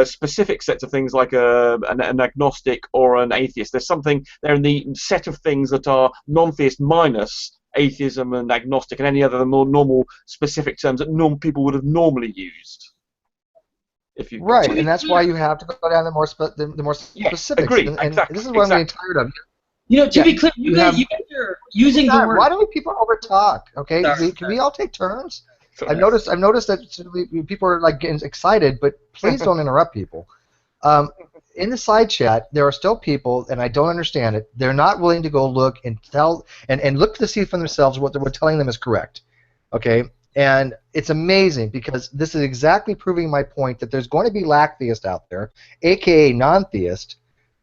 specific sets of things like an agnostic or an atheist. They're in the set of things that are non-theist minus atheism and agnostic and any other more normal specific terms that people would have normally used. Right, and that's why you have to go down the more specifics. Agreed. And Exactly. this is what I'm getting tired of. To be clear, you guys are using the word. Why do people overtalk? Okay, can we all take turns? I've noticed that people are like getting excited, but please don't interrupt people. In the side chat, there are still people, and I don't understand it. They're not willing to go look and look to see for themselves what we're telling them is correct. Okay, and it's amazing because this is exactly proving my point that there's going to be lacktheists out there, aka non-theists,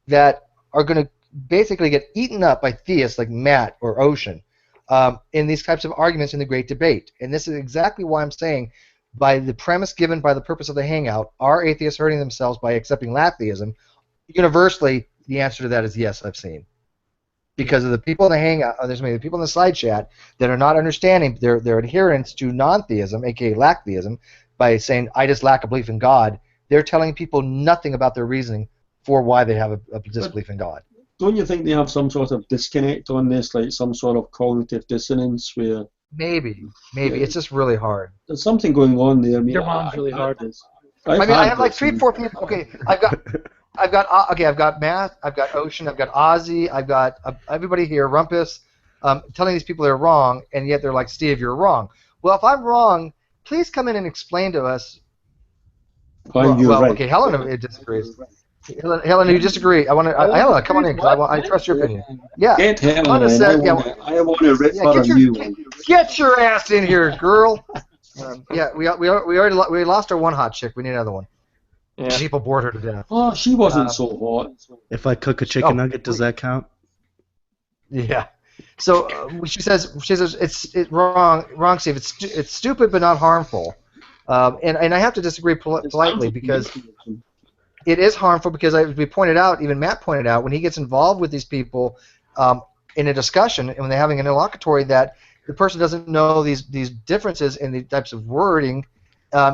that are going to basically get eaten up by theists like Matt or Ocean in these types of arguments in the great debate. And this is exactly why I'm saying, by the premise given by the purpose of the Hangout, are atheists hurting themselves by accepting lacktheism? Universally, the answer to that is yes, I've seen. Because of the people in the Hangout, there's maybe the people in the side chat that are not understanding their adherence to non-theism, aka lacktheism, by saying, I just lack a belief in God. They're telling people nothing about their reasoning for why they have a disbelief in God. Don't you think they have some sort of disconnect on this, like some sort of cognitive dissonance where... Maybe. It's just really hard. There's something going on there. I mean, Your mom's really hard. I have like 3-4 people. Okay, I've got Matt, I've got Ocean, I've got Ozzy, I've got everybody here, Rumpus, telling these people they're wrong, and yet they're like, Steve, you're wrong. Well, if I'm wrong, please come in and explain to us. Right. Okay, Helen disagrees. Helen, you disagree? Helen, come on in, because I trust your opinion. Yeah. Get Helen in. I want to rip on you. Get your ass in here, girl. We lost our one hot chick. We need another one. Yeah. People bored her to death. Oh, she wasn't so hot. If I cook a chicken nugget, does that count? Yeah. So she says it's wrong, Steve. It's stupid but not harmful. And I have to disagree politely because it is harmful because, as we pointed out, even Matt pointed out, when he gets involved with these people in a discussion and when they're having an interlocutory, that the person doesn't know these differences in the types of wording,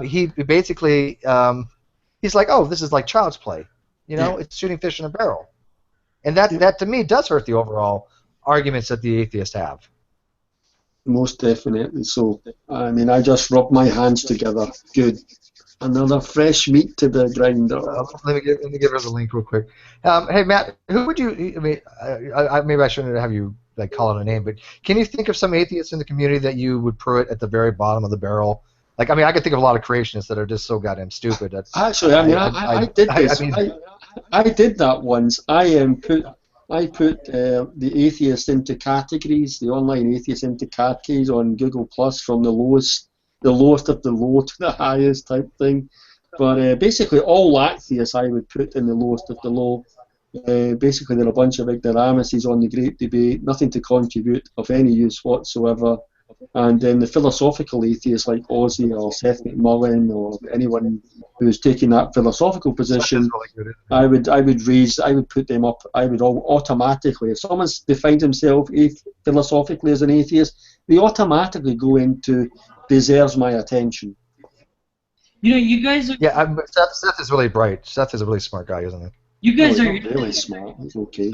he basically he's like, oh, this is like child's play. It's shooting fish in a barrel. And that to me does hurt the overall arguments that the atheists have. Most definitely so. I mean, I just rubbed my hands together. Good. Another fresh meat to the grinder. Let me give her the link real quick. Hey, Matt, who would you? I mean, maybe I shouldn't have you like call it a name, but can you think of some atheists in the community that you would put at the very bottom of the barrel? Like, I mean, I could think of a lot of creationists that are just so goddamn stupid. Actually, I did this. I did that once. I put the atheists into categories, the online atheists into categories on Google Plus, from the lowest of the low to the highest type thing. But basically, all atheists I would put in the lowest of the low. Basically, they're a bunch of ignoramuses on the great debate, nothing to contribute of any use whatsoever. And then the philosophical atheists like Ozzy or Seth MacMullen or anyone who's taking that philosophical position, I would put them up. I would automatically, if someone defines himself philosophically as an atheist, they automatically go into deserves my attention. You guys are... Yeah, Seth is really bright. Seth is a really smart guy, isn't he? You guys are really smart. He's okay.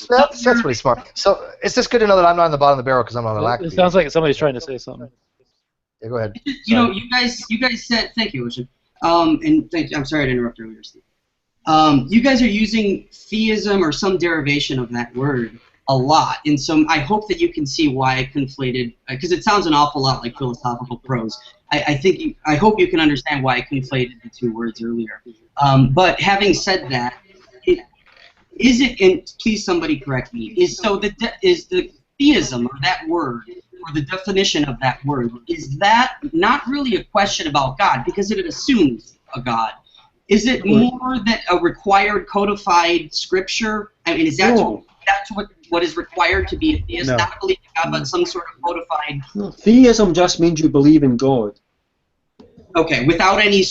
That's pretty smart. So it's just good to know that I'm not on the bottom of the barrel because I'm not a lack. It sounds like somebody's trying to say something. Yeah, go ahead. You know, you guys said, thank you, Ocean. And thank you, I'm sorry to interrupt earlier, Steve. You guys are using theism or some derivation of that word a lot, and so I hope that you can see why I conflated, because it sounds an awful lot like philosophical prose. I hope you can understand why I conflated the two words earlier. But having said that, is it, and please somebody correct me, is the theism or that word, or the definition of that word, is that not really a question about God, because it assumes a God? Is it more that a required codified scripture? I mean, is that what is required to be a theist? No. Not believing in God, but some sort of codified... No, theism just means you believe in God. Okay, without any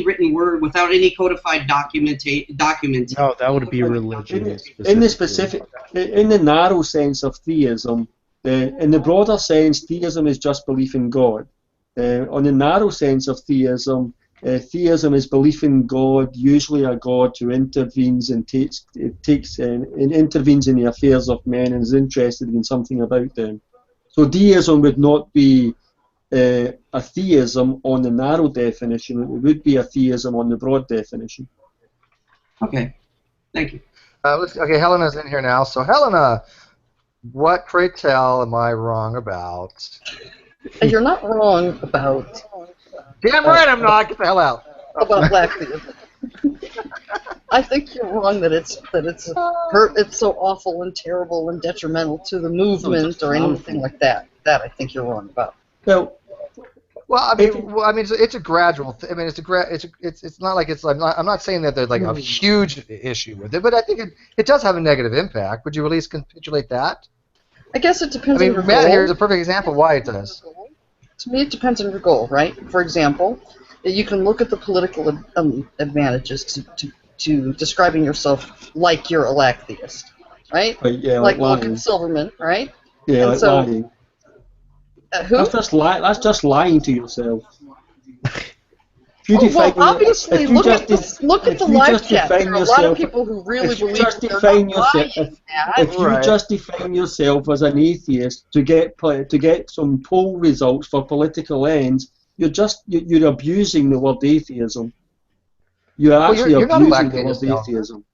written word, without any codified document. No, that would be religion. In the narrow sense of theism, in the broader sense, theism is just belief in God. On the narrow sense of theism, theism is belief in God, usually a God who intervenes and intervenes in the affairs of men and is interested in something about them. So deism would not be a theism on the narrow definition, it would be a theism on the broad definition. Okay, thank you. Okay, Helena's in here now. So Helena, what, pray tell, am I wrong about? You're not wrong about... Damn right I'm not. Get the hell out. About Lacktheism. I think you're wrong that it's so awful and terrible and detrimental to the movement or anything like that. That I think you're wrong about. Well, I mean, it's a gradual. It's not like it's. I'm not saying that there's like a huge issue with it, but I think it does have a negative impact. Would you at least capitulate that? I guess it depends. I mean, on your Matt goal. here's a perfect example of why it does. To me, it depends on your goal, right? For example, you can look at the political advantages to describing yourself like you're a Lacktheist, right? Yeah, like lying. Look Silverman, right? Yeah, and like so, lying. Who? That's just lying to yourself. Well, obviously, look at the live chat. There are a lot of people who really believe that they're not lying. If you just define yourself as an atheist to get some poll results for political ends, you're abusing the word atheism. You're actually abusing the word atheism.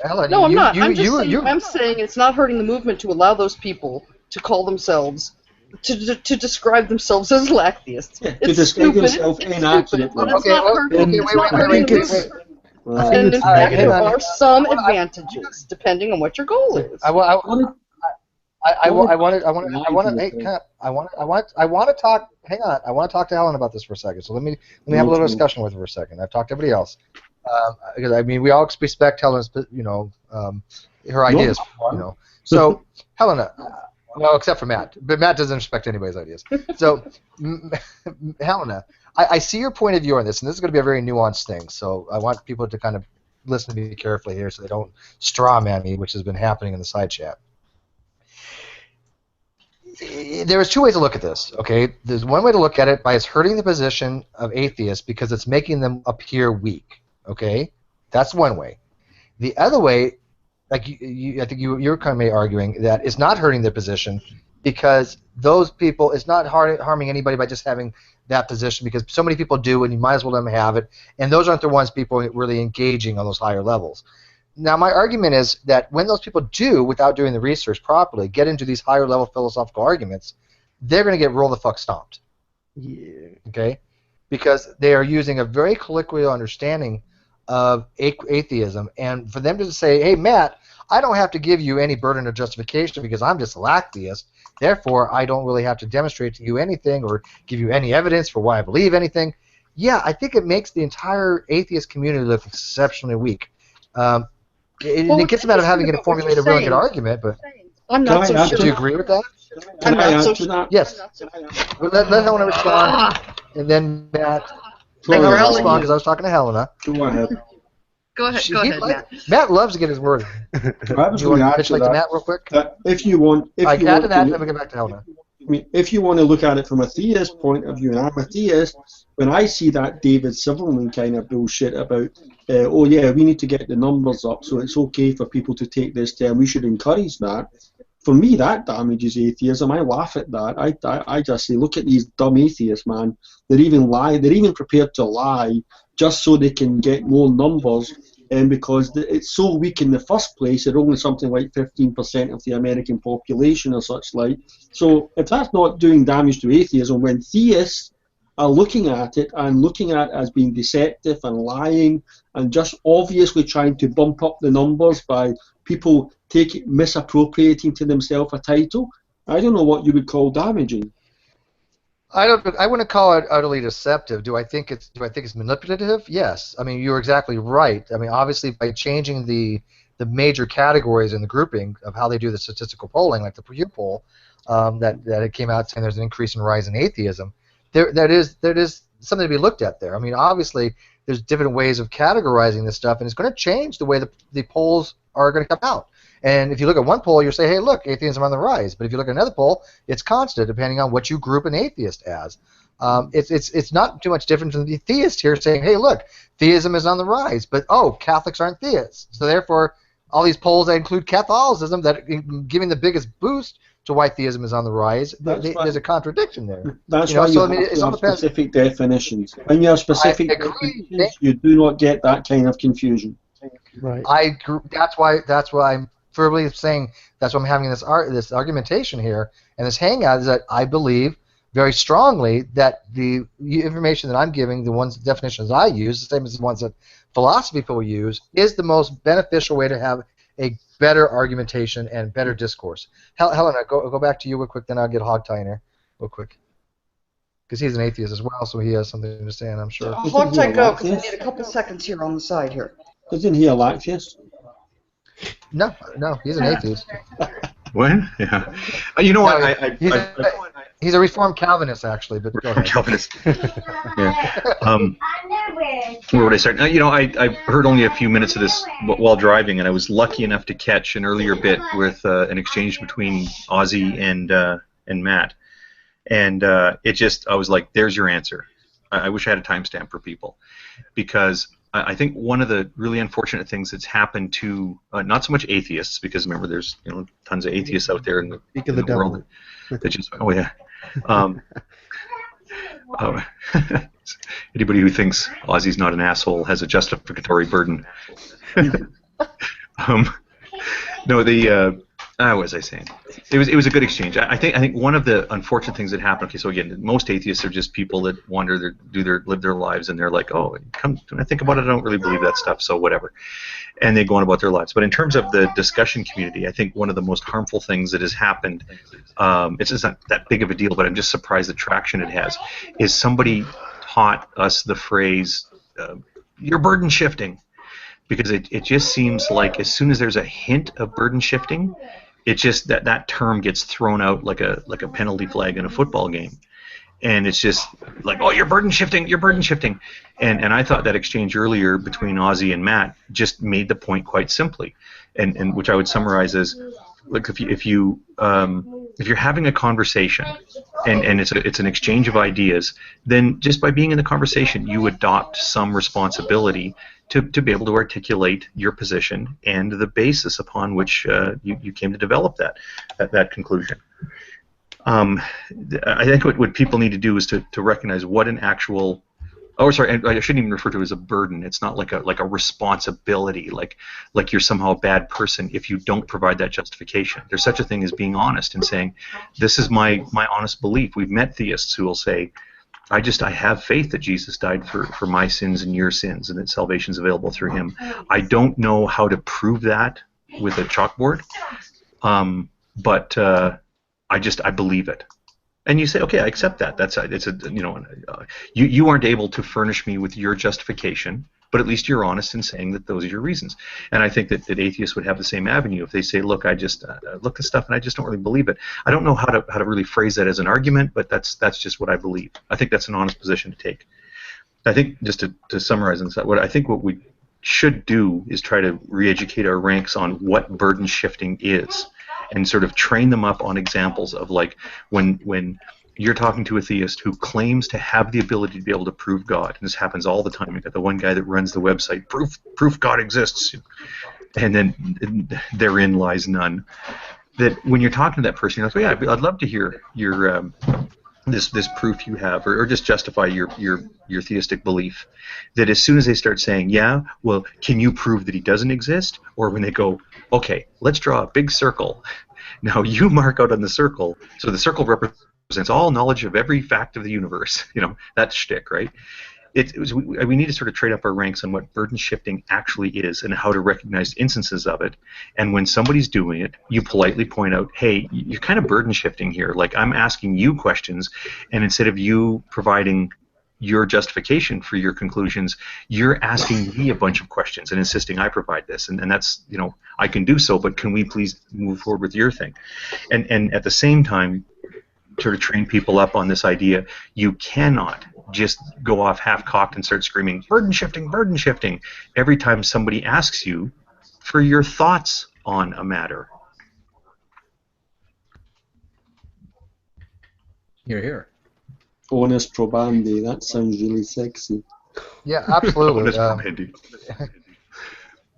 Ellen, no, I'm not. I'm saying it's not hurting the movement to allow those people to call themselves. To describe themselves as Lacktheists. Yeah, to describe themselves inaccurately. Wait. And in fact, there are some advantages depending on what your goal is. I want to talk. Hang on. I want to talk to Helen about this for a second. So let me have a little discussion with her for a second. I've talked to everybody else because I mean we all respect Helen's, her ideas, So Helena. Well, except for Matt. But Matt doesn't respect anybody's ideas. So, Helena, I see your point of view on this, and this is going to be a very nuanced thing. So I want people to kind of listen to me carefully here so they don't straw man me, which has been happening in the side chat. There's two ways to look at this, okay? There's one way to look at it by it's hurting the position of atheists because it's making them appear weak, okay? That's one way. The other way, like I think you're kind of arguing that it's not hurting their position because those people, it's not harming anybody by just having that position because so many people do and you might as well let them have it, and those aren't the ones people really engaging on those higher levels. Now my argument is that when those people do, without doing the research properly, get into these higher level philosophical arguments, they're going to get roll the fuck stomped. Yeah. Okay? Because they are using a very colloquial understanding of atheism, and for them to say, hey Matt, I don't have to give you any burden of justification because I'm just a Lacktheist, therefore I don't really have to demonstrate to you anything or give you any evidence for why I believe anything. Yeah, I think it makes the entire atheist community look exceptionally weak. It gets them out of having to formulate a really good argument, but I'm not so sure. Do you agree with that? I'm not so sure. Yes. Well, let Helena respond, and then Matt. I'll respond because I was talking to Helena. Go ahead. Go ahead, Matt. Matt loves to get his word. Do you want to capitulate to Matt real quick? If you want, add to that, then we get back to Helena. I mean, if you want to look at it from a theist point of view, and I'm a theist, when I see that David Silverman kind of bullshit about, oh yeah, we need to get the numbers up, so it's okay for people to take this term, we should encourage that. For me, that damages atheism. I laugh at that. I just say, look at these dumb atheists, man. They're even prepared to lie just so they can get more numbers, and because it's so weak in the first place, they're only something like 15% of the American population or such like. So if that's not doing damage to atheism, when theists are looking at it and looking at it as being deceptive and lying and just obviously trying to bump up the numbers by people misappropriating to themselves a title, I don't know what you would call damaging. I wouldn't call it utterly deceptive. Do I think it's manipulative? Yes. I mean, you're exactly right. I mean, obviously, by changing the major categories in the grouping of how they do the statistical polling, like the Pew poll, that it came out saying there's an increase in rise in atheism. That is something to be looked at there. I mean, obviously, there's different ways of categorizing this stuff, and it's going to change the way the polls are going to come out. And if you look at one poll, you'll say, hey, look, atheism on the rise. But if you look at another poll, it's constant, depending on what you group an atheist as. It's not too much different than the theist here saying, hey, look, theism is on the rise, but, oh, Catholics aren't theists. So therefore, all these polls that include Catholicism that are giving the biggest boost to why theism is on the rise, there's a contradiction there. That's why you have to have specific definitions. When you have specific definitions, you do not get that kind of confusion. Right. That's why I'm firmly saying, that's why I'm having this argumentation here and this hangout, is that I believe very strongly that the information that I'm giving, the definitions I use, the same as the ones that philosophy people use, is the most beneficial way to have a better argumentation and better discourse. Helena, go back to you real quick, then I'll get Hogtie in here real quick. Because he's an atheist as well, so he has something to say, and I'm sure. Hogtie, go, because I need a couple seconds here on the side here. Isn't he a Lacktheist? No, he's an atheist. What? Yeah. You know what? He's a Reformed Calvinist, actually. But go ahead. Calvinist. Yeah. Where would I start? You know, I heard only a few minutes of this while driving, and I was lucky enough to catch an earlier bit with an exchange between Ozzy and Matt, and I was like, "There's your answer." I wish I had a timestamp for people, because I think one of the really unfortunate things that's happened to not so much atheists, because remember, there's tons of atheists out there in the world that just anybody who thinks Ozzy's not an asshole has a justificatory burden. What was I saying? It was a good exchange. I think one of the unfortunate things that happened. Okay, so again, most atheists are just people that wander, live their lives, and they're like, oh, when I think about it, I don't really believe that stuff, so whatever, and they go on about their lives. But in terms of the discussion community, I think one of the most harmful things that has happened, it's just not that big of a deal, but I'm just surprised the traction it has, is somebody taught us the phrase, "You're burden shifting," because it just seems like as soon as there's a hint of burden shifting, it's just that term gets thrown out like a penalty flag in a football game, and it's just like, oh, you're burden shifting, and I thought that exchange earlier between Ozzy and Matt just made the point quite simply, and which I would summarize as, like, if you're having a conversation and it's an exchange of ideas, then just by being in the conversation, you adopt some responsibility to be able to articulate your position and the basis upon which you came to develop that conclusion. I think what people need to do is to recognize what an actual, I shouldn't even refer to it as a burden. It's not like a responsibility, like you're somehow a bad person if you don't provide that justification. There's such a thing as being honest and saying, this is my honest belief. We've met theists who will say, I have faith that Jesus died for my sins and your sins, and that salvation is available through him. I don't know how to prove that with a chalkboard, but I believe it. And you say, okay, I accept that. You aren't able to furnish me with your justification, but at least you're honest in saying that those are your reasons. And I think that atheists would have the same avenue if they say, look, I just look at stuff and I just don't really believe it. I don't know how to really phrase that as an argument, but that's just what I believe. I think that's an honest position to take. I think, just to summarize on that, what we should do is try to re-educate our ranks on what burden shifting is, and sort of train them up on examples of, like, when you're talking to a theist who claims to have the ability to be able to prove God. And this happens all the time. You've got the one guy that runs the website, proof God exists, and then therein lies none. That when you're talking to that person, you're like, oh, yeah, I'd love to hear your this proof you have, or just justify your theistic belief. That as soon as they start saying, yeah, well, can you prove that he doesn't exist? Or when they go, okay, let's draw a big circle. Now you mark out on the circle, so the circle represents all knowledge of every fact of the universe. You know, that's shtick, right? We need to sort of trade up our ranks on what burden shifting actually is and how to recognize instances of it. And when somebody's doing it, you politely point out, hey, you're kind of burden shifting here. Like, I'm asking you questions, and instead of you providing your justification for your conclusions, you're asking me a bunch of questions and insisting I provide this. And that's, you know, I can do so, but can we please move forward with your thing? And at the same time, sort of train people up on this idea, you cannot just go off half-cocked and start screaming, burden shifting, every time somebody asks you for your thoughts on a matter. Here. Onus probandi, that sounds really sexy. Yeah, absolutely. Onus probandi.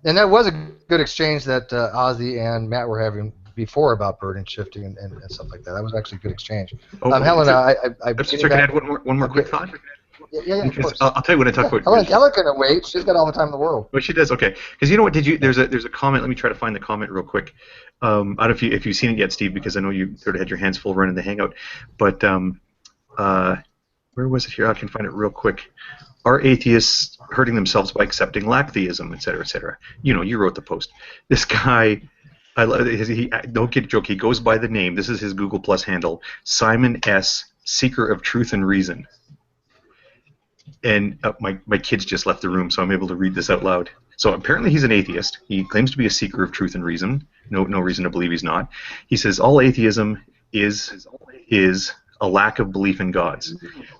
And that was a good exchange that Ozzy and Matt were having before about burden shifting and stuff like that. That was actually a good exchange. Helena, I'm sorry, can I add one more quick thought? Yeah, of course. I'll tell you when I talk about. Helen can wait. She's got all the time in the world. Well, she does. Okay, because you know what? There's a comment. Let me try to find the comment real quick. I don't know if you've seen it yet, Steve, because I know you sort of had your hands full running the Hangout. But where was it here? I can find it real quick. Are atheists hurting themselves by accepting Lacktheism, et cetera, et cetera? You know, you wrote the post. This guy. Don't get a joke. He goes by the name. This is his Google Plus handle, Simon S. Seeker of Truth and Reason. And my kids just left the room, so I'm able to read this out loud. So apparently he's an atheist. He claims to be a seeker of truth and reason. No reason to believe he's not. He says all atheism is a lack of belief in gods.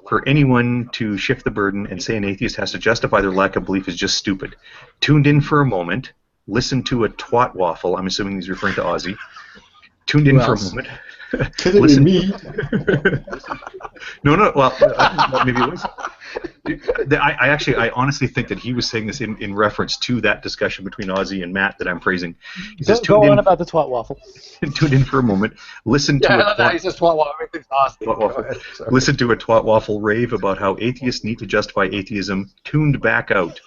For anyone to shift the burden and say an atheist has to justify their lack of belief is just stupid. Tuned in for a moment. Listen to a twat waffle. I'm assuming he's referring to Ozzy. Tuned in for a moment. Listen. Me. No. Well, maybe it was. I honestly think that he was saying this in reference to that discussion between Ozzy and Matt that I'm praising. He says, go on about the twat waffle. Tuned in for a moment. Listen to a twat. He says twat waffle. Everything's awesome. Twat waffle. Listen to a twat waffle rave about how atheists need to justify atheism. Tuned back out.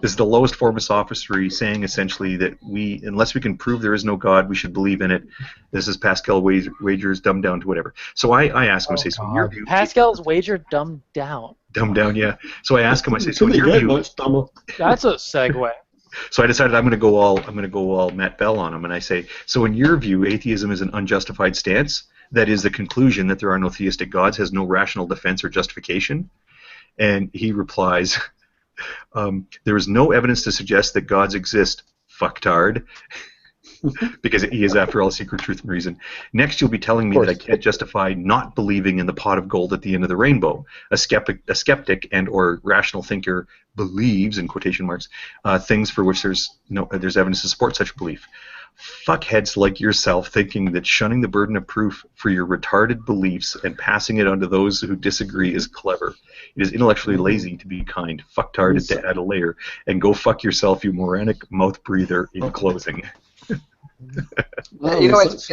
This is the lowest form of sophistry, saying essentially that unless we can prove there is no God, we should believe in it. This is Pascal Wager's dumbed down to whatever. So I ask him, I say, so in your view, Pascal's wager dumbed down. Dumbed down, yeah. So I ask him, I say, so in your view, that's a segue. So I decided I'm going to go all Matt Bell on him, and I say, so in your view, atheism is an unjustified stance. That is the conclusion that there are no theistic gods, has no rational defense or justification. And he replies, there is no evidence to suggest that gods exist, fucktard, because he is, after all, seeker, truth, and reason. Next, you'll be telling me that I can't justify not believing in the pot of gold at the end of the rainbow. A skeptic and or rational thinker believes, in quotation marks, things for which there's evidence to support such belief. Fuckheads like yourself thinking that shunning the burden of proof for your retarded beliefs and passing it on to those who disagree is clever. It is intellectually lazy to be kind. Fucktard to add a layer. And go fuck yourself, you moronic mouth breather, in closing. You know, it's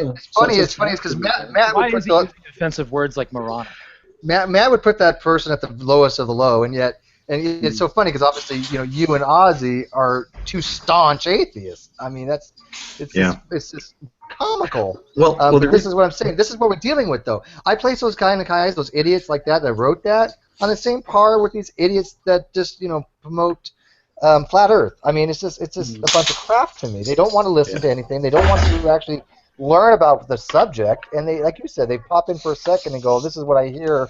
funny because Matt would put using offensive words like moronic? Matt would put that person at the lowest of the low, and yet it's so funny because obviously you and Ozzy are two staunch atheists. I mean it's just comical. Well, this is what I'm saying. This is what we're dealing with, though. I place those kind of guys, those idiots like that wrote that, on the same par with these idiots that just promote flat Earth. I mean, it's just a bunch of crap to me. They don't want to listen to anything. They don't want to actually learn about the subject, and they, like you said, they pop in for a second and go, "This is what I hear,"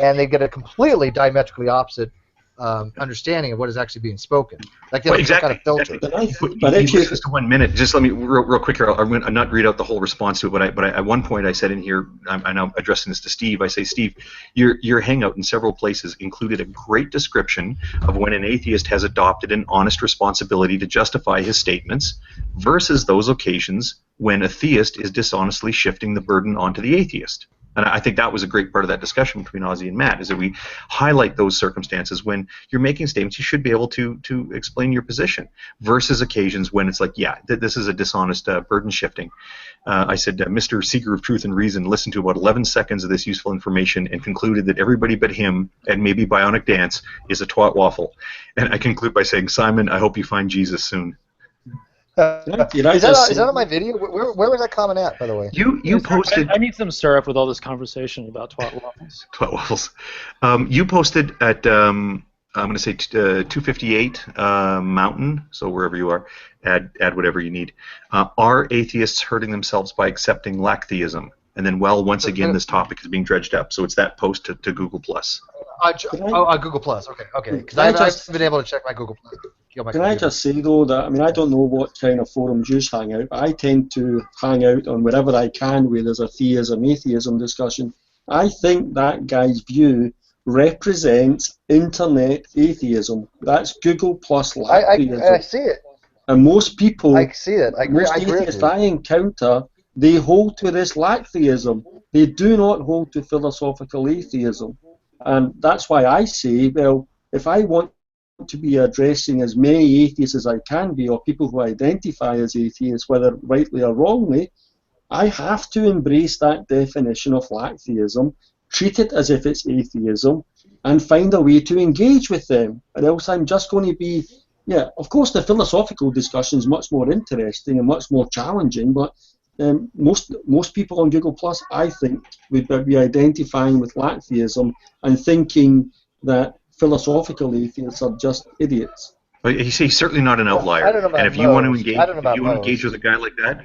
and they get a completely diametrically opposite understanding of what is actually being spoken. Like exactly. Kind of filter. But just to 1 minute. Just let me real quick here. I'm going to not read out the whole response to it, but at one point I said in here, I'm now addressing this to Steve. I say, Steve, your Hangout in several places included a great description of when an atheist has adopted an honest responsibility to justify his statements versus those occasions when a theist is dishonestly shifting the burden onto the atheist. And I think that was a great part of that discussion between Ozzy and Matt, is that we highlight those circumstances when you're making statements, you should be able to explain your position, versus occasions when it's like, yeah, this is a dishonest burden shifting. I said, Mr. Seeker of Truth and Reason listened to about 11 seconds of this useful information and concluded that everybody but him, and maybe Bionic Dance, is a twat waffle. And I conclude by saying, Simon, I hope you find Jesus soon. Is that on my video? Where was that comment at, by the way? You posted. I need some syrup with all this conversation about twat waffles. Twat waffles. You posted at I'm going to say 258 Mountain, so wherever you are, add whatever you need. Are atheists hurting themselves by accepting Lacktheism? And then, well, once again, this topic is being dredged up. So it's that post to Google Plus. Google Plus. Okay. Because I haven't been able to check my Google Plus. Can I just say, though, that, I mean, I don't know what kind of forums you hang out, but I tend to hang out on wherever I can where there's a theism, atheism discussion. I think that guy's view represents internet atheism. That's Google plus Lacktheism. I see it. And most people, I see it. I agree. Most atheists I encounter, they hold to this Lacktheism. They do not hold to philosophical atheism. And that's why I say, well, if I want to be addressing as many atheists as I can be, or people who identify as atheists, whether rightly or wrongly, I have to embrace that definition of Lacktheism, treat it as if it's atheism, and find a way to engage with them. Or else I'm just going to be, yeah, of course the philosophical discussion is much more interesting and much more challenging, but most people on Google Plus, I think, would be identifying with Lacktheism and thinking that philosophical atheists are just idiots. Well, he's certainly not an outlier. And if you want to engage, with a guy like that,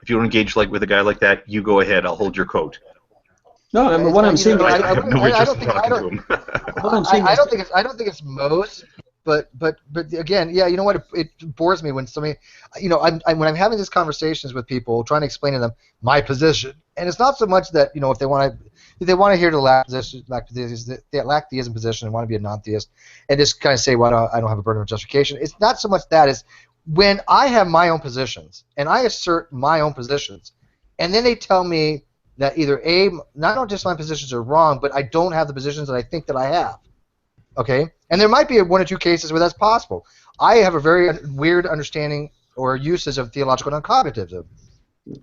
if you want to engage with a guy like that, you go ahead. I'll hold your coat. No, I mean, what I'm saying, I don't think it's most. But again, yeah, you know what? It bores me when somebody, when I'm having these conversations with people, trying to explain to them my position, and it's not so much that if they want to hear the Lacktheism position and want to be a non-theist, and just kind of say, well, I don't have a burden of justification. It's not so much that as when I have my own positions and I assert my own positions, and then they tell me that either not just my positions are wrong, but I don't have the positions that I think that I have. Okay, and there might be one or two cases where that's possible. I have a very weird understanding or usage of theological non-cognitivism.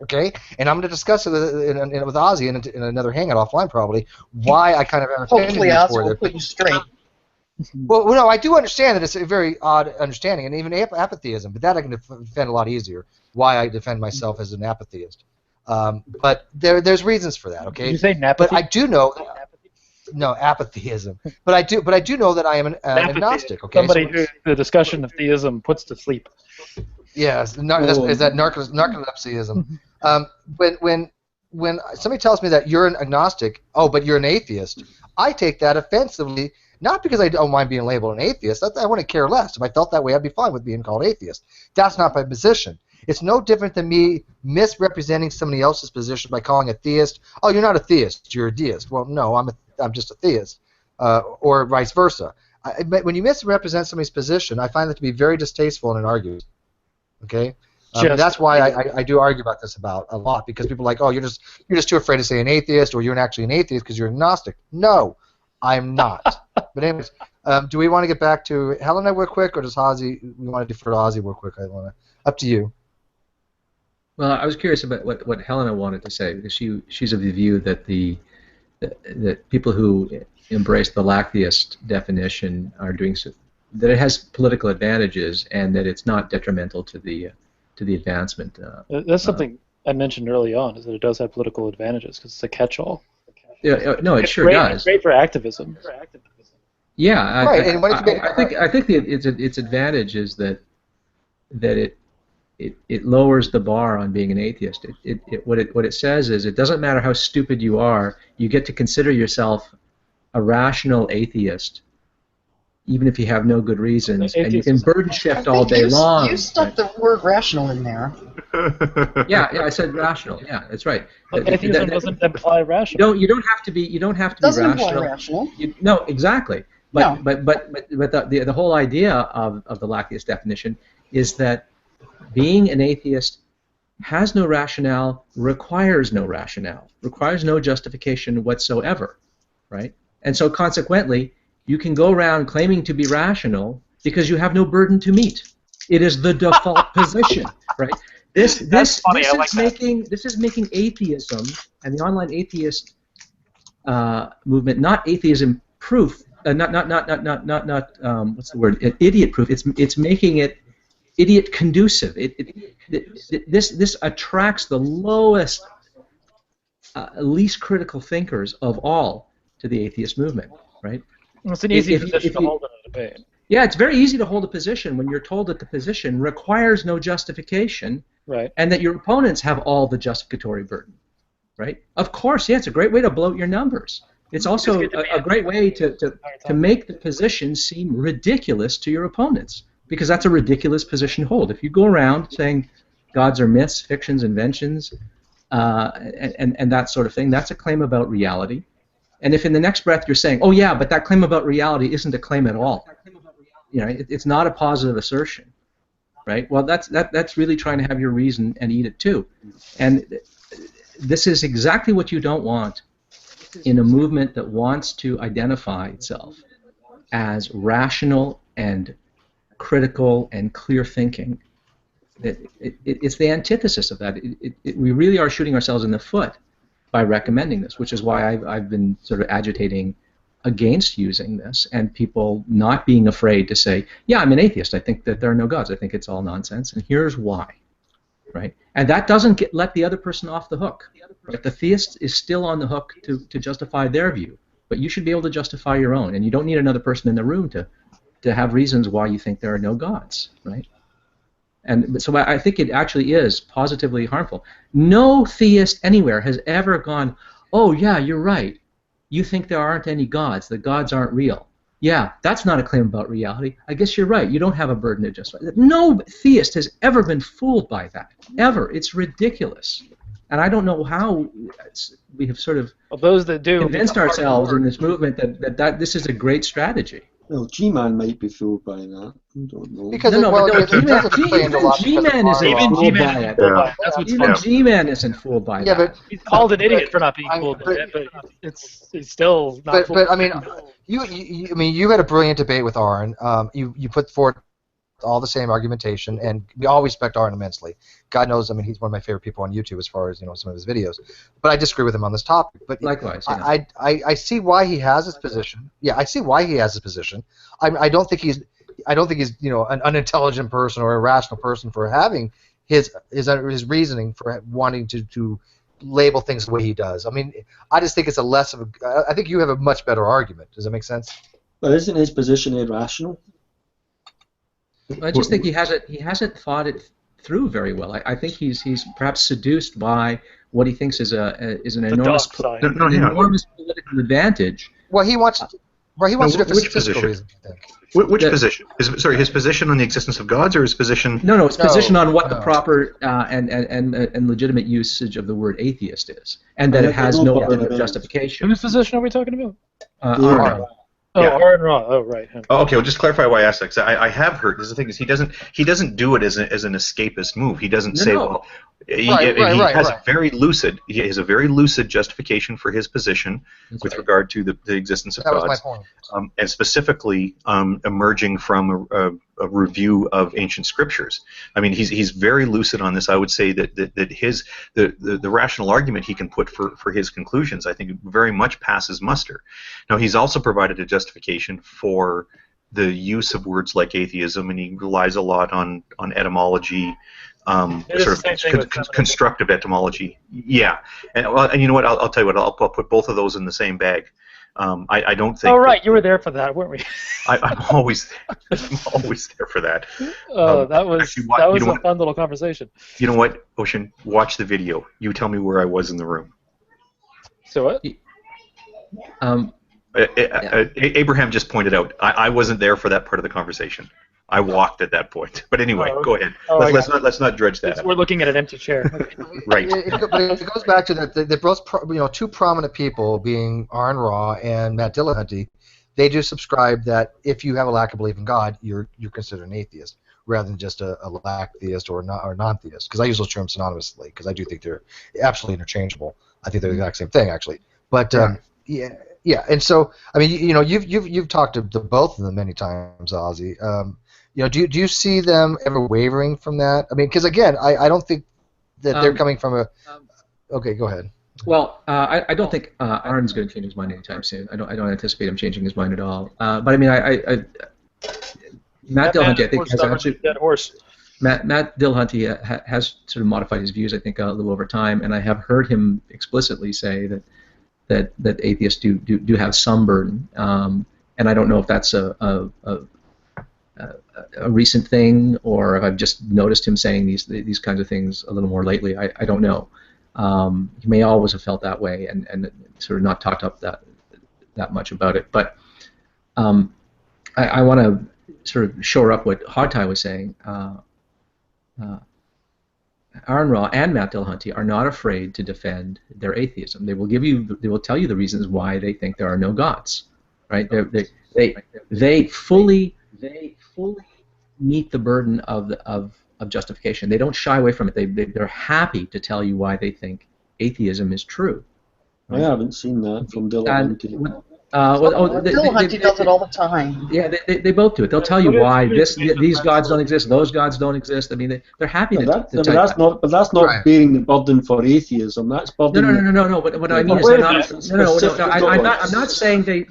Okay, and I'm going to discuss it with Ozzy in another hangout offline probably why I kind of understand. Hopefully, Ozzy will put you straight. Well, no, I do understand that it's a very odd understanding, and even apatheism, but that I can defend a lot easier. Why I defend myself as an apatheist, but there's reasons for that. Okay, did you say napathy? But I do know. No, apatheism. But I do know that I am an agnostic. Okay. Somebody who the discussion of theism puts to sleep. Yes, is that narcolepsyism? When somebody tells me that you're an agnostic, but you're an atheist, I take that offensively. Not because I don't mind being labeled an atheist. I wouldn't care less. If I felt that way, I'd be fine with being called atheist. That's not my position. It's no different than me misrepresenting somebody else's position by calling a theist, oh, you're not a theist, you're a deist. Well, no, I'm just a theist, or vice versa. When you misrepresent somebody's position, I find that to be very distasteful in an argument. Okay, that's why I do argue about this a lot, because people are like, oh, you're just too afraid to say an atheist, or you're actually an atheist because you're agnostic. No, I'm not. But anyways, do we want to get back to Helena real quick, or does Ozzy? We want to defer to Ozzy real quick. Up to you. Well, I was curious about what Helena wanted to say, because she's of the view that that people who embrace the Lacktheist definition are doing so, that it has political advantages and that it's not detrimental to the advancement. That's something I mentioned early on, is that it does have political advantages because it's a catch-all. Yeah, no, it sure does. It's great for activism. Yeah, right. I think its advantage is that it lowers the bar on being an atheist. What it says is it doesn't matter how stupid you are, you get to consider yourself a rational atheist, even if you have no good reasons, and you can burden shift all day long. You stuck the word rational in there. Yeah, I said rational. Yeah, that's right. Atheism doesn't imply rational. You don't have to be. You don't have to be rational. Doesn't imply rational. No, exactly. But the whole idea of the Lacktheist definition is that being an atheist has no rationale, requires no rationale, requires no justification whatsoever, right? And so consequently, you can go around claiming to be rational because you have no burden to meet. It is the default position, right? This is making atheism and the online atheist movement not atheism proof, not what's the word? Idiot proof. It's making it idiot conducive. This attracts the lowest, least critical thinkers of all to the atheist movement, right? Well, it's an easy position to hold in a debate. Yeah, it's very easy to hold a position when you're told that the position requires no justification, right, and that your opponents have all the justificatory burden, right? Of course, yeah, it's a great way to bloat your numbers. It's also a great way to make the position seem ridiculous to your opponents, because that's a ridiculous position to hold. If you go around saying gods are myths, fictions, inventions, and that sort of thing, that's a claim about reality. And if in the next breath you're saying, oh yeah, but that claim about reality isn't a claim at all, you know, it's not a positive assertion, right? Well, that's really trying to have your reason and eat it too. And this is exactly what you don't want in a movement that wants to identify itself as rational and critical and clear thinking. It's the antithesis of that. We really are shooting ourselves in the foot by recommending this, which is why I've been sort of agitating against using this, and people not being afraid to say, yeah, I'm an atheist, I think that there are no gods, I think it's all nonsense, and here's why, right? And that doesn't let the other person off the hook. Right? The theist is still on the hook to justify their view, but you should be able to justify your own, and you don't need another person in the room to have reasons why you think there are no gods, right? And so I think it actually is positively harmful. No theist anywhere has ever gone, oh yeah, you're right, you think there aren't any gods, the gods aren't real. Yeah, that's not a claim about reality. I guess you're right, you don't have a burden to justify. No theist has ever been fooled by that, ever. It's ridiculous. And I don't know how we have sort of those that do convinced ourselves in this movement that this is a great strategy. Well, G-Man might be fooled by that. I don't know. Because G-Man isn't fooled by it. That's what's Even G-Man isn't fooled by that. But he's called an idiot for not being fooled by it, but he's still not fooled. But I mean, you had a brilliant debate with Aaron. You put forth all the same argumentation, and we all respect Aaron immensely. God knows, I mean, he's one of my favorite people on YouTube as far as, you know, some of his videos. But I disagree with him on this topic. But likewise, yeah. I see why he has his position. Yeah, I see why he has his position. I don't think he's you know, an unintelligent person or a irrational person for having his reasoning for wanting to label things the way he does. I mean, I just think it's I think you have a much better argument. Does that make sense? But isn't his position irrational? I just think he hasn't thought it through very well. I think he's perhaps seduced by what he thinks is an enormous political advantage. Well, he wants to do it for statistical reasons. Which position? His position on the existence of gods, or his position? No, his position on what the proper and legitimate usage of the word atheist is, and that it has no other justification. Whose position are we talking about? Aaron. Oh, yeah. Aaron Ra. Oh, right. Oh, okay. Well, just clarify why I asked that. Because I have heard. Because the thing is, he doesn't do it as an escapist move. He doesn't say, well, he has a very lucid. He has a very lucid justification for his position with regard to the existence of gods. That was my point. And specifically emerging from a review of ancient scriptures. I mean, he's very lucid on this. I would say that the rational argument he can put for his conclusions, I think, very much passes muster. Now, he's also provided a justification for the use of words like atheism, and he relies a lot on etymology, sort of constructive etymology. Yeah, and you know what? I'll tell you what. I'll put both of those in the same bag. I don't think. Oh right, you were there for that, weren't we? I'm always there for that. That was a fun little conversation. You know what, Ocean? Watch the video. You tell me where I was in the room. So what? Abraham just pointed out I wasn't there for that part of the conversation. I walked at that point. But anyway, go ahead. Let's not dredge that. We're looking at an empty chair. Right. It goes back to that. They're both, two prominent people, being Aaron Ra and Matt Dillahunty. They do subscribe that if you have a lack of belief in God, you're considered an atheist. rather than just a lacktheist or non-theist. Because I use those terms synonymously because I do think they're absolutely interchangeable. I think they're the exact same thing, actually. But yeah, and so I mean, you've talked to both of them many times, Ozzy. Do you see them ever wavering from that? I mean, because again, I don't think that they're coming from a. Okay, go ahead. Well, I don't think Aaron's going to change his mind anytime soon. I don't anticipate him changing his mind at all. But I mean, Matt Dillahunty, I think, has actually. Dead horse. Matt Dillahunty has sort of modified his views, I think, a little over time, and I have heard him explicitly say that atheists do have some burden, and I don't know if that's a recent thing or if I've just noticed him saying these kinds of things a little more lately. I don't know. He may always have felt that way and sort of not talked up that much about it. But I want to sort of shore up what Hogtie was saying. Aaron Ra and Matt Dillahunty are not afraid to defend their atheism. They will tell you the reasons why they think there are no gods, right? They fully meet the burden of justification. They don't shy away from it. They're happy to tell you why they think atheism is true. Right? I haven't seen that from Dillahunty. Dillahunty does it all the time. Yeah, they both do it. They'll tell you why these gods don't exist, those gods don't exist. I mean, they're happy to. But that's not bearing the burden for atheism. That's burden. No. What I mean is I'm not saying they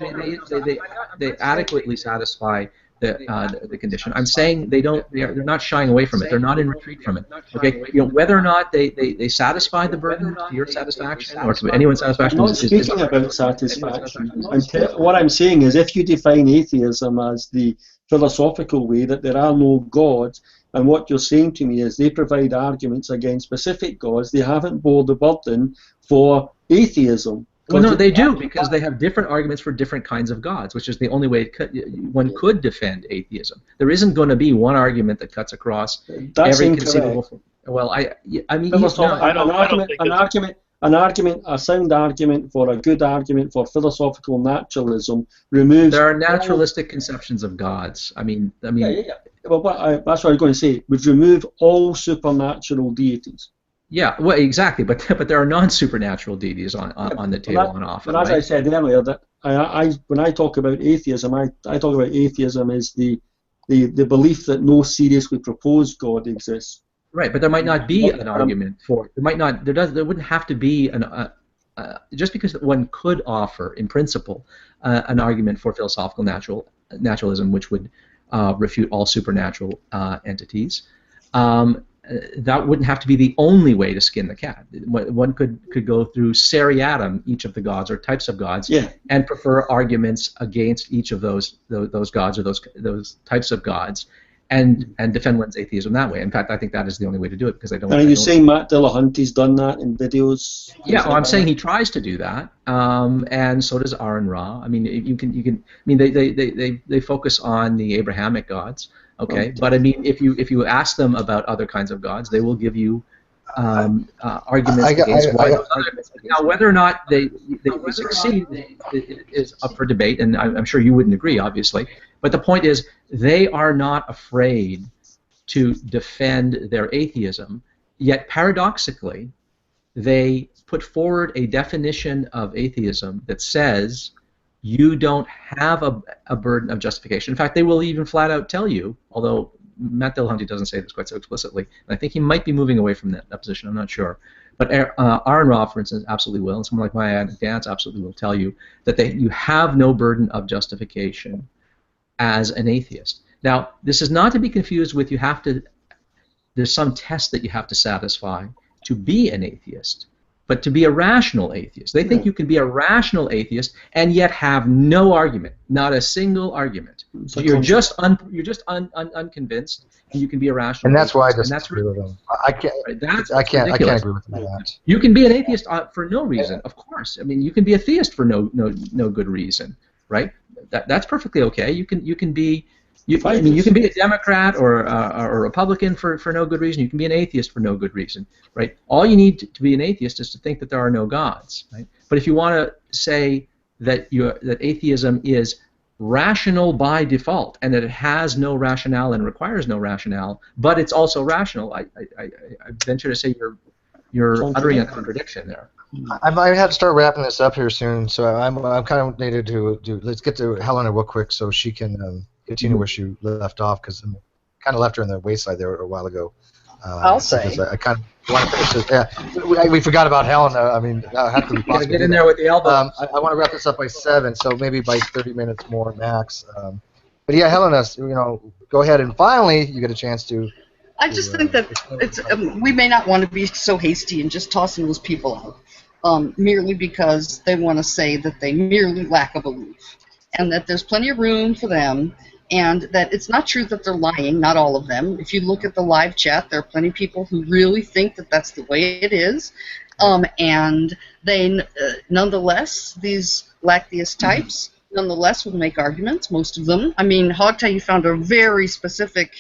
adequately satisfy the condition. I'm saying they're not shying away from it. They're not in retreat from it. Okay, whether or not they satisfy the burden to your satisfaction or to anyone's satisfaction. I'm not speaking about satisfaction. What I'm saying is, if you define atheism as the philosophical way that there are no gods, and what you're saying to me is they provide arguments against specific gods, they haven't bore the burden for atheism. Well, no, they do, because they have different arguments for different kinds of gods, which is the only way one could defend atheism. There isn't going to be one argument that cuts across every conceivable. Well, I mean, a sound argument for a good argument for philosophical naturalism removes. There are naturalistic conceptions of gods. I mean. Yeah. Well, that's what I was going to say. Would remove all supernatural deities. Yeah, well, exactly, but there are non-supernatural deities on the table on offer. But as I said earlier, that when I talk about atheism, I talk about atheism as the belief that no seriously proposed God exists. Right, but there might not be an argument for. There wouldn't have to be just because one could offer in principle an argument for philosophical naturalism, which would refute all supernatural entities. That wouldn't have to be the only way to skin the cat. One could go through seriatim each of the gods or types of gods, and prefer arguments against each of those gods or those types of gods, and defend one's atheism that way. In fact, I think that is the only way to do it, because I don't. And are you saying Matt Dillahunty's done that in videos? Yeah, I'm saying he tries to do that, and so does Aaron Ra. I mean, you can. I mean, they focus on the Abrahamic gods. Okay, but I mean, if you ask them about other kinds of gods, they will give you arguments against why. Now, whether or not they succeed is up for debate, and I'm sure you wouldn't agree, obviously. But the point is, they are not afraid to defend their atheism. Yet, paradoxically, they put forward a definition of atheism that says you don't have a burden of justification. In fact, they will even flat out tell you, although Matt Dillahunty doesn't say this quite so explicitly, and I think he might be moving away from that position, I'm not sure. But Aaron Ra, for instance, absolutely will, and someone like Maya Dance absolutely will tell you that you have no burden of justification as an atheist. Now, this is not to be confused with there's some test that you have to satisfy to be an atheist. But to be a rational atheist. They think you can be a rational atheist and yet have no argument, not a single argument. So you're just unconvinced, and you can be a rational. And that's why I atheist. disagree with them. I can't agree with them on that. You can be an atheist for no reason, of course. I mean, you can be a theist for no good reason, right? That's perfectly okay. You can be. You can be a Democrat or a Republican for no good reason. You can be an atheist for no good reason, right? All you need to be an atheist is to think that there are no gods, right? But if you want to say that atheism is rational by default, and that it has no rationale and requires no rationale, but it's also rational. I venture to say you're uttering a contradiction there. I might have to start wrapping this up here soon, so I'm kind of needed to do. Let's get to Helena real quick so she can continue where she left off, because I kind of left her in the wayside there a while ago. I'll say. I kind of want to finish this. Yeah, we forgot about Helena. I mean, I have to be possible. Get in there with the elbow. I want to wrap this up by 7, so maybe by 30 minutes more max. But yeah, Helena, go ahead, and finally you get a chance to. I just think that it's we may not want to be so hasty and just tossing those people out merely because they want to say that they merely lack a belief, and that there's plenty of room for them, and that it's not true that they're lying, not all of them. If you look at the live chat, there are plenty of people who really think that that's the way it is, and they nonetheless, these Lacktheist types, nonetheless would make arguments, most of them. I mean, Hogtie, you found a very specific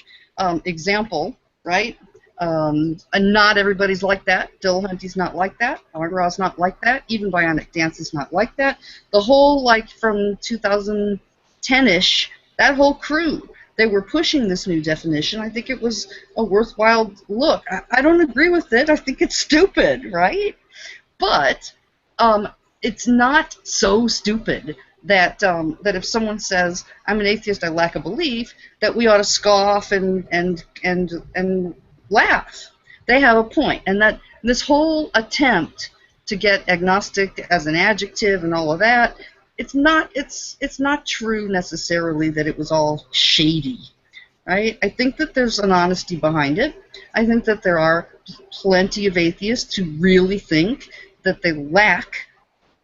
example, right? And not everybody's like that. Dillahunty's not like that. Raw's not like that. Even Bionic Dance is not like that. The whole, from 2010-ish, that whole crew, they were pushing this new definition. I think it was a worthwhile look. I don't agree with it. I think it's stupid, right? But it's not so stupid that that if someone says, I'm an atheist, I lack a belief, that we ought to scoff and laugh. They have a point, and that this whole attempt to get agnostic as an adjective and all of that, it's not true necessarily that it was all shady, right? I think that there's an honesty behind it. I think that there are plenty of atheists who really think that they lack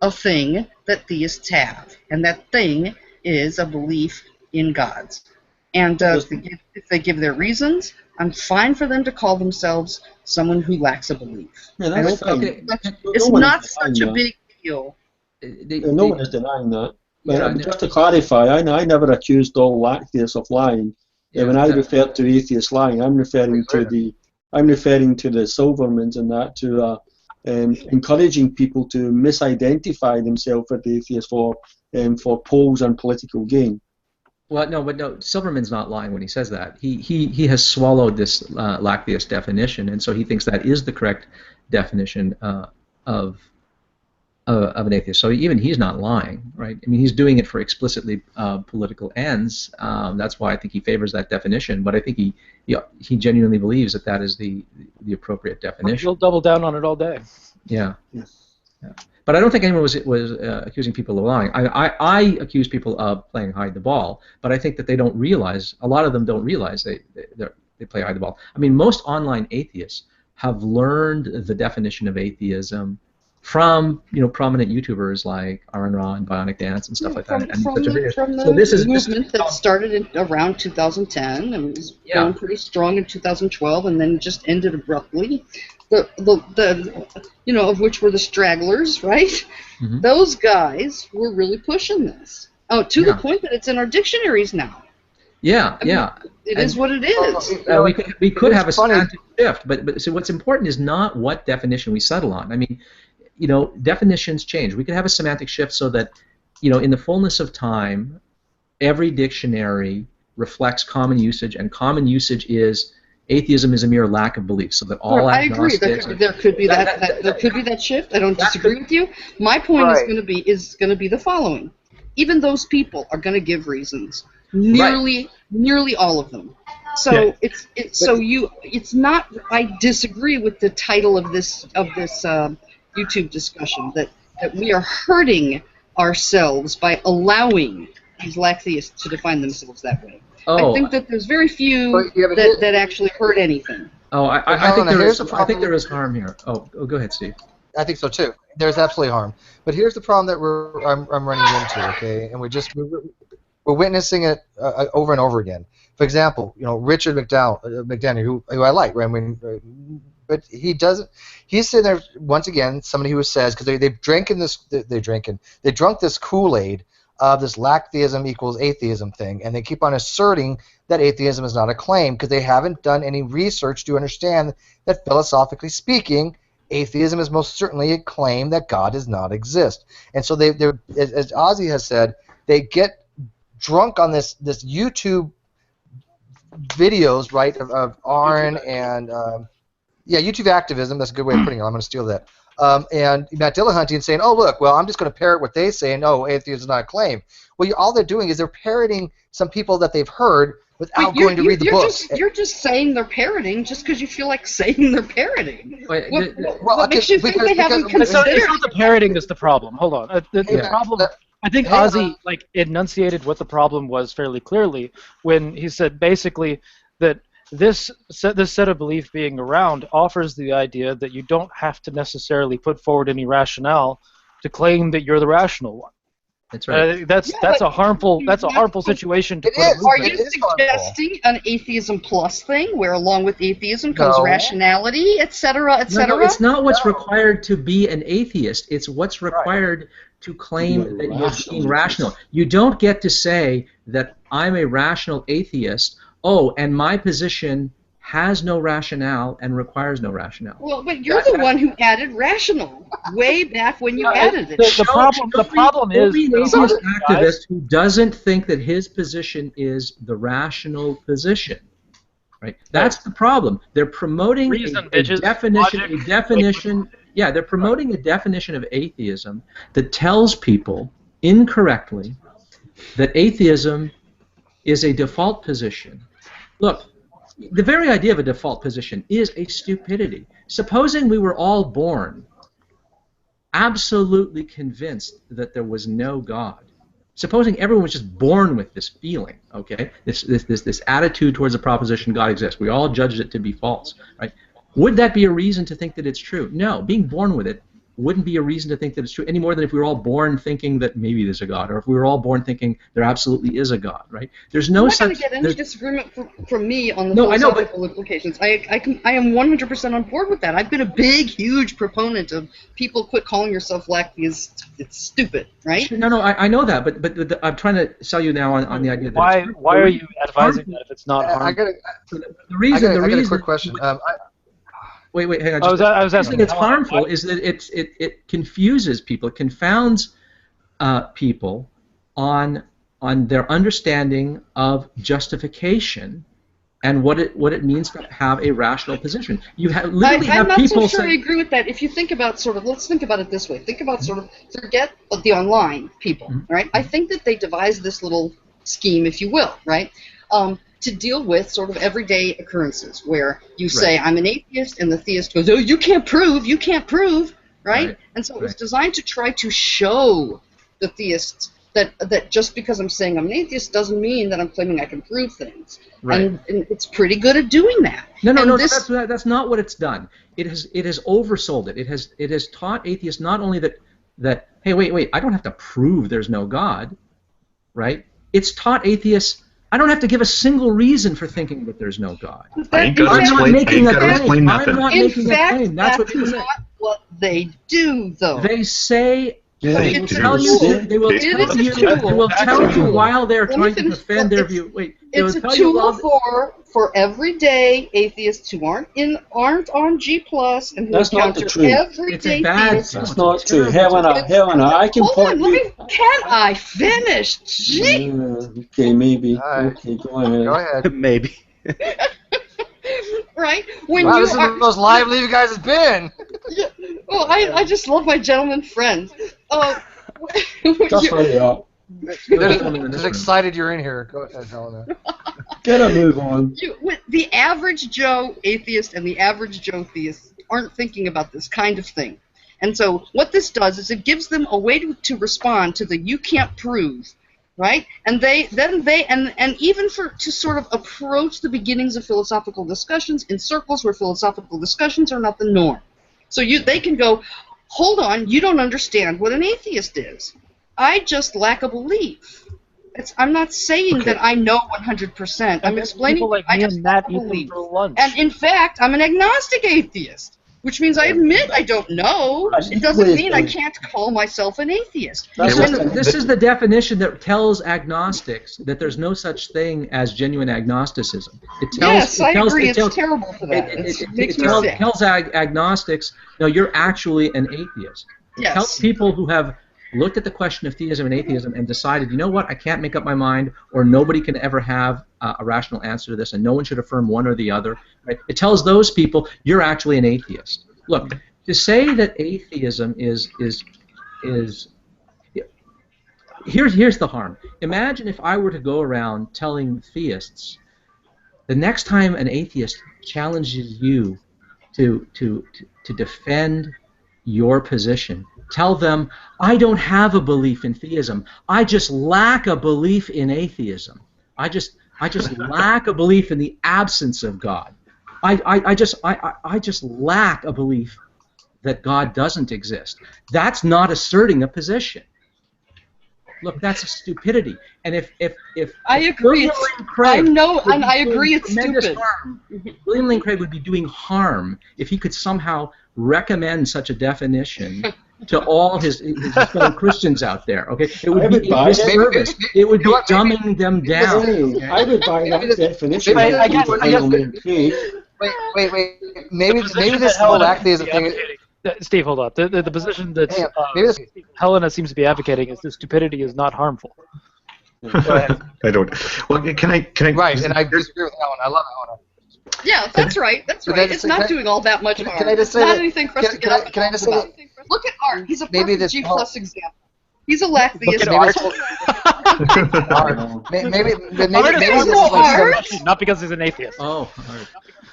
a thing that theists have, and that thing is a belief in gods. And if they give their reasons, I'm fine for them to call themselves someone who lacks a belief. Yeah, I don't think it's not such a big deal. No one is denying that. But just to clarify, I never accused all Lacktheists of lying. When I refer to atheists lying, I'm referring to the Silvermans and that, to encouraging people to misidentify themselves as atheists for polls and political gain. Well, no, Silverman's not lying when he says that. He has swallowed this Lacktheist definition, and so he thinks that is the correct definition of an atheist. So even he's not lying, right? I mean, he's doing it for explicitly political ends. That's why I think he favors that definition. But I think he genuinely believes that that is the appropriate definition. He'll double down on it all day. Yeah. But I don't think anyone was accusing people of lying. I accuse people of playing hide the ball, but I think that they don't realize, a lot of them don't realize they play hide the ball. I mean, most online atheists have learned the definition of atheism from prominent YouTubers like Aaron Ra and Bionic Dance and stuff like that. From the movement that started around 2010 and was going pretty strong in 2012 and then just ended abruptly. Of which were the stragglers, right? Mm-hmm. Those guys were really pushing this. To the point that it's in our dictionaries now. Yeah. It is what it is. We could have a semantic shift, but so what's important is not what definition we settle on. I mean, definitions change. We could have a semantic shift so that, in the fullness of time, every dictionary reflects common usage, and common usage is atheism is a mere lack of belief. So that all agnostics. I agree. There could be that shift. I don't disagree with you. My point is going to be the following: even those people are going to give reasons. Nearly all of them. So it's not. I disagree with the title of this YouTube discussion that we are hurting ourselves by allowing these Lacktheists to define themselves that way. I think that there's very few that actually hurt anything. I think there is harm here. Oh, go ahead, Steve. I think so too. There's absolutely harm. But here's the problem that I'm running into. Okay, and we're witnessing it over and over again. For example, Richard McDaniel, who I like, right? I mean, but he doesn't. He's sitting there once again. Somebody who says, because they drunk this Kool-Aid of this Lacktheism equals atheism thing, and they keep on asserting that atheism is not a claim because they haven't done any research to understand that philosophically speaking, atheism is most certainly a claim that God does not exist. And so they're, as Ozzy has said, they get drunk on this YouTube videos, right, of Arn and YouTube activism. That's a good way of putting it. I'm going to steal that. And Matt Dillahunty saying, "Oh look, well I'm just going to parrot what they say, and no, atheism is not a claim." Well, all they're doing is they're parroting some people that they've heard without going to read the books. You're just saying they're parroting just because you feel like saying they're parroting. What makes you think they haven't considered? It's not the parroting that's the problem. Hold on. The problem. I think Ozzy enunciated what the problem was fairly clearly when he said basically that this set of belief being around offers the idea that you don't have to necessarily put forward any rationale to claim that you're the rational one. That's right. That's a harmful situation to put. Are you suggesting an atheism plus thing, where along with atheism comes rationality, etc., etc.? No, it's not what's required to be an atheist. It's what's required to claim that you're being rational. You don't get to say that I'm a rational atheist. Oh, and my position has no rationale and requires no rationale. Well, but you're the one who added rational way back when you added it. The problem is an atheist activist who doesn't think that his position is the rational position. Right? That's the problem. They're promoting a definition. Yeah, they're promoting a definition of atheism that tells people incorrectly that atheism is a default position. Look, the very idea of a default position is a stupidity. Supposing we were all born absolutely convinced that there was no God. Supposing everyone was just born with this feeling, okay, this attitude towards the proposition God exists. We all judged it to be false, right? Would that be a reason to think that it's true? No, being born with it wouldn't be a reason to think that it's true any more than if we were all born thinking that maybe there's a God, or if we were all born thinking there absolutely is a God, right? There's no such. I'm not going to get any disagreement from me on the philosophical implications. I am 100% on board with that. I've been a big, huge proponent of people quit calling yourself Lacktheist. It's stupid, right? No, I know that, but I'm trying to sell you now on the idea that why are you advising that if it's not harmful? I got a quick question. Wait, hang on. I was asking. It's harmful is that it confuses people, it confounds people on their understanding of justification and what it means to have a rational position. You have literally I'm have people not so sure I agree with that. If you think about let's think about it this way. Think about forget the online people, right? I think that they devised this little scheme, if you will, right? To deal with sort of everyday occurrences where you say, I'm an atheist, and the theist goes, oh, you can't prove, right? And so it was designed to try to show the theists that just because I'm saying I'm an atheist doesn't mean that I'm claiming I can prove things. Right. And it's pretty good at doing that. No, that's not what it's done. It has oversold it. It has taught atheists not only that hey, wait, I don't have to prove there's no God, right? It's taught atheists I don't have to give a single reason for thinking that there's no God. I'm not making a claim. In fact, that's not what they do, though. They say they will tell you while they're trying to defend their view. Wait, it's a tool for everyday atheists who aren't on G+ and who encounter everyday theists. That's not true. Helena, I can point you. Can I finish? Gee. Okay, maybe. Okay, go ahead. Maybe. Right? Wow, this is the most lively you guys have been. Yeah. Well, I just love my gentleman friend. Just hurry up. Just excited you're in here. Go ahead, Helena. Get a move on. The average Joe atheist and the average Joe theist aren't thinking about this kind of thing. And so what this does is it gives them a way to respond to the you can't prove, right? And even to sort of approach the beginnings of philosophical discussions in circles where philosophical discussions are not the norm. So they can go, hold on, you don't understand what an atheist is. I just lack a belief. I'm not saying that I know 100%. I'm explaining I just lack a belief. And in fact, I'm an agnostic atheist, which means I admit I don't know. It doesn't mean I can't call myself an atheist. This is the definition that tells agnostics that there's no such thing as genuine agnosticism. I agree. It's terrible for that. It tells agnostics, no, you're actually an atheist. It tells people who have looked at the question of theism and atheism and decided, you know what, I can't make up my mind, or nobody can ever have a rational answer to this, and no one should affirm one or the other. Right? It tells those people you're actually an atheist. Look, to say that atheism is here's the harm. Imagine if I were to go around telling theists, the next time an atheist challenges you to defend your position, tell them, I don't have a belief in theism. I just lack a belief in atheism. I just lack a belief in the absence of God. I just lack a belief that God doesn't exist. That's not asserting a position. Look, that's a stupidity. And if I agree, I know, and I agree it's tremendous stupid. harm, William Lane Craig would be doing harm if he could somehow recommend such a definition to all his fellow Christians out there. Okay, it would be a disservice. It would be dumbing them down. I would buy that definition. Wait. Maybe this whole atheism thing. Steve, hold on. The position that Helena seems to be advocating is that stupidity is not harmful. Go ahead. I don't. Well, can I? Right, and I disagree with that one. I love that one. Yeah, that's right. That's right. It's not doing all that much harm. Can I just say not that, anything for us to get up can I just say about. Look at Art. He's a perfect G+ example. He's a Lacktheist. Look at Art. Maybe not because he's an atheist. Oh, Art.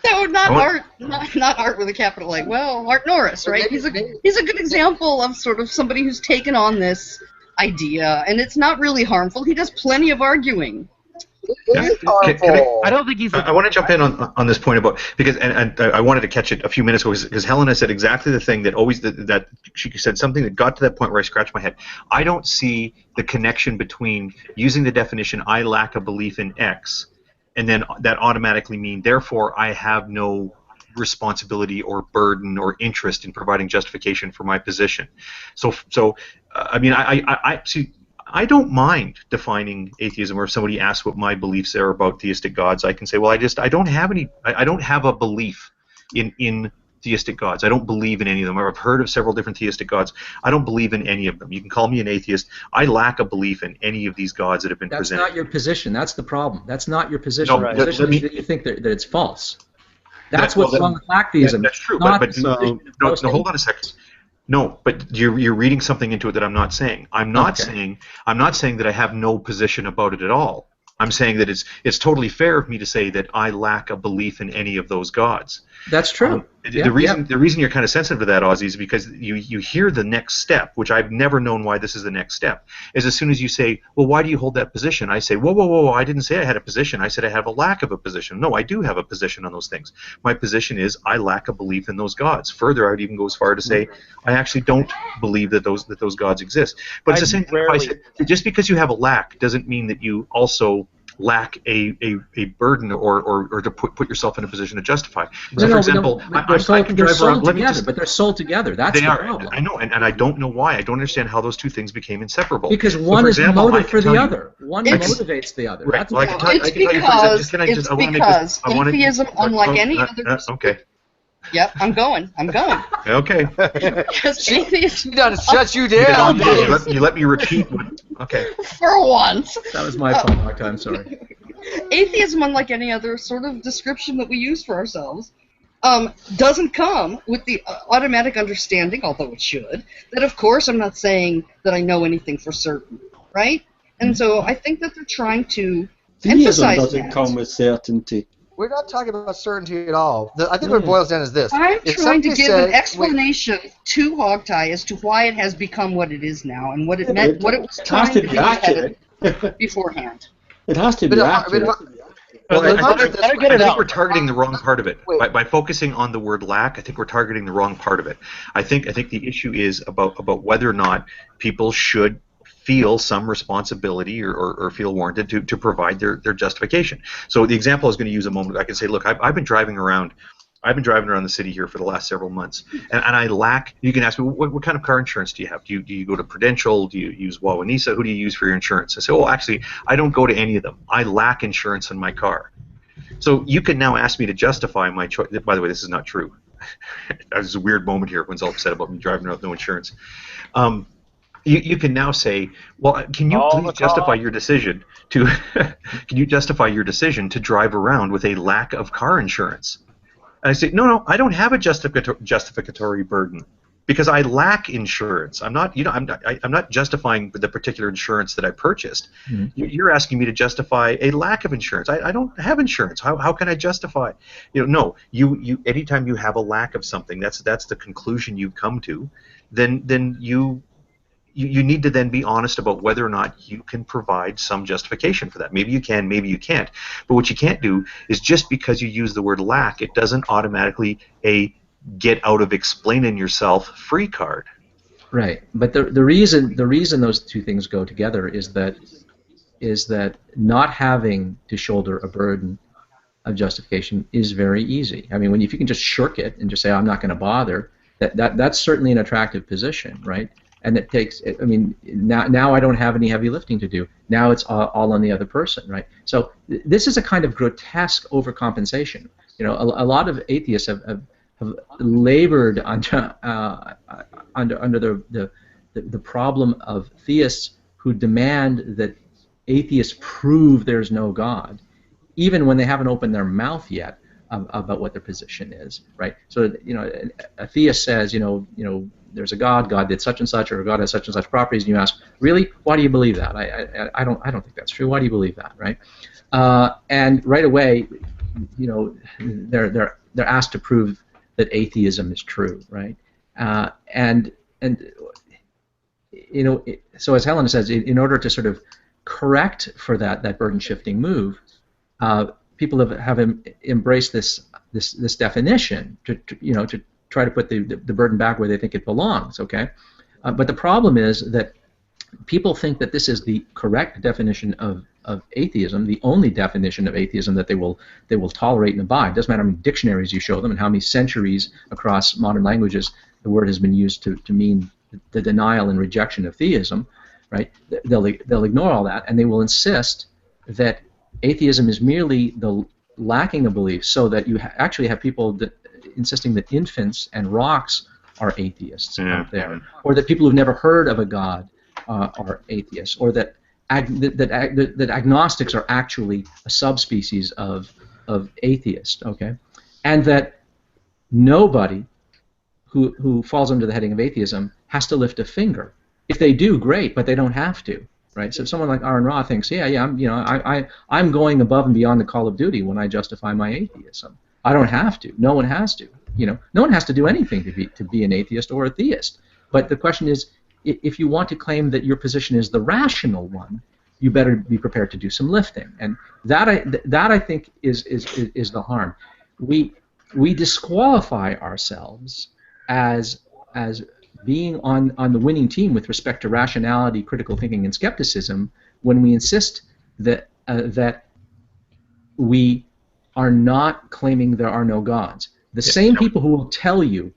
No, not Art. Not Art with a capital A. Well, Art Norris, right? He's a good example of sort of somebody who's taken on this idea, and it's not really harmful. He does plenty of arguing. I don't think he's. I want to jump in on this point about because and I wanted to catch it a few minutes ago because Helena said exactly the thing that always that she said something that got to that point where I scratched my head. I don't see the connection between using the definition I lack a belief in X, and then that automatically mean therefore I have no responsibility or burden or interest in providing justification for my position. So I mean I see. I don't mind defining atheism, or if somebody asks what my beliefs are about theistic gods, I can say, well, I don't have a belief in theistic gods. I don't believe in any of them. I've heard of several different theistic gods. I don't believe in any of them. You can call me an atheist. I lack a belief in any of these gods that have been presented. That's not your position. That's the problem. That's not your position. No, your position is that you think that it's false. That's what's wrong with Lacktheism. That's true. But no, hold on a second. No, but you're reading something into it that I'm not saying. I'm not saying that I have no position about it at all. I'm saying that it's totally fair of me to say that I lack a belief in any of those gods. That's true. The reason you're kind of sensitive to that, Ozzy, is because you hear the next step, which I've never known why this is the next step, is as soon as you say, well, why do you hold that position? I say, whoa, I didn't say I had a position. I said I have a lack of a position. No, I do have a position on those things. My position is I lack a belief in those gods. Further, I would even go as far to say I actually don't believe that those gods exist. But it's the same thing if I say, just because you have a lack doesn't mean that you also lack a burden or to put yourself in a position to justify. So, for example, they're sold together. That's the problem. I know, and I don't know why. I don't understand how those two things became inseparable. Because one is motive for the other. One motivates the other. Right. It's because atheism, unlike any other. Okay. Yep, I'm going. Okay. Because atheism done shut you down. You let me repeat. Okay. For once. That was my fault, Mark. I'm sorry. Atheism, unlike any other sort of description that we use for ourselves, doesn't come with the automatic understanding, although it should, that of course I'm not saying that I know anything for certain, right? And so I think that they're trying to emphasize doesn't that. come with certainty. We're not talking about certainty at all. I think what it boils down is this. I'm trying to give an explanation to Hogtie as to why it has become what it is now and what it meant, what it was trying to be accurate beforehand. It has to be accurate. Well, I think we're targeting the wrong part of it. By focusing on the word lack, I think we're targeting the wrong part of it. I think the issue is about whether or not people should feel some responsibility or feel warranted to provide their justification. So the example I was going to use a moment, I can say, look, I've been driving around the city here for the last several months, and I lack. You can ask me, what kind of car insurance do you have? Do you go to Prudential? Do you use Wawanesa? Who do you use for your insurance? I say, well, actually, I don't go to any of them. I lack insurance in my car. So you can now ask me to justify my choice. By the way, this is not true. There's a weird moment here. Everyone's all upset about me driving around with no insurance. You can now say, well, can you please justify your decision to can you justify your decision to drive around with a lack of car insurance? And I say, no, I don't have a justificatory burden because I lack insurance. I'm not, I'm not justifying the particular insurance that I purchased. Mm-hmm. You're asking me to justify a lack of insurance. I don't have insurance. How can I justify? No. You anytime you have a lack of something, that's the conclusion you come to. Then you need to then be honest about whether or not you can provide some justification for that. Maybe you can, maybe you can't. But what you can't do is just because you use the word lack, it doesn't automatically a get out of explaining yourself free card. Right. But the reason those two things go together is that not having to shoulder a burden of justification is very easy. I mean, if you can just shirk it and just say, I'm not going to bother, that's certainly an attractive position, right? And it takes, I mean, now I don't have any heavy lifting to do. Now it's all on the other person, right? So this is a kind of grotesque overcompensation. A lot of atheists have labored under the problem of theists who demand that atheists prove there's no God, even when they haven't opened their mouth yet about what their position is, right? So a theist says, there's a God. God did such and such, or God has such and such properties, and you ask, really, why do you believe that? I don't think that's true. Why do you believe that, right? And right away, they're asked to prove that atheism is true, right? So as Helena says, in order to sort of correct for that burden shifting move, people have embraced this definition to try to put the burden back where they think it belongs. Okay, but the problem is that people think that this is the correct definition of atheism, the only definition of atheism that they will tolerate and abide. It doesn't matter how many dictionaries you show them and how many centuries across modern languages the word has been used to mean the denial and rejection of theism, right? They'll ignore all that, and they will insist that atheism is merely the lacking of belief, so that you actually have people insisting that infants and rocks are atheists out there, or that people who've never heard of a God are atheists, or that agnostics are actually a subspecies of atheist, okay? And that nobody who falls under the heading of atheism has to lift a finger. If they do, great, but they don't have to, right? So if someone like Aaron Ra thinks, I'm going above and beyond the call of duty when I justify my atheism. I don't have to. No one has to. No one has to do anything to be an atheist or a theist. But the question is, if you want to claim that your position is the rational one, you better be prepared to do some lifting, and that I think is the harm. We disqualify ourselves as being on the winning team with respect to rationality, critical thinking, and skepticism when we insist that we are not claiming there are no gods. The same people who will tell you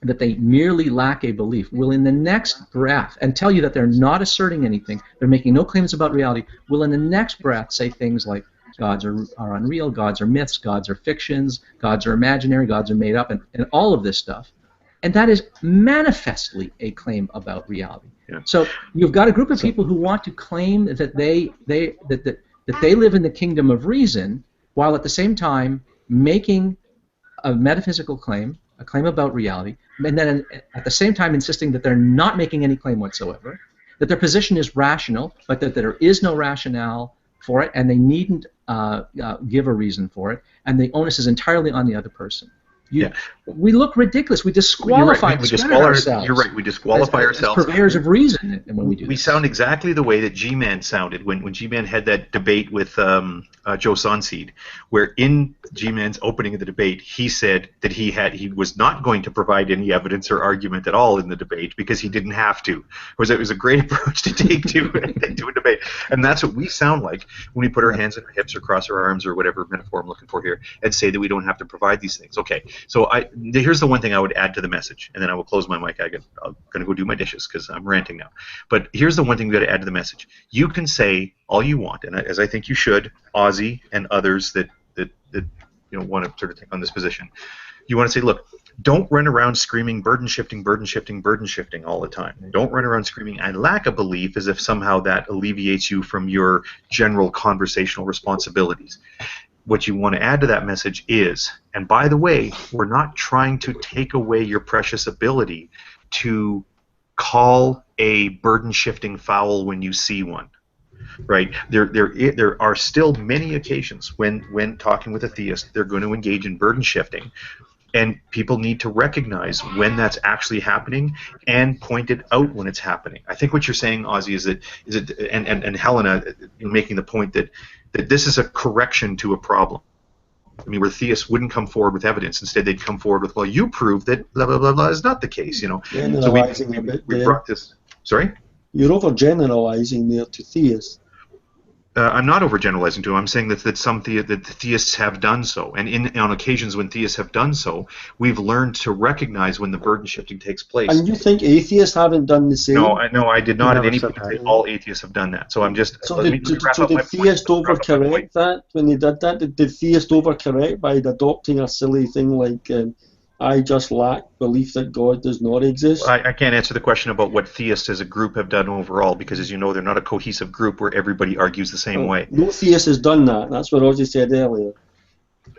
that they merely lack a belief will in the next breath, and tell you that they're not asserting anything, they're making no claims about reality, will in the next breath say things like gods are unreal, gods are myths, gods are fictions, gods are imaginary, gods are made up, and all of this stuff. And that is manifestly a claim about reality. Yeah. So you've got a group of people who want to claim that they live in the kingdom of reason, while at the same time making a metaphysical claim, a claim about reality, and then at the same time insisting that they're not making any claim whatsoever, that their position is rational, but that there is no rationale for it, and they needn't give a reason for it, and the onus is entirely on the other person. We look ridiculous. We disqualify ourselves. You're right. We disqualify ourselves as purveyors of reason when we do. We sound exactly the way that G-Man sounded when G-Man had that debate with Joe Sonseed, where in G-Man's opening of the debate, he said that he was not going to provide any evidence or argument at all in the debate because he didn't have to. It was a great approach to take to a debate, and that's what we sound like when we put our hands on our hips or cross our arms or whatever metaphor I'm looking for here, and say that we don't have to provide these things. Okay. So here's the one thing I would add to the message, and then I will close my mic. I'm going to go do my dishes because I'm ranting now. But here's the one thing we've got to add to the message. You can say all you want, and as I think you should, Ozzy and others that want to sort of take on this position. You want to say, look, Don't run around screaming burden shifting, burden shifting, burden shifting all the time. Don't run around screaming I lack a belief as if somehow that alleviates you from your general conversational responsibilities. What you want to add to that message is, and by the way, we're not trying to take away your precious ability to call a burden shifting foul when you see one. Right? There are still many occasions when talking with a theist, they're going to engage in burden shifting. And people need to recognize when that's actually happening and point it out when it's happening. I think what you're saying, Ozzy, and Helena making the point that this is a correction to a problem. I mean, where theists wouldn't come forward with evidence. Instead, they'd come forward with, well, you prove that blah, blah, blah, blah is not the case, you know. So we brought this... Sorry? You're overgeneralizing there to theists. I'm not overgeneralizing to them. I'm saying that the theists have done so, and on occasions when theists have done so, we've learned to recognize when the burden shifting takes place. And you think atheists haven't done the same? No, I did not at any point say all atheists have done that. So I'm just. So did theists overcorrect that when they did that? Did theists overcorrect by adopting a silly thing like I just lack belief that God does not exist? I can't answer the question about what theists as a group have done overall, because as you know, they're not a cohesive group where everybody argues the same way. No theist has done that. That's what Ozzy said earlier.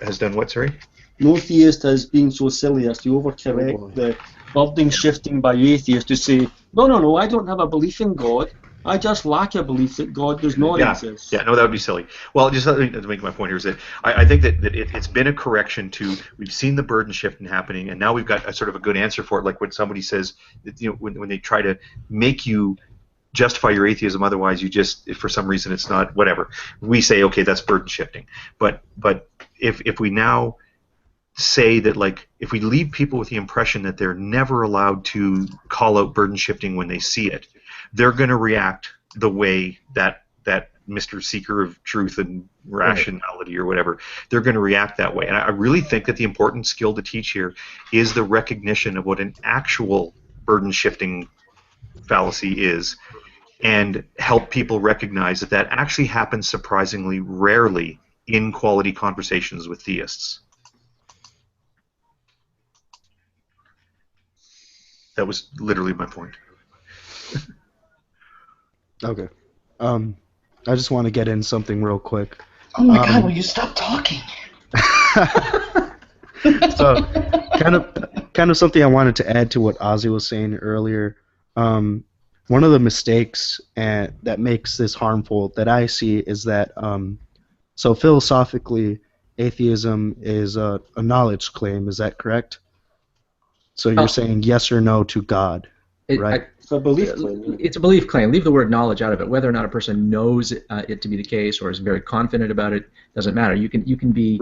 Has done what, sorry? No theist has been so silly as to overcorrect the burden shifting by atheists to say, no, I don't have a belief in God. I just lack a belief that God does not exist. Yeah, no, that would be silly. Well, just let me make my point here is that I think that it's been a correction to, we've seen the burden shifting happening, and now we've got a sort of a good answer for it, like when somebody says, you know, when they try to make you justify your atheism, otherwise you just, if for some reason it's not, whatever. We say, okay, that's burden shifting. But if we now say that, like, if we leave people with the impression that they're never allowed to call out burden shifting when they see it, they're going to react the way that Mr. Seeker of Truth and Rationality or whatever, they're going to react that way. And I really think that the important skill to teach here is the recognition of what an actual burden shifting fallacy is, and help people recognize that that actually happens surprisingly rarely in quality conversations with theists. That was literally my point. Okay. I just want to get in something real quick. Oh my God, will you stop talking? So, kind of something I wanted to add to what Ozzy was saying earlier. One of the mistakes that makes this harmful that I see is that, so philosophically, atheism is a knowledge claim. Is that correct? So you're saying yes or no to God, right? It's a belief claim. It's a belief claim. Leave the word knowledge out of it. Whether or not a person knows it to be the case or is very confident about it doesn't matter. You can be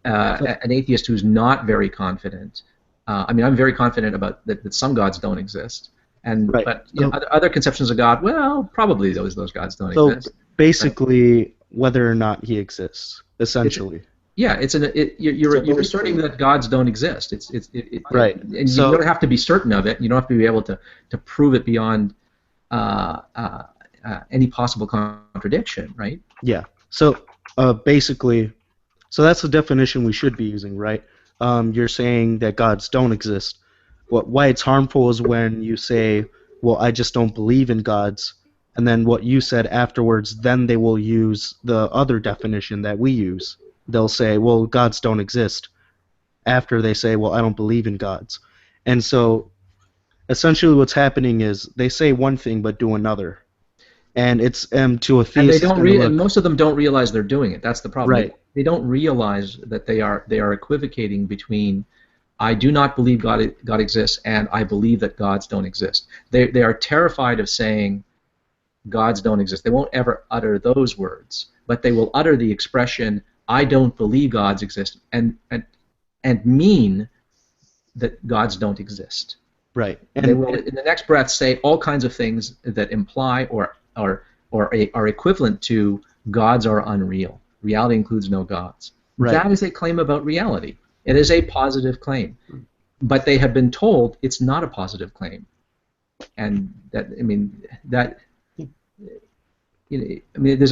an atheist who's not very confident. I mean, I'm very confident about that some gods don't exist, but you know, other conceptions of God, well, probably those gods don't exist. So basically, whether or not he exists, essentially. You're asserting that gods don't exist. Right. And you don't have to be certain of it. You don't have to be able to prove it beyond any possible contradiction, right? Yeah. So basically, so that's the definition we should be using, right? You're saying that gods don't exist. Why it's harmful is when you say, well, I just don't believe in gods, and then what you said afterwards, then they will use the other definition that we use. They'll say, well, gods don't exist, after they say, well, I don't believe in gods. And so essentially what's happening is they say one thing but do another. And it's to a theist. And they don't most of them don't realize they're doing it. That's the problem. Right. They don't realize that they are equivocating between I do not believe God exists and I believe that gods don't exist. They are terrified of saying gods don't exist. They won't ever utter those words, but they will utter the expression I don't believe gods exist, and mean that gods don't exist. Right. And they will, in the next breath, say all kinds of things that imply or are equivalent to gods are unreal. Reality includes no gods. Right. That is a claim about reality. It is a positive claim, but they have been told it's not a positive claim, and there's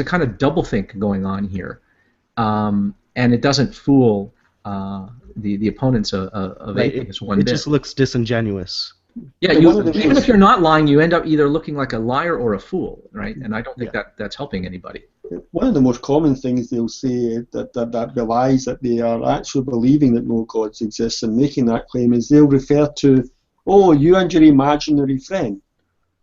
a kind of doublethink going on here. And it doesn't fool the opponents of atheism one It bit. just looks disingenuous. Yeah, even if you're not lying, you end up either looking like a liar or a fool, right? And I don't think that's helping anybody. One of the most common things they'll say that belies that they are actually believing that no gods exist and making that claim is they'll refer to, oh, you and your imaginary friend.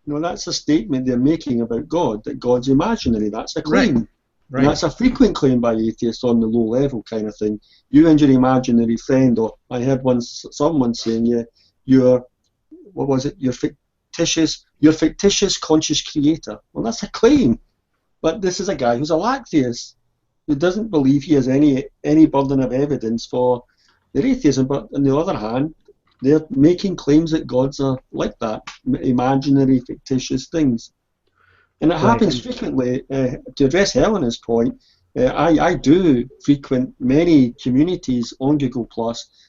You know, that's a statement they're making about God, that God's imaginary. That's a claim. Right. And that's a frequent claim by atheists on the low level kind of thing. You and your imaginary friend, or I heard someone saying, your fictitious conscious creator. Well, that's a claim. But this is a guy who's a Lacktheist, who doesn't believe he has any burden of evidence for their atheism. But on the other hand, they're making claims that gods are like that, imaginary, fictitious things. And it happens frequently. To address Helena's point, I do frequent many communities on Google+.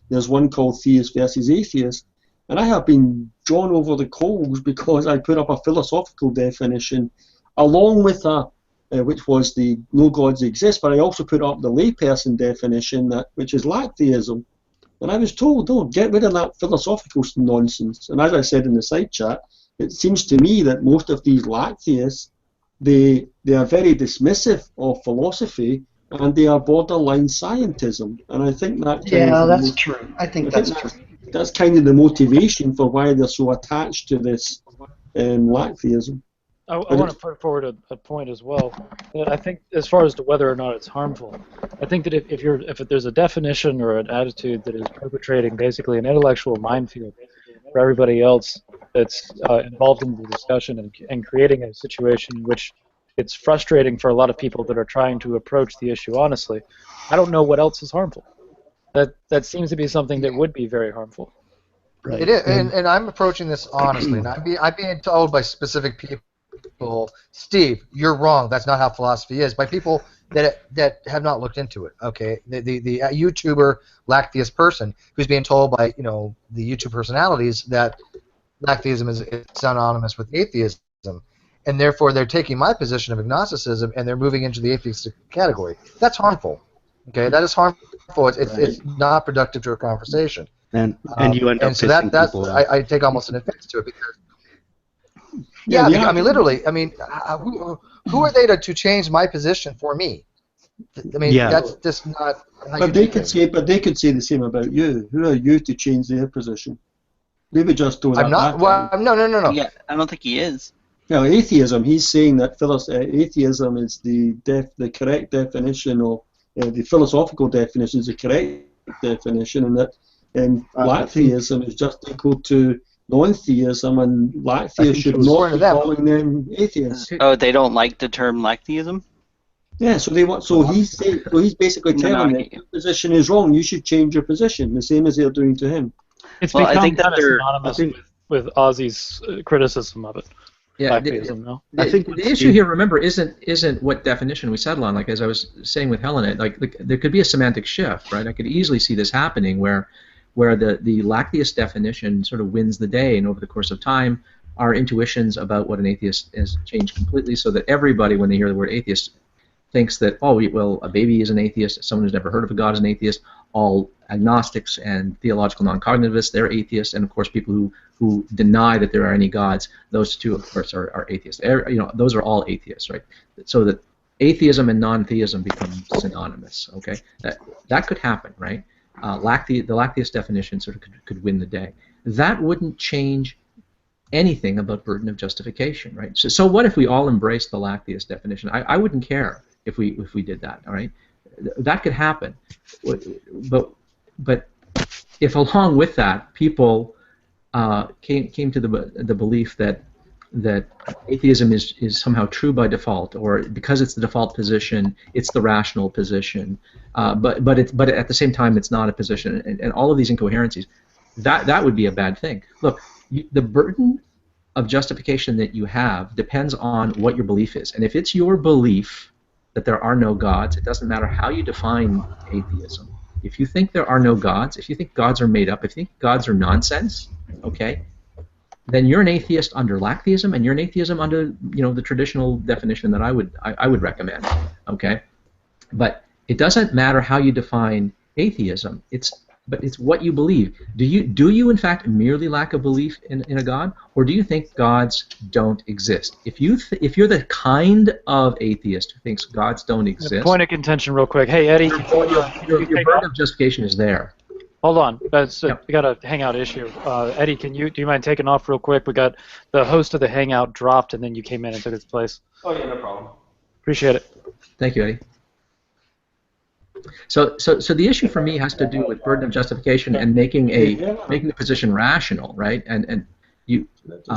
There's one called Theist versus Atheist, and I have been drawn over the coals because I put up a philosophical definition along with which was the no gods exist, but I also put up the layperson definition, which is Lacktheism. And I was told, oh, get rid of that philosophical nonsense. And as I said in the side chat, it seems to me that most of these Lacktheists, they are very dismissive of philosophy, and they are borderline scientism. And I think that that's true. I think that's true. That's kind of the motivation for why they're so attached to this Lacktheism. I want to put forward a point as well. I think, as far as to whether or not it's harmful, I think that if there's a definition or an attitude that is perpetrating basically an intellectual minefield for everybody else that's involved in the discussion and creating a situation in which it's frustrating for a lot of people that are trying to approach the issue honestly, I don't know what else is harmful. That seems to be something that would be very harmful. Right. It is, and I'm approaching this honestly, and I'm being told by specific people, Steve, you're wrong. That's not how philosophy is. By people that have not looked into it. Okay, the YouTuber Lacktheist person who's being told by the YouTube personalities that Lacktheism is synonymous with atheism, and therefore they're taking my position of agnosticism and they're moving into the atheist category. That's harmful. Okay, that is harmful. It's not productive to a conversation. And you end up and so that's people I take almost an offense to it because I mean literally, I mean who are they to change my position for me? I mean that's just not how but they could say the same about you. Who are you to change their position? They would just do that. I'm not. Well, no. Yeah, I don't think he is. No, atheism. He's saying that atheism is the correct definition, or the philosophical definition is the correct definition, and that Lacktheism is just equal to non-theism, and Lacktheists should not be calling them atheists. Oh, they don't like the term Lacktheism? Yeah, so they want. So he's basically telling them your position is wrong. You should change your position, the same as they're doing to him. It's become kind of synonymous with Ozzy's criticism of it. Yeah, I think the issue here, remember, isn't what definition we settle on. Like as I was saying with Helena, like there could be a semantic shift, right? I could easily see this happening where the Lacktheist definition sort of wins the day, and over the course of time, our intuitions about what an atheist has changed completely, so that everybody, when they hear the word atheist, thinks that, oh, well, a baby is an atheist, someone who's never heard of a god is an atheist, all agnostics and theological non-cognitivists, they're atheists, and of course people who deny that there are any gods, those two, of course, are atheists. Those are all atheists, right? So that atheism and non-theism become synonymous, okay? That could happen, right? The Lacktheist definition sort of could win the day. That wouldn't change anything about burden of justification, right? So what if we all embraced the Lacktheist definition? I wouldn't care if we did that, all right? That could happen, but if along with that people came to the belief that atheism is somehow true by default, or because it's the default position, it's the rational position, but at the same time it's not a position, and all of these incoherencies, that would be a bad thing. Look, the burden of justification that you have depends on what your belief is, and if it's your belief that there are no gods, it doesn't matter how you define atheism. If you think there are no gods, if you think gods are made up, if you think gods are nonsense, okay, then you're an atheist under Lacktheism, and you're an atheism under the traditional definition that I would recommend, okay. But it doesn't matter how you define atheism. But it's what you believe. Do you in fact merely lack a belief in a God, or do you think gods don't exist? If you're the kind of atheist who thinks gods don't exist, point of contention, real quick. Hey, Eddie, your burden of justification is there. Hold on, we got a Hangout issue. Eddie, do you mind taking off real quick? We got the host of the Hangout dropped, and then you came in and took his place. Oh yeah, no problem. Appreciate it. Thank you, Eddie. So the issue for me has to do with burden of justification and making the position rational, right? And you.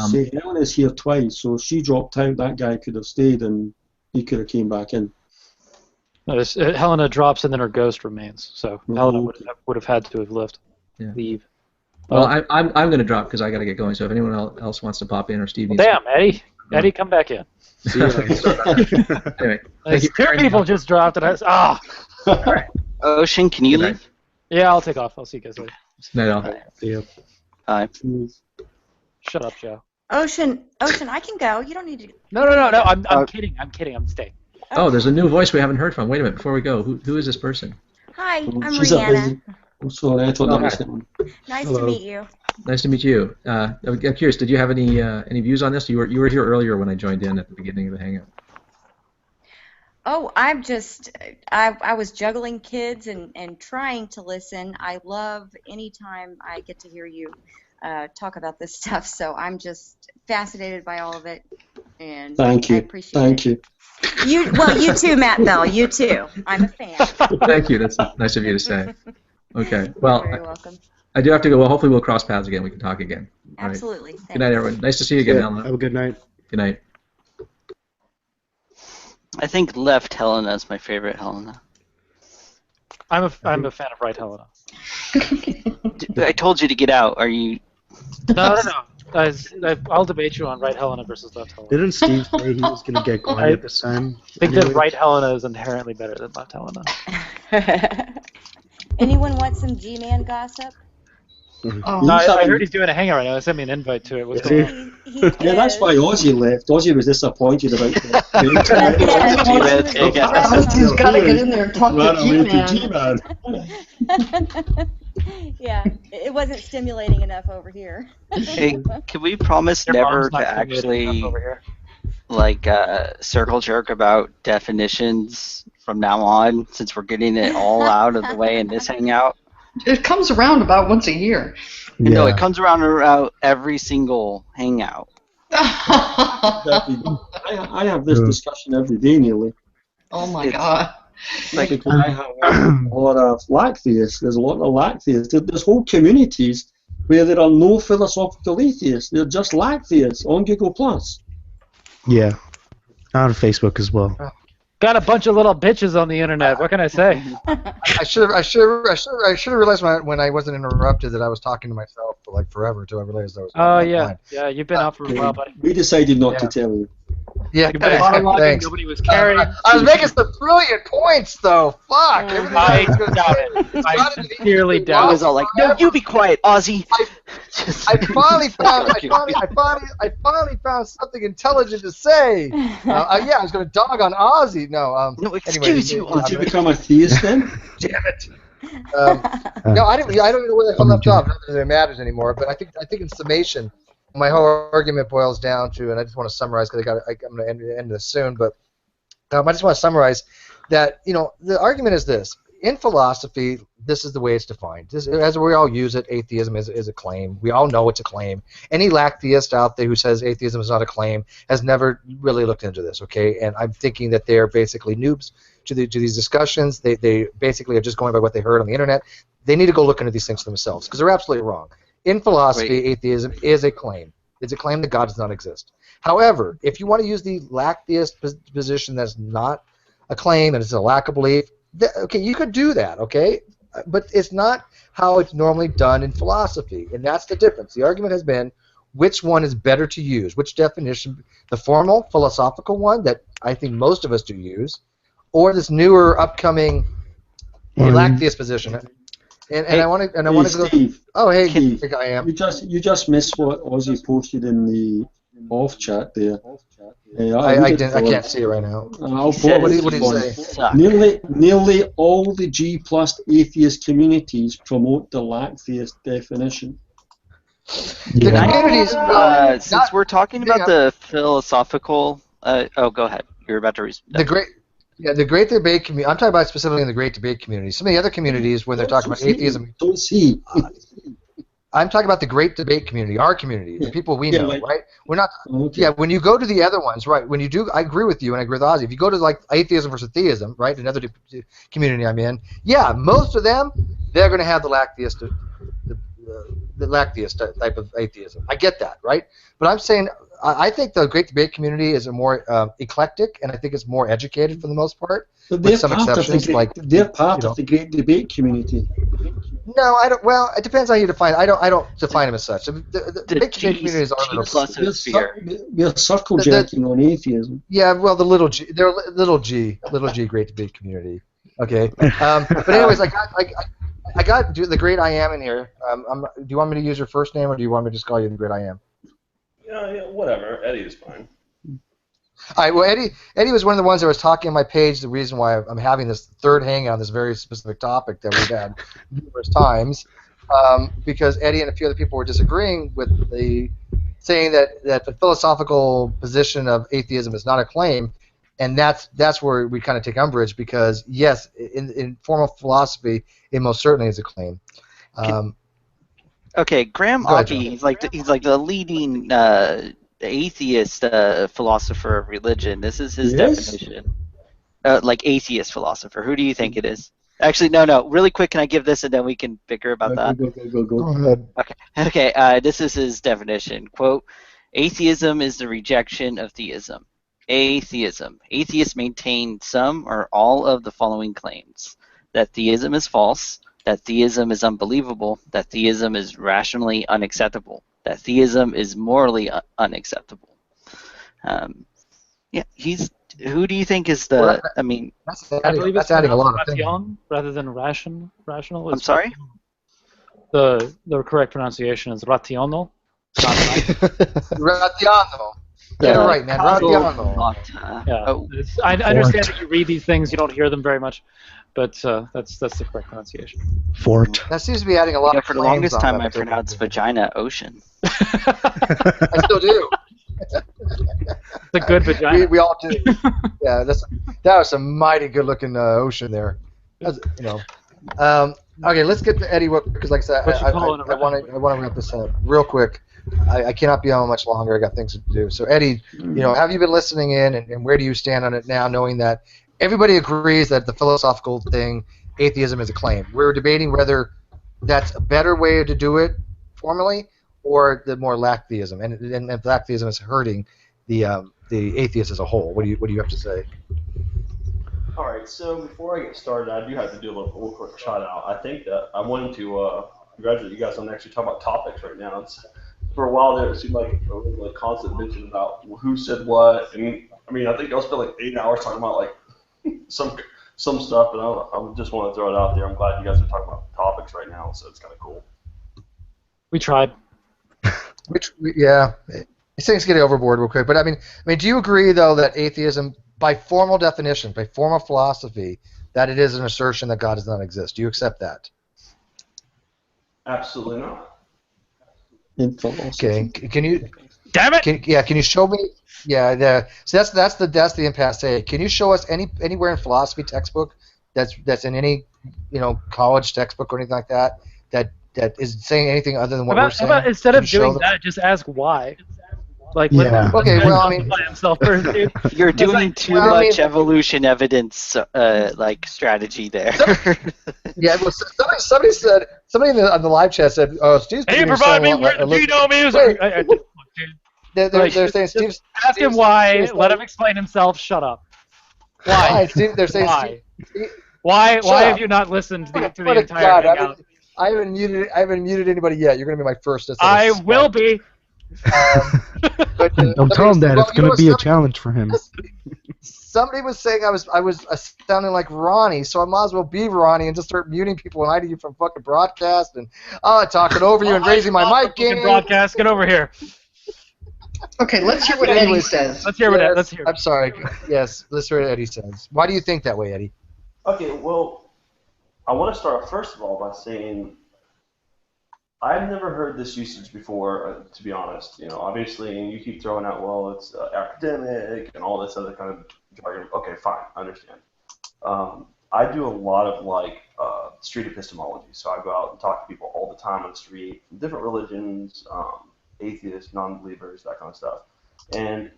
See, Helena's here twice, so if she dropped out, that guy could have stayed, and he could have came back in. Helena drops and then her ghost remains. So Helena would have had to have leave. Well, I'm going to drop because I got to get going. So if anyone else wants to pop in or Steve needs. Damn, Eddie, come back in. See you. Anyway, thank you. 2 people just dropped, and All right. Ocean, can you leave? Yeah, I'll take off. I'll see you guys later. No. See you. Bye. Shut up, Joe. Ocean, I can go. You don't need to. No. I'm kidding. I'm staying. Oh, there's a new voice we haven't heard from. Wait a minute, before we go, who is this person? Hi, I'm Rihanna. I'm sorry, I thought that was him. Nice to meet you. Nice to meet you. I'm curious. Did you have any views on this? You were here earlier when I joined in at the beginning of the Hangout. Oh, I was juggling kids and trying to listen. I love any time I get to hear you talk about this stuff. So I'm just fascinated by all of it, and thank you. I appreciate Thank you. You too, Matt Bell. You too. I'm a fan. Thank you. That's nice of you to say. Okay. Well, you're very welcome. I do have to go. Well, hopefully we'll cross paths again. We can talk again. Absolutely. Right. Good night, everyone. Nice to see you again, Helena. Have a good night. Good night. I think left Helena is my favorite Helena. I'm a fan of right Helena. I told you to get out. Are you? No. I'll debate you on right Helena versus left Helena. Didn't Steve say he was going to get quiet this time? I think that right Helena is inherently better than left Helena. Anyone want some G-Man gossip? Oh. No, I heard he's doing a hangout right now. They sent me an invite to it. What's going on? Yeah, that's why Ozzy left. Ozzy was disappointed about that. Ozzy's got to get in there and talk to G-Man. Yeah, it wasn't stimulating enough over here. Hey, can we promise never to actually circle jerk about definitions from now on, since we're getting it all out of the way in this hangout? It comes around about once a year. Yeah. No, it comes around every single hangout. I have this discussion every day nearly. Oh my God. Because I have a lot of Lacktheists. There's a lot of Lacktheists. There's whole communities where there are no philosophical atheists. They're just Lacktheists on Google+. Yeah. On Facebook as well. Got a bunch of little bitches on the internet. What can I say? I should have realized when I wasn't interrupted that I was talking to myself for like forever until I realized I was. Oh yeah, you've been out for a while, buddy. We decided not to tell you. Yeah, thanks. Nobody was carrying. I was making some brilliant points though. Fuck. I doubt it. I sincerely doubt it. I was all like, no, you be quiet, Ozzy. I finally found something intelligent to say. I was going to dog on Ozzy. No, excuse you, Ozzy. Did you become a theist then? Damn it. No, I don't even know where the hell left off. Not that it matters anymore. But I think in summation, my whole argument boils down to, and I just want to summarize because I'm going to end this soon. But I just want to summarize that the argument is this. In philosophy, this is the way it's defined. As we all use it, atheism is a claim. We all know it's a claim. Any Lacktheist out there who says atheism is not a claim has never really looked into this, okay? And I'm thinking that they're basically noobs to these discussions. They basically are just going by what they heard on the internet. They need to go look into these things themselves because they're absolutely wrong. In philosophy, atheism is a claim. It's a claim that God does not exist. However, if you want to use the Lacktheist position that's not a claim and it's a lack of belief, okay, you could do that, okay? But it's not how it's normally done in philosophy, and that's the difference. The argument has been which one is better to use, which definition, the formal philosophical one that I think most of us do use, or this newer upcoming Lacktheist position. And I want to go. Steve, Oh, hey, Steve, I am. You just missed what Ozzy posted in the off chat there. I can't see it right now. I'll He says what did he you say? suck. Nearly all the G plus atheist communities promote the Lacktheist definition. The communities, Since we're talking about the philosophical, go ahead. You're about to the great debate community. I'm talking about specifically in the great debate community. Some of the other communities where they're talking about atheism. Don't see. I'm talking about the great debate community, our community, the people we know, like, right? We're not. Okay. Yeah, when you go to the other ones, right? When you do, I agree with you, and I agree with Ozzy. If you go to like atheism versus theism, right? Another community I'm in, yeah, most of them they're going to have the Lacktheist, the Lacktheist type of atheism. I get that, right? But I'm saying I think the great debate community is a more eclectic, and I think it's more educated for the most part. But they're with some part exceptions, they're part of the great debate community. No, I don't. Well, it depends how you define it. I don't define them as such. The big community is We're circle jerking on atheism. Yeah, well, the little G, they're little G great debate community. Okay, but anyways, I got the great I am in here. Do you want me to use your first name, or do you want me to just call you the great I am? Yeah, whatever. Eddie is fine. All right. Well, Eddie was one of the ones that was talking on my page. The reason why I'm having this third hangout on this very specific topic that we've had numerous times, because Eddie and a few other people were disagreeing with saying that the philosophical position of atheism is not a claim, and that's where we kind of take umbrage because yes, in formal philosophy, it most certainly is a claim. Okay, Graham Oppie, he's like the leading atheist philosopher of religion. This is his definition. Like atheist philosopher. Who do you think it is? Actually, no. Really quick, can I give this and then we can bicker about that? Go ahead. Okay. This is his definition. Quote, atheism is the rejection of theism. Atheism. Atheists maintain some or all of the following claims. That theism is false. That theism is unbelievable. That theism is rationally unacceptable. That theism is morally unacceptable. Who do you think is the? Well, I mean, I believe that's adding a lot of things. ration rather than rational. I'm sorry. The correct pronunciation is rationo. Ratiano. Get it right, man. Ratiano. Yeah. I understand that you read these things, you don't hear them very much, but that's the correct pronunciation. Fort. That seems to be adding a lot of for the claims longest on time, that I pronounced vagina ocean. I still do. The good vagina. We all do. Yeah, that was a mighty good-looking ocean there. Okay, let's get to Eddie because, like I said, I want to wrap this up real quick. I cannot be on much longer. I got things to do. So, Eddie, have you been listening in, and where do you stand on it now, knowing that everybody agrees that the philosophical thing, atheism, is a claim? We're debating whether that's a better way to do it formally, or the more Lacktheism, and Lacktheism is hurting the atheists as a whole. What do you have to say? All right. So before I get started, I do have to do a little quick shout out. I think that I wanted to congratulate you guys on actually talking about topics right now. For a while there, it seemed like a really constant mention about who said what, and I mean, I think y'all spent like 8 hours talking about like some stuff, and I just want to throw it out there. I'm glad you guys are talking about topics right now, so it's kind of cool. We tried. Yeah, these things get overboard real quick. But I mean, do you agree though that atheism, by formal definition, by formal philosophy, that it is an assertion that God does not exist? Do you accept that? Absolutely not. Okay. Can you? Damn it! Can you show me? Yeah. So that's the impasse. Can you show us anywhere in philosophy textbook that's in any college textbook or anything like that is saying anything other than what we're saying? How about instead of doing that, just ask why? Like, yeah. Okay. Well, I mean, you're doing too much evolution evidence strategy there. Well, somebody on the live chat said, "Oh, Steve's." Hey, provide me with Dino music. They're saying Steve's. Ask him why. Let him explain himself. Shut up. Why? They're saying why? Why have you not listened to the entire Hangout? I haven't muted anybody yet. You're going to be my first. I will be. Don't tell him that. It's going to be a challenge for him. Somebody was saying I was sounding like Ronnie, so I might as well be Ronnie and just start muting people and hiding you from fucking broadcast and talking over you and raising my mic game. Broadcast, get over here. Okay, let's hear what Eddie says. Let's hear what. Let's hear. I'm sorry. Yes, let's hear what Eddie says. Why do you think that way, Eddie? Okay, well, I want to start first of all by saying I've never heard this usage before, to be honest. You know, obviously, and you keep throwing out, well, it's academic and all this other kind of jargon. Okay, fine, I understand. I do a lot of street epistemology, so I go out and talk to people all the time on the street, from different religions, atheists, non-believers, that kind of stuff. And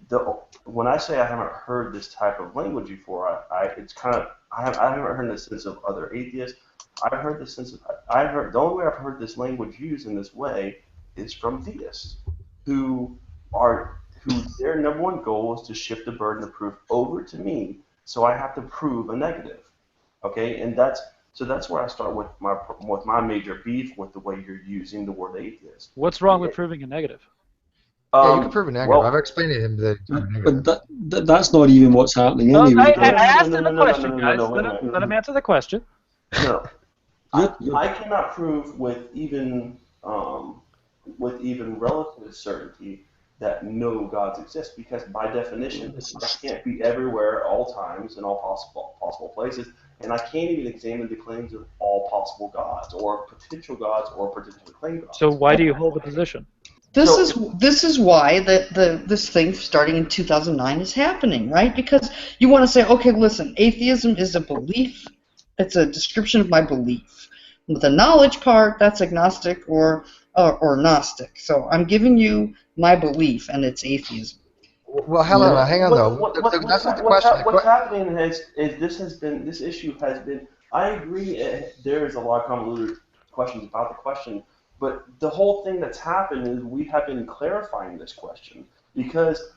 when I say I haven't heard this type of language before, I haven't heard the sense of other atheists. The only way I've heard this language used in this way is from theists, who their number one goal is to shift the burden of proof over to me, so I have to prove a negative. Okay, and that's where I start with my major beef with the way you're using the word atheist. What's wrong with proving a negative? Yeah, you can prove a negative. I've explained to him that. But that's not even what's happening anyway. I asked him a question, guys. Let him answer the question. No. I cannot prove with even relative certainty that no gods exist, because by definition I can't be everywhere at all times in all possible places, and I can't even examine the claims of all possible gods or potential claim gods. So why do you hold the position? This is why this thing starting in 2009 is happening, right? Because you want to say, okay, listen, atheism is a belief. It's a description of my belief. With the knowledge part, that's agnostic or Gnostic. So I'm giving you my belief, and it's atheism. Well, hang on though. That's not the question. What's happening is this issue has been. I agree. There is a lot of convoluted questions about the question, but the whole thing that's happened is we have been clarifying this question, because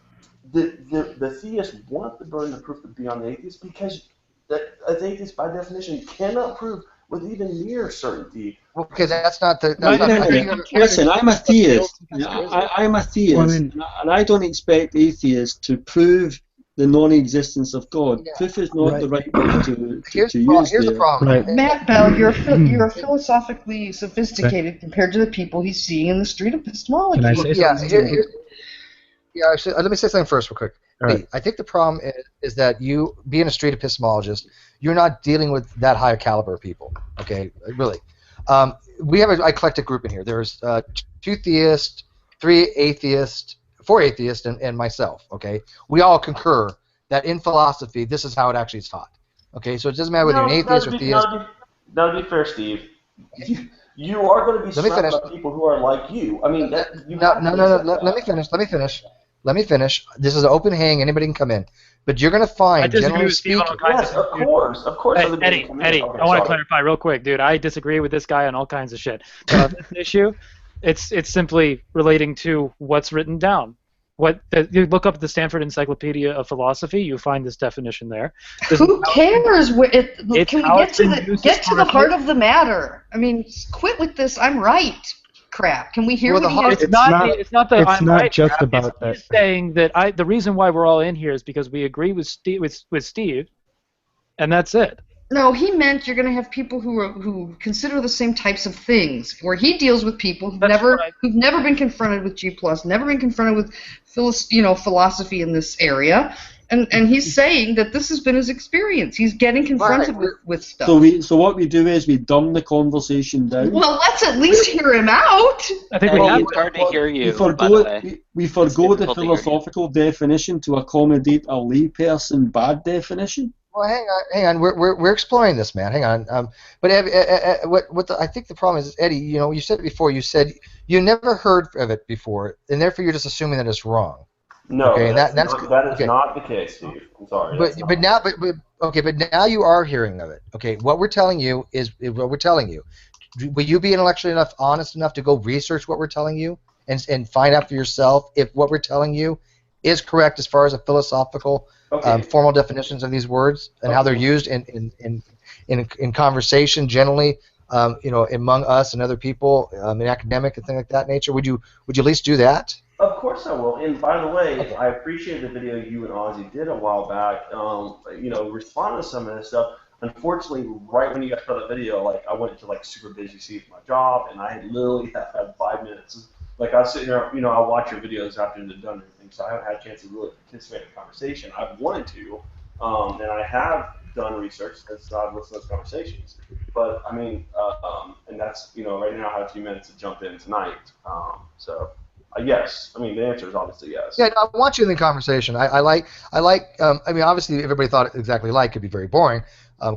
the theists want the burden of proof to be on the atheist, because the atheist by definition cannot prove with even near certainty. Okay, that's not the. Listen, I'm a theist. I'm a theist, and I don't expect atheists to prove the non-existence of God. Yeah. Proof is not the right word to use. Here's the problem. Right. Matt Bell, you're philosophically sophisticated compared to the people he's seeing in the street epistemology. Can I say something? Let me say something first real quick. Right. I think the problem is that you, being a street epistemologist, you're not dealing with that high caliber of people. Okay, really. We have an eclectic group in here. There's 2 theists, 3 atheists, 4 atheists, and myself. Okay, we all concur that in philosophy, this is how it actually is taught. Okay, so it doesn't matter whether you're an atheist or theist. Now, to be fair, Steve, you are going to be surrounded by people who are like you. I mean, no. Let me finish. This is an open hang. Anybody can come in. But you're going to find, generally speaking... Yes, of course. Hey, Eddie, I want to clarify real quick, dude. I disagree with this guy on all kinds of shit. But this issue, it's simply relating to what's written down. You look up the Stanford Encyclopedia of Philosophy, you find this definition there. Who cares? Can we get to the heart of the matter? I mean, quit with this. I'm right. Crap. Can we hear what he has? It's not that I'm right. It's not just about that. He's saying that the reason why we're all in here is because we agree with Steve, and that's it. No, he meant you're going to have people who consider the same types of things. Where he deals with people who've never been confronted with G+, never been confronted with philosophy in this area. And he's saying that this has been his experience. He's getting confronted with stuff. So what we do is we dumb the conversation down. Well, let's at least hear him out. I think it's hard to hear you. We forgo the philosophical definition to accommodate a layperson bad definition. Well, hang on. We're exploring this, man. Hang on. But I think the problem is, Eddie. You said it before. You said you never heard of it before, and therefore you're just assuming that it's wrong. No, okay, that is not the case, Steve. I'm sorry. But now you are hearing of it. Okay, what we're telling you is what we're telling you. Will you be intellectually honest enough to go research what we're telling you and find out for yourself if what we're telling you is correct as far as a philosophical formal definitions of these words and how they're used in conversation generally, among us and other people, in academic and things like that nature? Would you at least do that? Of course I will. And by the way, I appreciate the video you and Ozzy did a while back. Responding to some of this stuff. Unfortunately, right when you guys put that video, I went to super busy seat for my job, and I literally had 5 minutes. I was sitting here, I watch your videos after they're done and so I haven't had a chance to really participate in the conversation. I've wanted to, and I have done research since I've listened to those conversations. But I mean, and that's, you know, right now I have a few minutes to jump in tonight. Yes, I mean the answer is obviously yes. Yeah, I want you in the conversation. I like. I mean, obviously, everybody thought exactly alike could be very boring.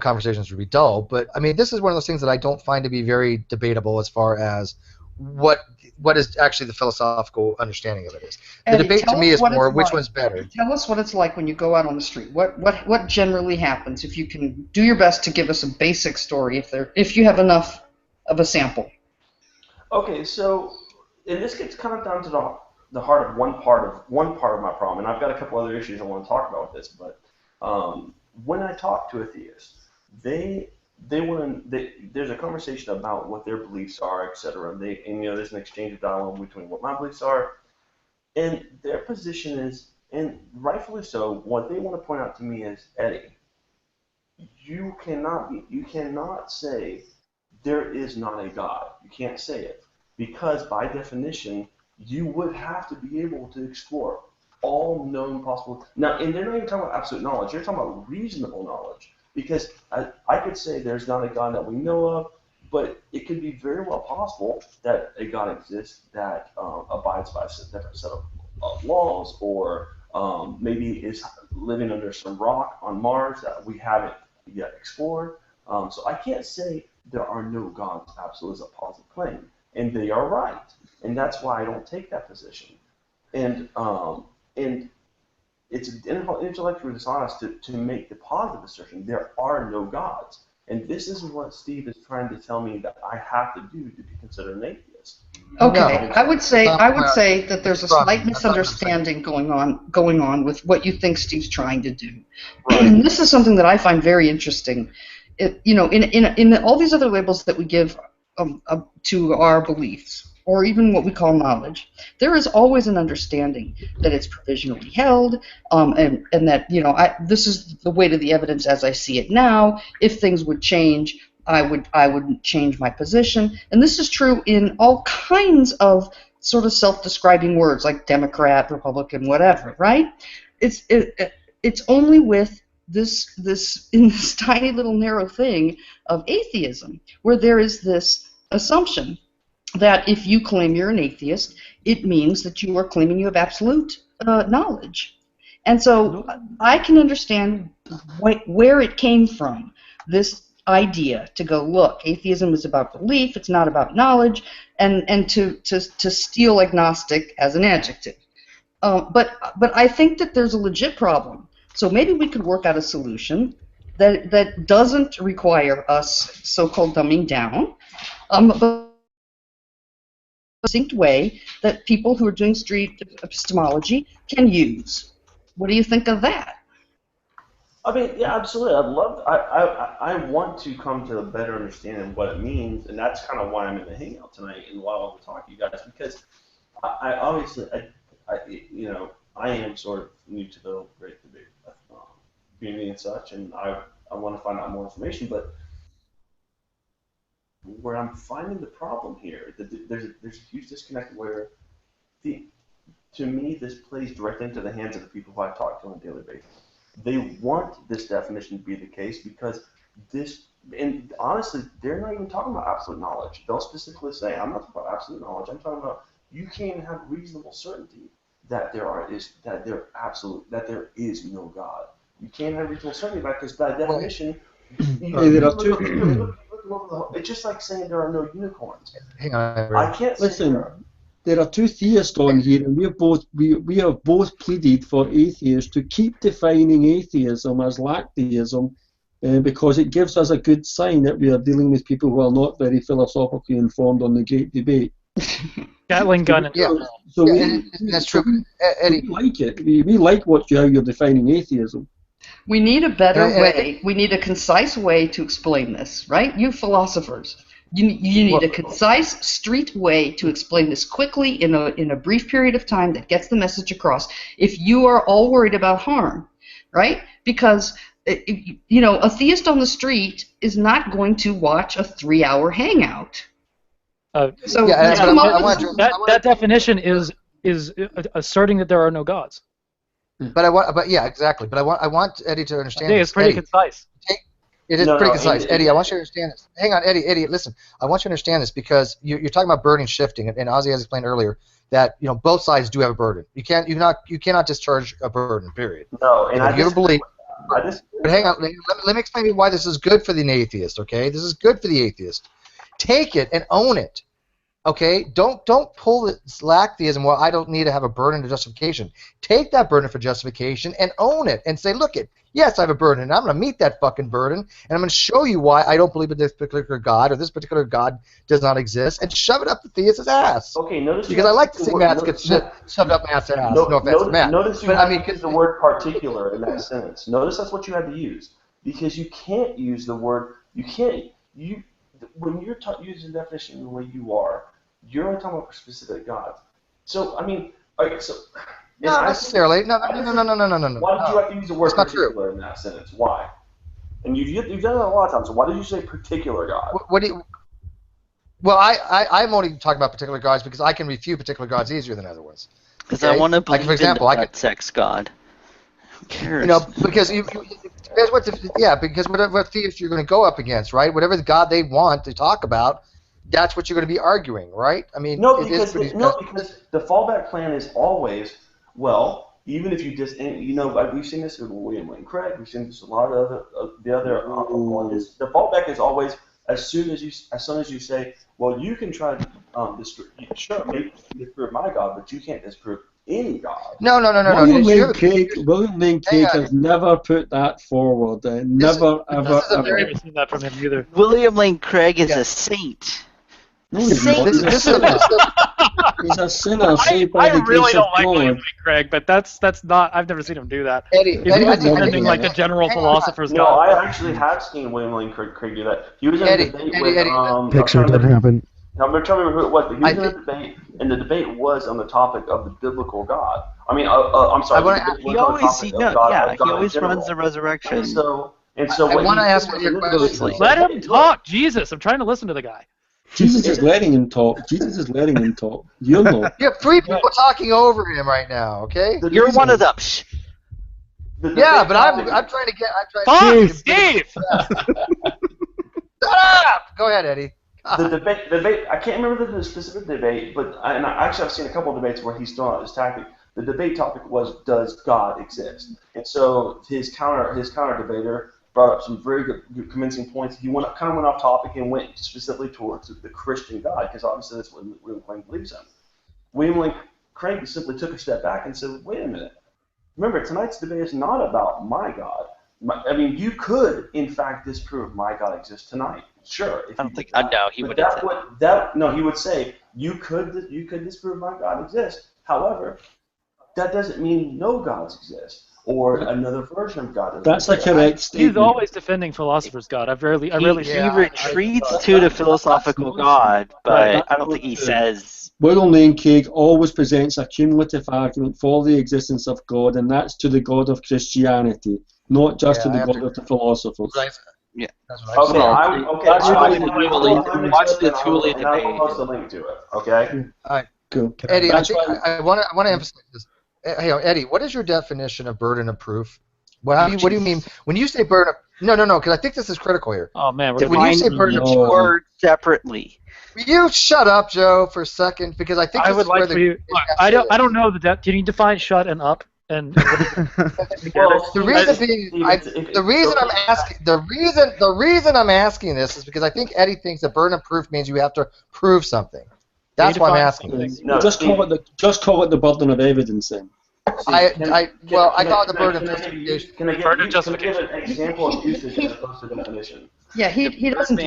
Conversations would be dull. But I mean, this is one of those things that I don't find to be very debatable as far as what is actually the philosophical understanding of it is. The Eddie, debate to me is more which one's better. Tell us what it's like when you go out on the street. What generally happens? If you can do your best to give us a basic story, if you have enough of a sample. Okay, so. And this gets kind of down to the heart of one part of my problem, and I've got a couple other issues I want to talk about with this. But when I talk to atheists, there's a conversation about what their beliefs are, etc. And you know, there's an exchange of dialogue between what my beliefs are, and their position is, and rightfully so, what they want to point out to me is, Eddie, you cannot say there is not a God. You can't say it. Because by definition, you would have to be able to explore all known possible. Now, and they're not even talking about absolute knowledge. They're talking about reasonable knowledge. Because I could say there's not a God that we know of, but it could be very well possible that a God exists that abides by a different set of laws, or maybe is living under some rock on Mars that we haven't yet explored. So I can't say there are no gods absolutely as a positive claim. And they are right, and that's why I don't take that position. And it's intellectually dishonest to make the positive assertion there are no gods. And this is what Steve is trying to tell me that I have to do to be considered an atheist. Okay, I would say that there's a slight misunderstanding going on with what you think Steve's trying to do. Right. And this is something that I find very interesting. You know, in all these other labels that we give to our beliefs, or even what we call knowledge, there is always an understanding that it's provisionally held, and that, you know, this is the weight of the evidence as I see it now. If things would change, I would change my position, and this is true in all kinds of sort of self-describing words like Democrat, Republican, whatever. Right? It's only with this tiny little narrow thing of atheism where there is this assumption that if you claim you're an atheist, it means that you are claiming you have absolute knowledge. And so I can understand where it came from, this idea to go, look, atheism is about belief, it's not about knowledge, and to steal agnostic as an adjective. But I think that there's a legit problem. So maybe we could work out a solution that doesn't require us so-called dumbing down, but a distinct way that people who are doing street epistemology can use. What do you think of that? I mean, yeah, absolutely. I want to come to a better understanding of what it means, and that's kind of why I'm in the Hangout tonight and why I want to talk to you guys, because I obviously, you know, I am sort of new to the great debate community and such, and I want to find out more information. But where I'm finding the problem here, there's a huge disconnect where, to me, this plays directly into the hands of the people who I talk to on a daily basis. They want this definition to be the case because and honestly, they're not even talking about absolute knowledge. They'll specifically say, I'm not talking about absolute knowledge. I'm talking about you can't have reasonable certainty that there is no God. You can't have reasonable certainty about it because by definition, it's just like saying there are no unicorns. Hang on. I can't listen. There are two theists on here, and we have both pleaded for atheists to keep defining atheism as Lacktheism, because it gives us a good sign that we are dealing with people who are not very philosophically informed on the great debate. Gatling gun. So that's true. Eddie, we like it. We like how you're defining atheism. We need a better way. We need a concise way to explain this, right? You philosophers. You need a concise, street way to explain this quickly in a brief period of time that gets the message across. If you are all worried about harm, right? Because you know, a theist on the street is not going to watch a 3-hour hangout. That definition is is asserting that there are no gods. But yeah, exactly. But I want Eddie to understand. I think it's pretty concise. It is pretty concise. Eddie, I want you to understand this. Hang on, Eddie, listen. I want you to understand this because you're talking about burden shifting, and Ozzy has explained earlier that both sides do have a burden. You cannot discharge a burden. Period. No, and you ever believe. But hang on, let me explain to you why this is good for the atheist. Okay, this is good for the atheist. Take it and own it. Okay, don't pull this Lacktheism. Well, I don't need to have a burden of justification. Take that burden for justification and own it, and say, look, yes, I have a burden, and I'm going to meet that fucking burden, and I'm going to show you why I don't believe in this particular God or this particular God does not exist, and shove it up the theist's ass. Okay, notice because I like to see Matt get shoved up Matt's ass. No offense, Matt. Notice you had to use the word particular in that sentence. Notice that's what you had to use because you can't use the word. When you're using the definition the way you are. You're only talking about specific gods. So, I mean, okay, so... Not necessarily. No. Why did you have to use the word particular in that sentence? Why? And you've done it a lot of times, so why did you say particular God? Well, I'm only talking about particular gods because I can refute particular gods easier than other ones. Because I want to believe for example, in the sex God. Who cares? Because because whatever theist you're going to go up against, right? Whatever the God they want to talk about, that's what you're going to be arguing, right? I mean, because the fallback plan is always, well, even if you just, we've seen this with William Lane Craig, we've seen this with a lot of the other ones. The fallback is always as soon as you say, well, you can try to disprove my God, but you can't disprove any God. No. William Lane Craig has never put that forward. Never, ever. I've never seen that from him either. William Lane Craig is a saint. No, he's not. He's a sinner saved by the grace of God. I really don't like William Lane Craig, but that's not. I've never seen him do that. Eddie, defending like the general philosopher's God. No, I actually have seen William Lane Craig do that. He was in a debate with. Picture didn't happen. I'm trying to remember who it was, but he was in a debate, and the debate was on the topic of the biblical God. I mean, I'm sorry. He always runs the resurrection. And so I want to ask you a question. Let him talk, Jesus. I'm trying to listen to the guy. Jesus is letting him talk. You're not. You have three people talking over him right now. Okay. You're one of them. Yeah, but I'm trying to get. Steve. Shut up. Go ahead, Eddie. The debate. I can't remember the specific debate, but I've seen a couple of debates where he's thrown out this tactic. The debate topic was, does God exist? And so his counter debater brought up some very good convincing points. He went off topic and went specifically towards the Christian God, because obviously that's what William Lane believes in. William Lane Craig simply took a step back and said, wait a minute. Remember, tonight's debate is not about my God. I mean, you could, in fact, disprove my God exists tonight. Sure. I don't think. No, he wouldn't. He would say you could disprove my God exists. However, that doesn't mean no gods exist or another version of God. That's a correct statement. He's always defending philosopher's God. He retreats to the philosophical God, but I don't think he says. William Lane Craig always presents a cumulative argument for the existence of God, and that's to the God of Christianity, not just to the God of the philosophers. Yeah. Okay. Watch the Thule debate. I'll post a link to it. Okay. All right. Cool. Eddie, I want to emphasize this. Hey, Eddie, what is your definition of burden of proof? What do you mean when you say burden of? No, because I think this is critical here. Oh man, when you say burden of words separately. You shut up, Joe, for a second, because I think I would like for you. I don't know the depth. Can you define shut and up? And the reason I'm asking this is because I think Eddie thinks that burden of proof means you have to prove something. That's why I'm asking. No, just call it the burden of evidence then. I call it the burden of justification. Can I give an example of usage as opposed to definition? Yeah, he doesn't.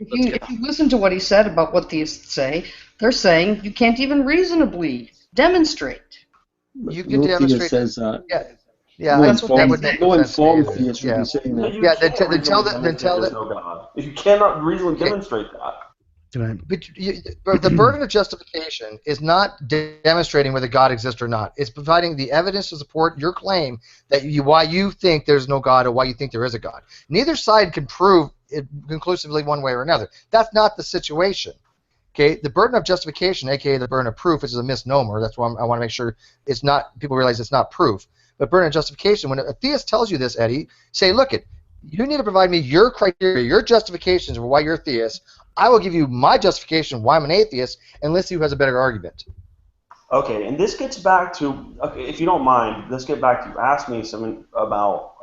If you listen to what he said about what theists say, they're saying you can't even reasonably demonstrate. You can demonstrate. Says that. Yeah, no that's what that would make sense. Theist would be saying that. Yeah, then tell that. No God. If you cannot reasonably demonstrate that. But the burden of justification is not demonstrating whether God exists or not. It's providing the evidence to support your claim that why you think there's no God or why you think there is a God. Neither side can prove it conclusively one way or another. That's not the situation. Okay, the burden of justification, aka the burden of proof, is a misnomer. That's why I want to make sure it's not. People realize it's not proof. But burden of justification, when a theist tells you this, Eddie, say, look, you need to provide me your criteria, your justifications for why you're a theist. I will give you my justification why I'm an atheist, and let's see who has a better argument. Okay, and this gets back to, okay, if you don't mind, let's get back to you asked me something about,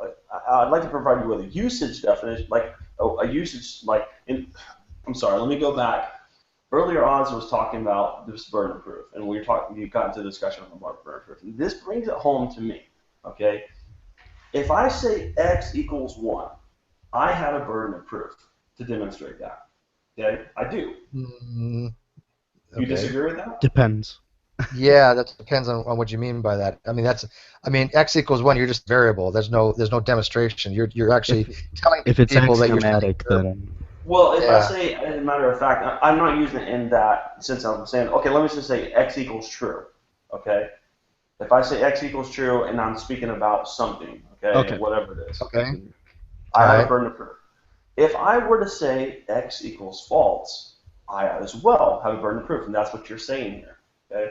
I'd like to provide you with a usage definition, like a usage, like, I'm sorry, let me go back. Earlier, Oz was talking about this burden of proof, and we got into a discussion about burden of proof. And this brings it home to me, okay? If I say x equals 1, I have a burden of proof to demonstrate that, okay? I do. Okay. You disagree with that? Depends. Yeah, that depends on what you mean by that. I mean, x equals 1. You're just variable. There's no demonstration. You're actually telling people that you're axiomatic, then. Well, if I say, as a matter of fact, I'm not using it in that sense. I'm saying, okay, let me just say x equals true. Okay. If I say x equals true, and I'm speaking about something, okay, whatever it is. Okay. I have a burden of proof. If I were to say x equals false, I as well have a burden of proof, and that's what you're saying here. Okay.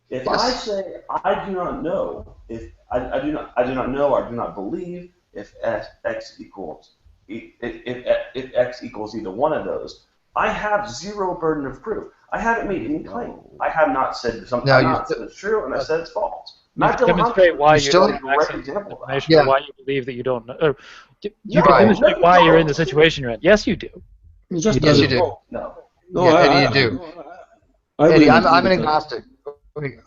If I say I do not know, if I do not know or I do not believe if x equals if x equals either one of those, I have zero burden of proof. I haven't made any claim. I have not said something. I not said it's true, and I said it's false. You can demonstrate why you don't have access to information, or why you believe that you don't know. Or you can demonstrate why you're in the situation you're in. Yes, you do. Yes, you do. No. Yeah, Eddie, you do. Eddie, I'm an agnostic.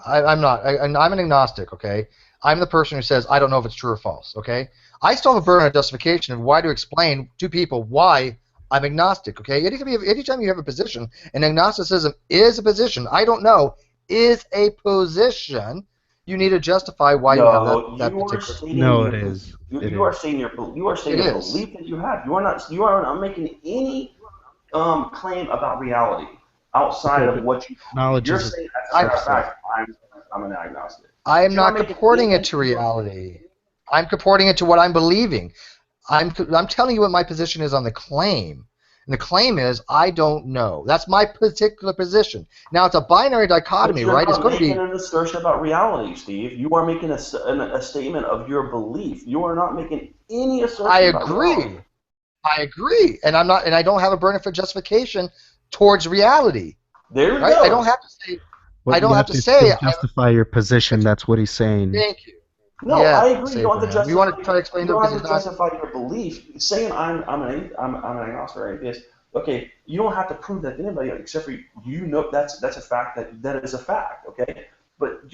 I'm not. I'm an agnostic, okay? I'm the person who says I don't know if it's true or false, okay? I still have a burden of justification of why to explain to people why I'm agnostic, okay? Anytime you have a position, and agnosticism is a position, I don't know, is a position, you need to justify why you have that particular. No, it is. You are stating your belief that you have. You are not making any claim about reality outside of what you're saying. I'm an agnostic. I am not comporting it to reality. I'm comporting it to what I'm believing. I'm telling you what my position is on the claim. And the claim is I don't know. That's my particular position. Now, it's a binary dichotomy, right? It's going to be an assertion about reality, Steve. You are making a statement of your belief. You are not making any assertion. I agree. I agree. And I'm not. And I don't have a burden for justification towards reality. There we right? go. I don't have to say. Well, I don't have to say. Justify your position. That's what he's saying. Thank you. No, yeah, I agree. You don't have to justify. You want to try to explain you don't have to justify your belief. Saying I'm an agnostic or atheist. Okay, you don't have to prove that to anybody except for you know that's a fact that is a fact. Okay, but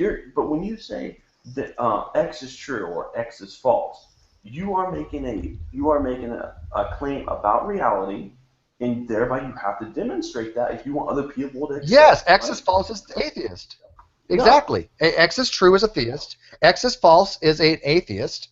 when you say that X is true or X is false, you are making a claim about reality, and thereby you have to demonstrate that if you want other people to accept. Yes, X is false is atheist. Exactly. No. X is true is a theist. X is false is an atheist.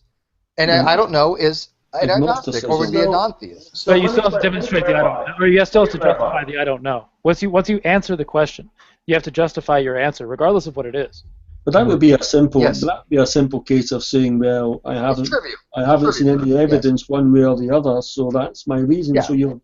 And I don't know is an agnostic or would be a non-theist. So you still have to demonstrate the I don't know. Or you still have to justify the I don't know. Once you answer the question, you have to justify your answer, regardless of what it is. But that would be a simple case of saying, well, I haven't seen any evidence one way or the other, so that's my reason. Yeah. So you're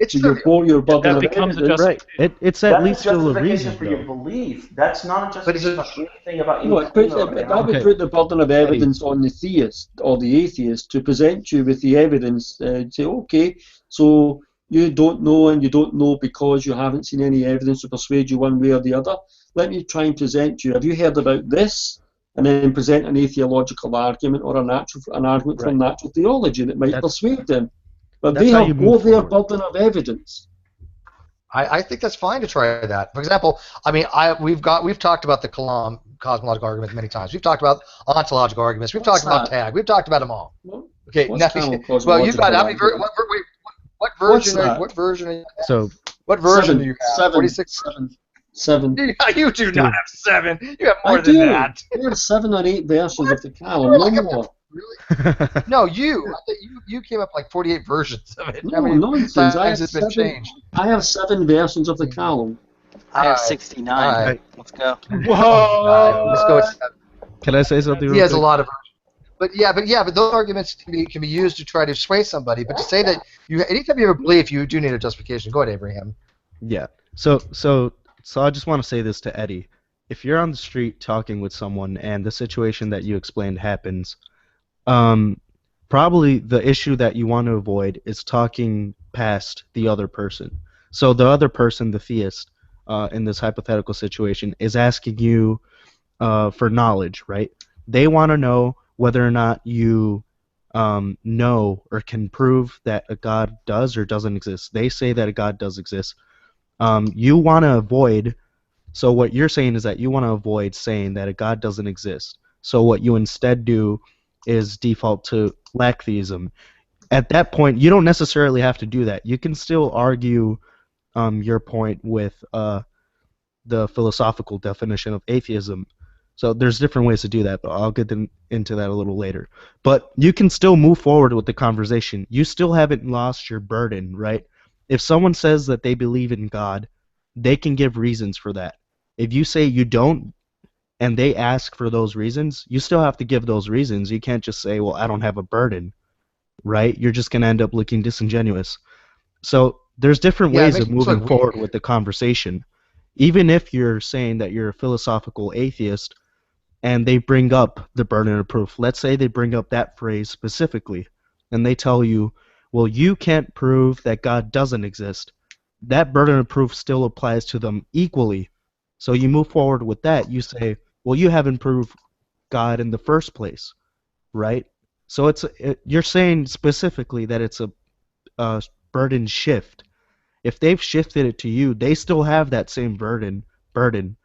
burden of evidence. Right. It's at least still a reason. For your belief. That's not just anything about you. That would put the burden of evidence on the theist or the atheist to present you with the evidence. Say, okay, so you don't know, and you don't know because you haven't seen any evidence to persuade you one way or the other. Let me try and present you. Have you heard about this? And then present an atheological argument or an argument from natural theology that might persuade them. But they have both their burden of evidence. I think that's fine to try that. For example, I mean, we've talked about the cosmological argument many times. We've talked about ontological arguments. We've talked about tag. We've talked about them all. Okay. Well, you've got how many? What version? What version? What version do you have? 46. 7. You do not have 7. You have more than that. You have 7 or 8 versions of the column. No more. Really? No, you came up like 48 versions of it. No, nonsense. I have 7 versions of the column. I have 69. Right. Let's go. Whoa! Let's go with 7. Can I say something? He has a lot of versions. But those arguments can be used to try to sway somebody. But to say that anytime you have a belief, you do need a justification. Go ahead, Abraham. Yeah. So So I just want to say this to Eddie. If you're on the street talking with someone and the situation that you explained happens, probably the issue that you want to avoid is talking past the other person. So the other person, the theist, in this hypothetical situation, is asking you for knowledge, right? They want to know whether or not you know or can prove that a God does or doesn't exist. They say that a God does exist. You want to avoid, so what you're saying is that you want to avoid saying that a God doesn't exist. So what you instead do is default to Lacktheism. At that point, you don't necessarily have to do that. You can still argue your point with the philosophical definition of atheism. So there's different ways to do that, but I'll get into that a little later. But you can still move forward with the conversation. You still haven't lost your burden, right? If someone says that they believe in God, they can give reasons for that. If you say you don't, and they ask for those reasons, you still have to give those reasons. You can't just say, well, I don't have a burden, right? You're just going to end up looking disingenuous. So there's different ways of moving forward with the conversation. Even if you're saying that you're a philosophical atheist and they bring up the burden of proof, let's say they bring up that phrase specifically, and they tell you, well, you can't prove that God doesn't exist. That burden of proof still applies to them equally. So you move forward with that. You say, well, you haven't proved God in the first place, right? So you're saying specifically that it's a burden shift. If they've shifted it to you, they still have that same burden.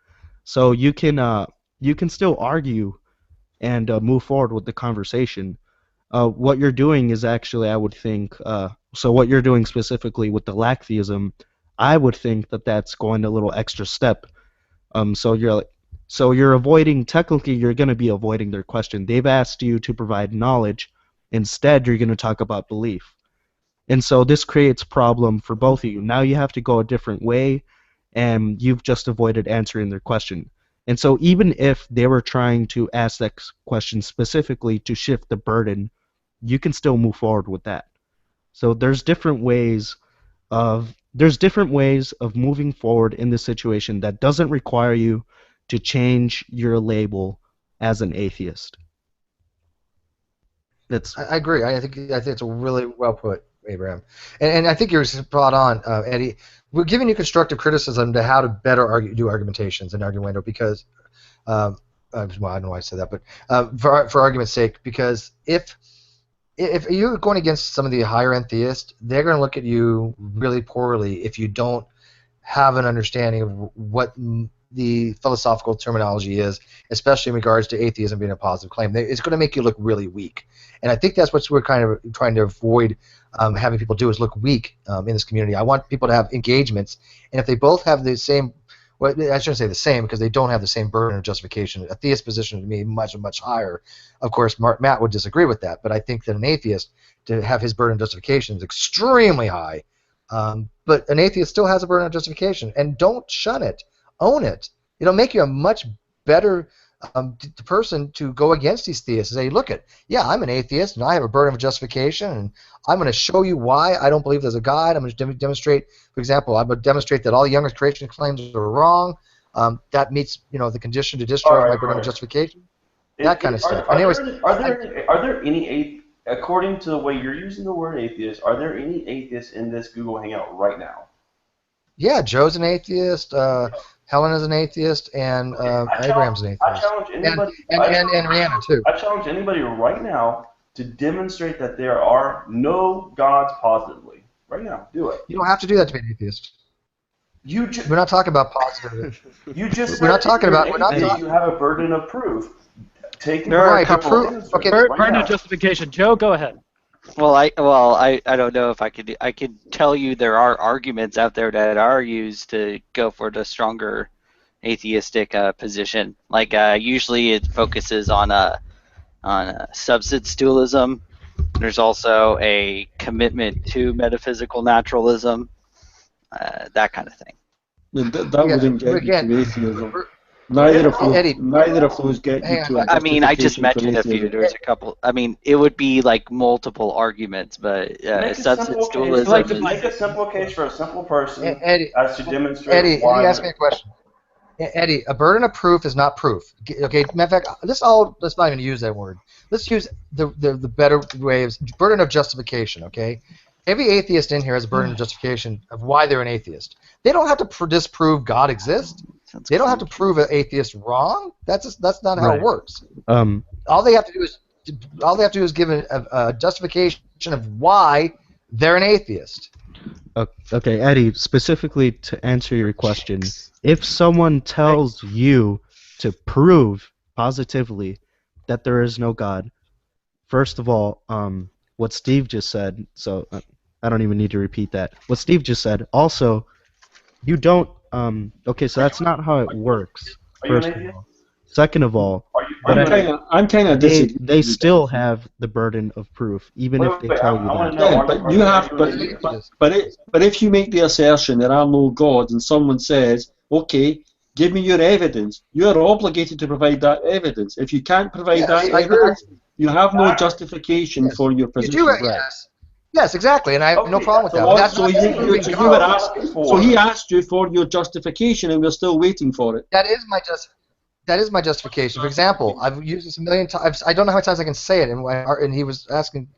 So you can still argue and move forward with the conversation. What you're doing is actually, I would think, so what you're doing specifically with the Lacktheism, I would think that that's going a little extra step. So you're avoiding, technically you're going to be avoiding their question. They've asked you to provide knowledge. Instead, you're going to talk about belief. And so this creates a problem for both of you. Now you have to go a different way, and you've just avoided answering their question. And so even if they were trying to ask that question specifically to shift the burden, you can still move forward with that. So there's different ways of moving forward in this situation that doesn't require you to change your label as an atheist. I agree. I think it's really well put, Abraham. And I think you're spot on, Eddie. We're giving you constructive criticism to how to better do argumentations and arguendo because, well, I don't know why I said that, but for argument's sake, because if you're going against some of the higher-end theists, they're going to look at you really poorly if you don't have an understanding of what the philosophical terminology is, especially in regards to atheism being a positive claim. It's going to make you look really weak. And I think that's what we're kind of trying to avoid having people do is look weak in this community. I want people to have engagements, and if they both have the same, well, I shouldn't say the same because they don't have the same burden of justification. A theist position to me much higher. Of course, Matt would disagree with that, but I think that an atheist, to have his burden of justification is extremely high. But an atheist still has a burden of justification, and don't shun it. Own it. It'll make you a much better person to go against these theists and say, look, yeah, I'm an atheist and I have a burden of justification, and I'm going to show you why I don't believe there's a God. I'm going to demonstrate, for example, I'm going to demonstrate that all the younger creation claims are wrong. That meets, the condition to discharge my burden of justification. That kind of stuff. Are there any according to the way you're using the word atheist, are there any atheists in this Google Hangout right now? Yeah, Joe's an atheist. Helen is an atheist, and Abraham's an atheist. I challenge anybody, and Rihanna too. I challenge anybody right now to demonstrate that there are no gods positively. Right now, do it. You don't have to do that to be an atheist. We're not talking about positive. You just we're not talking about. You have a burden of proof. Burden of justification. Joe, go ahead. Well, I don't know if I could. I could tell you there are arguments out there that are used to go for the stronger atheistic position. Like usually it focuses on substance dualism. There's also a commitment to metaphysical naturalism, that kind of thing. That wouldn't get you to atheism. Neither of those get Hang you on. to a I mean, I just justification for mentioned a few. atheism. There's a couple. I mean, it would be like multiple arguments, but Make a substance simple case. dualism Like, is. make a simple case for a simple person Eddie, as to demonstrate Eddie, why. ask me a question. Eddie, a burden of proof is not proof. Okay, matter of fact, let's not even use that word. Let's use the better way of burden of justification. Okay, every atheist in here has a burden of justification of why they're an atheist. They don't have to disprove God exists. They don't have to prove an atheist wrong. That's not how it works. All they have to do is give a justification of why they're an atheist. Okay, Eddie, specifically to answer your question, if someone tells you to prove positively that there is no God, first of all, what Steve just said, so I don't even need to repeat that. What Steve just said, also, you don't, okay, so that's not how it works, first of all. Second of all, I'm kind of disagreeing. they still have the burden of proof, even if they tell you that. Yeah, but you have, but if you make the assertion there are no gods, and someone says, okay, give me your evidence, you are obligated to provide that evidence. If you can't provide that evidence, you have no justification for your position. Yes, exactly, and I have no problem with that. So he asked you for your justification, and we're still waiting for it. That is my justification. For example, I've used this a million times. I don't know how many times I can say it, and he was asking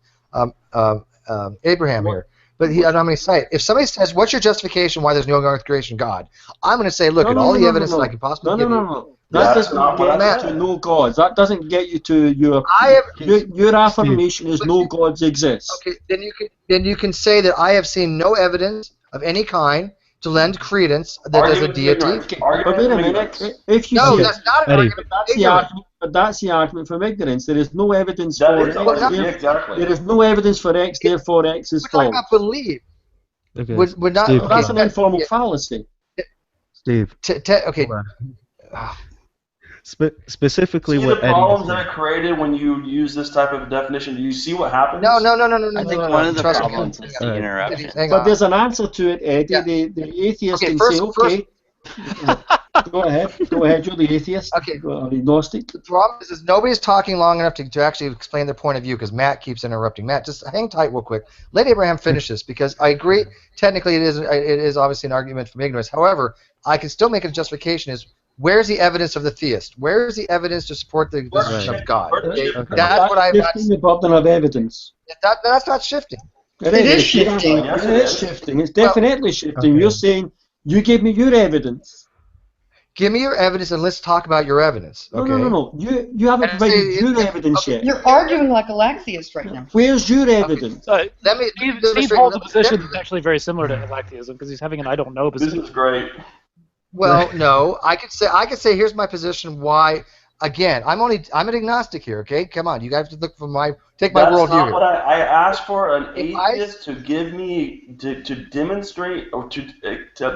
Abraham here, but I don't know how many say it. If somebody says, "What's your justification why there's no God creation God?" I'm going to say, "Look at all the evidence that I can possibly give you." That doesn't get you to no gods. That doesn't get you to your affirmation is no gods exist. Okay, then you can say that I have seen no evidence of any kind to lend credence that there's a deity. But wait a minute. If you no, say that's not an argument. That's the argument from ignorance. There is no evidence for X. Exactly. There is no evidence for X, therefore X is false. We're talking about belief. Okay. Steve, that's an informal fallacy. Steve. Okay. Specifically, see what the Eddie problems that are created when you use this type of definition. Do you see what happens? No. I think one of the problems is the interruption. But there's an answer to it, Eddie. Yeah. The atheist can say, okay. Go ahead, you're the atheist. Okay. Or agnostic. The problem is nobody's talking long enough to actually explain their point of view because Matt keeps interrupting. Matt, just hang tight real quick. Let Abraham finish this because I agree. Technically, it is obviously an argument from ignorance. However, I can still make a justification is where's the evidence of the theist? Where's the evidence to support the existence of God? Okay. That's what I've got. The burden of evidence. That's not shifting. It is shifting. It is shifting. It's definitely shifting. You're saying you give me your evidence. Give me your evidence and let's talk about your evidence. Okay? No. You haven't provided your evidence yet. You're arguing like a Lacktheist right now. Where's your evidence? Steve holds a position that's actually very similar to Lacktheism because he's having an I don't know position. This is great. Well, no, I could say here's my position. Why? Again, I'm an agnostic here. Okay, come on, you guys have to look for take my worldview. That's not what I asked for. An atheist to give me to demonstrate or to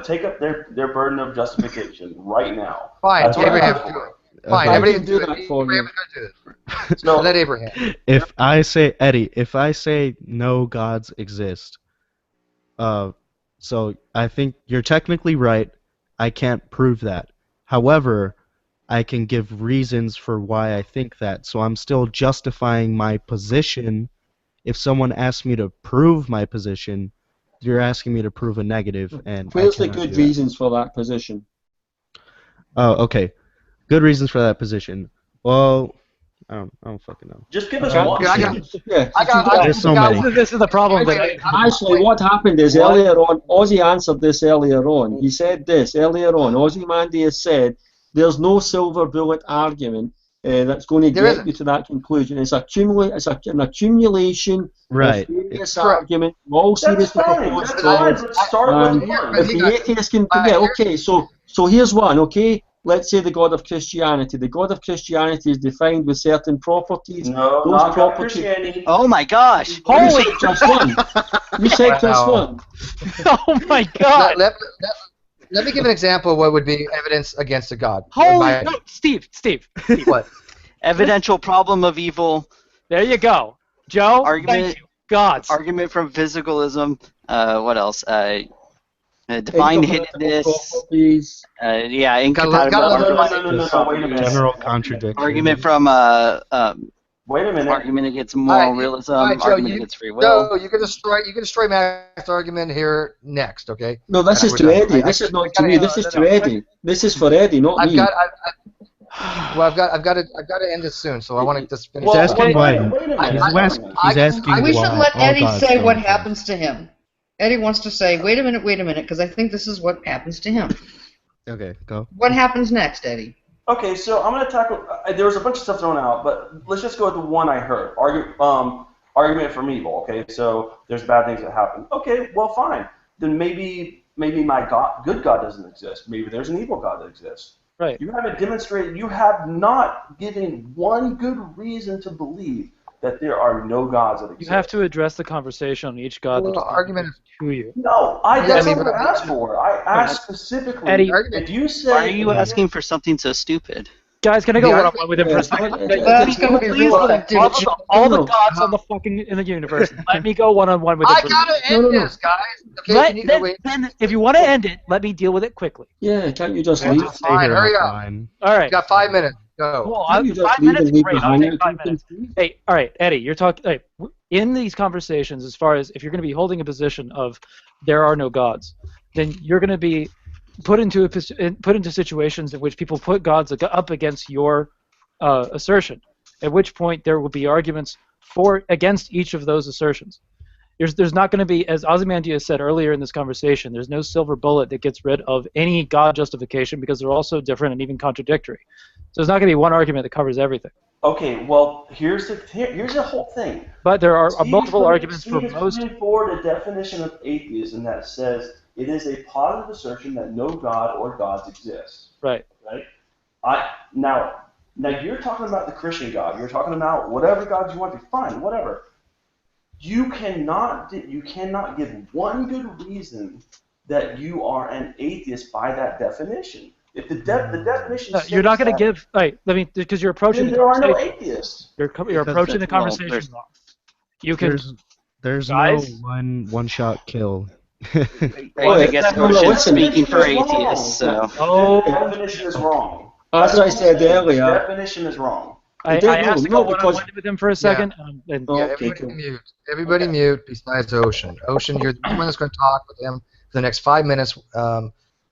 take up their burden of justification right now. Fine, Abraham. Fine, everybody do that for you. So let Abraham. If I say no gods exist, so I think you're technically right. I can't prove that. However, I can give reasons for why I think that. So I'm still justifying my position. If someone asks me to prove my position, you're asking me to prove a negative. And where's the good reasons for that position? Oh, okay. Good reasons for that position. Well, I don't fucking know. Just give us one. There's so many. This is the problem. Actually, what happened is earlier on, Ozzy answered this earlier on. He said this earlier on. Ozymandias said, there's no silver bullet argument that's going to get you to that conclusion. It's an accumulation of various arguments, all seriously proposed. If the atheist can okay, so here's one, okay? Let's say the God of Christianity. The God of Christianity is defined with certain properties. No, those not properties. Christianity. Oh my gosh! You said just one. You said just one. Oh my God! Let me give an example of what would be evidence against a God. Holy no, Steve. What? Evidential problem of evil. There you go. Joe, argument, thank you. Gods. Argument from physicalism. What else? Divine hiddenness. Yeah, incompatibility. General contradiction. Argument from Wait a minute. Argument against moral realism. Argument against free will. No, you can destroy Max's argument here next, okay? No, this is to Eddie. This is not to me. This is to Eddie. This is for Eddie, not me. I've got to end this soon, so I want to just finish. He's asking why. He's asking we should why let Eddie all say gods what don't happens to him. Eddie wants to say, wait a minute, because I think this is what happens to him. Okay, go. What happens next, Eddie? Okay, so I'm going to tackle. There was a bunch of stuff thrown out, but let's just go with the one I heard. Argument from evil. Okay, so there's bad things that happen. Okay, well, fine. Then maybe my good God doesn't exist. Maybe there's an evil God that exists. Right. You haven't demonstrated. You have not given one good reason to believe that there are no gods that exist. You have to address the conversation on each god that's argument to you. No, that's not what I asked for. I asked specifically. Eddie, if you say, why are you asking for something so stupid? Guys, can I go one-on-one with him for a second? That's going to be real all the gods on the fucking in the universe. Let me go one-on-one with him. I gotta end this, guys. Okay, then, if you want to end it, let me deal with it quickly. Yeah, can't you just leave? Fine, hurry up. All right. You got 5 minutes. Go. Cool. Can't you just 5 leave minutes and leave great. the I'll take Hangout 5 minutes. Hey, all right, Eddie, you're talking. Hey, in these conversations, as far as if you're going to be holding a position of there are no gods, then you're going to be put into situations in which people put gods up against your assertion. At which point there will be arguments against each of those assertions. There's not going to be, as Ozymandias said earlier in this conversation, there's no silver bullet that gets rid of any God justification because they're all so different and even contradictory. So there's not going to be one argument that covers everything. Okay, well, here's the whole thing. But there are multiple arguments for most. Steve is putting forward a definition of atheism that says it is a positive assertion that no God or gods exist. Right. Right. Now you're talking about the Christian God. You're talking about whatever gods you want to. Fine, whatever. You cannot give one good reason that you are an atheist by that definition. If the definition you're not going to give. Right. Because you're approaching. Then there are no atheists. You're approaching the conversation wrong. You can. There's no one-shot kill. I guess Ocean's speaking for atheists. So. The definition is wrong. As I said earlier, the definition is wrong. I asked to go one-on-one with him for a second. Everybody mute besides Ocean. Ocean, you're the one that's going to talk with him for the next 5 minutes,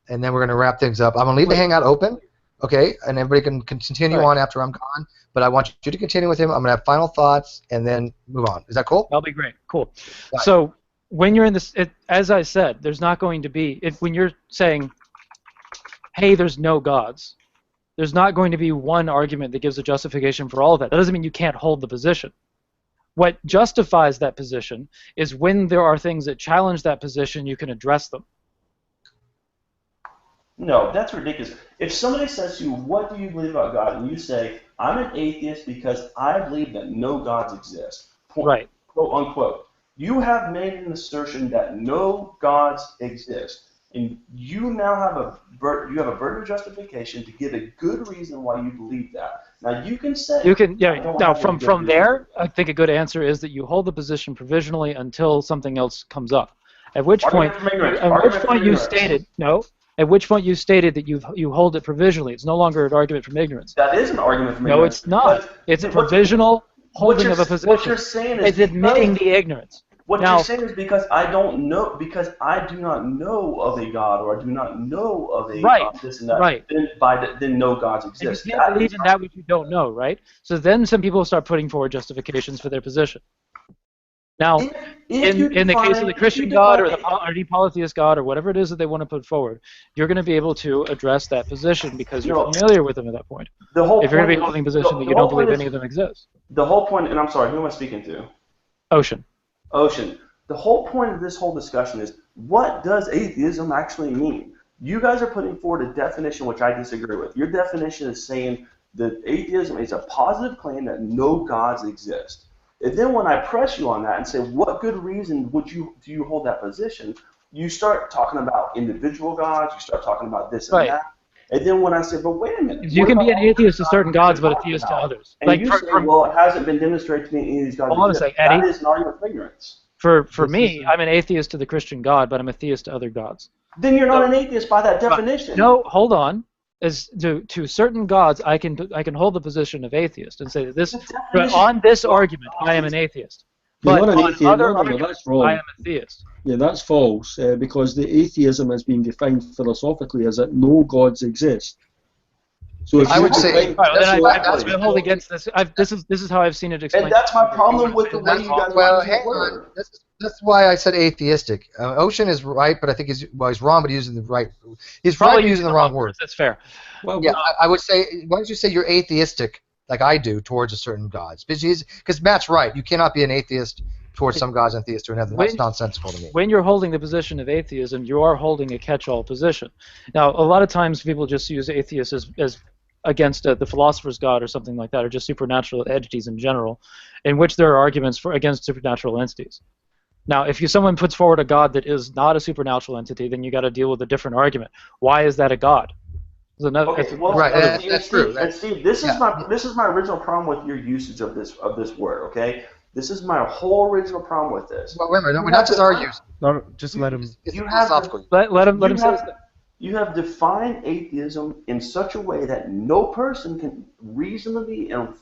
and then we're going to wrap things up. I'm going to leave the Hangout open, okay, and everybody can continue on after I'm gone, but I want you to continue with him. I'm going to have final thoughts and then move on. Is that cool? That'll be great. Cool. So when you're in this, as I said, there's not going to be, when you're saying, hey, there's no gods, there's not going to be one argument that gives a justification for all of that. That doesn't mean you can't hold the position. What justifies that position is when there are things that challenge that position, you can address them. No, that's ridiculous. If somebody says to you, what do you believe about God? And you say, I'm an atheist because I believe that no gods exist. Right. Quote, unquote. You have made an assertion that no gods exist. And you now have a burden of justification to give a good reason why you believe that. Now you can say Now from there, I think a good answer is that you hold the position provisionally until something else comes up. At which point you stated that you hold it provisionally. It's no longer an argument from ignorance. That is an argument from ignorance. No, it's not. It's a provisional holding of a position. What you're saying is it's admitting the ignorance. What you're saying is because I don't know, because I do not know of a God, or I do not know of a this and that, then no gods exist. And you can't believe in that which you don't know, right? So then some people start putting forward justifications for their position. Now, in the case of the Christian God or the polytheist God or whatever it is that they want to put forward, you're going to be able to address that position because you're familiar with them at that point. If you're going to be holding a position that you don't believe any of them exist. The whole point, and I'm sorry, who am I speaking to? Ocean. The whole point of this whole discussion is, what does atheism actually mean? You guys are putting forward a definition which I disagree with. Your definition is saying that atheism is a positive claim that no gods exist. And then when I press you on that and say, what good reason do you hold that position, you start talking about individual gods, you start talking about this and that. And then when I say, but wait a minute. You can be an atheist to certain gods, but a theist to others. And you say, well, it hasn't been demonstrated to me any of these gods exist. Eddie, that is an argument of ignorance. For me, I'm an atheist to the Christian God, but I'm a theist to other gods. Then you're not an atheist by that definition. No, hold on. As to certain gods, I can hold the position of atheist and say that this, but on this argument, I am an atheist. You're But not an on atheist. other No, arguments, that's wrong. I am a theist. Yeah, that's false, because the atheism has been defined philosophically as that no gods exist. So if I you would say define- I'm holding against this. This is how I've seen it explained. And that's my problem with the way you guys Well, want to hang on. That's why I said atheistic. Ocean is right, but I think he's wrong, but he's using the right. He's Probably probably using the wrong word. That's fair. Well, Yeah, I would say. Why don't you say you're atheistic, like I do, towards a certain gods? Because Matt's right. You cannot be an atheist towards some gods and theist to another. That's nonsensical to me. When you're holding the position of atheism, you are holding a catch-all position. Now, a lot of times people just use atheist as against the philosopher's god or something like that, or just supernatural entities in general, in which there are arguments against supernatural entities. Now, if someone puts forward a god that is not a supernatural entity, then you got to deal with a different argument. Why is that a god? Right, that's true. And Steve, this is my original problem with your usage of this word. Okay, this is my whole original problem with this. Well, remember, we're not just arguing. No, just let him. You have let him say this. You have defined atheism in such a way that no person can reasonably and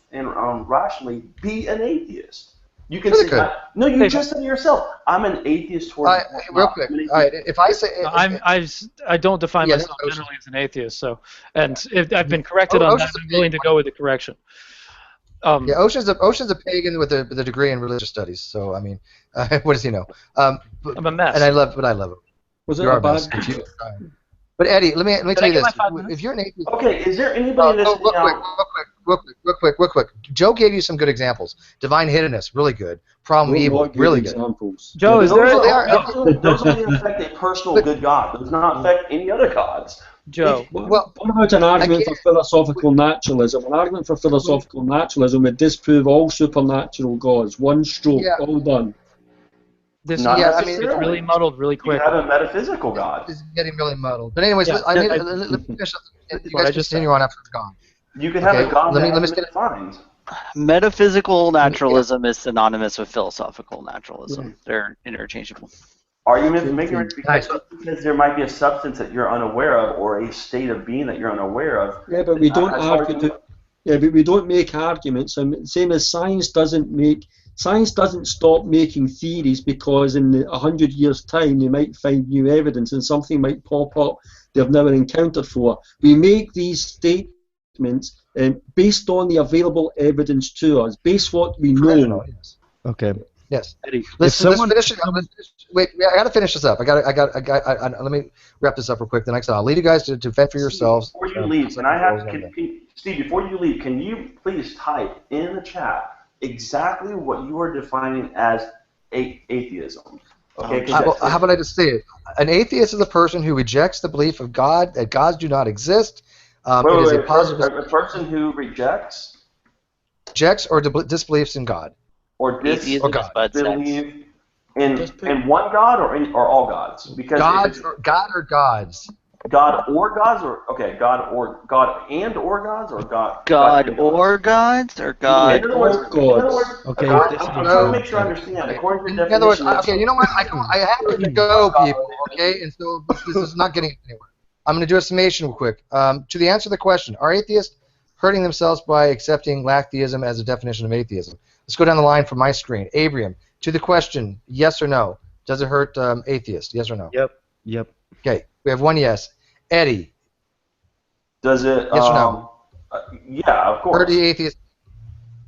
rationally be an atheist. You can say, no, you just said yourself, I'm an atheist towards real quick. All right, if I say I don't define myself generally as an atheist, so if I've been corrected on that, I'm willing to go with the correction. Yeah, Ocean's a pagan with a degree in religious studies. So I mean, what does he know? I'm a mess, and I love him. Was it You're a a mess. But Eddie, let me tell you this: if you're an atheist, okay, is there anybody real quick? Joe gave you some good examples. Divine hiddenness, really good. Problem evil, really good. Joe, is there? Those only affect a personal good God. Those do not affect any other gods. Joe. Well, what about an argument for philosophical naturalism? An argument for philosophical naturalism would disprove all supernatural gods. One stroke, all done. It's really muddled really quick. You have a metaphysical God. It's getting really muddled. But anyways, let me finish. You guys continue on after it's gone. You can have a God that has been defined. Metaphysical naturalism is synonymous with philosophical naturalism. They're interchangeable. Argument for making because there might be a substance that you're unaware of or a state of being that you're unaware of. Yeah, but we don't argue. Yeah, but we don't make arguments. Same as science doesn't stop making theories because in 100 years' time they might find new evidence and something might pop up they've never encountered before. We make these statements based on the available evidence to us, based what we know. Okay. Yes. Let's finish it. Wait, I got to finish this up. Let me wrap this up real quick. The next time I'll leave you guys to fend for yourselves. Before you leave, Steve, before you leave, can you please type in the chat exactly what you are defining as atheism? Okay. How about I just say it? An atheist is a person who rejects the belief of God, that gods do not exist. A person who rejects or disbeliefs in God. Or disbelieve in one God or all gods? Because God or gods. God or gods or God and or gods or God or gods or God. In other words, okay. I'm trying to make sure I understand. According to the definition. In other words, okay, you know what? I have to go, people. Okay, and so this is not getting anywhere. I'm going to do a summation real quick. To the answer to the question, are atheists hurting themselves by accepting Lacktheism as a definition of atheism? Let's go down the line from my screen. Abraham, to the question, yes or no? Does it hurt atheists? Yes or no? Yep. Okay, we have one yes. Eddie. Does it? Yes or no? Yeah, of course. Hurt the atheist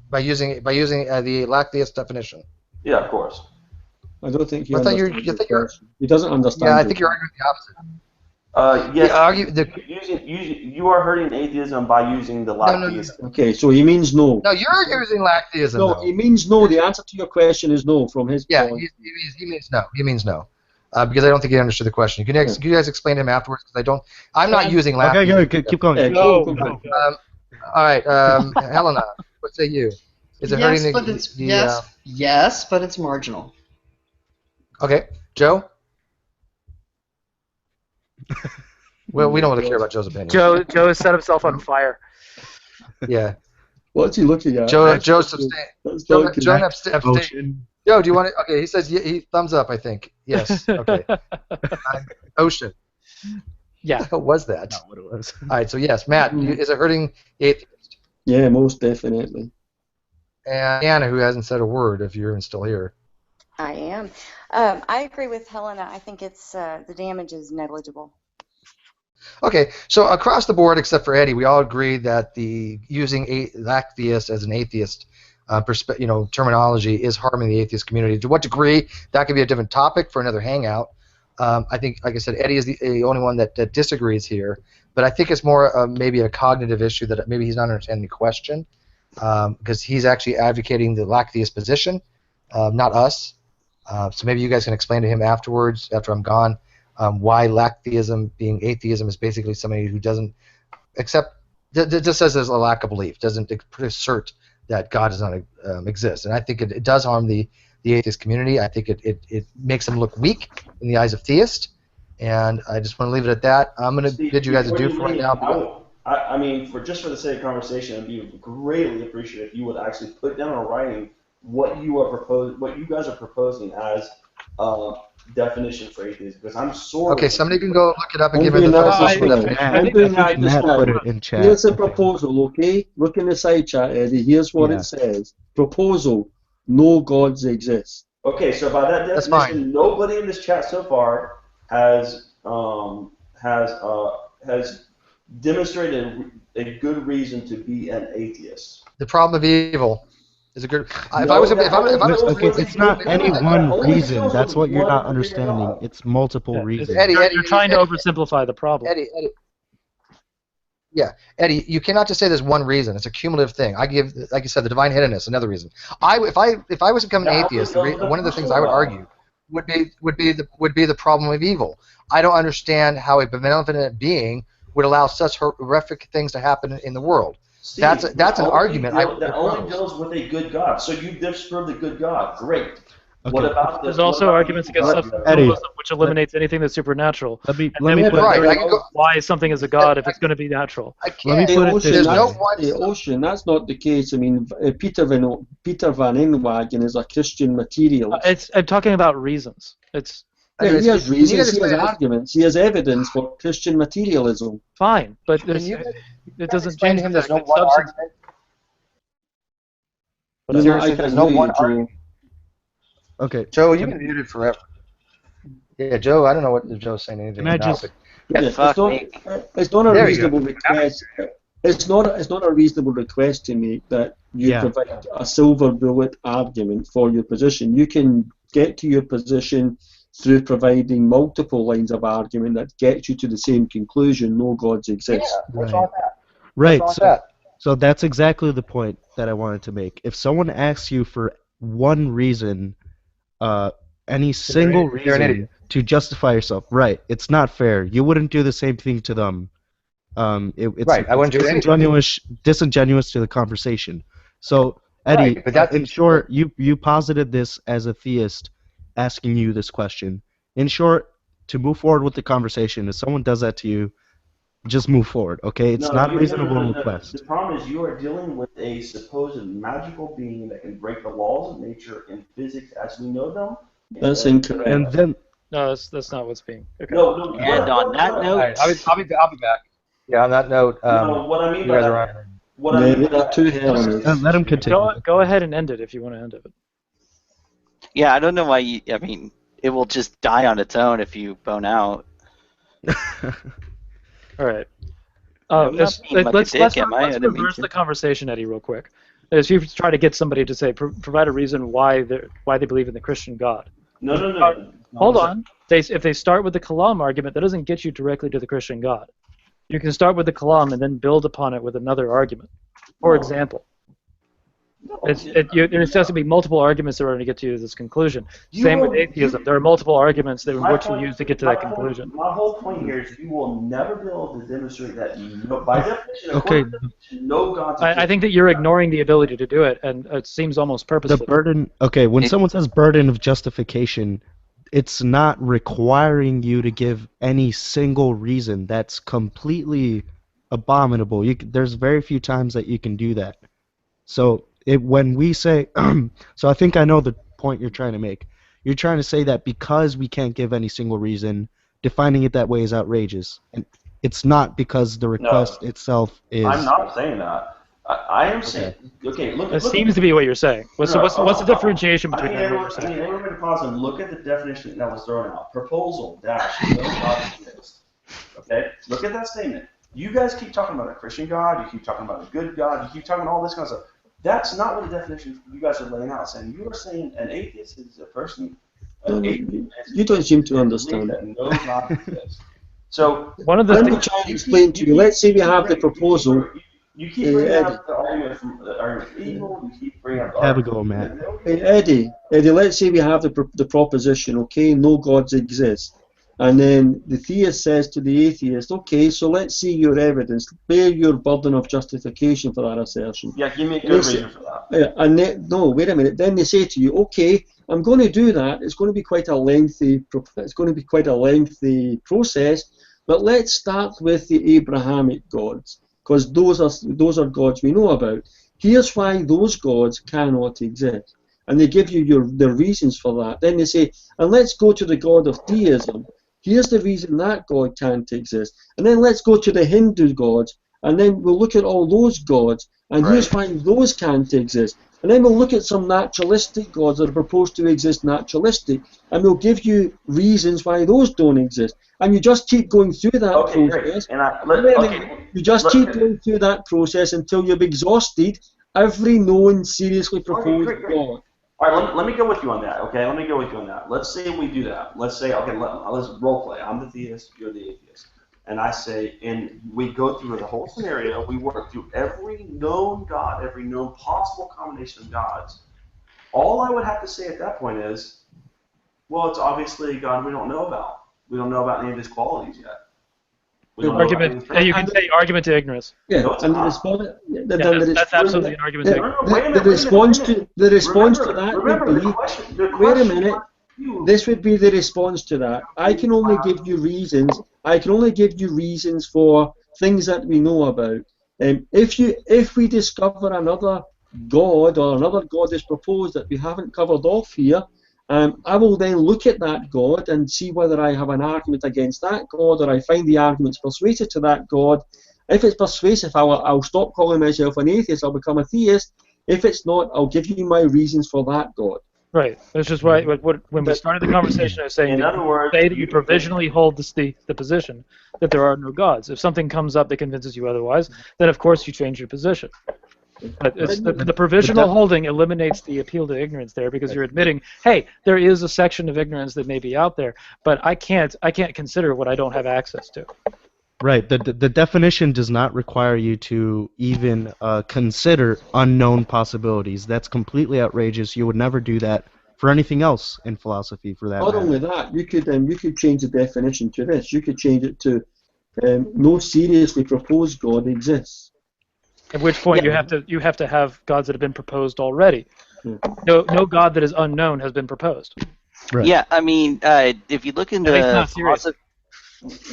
by using the Lacktheist definition. Yeah, of course. I don't think he doesn't understand. Yeah, I think you're arguing the opposite. Yes. You are hurting atheism by using the Lacktheist. No. Okay, so he means no. No, you're using Lacktheism. No, he means no. The answer to your question is no from his point. He means no. He means no. Because I don't think he understood the question. Can you guys explain to him afterwards? Because I'm not using Lacktheism. Okay, keep going. All right, Helena, what say you? Is it hurting the? Yes, but it's marginal. Okay, Joe. Well, we don't really care about Joe's opinion. Joe has set himself on fire. Yeah. What's he looking at? Joe abstained. Joe, do you want to? Okay, he says he thumbs up. I think yes. Okay. Ocean. Yeah. What the hell was that? Not what it was. All right, so yes, Matt, is it hurting the atheist? Yeah, most definitely. And Anna, who hasn't said a word, if you're still here. I am. I agree with Helena. I think it's the damage is negligible. Okay, so across the board, except for Eddie, we all agree that the using Lacktheist as an atheist, terminology is harming the atheist community. To what degree? That could be a different topic for another hangout. I think, like I said, Eddie is the only one that disagrees here, but I think it's more maybe a cognitive issue that maybe he's not understanding the question, because he's actually advocating the Lacktheist position, not us. So maybe you guys can explain to him afterwards, after I'm gone, why Lacktheism, being atheism, is basically somebody who doesn't accept, just says there's a lack of belief, doesn't assert that God does not exist. And I think it does harm the atheist community. I think it makes them look weak in the eyes of theists. And I just want to leave it at that. I'm going to bid you guys adieu for right now. I mean, for the sake of conversation, it'd be greatly appreciated if you would actually put down in writing what you guys are proposing as definition for atheism, because I'm sort Okay, somebody can go look it up and give I'm me the doing that definition for just that. now. I'm doing that just Matt now. put it in chat. Here's a proposal, okay? Look in the side chat, Eddie. Here's what Yeah. it says. Proposal: no gods exist. Okay, so by that That's definition, nobody in this chat so far has demonstrated a good reason to be an atheist. The problem of evil is a good. Okay, it's not any one reason. That's what you're not understanding. It's multiple reasons. Eddie, You're trying to oversimplify the problem. Eddie. Yeah, Eddie, you cannot just say there's one reason. It's a cumulative thing. I give, like you said, the divine hiddenness, another reason. If I was to become an atheist, one of the things I would argue would be the problem of evil. I don't understand how a benevolent being would allow such horrific things to happen in the world. See, that's an argument. That only deals with a good God. So you disprove the good God. Great. Okay. What about There's also arguments against substantialism, which eliminates anything that's supernatural. Let me put why something is a god if it's going to be natural. Let me put it this way. Ocean, that's not the case. I mean, Peter van Inwagen is a Christian materialist. I'm talking about reasons. Yeah, he has reasons, he has arguments, he has evidence for Christian materialism. Fine, but it doesn't change him. There's no one argument. There's no one argument. Okay. Joe, you've been muted forever. Yeah, Joe, I don't know what if Joe's saying anything. It's not a reasonable request. It's not a reasonable request to make that you provide a silver bullet argument for your position. You can get to your position through providing multiple lines of argument that gets you to the same conclusion: no gods exist. Yeah, what's wrong with that? Right. So that's exactly the point that I wanted to make. If someone asks you for one reason, any single reason to justify yourself, right? It's not fair. You wouldn't do the same thing to them. It's right. I wouldn't do disingenuous to the conversation. So Eddie, in short, you posited this as a theist asking you this question. In short, to move forward with the conversation, if someone does that to you, just move forward, okay? It's not a reasonable request. The problem is you are dealing with a supposed magical being that can break the laws of nature and physics as we know them. That's incorrect. And then no, that's not what's being. Okay. No, and on that note, right, I'll be back. Yeah, on that note, what I mean you by guys that, let him continue. Go ahead and end it if you want to end it. Yeah, I don't know why I mean, it will just die on its own if you bone out. All right. Let's reverse the conversation, Eddie, real quick. As you try to get somebody to say, provide a reason why they believe in the Christian God. No. Hold on. If they start with the Kalam argument, that doesn't get you directly to the Christian God. You can start with the Kalam and then build upon it with another argument. For example. There has to be multiple arguments in order to get to this conclusion. Same with atheism. There are multiple arguments that which you use to get to that conclusion. My whole point here is you will never be able to demonstrate that by definition, no gods. I think that you're ignoring the ability to do it, and it seems almost purposeful. The burden. Okay, when someone says burden of justification, it's not requiring you to give any single reason. That's completely abominable. There's very few times that you can do that. So when we say, so I think I know the point you're trying to make. You're trying to say that because we can't give any single reason, defining it that way is outrageous. And it's not because the request itself is... I'm not saying that. I am saying, okay, look at... That seems to be what you're saying. What's the differentiation between that and what you're saying? I need everybody to pause and look at the definition that was thrown out. Proposal, dash, no God exists. Okay? Look at that statement. You guys keep talking about a Christian God, you keep talking about a good God, you keep talking about all this kind of stuff. That's not what the definition you guys are laying out. Saying you are saying an atheist is a person. You don't seem to understand. That no God exists. So let me try and explain to you. Let's say we have the proposal. You keep bringing up the argument from evil. You keep bringing up. Have a go, Matt. Hey, Eddie, let's say we have the proposition. Okay, no gods exist. And then the theist says to the atheist, okay, so let's see your evidence. Bear your burden of justification for that assertion. Yeah, give me a good reason for that. No, wait a minute. Then they say to you, okay, I'm going to do that. It's going to be quite a lengthy process, but let's start with the Abrahamic gods, because those are gods we know about. Here's why those gods cannot exist. And they give you the reasons for that. Then they say, and let's go to the God of Theism. Here's the reason that God can't exist. And then let's go to the Hindu gods, and then we'll look at all those gods, and here's why those can't exist. And then we'll look at some naturalistic gods that are proposed to exist naturalistic, and we'll give you reasons why those don't exist. And you just keep going through that process. You just keep going through that process until you've exhausted every known seriously proposed God. All right, let me go with you on that, okay? Let me go with you on that. Let's say we do that. Let's say, okay, let's role play. I'm the theist, you're the atheist. And I say, and we go through the whole scenario, we work through every known God, every known possible combination of gods. All I would have to say at that point is, well, it's obviously a God we don't know about. We don't know about any of his qualities yet. You can say argument to ignorance. Yeah, no, and the response. That's absolutely an argument to ignorance. The response to that would be. Wait a minute. This would be the response to that. I can only give you reasons. I can only give you reasons for things that we know about. If we discover another God or another God is proposed that we haven't covered off here, I will then look at that God and see whether I have an argument against that God or I find the arguments persuasive to that God. If it's persuasive, I'll stop calling myself an atheist, I'll become a theist. If it's not, I'll give you my reasons for that God. Right. That's just why when we started the conversation, I was saying that you provisionally hold the position that there are no gods. If something comes up that convinces you otherwise, then of course you change your position. But the provisional holding eliminates the appeal to ignorance there because you're admitting, hey, there is a section of ignorance that may be out there, but I can't consider what I don't have access to. Right. The definition does not require you to even consider unknown possibilities. That's completely outrageous. You would never do that for anything else in philosophy, for that matter. Not only that, you could change the definition to this. You could change it to no seriously proposed God exists. At which point you have to have gods that have been proposed already. No God that is unknown has been proposed. Right. Yeah, I mean, if you look into philosophy.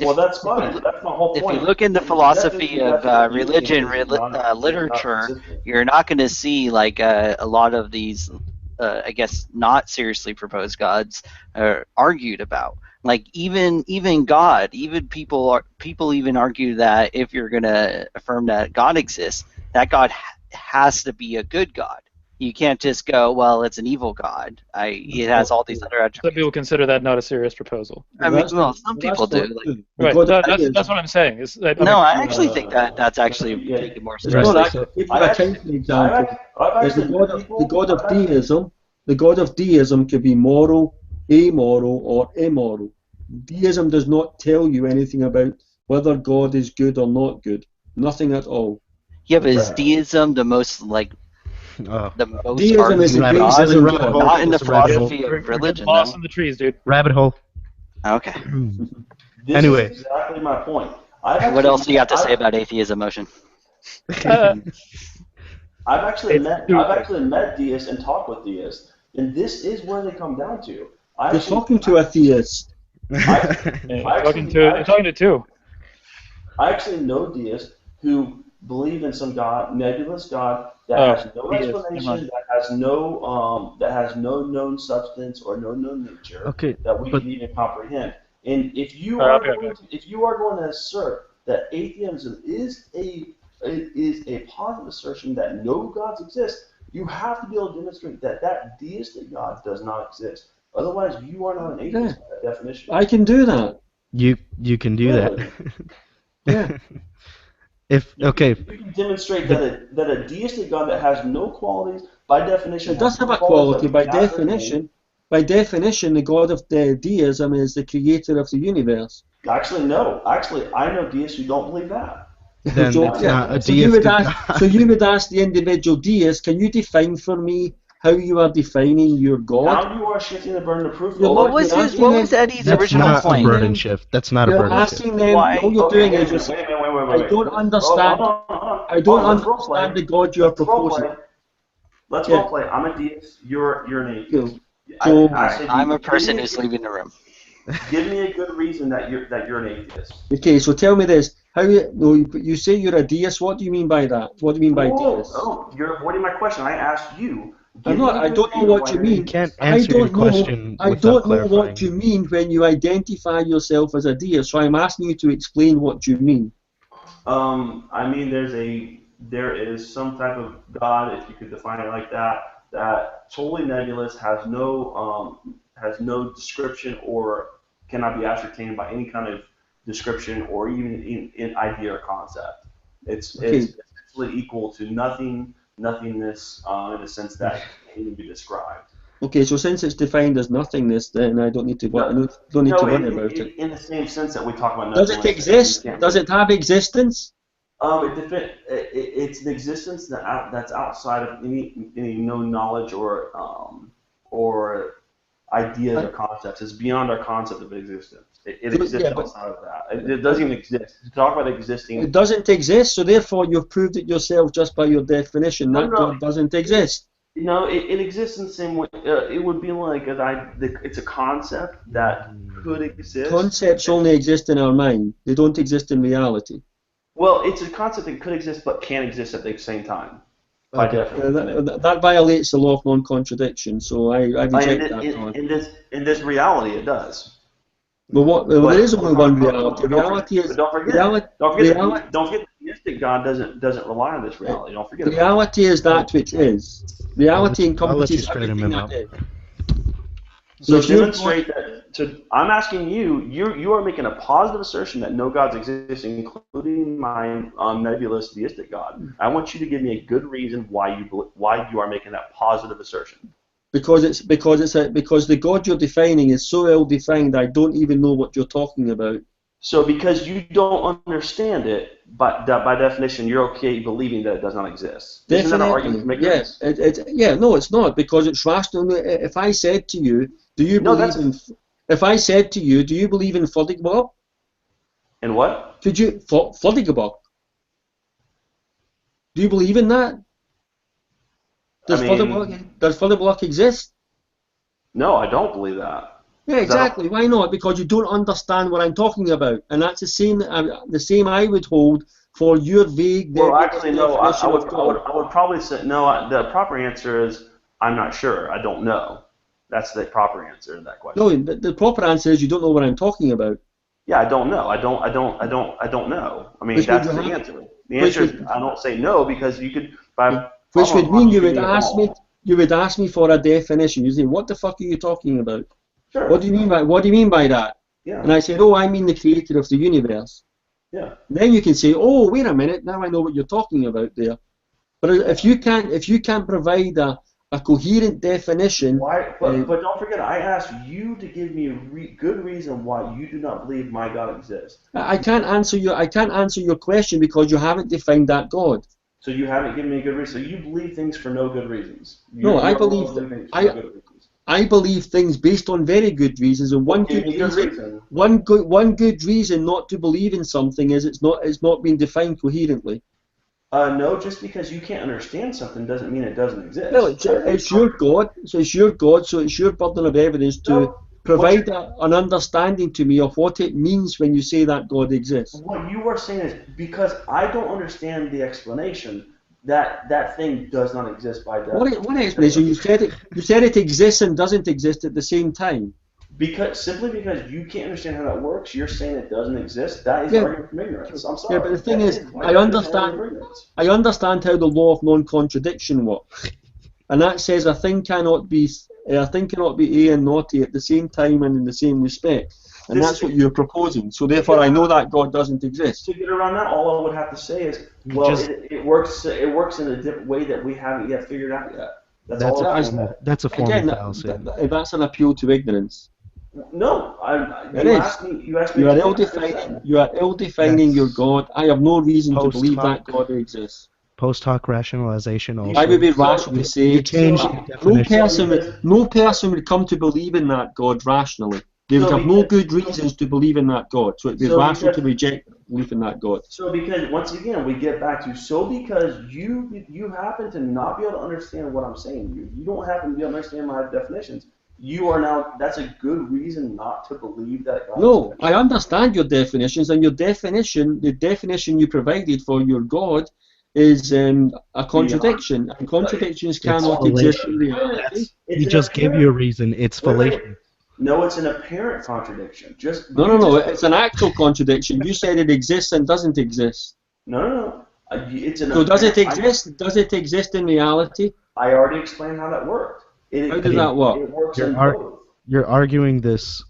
Well, that's fine. That's my whole point. If you look into philosophy of religion, literature, you're not going to see like a lot of these, I guess, not seriously proposed gods argued about. Like even God, even people even argue that if you're going to affirm that God exists, that God has to be a good God. You can't just go, well, it's an evil God. It has all these other attributes. Some people consider that not a serious proposal. I mean, well, some people do. Right, that's what I'm saying. No, I actually think that's actually taking more stress. The God of Theism. The God of Theism could be moral, amoral, or immoral. Theism does not tell you anything about whether God is good or not good. Nothing at all. Yeah, but is Theism the most the most Theism is not in the philosophy of religion. Lost in the trees, dude. Rabbit hole. Okay. This is exactly my point. What else do you have to say about atheism, Motion? I've actually met deists and talked with deists, and this is where they come down to. You're talking to a theist. Talking to two. I actually know deists who believe in some God, nebulous God that has no explanation, that has no known substance or no known nature that we can even comprehend. And if you I'll are be right going back. to, if you are going to assert that atheism is a positive assertion that no gods exist, you have to be able to demonstrate that that deistic God does not exist. Otherwise, you are not an atheist by that definition. I can do that. You can do Really? Yeah. If You okay, can demonstrate that a deistic God that has no qualities, by definition, It does has have no a quality qualities by that we ascertain. definition. By definition, the God of the deism is the creator of the universe. Actually, no. Actually, I know deists who don't believe that. then So, it's yeah, not a so you would deistic ask, so you would ask the individual deist, can you define for me how you are defining your God? Now you are shifting the burden of proof. You're What not- was you're his? asking What them- was Eddie's That's original not a point? burden shift. That's not a You're burden shift. asking them, Why? all you're Okay, doing wait is a just, minute, wait. I don't understand, I don't Let's role play. understand the God you are Let's role proposing. play. Let's Yeah. role play. I'm a deist. You're an atheist. So- I said, I'm a give person me- who's leaving the room. Give me a good reason that you're an atheist. Okay, so tell me this. How you say you're a deist, what do you mean by that? What do you mean by deist? Oh, you're avoiding my question. I asked you. I'm Give not, me a I good don't know reason what why you you're mean. an You can't atheist. I answer your don't know. question I without don't know clarifying. what you mean when you identify yourself as a deist. So I'm asking you to explain what you mean. I mean, there is some type of God, if you could define it like that, totally nebulous, has no description or cannot be ascertained by any kind of description or even in idea or concept. It's essentially equal to nothingness in a sense that can even be described. Okay, so since it's defined as nothingness, then I don't need to worry about it. In the same sense that we talk about Does nothingness. it exist? Does it have existence? It's an existence that's outside of any known knowledge or ideas or concepts. It's beyond our concept of existence. It exists outside of that. It doesn't even exist. To talk about existing, It doesn't exist, so therefore you've proved it yourself just by your definition. No, that no. God doesn't exist. No, it exists in the same way. It would be like it's a concept that could exist. Concepts only exist in our mind. They don't exist in reality. Well, it's a concept that could exist but can't exist at the same time. By definition. That violates the law of non-contradiction, so I reject that. In this reality, it does. Well, there is only one reality. Reality is Don't forget the theistic God doesn't rely on this reality. Don't forget. Reality is that which is. Reality I'll let you encompasses straighten everything him out. that is. So if you're demonstrate that. So I'm asking you. You are making a positive assertion that no gods exist, including my nebulous theistic God. I want you to give me a good reason why you are making that positive assertion. Because the God you're defining is so ill defined, I don't even know what you're talking about. So because you don't understand it, but by definition, you're okay believing that it does not exist. Isn't that an argument to make? Yes. No, it's not, because it's rational. If I said to you, do you believe in? If I said to you, do you believe in Fideism? In what? Could you Fideism? Do you believe in that? Does Fideism exist? No, I don't believe that. Yeah, exactly. Why not? Because you don't understand what I'm talking about, and that's the same I would hold for your vague. Well, actually, no. I would probably say no. The proper answer is I'm not sure. I don't know. That's the proper answer to that question. No, the proper answer is you don't know what I'm talking about. Yeah, I don't know. I don't know. I mean, that's the answer. The answer is I don't say no because you could. Which would mean you would ask me. You would ask me for a definition. You say, "What the fuck are you talking about? Sure. What do you mean by that?" Yeah. And I said, "Oh, I mean the creator of the universe." Yeah. Then you can say, "Oh, wait a minute. Now I know what you're talking about there." But if you can't provide a coherent definition. Why? But don't forget, I asked you to give me a good reason why you do not believe my God exists. I can't answer your question because you haven't defined that God. So you haven't given me a good reason. So you believe things for no good reasons. I believe things based on very good reasons, and one good reason not to believe in something is it's not been defined coherently. No, just because you can't understand something doesn't mean it doesn't exist. No, it's your God, so it's your God, so it's your burden of evidence to provide an understanding to me of what it means when you say that God exists. What you are saying is because I don't understand the explanation that thing does not exist by definition. What explanation? You said it exists and doesn't exist at the same time. Simply because you can't understand how that works, you're saying it doesn't exist. That is argument from ignorance. I'm sorry. Yeah, but the thing is, by I definition, argument from ignorance. understand how the law of non-contradiction works, and that says a thing cannot be A and not A at the same time and in the same respect, and that's what you're proposing. So therefore, I know that God doesn't exist. To get around that, all I would have to say is, well, it works in a different way that we haven't yet figured out yet. That's a form of fallacy. That's an appeal to ignorance. No, you asked me. You are ill-defining your God. I have no reason to believe that God exists. Post hoc rationalization also. I would be rational to say no person would come to believe in that God rationally. They would have no good reasons to believe in that God. So it would be rational to reject belief in that God. So because, once again, we get back to, because you happen to not be able to understand what I'm saying. You don't happen to be able to understand my definitions. You are now, that's a good reason not to believe that God. No, I understand your definitions, and the definition you provided for your God is a contradiction, and contradictions cannot exist in reality. He just gave you a reason. It's fallacious. No, it's an apparent contradiction. No, it's an actual contradiction. You said it exists and doesn't exist. No. So does it exist? Does it exist in reality? I already explained how that worked. How does that work? It works in both. You're arguing this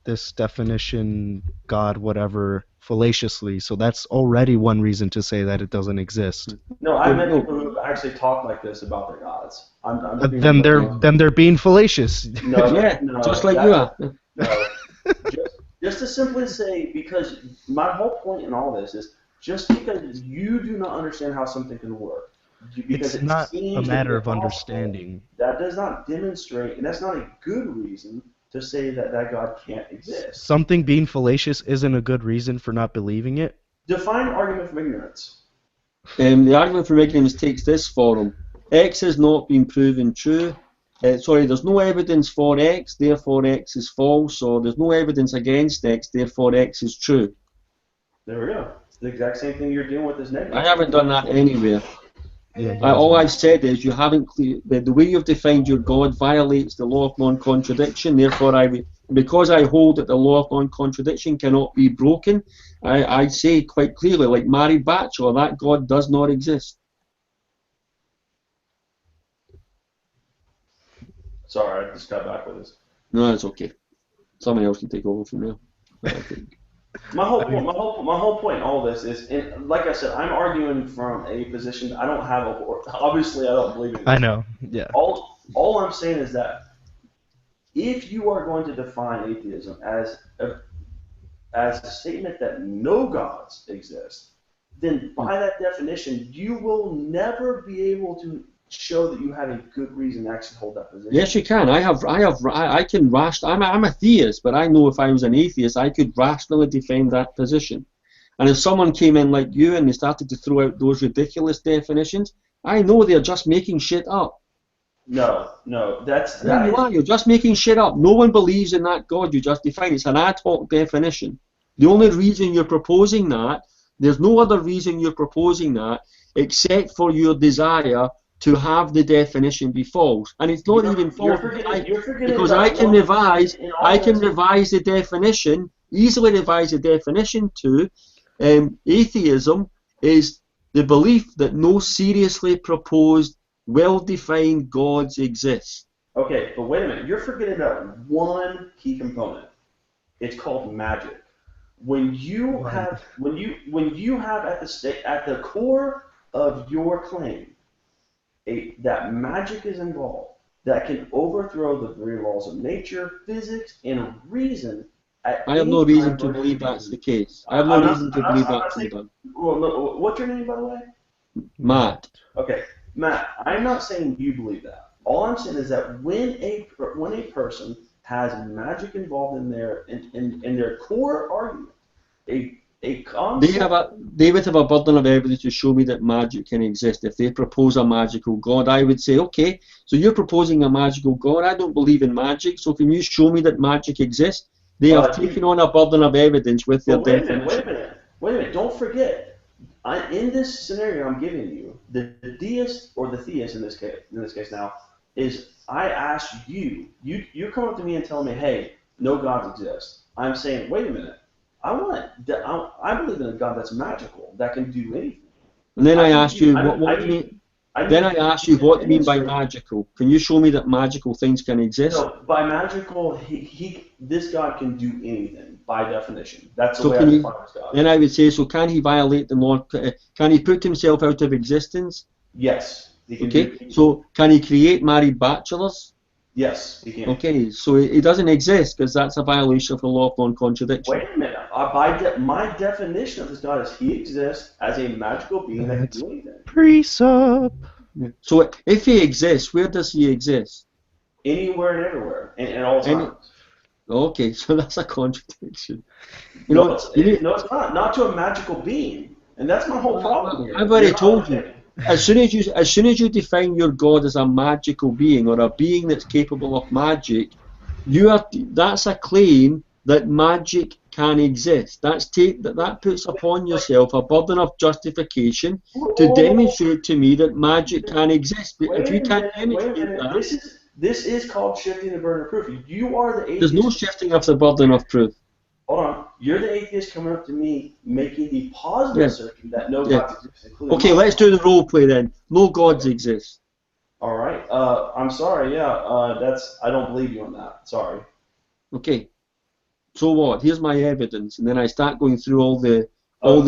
this definition, God, whatever, fallaciously. So that's already one reason to say that it doesn't exist. No, I met people who actually talk like this about their gods. Then they're being fallacious. No, just like you are. No, just to simply say, because my whole point in all this is, just because you do not understand how something can work, because it's not a matter of understanding. That does not demonstrate, and that's not a good reason to say that God can't exist. Something being fallacious isn't a good reason for not believing it? Define argument from ignorance. The argument from ignorance takes this form. X has not been proven true. There's no evidence for X, therefore X is false, or there's no evidence against X, therefore X is true. There we go. It's the exact same thing you're doing with this negative. I haven't done that anywhere. All I've said is you haven't the way you've defined your God violates the law of non-contradiction. Therefore, because I hold that the law of non-contradiction cannot be broken, I say quite clearly, like married bachelor, that God does not exist. Sorry, I just got back with this. No, it's okay. Somebody else can take over from there. My whole point in all this is, like I said, I'm arguing from a position. I don't have obviously I don't believe in it. I know. Yeah. All I'm saying is that if you are going to define atheism as a statement that no gods exist, then by that definition, you will never be able to show that you have a good reason to actually hold that position. Yes, you can. I'm a theist, but I know if I was an atheist, I could rationally defend that position. And if someone came in like you and they started to throw out those ridiculous definitions, I know they're just making shit up. No, you're just making shit up. No one believes in that God you just defined. It's an ad hoc definition. The only reason you're proposing that, there's no other reason you're proposing that except for your desire to have the definition be false, and it's not even false because I can revise the definition, easily revise the definition to atheism is the belief that no seriously proposed, well-defined gods exist. Okay, but wait a minute, you're forgetting about one key component. It's called magic. When you have at the core of your claim that magic is involved, that can overthrow the very laws of nature, physics, and reason. I have no reason to believe that's the case. I have no reason to believe that's the What's your name, by the way? Matt. Okay, Matt. I'm not saying you believe that. All I'm saying is that when a person has magic involved in their core argument, they would have a burden of evidence to show me that magic can exist. If they propose a magical God, I would say, okay, so you're proposing a magical God. I don't believe in magic, so can you show me that magic exists? They have taken on a burden of evidence with their definition. Wait a minute. Don't forget, in this scenario I'm giving you, the deist or the theist in this case now is I ask you come up to me and tell me, hey, no gods exist. I'm saying, wait a minute. I believe in a God that's magical, that can do anything. And then I asked you, what do you mean? Then I asked you, what do you mean by magical? Can you show me that magical things can exist? No, by magical, this God can do anything, by definition. That's the So way I define this God. then I would say, so can he violate the law? Can he put himself out of existence? Yes. He can Okay, so can he create married bachelors? Yes, he can. Okay, so it doesn't exist because that's a violation of the law of non-contradiction. Wait a minute. My definition of this God is he exists as a magical being that can do anything. Pre-sup. So if he exists, where does he exist? Anywhere and everywhere, and at all times. Okay, so that's a contradiction. No, it's not. Not to a magical being, and that's my whole problem here. I've already told you. As soon as you define your God as a magical being or a being that's capable of magic, that's a claim that magic can exist. That puts upon yourself a burden of justification to demonstrate to me that magic can exist. But if you can't demonstrate that, this is called shifting the burden of proof. You are the atheist. There's no shifting of the burden of proof. Hold on. You're the atheist coming up to me making the positive assertion that no gods exist. Okay, let's do the role play then. No gods exist. All right. I'm sorry. Yeah. I don't believe you on that. Sorry. Okay. So what? Here's my evidence, and then I start going through all the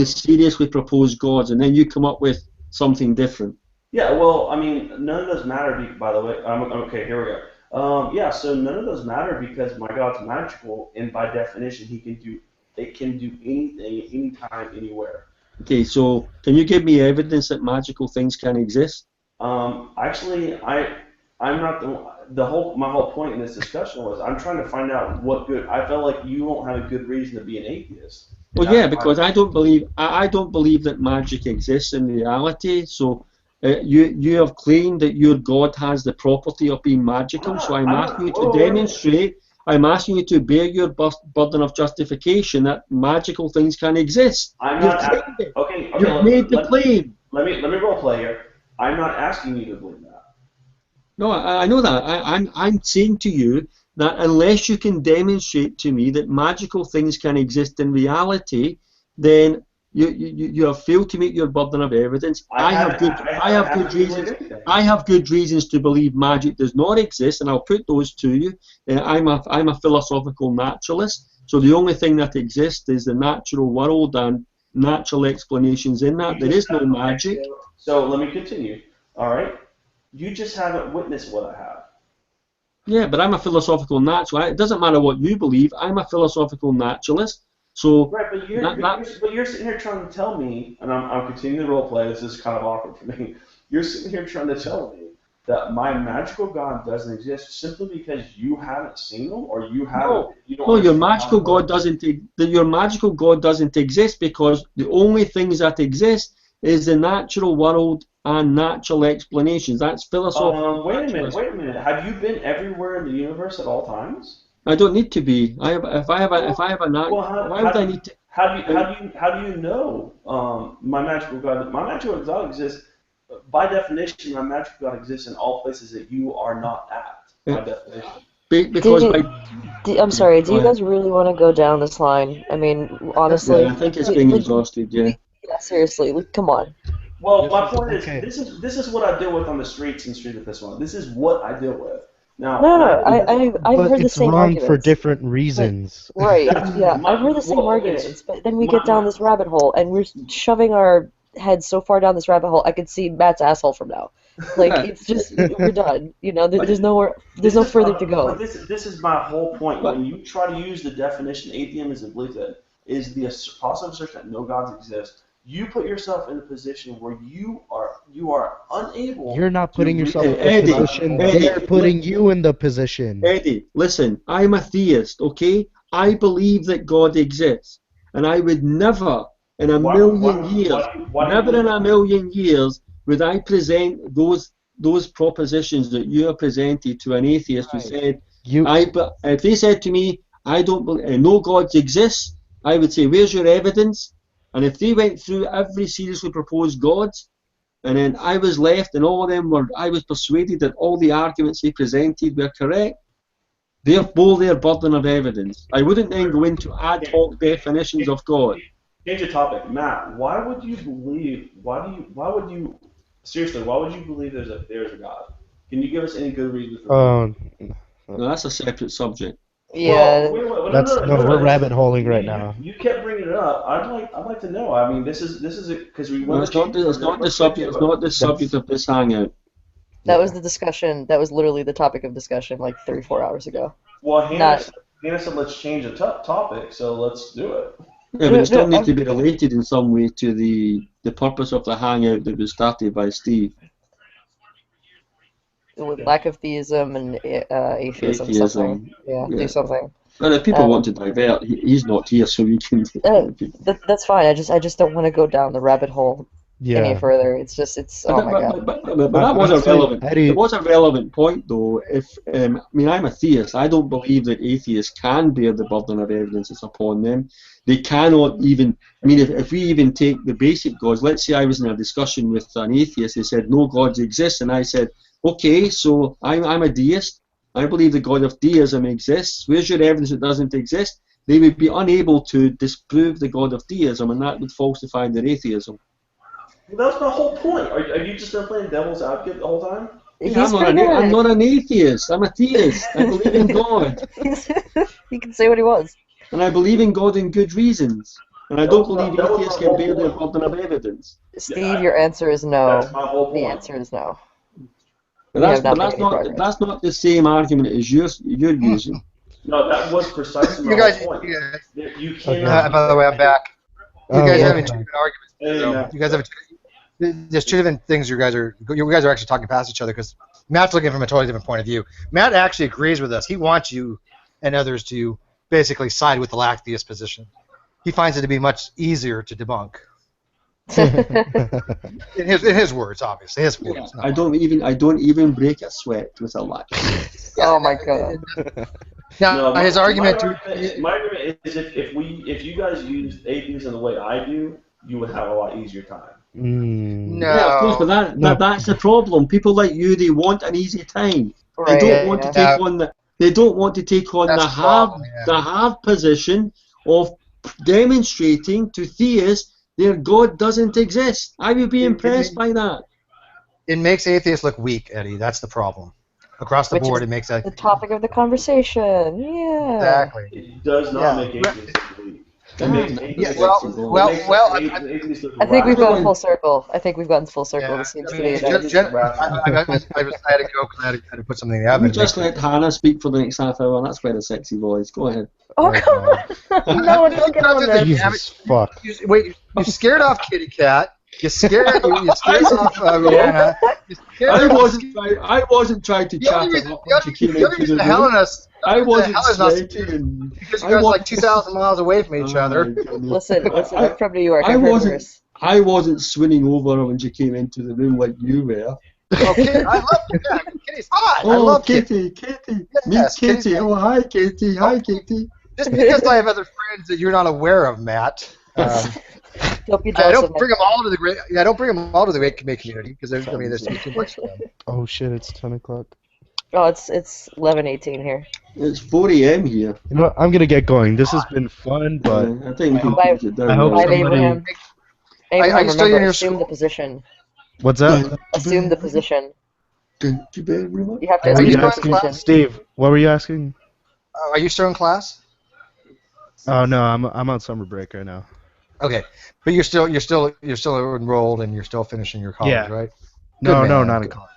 seriously proposed gods, and then you come up with something different. Yeah. Well, I mean, none of those matter. By the way, okay. Here we go. So none of those matter because my God's magical, and by definition, it can do anything, anytime, anywhere. Okay, so can you give me evidence that magical things can exist? Actually, I'm not my whole point in this discussion was I'm trying to find out what good. I felt like you won't have a good reason to be an atheist. Well, yeah, because I don't believe that magic exists in reality. So. You have claimed that your God has the property of being magical, so I'm asking you to demonstrate, I'm asking you to bear your burden of justification that magical things can exist. You've made the claim. Let me role play here. I'm not asking you to believe that. No, I know that. I'm saying to you that unless you can demonstrate to me that magical things can exist in reality, then you have failed to meet your burden of evidence. I have good reasons to believe magic does not exist, and I'll put those to you. I'm a philosophical naturalist, so the only thing that exists is the natural world and natural explanations in that. There is no magic. So let me continue. All right, you just haven't witnessed what I have. Yeah, but I'm a philosophical naturalist. It doesn't matter what you believe. I'm a philosophical naturalist. So right, but you're sitting here trying to tell me, and I'm continuing the role play. This is kind of awkward for me. You're sitting here trying to tell me that my magical God doesn't exist simply because you haven't seen him, or you haven't. No, your magical God doesn't. Your magical God doesn't exist because the only things that exist is the natural world and natural explanations. That's philosophical. Wait a minute. Have you been everywhere in the universe at all times? I don't need to be. If I have a why would I need to? How do you know my magical God? My magical God exists by definition. My magical God exists in all places that you are not at. By definition. I'm sorry. Do you guys really want to go down this line? I mean, honestly. Yeah, I think it's getting exhausted. Yeah. Yeah, seriously. Come on. Well, my point is, this is what I deal with on the streets in Street Epistemology. This is what I deal with. Now, I've heard the same arguments. It's wrong for different reasons. Right, yeah. I've heard the same arguments, but then we get down this rabbit hole, and we're shoving our heads so far down this rabbit hole, I could see Matt's asshole from now. Like, it's just, we're done. You know, there's no further to go. This is my whole point. When you try to use the definition atheism is a belief that is the positive assertion that no gods exist, you put yourself in a position where you are unable. You're not putting yourself in a position. They're putting you in the position. Eddie, listen. I'm a theist. Okay, I believe that God exists, and I would never, in a million years, would I present those propositions that you have presented to an atheist who said, if they said to me, I don't believe no gods exist, I would say, where's your evidence? And if they went through every seriously proposed gods, and then I was left, and all of them were, I was persuaded that all the arguments he presented were correct. They're both their burden of evidence. I wouldn't then go into ad hoc definitions of God. Change the topic, Matt. Why would you believe? Why would you? Seriously, why would you believe there's a God? Can you give us any good reasons for No, that's a separate subject. Yeah. Well, we're rabbit holing right now. You kept bringing it up. I'd like to know. I mean, this is because we want It's not the subject. It's not the subject of this hangout. That was the discussion. That was literally the topic of discussion like 3-4 hours ago. Well, Hannah said let's change the topic, so let's do it. Yeah, but it still needs to be related in some way to the purpose of the hangout that was started by Steve. With lack of theism and atheism. Something. Yeah, do something. Well, if people want to divert, he's not here, so we can. That's fine. I just don't want to go down the rabbit hole any further. It's oh my god. But that was a relevant. It was a relevant point, though. I mean, I'm a theist. I don't believe that atheists can bear the burden of evidence that's upon them. They cannot even. I mean, if we even take the basic gods, let's say I was in a discussion with an atheist. They said no gods exist, and I said, okay, so I'm a deist. I believe the God of deism exists. Where's your evidence it doesn't exist? They would be unable to disprove the God of deism, and that would falsify their atheism. Well, that's my whole point. Are you just playing devil's advocate the whole time? I'm not an atheist. I'm a theist. I believe in God. He can say what he wants. And I believe in God in good reasons. And I don't believe atheists can bear their burden of evidence. Steve, your answer is no. That's my whole point. The answer is no. But that's not the same argument as you're using. No, that was precisely my whole point. You can't. By the way, I'm back. You guys are having two different arguments. You guys have there's two different things. You guys are actually talking past each other because Matt's looking from a totally different point of view. Matt actually agrees with us. He wants you and others to basically side with the Lacktheist position. He finds it to be much easier to debunk. in his words, obviously, his words. I don't even break a sweat with a Lacktheist. Oh my god. Now, his argument. My argument is if you guys used atheism the way I do, you would have a lot easier time. No. Yeah, of course, but that's the problem. People like you, they want an easy time. Right, they don't want to take on the hard position of demonstrating to theists their God doesn't exist. I would be impressed by that. It makes atheists look weak, Eddie. That's the problem. Across the board, it makes that the topic of the conversation. Yeah. Exactly. It does not make atheists look weak. I think we've gone full circle. I think we've gotten full circle. This seems to be I had to go because I had to put something in the oven. We just let Hannah speak for the next half hour, and that's quite a sexy voice. Go ahead. Oh, come on. No, don't get on there. Jesus fuck. Wait, you scared off Kitty Cat. You scared off Rihanna. I wasn't trying to chat her up when she came into the room. I wasn't sweating. Because you guys are like 2,000 miles away from each other. Listen, I'm from New York. I wasn't swinging over her when she came into the room like you were. Okay, I love Kitty. Kitty's hot. Oh, I love Kitty. Meet Kitty. Oh, hi, Kitty. Hi, Kitty. Just because I have other friends that you're not aware of, Matt. Don't be I don't bring them all to the great. I don't bring them all to the great community because there's too much for them. Oh shit! It's 10 o'clock. Oh, it's 11:18 here. It's 4 a.m. here. You know what? I'm gonna get going. This has been fun, but I think we can close it down. I hope somebody. Abraham, remember, assume the position. What's that? Assume the position. You have to Are assume you the asking, position. Steve? What were you asking? Are you still in class? Oh no, I'm on summer break right now. Okay, but you're still enrolled and you're still finishing your college, right? No, not in college.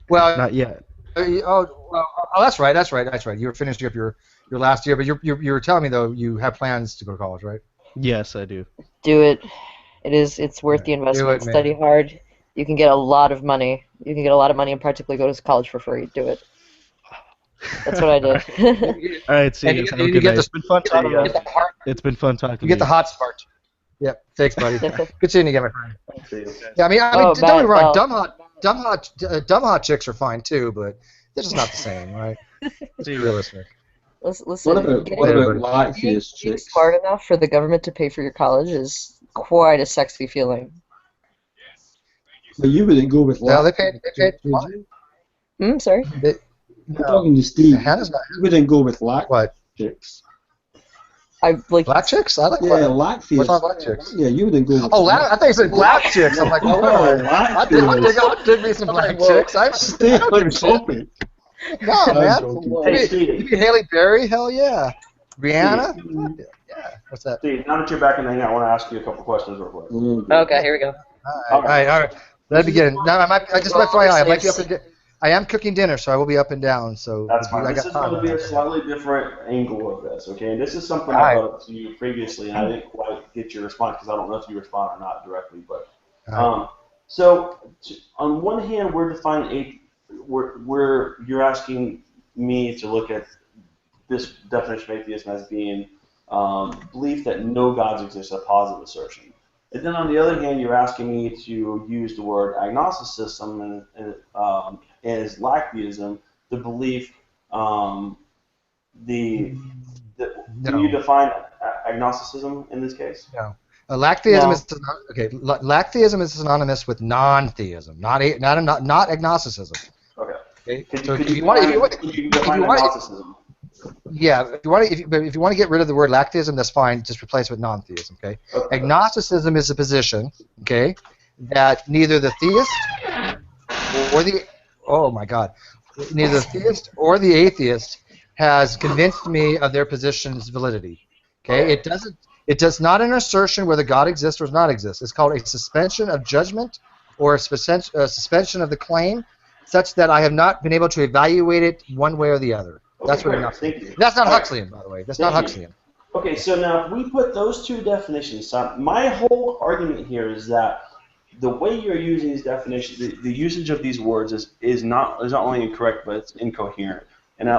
Well, not yet. That's right. You were finishing up your last year, but you were telling me though you have plans to go to college, right? Yes, I do. Do it. It's worth the investment. Study hard. You can get a lot of money. You can get a lot of money and practically go to college for free. Do it. That's what I did. All right, see you. Have a good night. It's been fun talking to you. It's been fun talking to you. You get the hot spark. Yep. Thanks, buddy. Good seeing you again, my friend. Yeah, I mean, don't get me wrong. Dumb hot chicks are fine too, but they're just not the same, right? Let's be realistic. Listen, what about Lacktheist being chicks? smart enough for the government to pay for your college is quite a sexy feeling. But you wouldn't go with No, lack. they paid fine. Sorry. I'm talking to Steve. Hannah's not. You wouldn't go with lack What? chicks. I like Black chicks? I like Yeah, black. lack What's wrong with black chicks? Yeah, you wouldn't go with Oh, I thought you said black chicks. I'm like, oh, I'll dig me some black chicks. Stay on topic. No, man. Hey, Steve. You mean Haley Berry? Hell yeah. Rihanna? Yeah. What's that? Steve, now that you're back in the hangout, I want to ask you a couple questions real quick. Okay, here we go. All right. Let's begin. Now, I just FYI, I might be up and I am cooking dinner, so I will be up and down. So that's fine. I This got is going to be a slightly different angle of this, okay? And this is something I brought up to you previously, and I didn't quite get your response because I don't know if you respond or not directly. But so on one hand, we're defining you're asking me to look at this definition of atheism as being belief that no gods exist, a positive assertion. And then on the other hand, you're asking me to use the word agnosticism and as Lacktheism, the belief. Can you define agnosticism in this case? No. Lacktheism is okay. Lacktheism is synonymous with non-theism, not agnosticism. Okay. So if you want agnosticism? Yeah, if you want to get rid of the word Lacktheism, that's fine. Just replace it with non-theism. Okay. Agnosticism is a position, okay, that neither the theist or neither the theist or the atheist has convinced me of their position's validity. Okay. It does not an assertion whether God exists or does not exist. It's called a suspension of judgment or a suspension of the claim, such that I have not been able to evaluate it one way or the other. That's what agnosticism. That's not Huxleyan, by the way. That's not Huxleyan. Okay, so now if we put those two definitions, my whole argument here is that the way you're using these definitions, the usage of these words is not only incorrect, but it's incoherent. And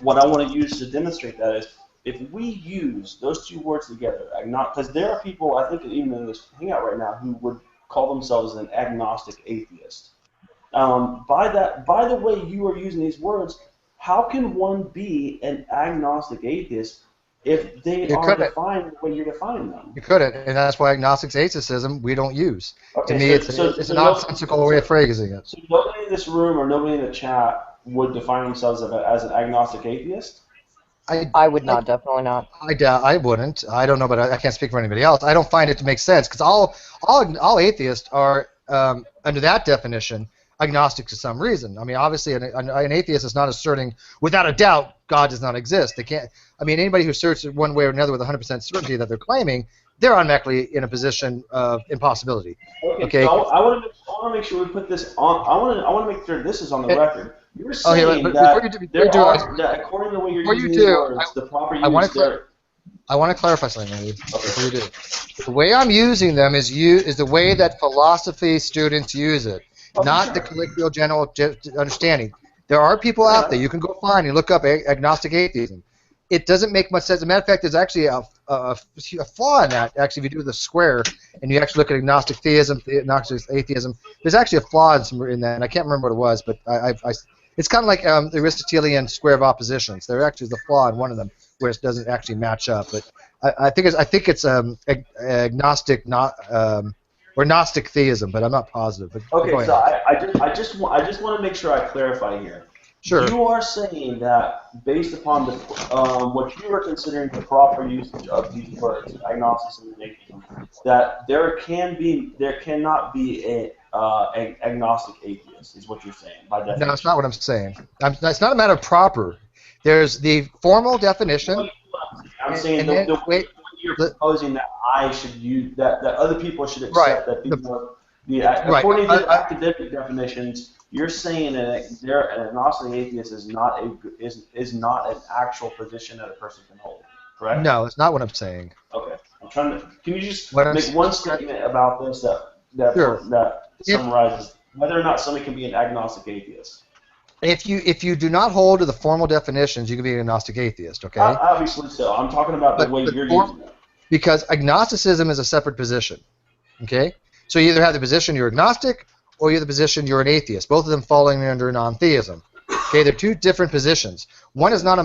what I want to use to demonstrate that is if we use those two words together, because there are people, I think even in this hangout right now, who would call themselves an agnostic atheist. By the way you are using these words, how can one be an agnostic atheist if they are defined the way you're defining them? You couldn't, and that's why agnostic atheism we don't use. Okay, to me, it's a nonsensical way of phrasing it. So nobody in this room or nobody in the chat would define themselves as an agnostic atheist? I would not, definitely not. I wouldn't. I don't know, but I can't speak for anybody else. I don't find it to make sense because all atheists are under that definition agnostic to some reason. I mean, obviously, an atheist is not asserting without a doubt God does not exist. They can't. I mean, anybody who asserts it one way or another with 100% certainty that they're claiming, they're automatically in a position of impossibility. Okay. So I want to make sure we put this on. I want to make sure this is on the record. You're saying that according to the way you're using these words, the proper use I want to clarify something, Randy, before you do. The way I'm using them is the way that philosophy students use it, not the colloquial general understanding. There are people out there you can go find and look up agnostic atheism. It doesn't make much sense. As a matter of fact, there's actually a flaw in that. Actually, if you do the square and you actually look at agnostic theism, agnostic atheism, there's actually a flaw in that, and I can't remember what it was, but it's kind of like the Aristotelian square of oppositions. There actually is a flaw in one of them where it doesn't actually match up. But I think it's agnostic, or Gnostic theism, but I'm not positive. But okay, so I just want to make sure I clarify here. Sure. You are saying that based upon the what you are considering the proper usage of these words, agnosticism and atheism, that there cannot be a agnostic atheist, is what you're saying by definition. No, it's not what I'm saying. It's not a matter of proper. There's the formal definition. I'm saying you're proposing that I should use that other people should accept that people according to academic definitions. You're saying that an agnostic atheist is not an actual position that a person can hold, correct? No, it's not what I'm saying. Okay, I'm trying to. Can you just make one statement about this that summarizes whether or not somebody can be an agnostic atheist? If you do not hold to the formal definitions, you can be an agnostic atheist. Okay. Obviously so. I'm talking about the way you're using it. Because agnosticism is a separate position. Okay. So you either have the position you're agnostic, or you're the position you're an atheist. Both of them falling under non-theism. Okay, they're two different positions. One is not a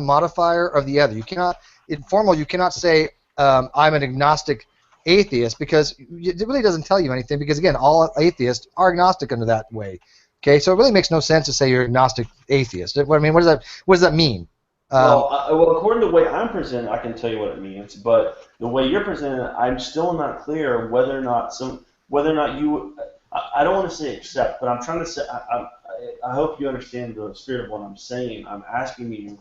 modifier of the other. You cannot, in formal, you cannot say I'm an agnostic atheist because it really doesn't tell you anything because, again, all atheists are agnostic under that way. Okay, so it really makes no sense to say you're agnostic atheist. I mean, what does that mean? Well, according to the way I'm presented, I can tell you what it means. But the way you're presented, I'm still not clear whether or not you. I don't want to say accept, but I'm trying to say. I hope you understand the spirit of what I'm saying. I'm asking you,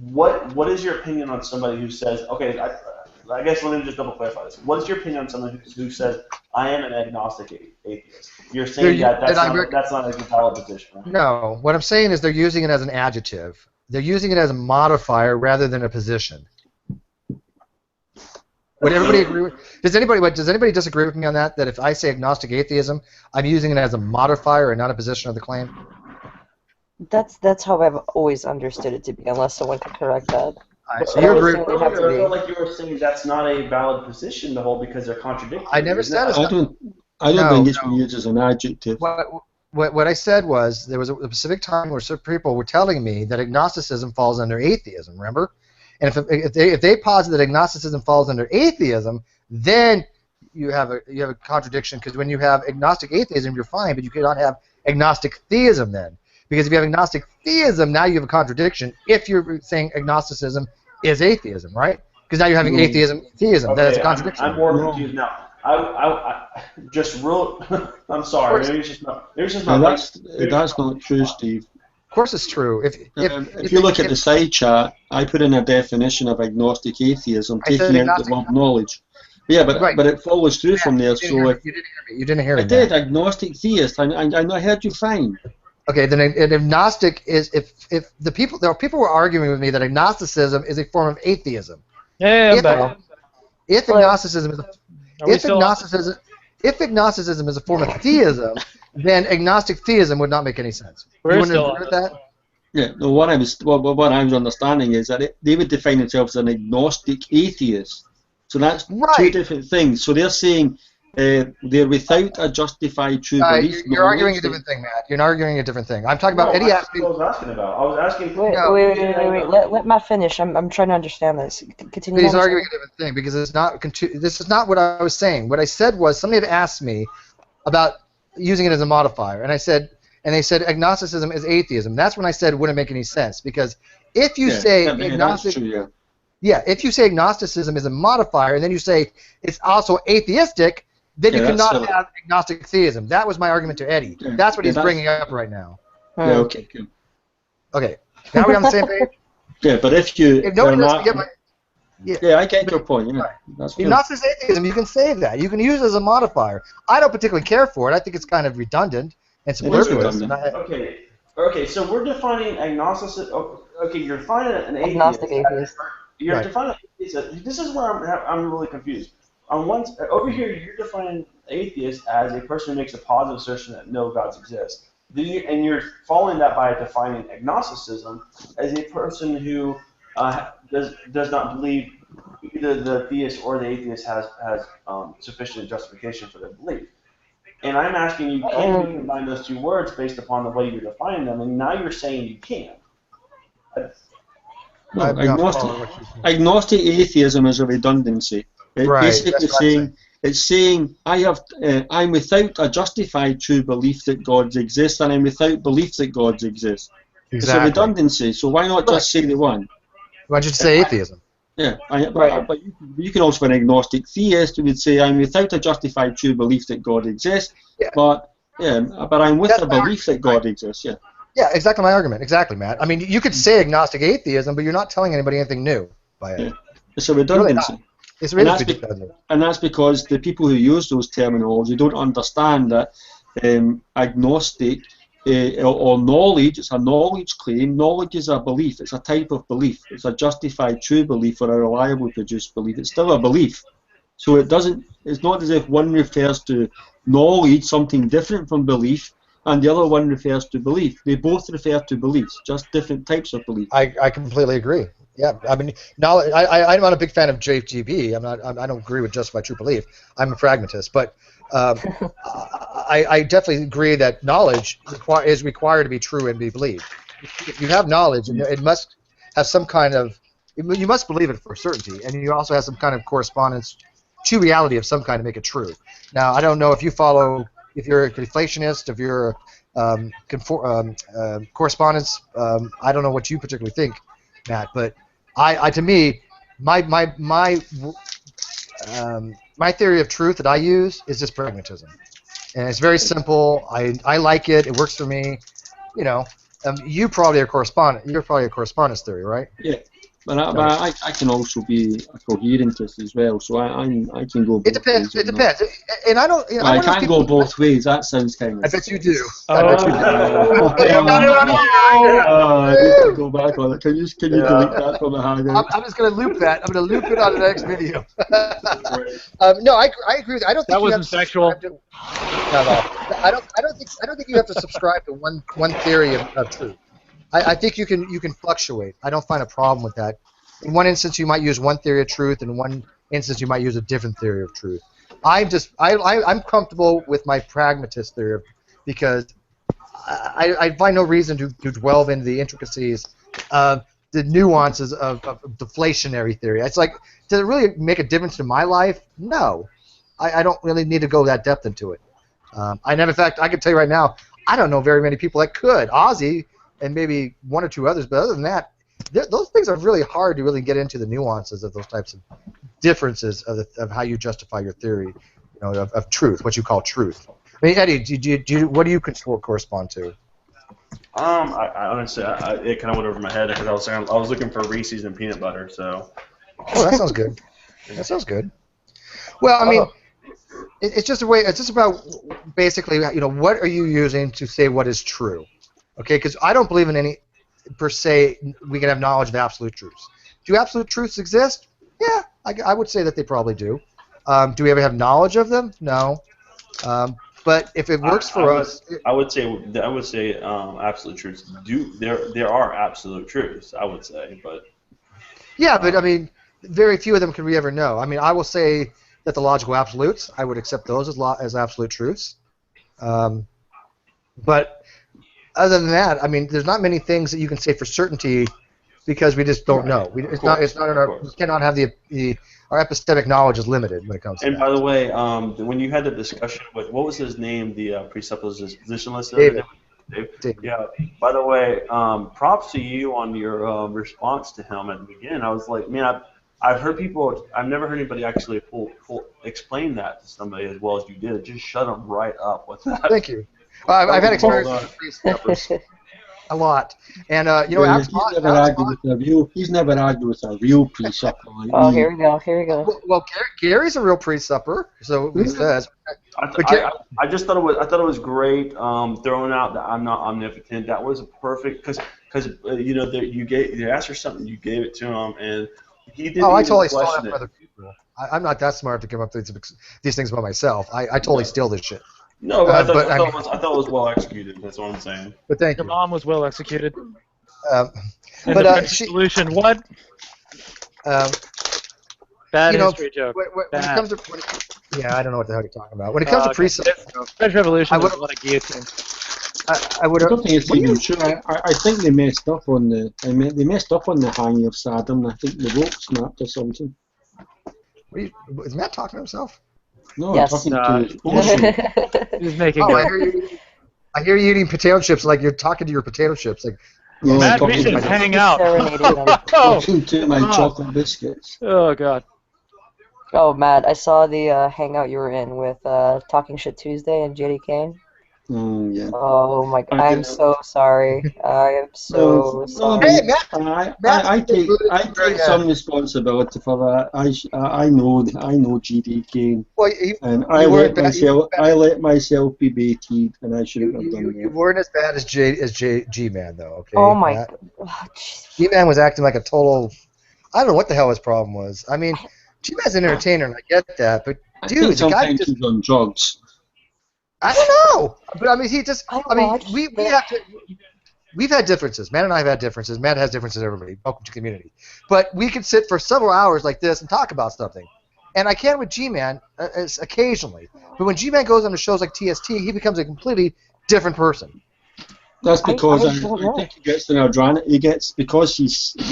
what is your opinion on somebody who says, okay, I guess let me just double clarify this. What is your opinion on someone who says, I am an agnostic atheist? You're saying that's not a valid position, right? No, what I'm saying is they're using it as an adjective. They're using it as a modifier rather than a position. Would everybody agree with? Does anybody disagree with me on that? That if I say agnostic atheism, I'm using it as a modifier and not a position of the claim? That's how I've always understood it to be, unless someone can correct that. So you agree? I felt like you were saying that's not a valid position to hold because they're contradictory. I never said it. I don't think it's been used as an adjective. What I said was there was a specific time where certain people were telling me that agnosticism falls under atheism. Remember? And if they posit that agnosticism falls under atheism, then you have a contradiction because when you have agnostic atheism, you're fine, but you cannot have agnostic theism then. Because if you have agnostic theism, now you have a contradiction if you're saying agnosticism is atheism, right? Because now you're having atheism, theism. Okay, that's a contradiction. I'm more confused now. I just real. I'm sorry. Maybe it's just not. That's not true, Steve. Of course, it's true. If you look at the side chart, I put in a definition of agnostic atheism, taking out the word knowledge. Yeah, but it follows through from there. So you didn't hear me. I did. Agnostic theist. I heard you fine. Okay, then an agnostic is if there are people who are arguing with me that agnosticism is a form of atheism. If agnosticism is a form of theism, then agnostic theism would not make any sense. You wouldn't agree with that? Yeah. No, what I was understanding is that they would define themselves as an agnostic atheist. So that's two different things. So they're saying they're without a justified true belief. You're arguing a different thing, Matt. You're arguing a different thing. I'm talking about Eddie asking. What I was asking about. I was asking. Wait. Let Matt finish. I'm trying to understand this. Continue. He's arguing a different thing because it's not. This is not what I was saying. What I said was somebody had asked me about using it as a modifier, and they said agnosticism is atheism. That's when I said it wouldn't make any sense because if you say agnostic. Yeah, if you say agnosticism is a modifier, and then you say it's also atheistic, then you cannot have agnostic theism. That was my argument to Eddie. That's what he's bringing up right now. Yeah, okay, cool. Okay, now we're on the same page? Yeah, but if nobody doesn't get my... Yeah, I get your point. Yeah, that's cool. Agnostic atheism, you can say that. You can use it as a modifier. I don't particularly care for it. I think it's kind of redundant and superfluous. Okay, so we're defining agnosticism. Okay, you're defining an atheist. Agnostic atheist. You're defining atheist. This is where I'm really confused. Over here, you're defining atheist as a person who makes a positive assertion that no gods exist. And you're following that by defining agnosticism as a person who does not believe either the theist or the atheist has sufficient justification for their belief. And I'm asking you, can you combine those two words based upon the way you're defining them? And now you're saying you can't. Agnostic atheism is a redundancy. It's saying I'm without a justified true belief that gods exist, and I'm without belief that gods exist. Exactly. It's a redundancy. So why not just say the one? Why don't you say atheism? Yeah, but you can also be an agnostic theist who would say I'm without a justified true belief that God exists, but I'm with a belief that God exists. Yeah. Yeah, exactly my argument. Exactly, Matt. I mean, you could say agnostic atheism, but you're not telling anybody anything new by it. Yeah. It's a redundancy. Really it's really and that's because the people who use those terminology don't understand that agnostic or knowledge, it's a knowledge claim. Knowledge is a belief. It's a type of belief. It's a justified true belief or a reliable produced belief. It's still a belief. So it's not as if one refers to knowledge, something different from belief, and the other one refers to belief. They both refer to beliefs, just different types of beliefs. I completely agree. Yeah, I mean, I'm not a big fan of JGB. I don't agree with justified true belief. I'm a pragmatist, but I definitely agree that knowledge is required to be true and be believed. If you have knowledge, it must have some kind of You must believe it for certainty, and you also have some kind of correspondence to reality of some kind to make it true. Now, I don't know if you're a deflationist, if you're correspondence. I don't know what you particularly think, Matt, but to me, my theory of truth that I use is just pragmatism, and it's very simple. I like it. It works for me. You know, you probably are correspondent. You're probably a correspondence theory, right? Yeah. But I can also be a coherentist as well, so I can go both ways. It depends. And I don't. You know, I can't go both ways. That sounds kind of. I bet you do. I need to go back on it. Can you delete that from the Hangout? I'm just going to loop that. I'm going to loop it on the next video. No, I agree with you. I don't think that wasn't sexual. No. I don't think you have to subscribe to one theory of truth. I think you can fluctuate. I don't find a problem with that. In one instance, you might use one theory of truth. In one instance, you might use a different theory of truth. I'm comfortable with my pragmatist theory because I find no reason to delve into the intricacies of the nuances of deflationary theory. It's like, does it really make a difference in my life? No. I don't really need to go that depth into it. In fact, I can tell you right now, I don't know very many people that could. Ozzy and maybe one or two others, but other than that, those things are really hard to really get into the nuances of those types of differences of how you justify your theory, of truth, what you call truth. I mean, Eddie, what do you correspond to? I honestly, it kind of went over my head because I was looking for Reese's and peanut butter. So. Oh, that sounds good. That sounds good. Well, I mean, it's just a way. It's just about basically, what are you using to say what is true? Okay, because I don't believe in any, per se, we can have knowledge of absolute truths. Do absolute truths exist? Yeah, I would say that they probably do. Do we ever have knowledge of them? No. But if it works for us, I would say absolute truths there are absolute truths. I would say, but yeah, but I mean, very few of them can we ever know. I mean, I will say that the logical absolutes, I would accept those as absolute truths. But other than that, I mean, there's not many things that you can say for certainty because we just don't know. We cannot have our epistemic knowledge is limited when it comes to that. And by the way, when you had the discussion with, what was his name, the presuppositionalist? David. Yeah. By the way, props to you on your response to him at the beginning. I was like, man, I've heard people, I've never heard anybody actually explain that to somebody as well as you did. Just shut them right up with that. Thank you. I've had experience with pre-steppers a lot, and he's never argued with a real pre-supper. Oh, here we go. Well, Gary's a real pre-supper, so he says. I just thought it was great throwing out that I'm not omnipotent. That was perfect because you asked for something, you gave it to him, and he didn't. I totally stole that from other people. I'm not that smart to come up with these things by myself. I totally steal this shit. No, but I thought it was well executed. That's what I'm saying. But thank Your you. mom was well executed. But solution, what? Bad history joke. When it comes to I don't know what the hell you're talking about. When it comes to pre-supper, French Revolution was a lot of guillotine. I don't think it's even true. I think they messed up on the hanging of Saddam. I think the rope snapped or something. Is Matt talking to himself? No, yes. I'm talking to Ocean. He's making I hear you eating potato chips like you're talking to your potato chips. Like, Matt, we should hang out. Talking to my chocolate biscuits. Oh, God. Oh, Matt, I saw the hangout you were in with Talking Shit Tuesday and JD Kane. Yeah. Oh my God! I'm so sorry. I am so sorry. Hey, Matt! I take some responsibility for that. I know GD Kane, and I let myself be baited, and I shouldn't have done that. You weren't as bad as G-Man, though. Okay. Oh my! G-Man was acting like a total. I don't know what the hell his problem was. I mean, G-Man's an entertainer, and I get that, but dude, the guy just he's on drugs. I don't know, but I mean, we've had differences. Matt and I have had differences. Matt has differences. Everybody, welcome to the community. But we can sit for several hours like this and talk about something. And I can with G-Man occasionally. But when G-Man goes on to shows like TST, he becomes a completely different person. That's because I don't know. I think he gets an adrenaline. Because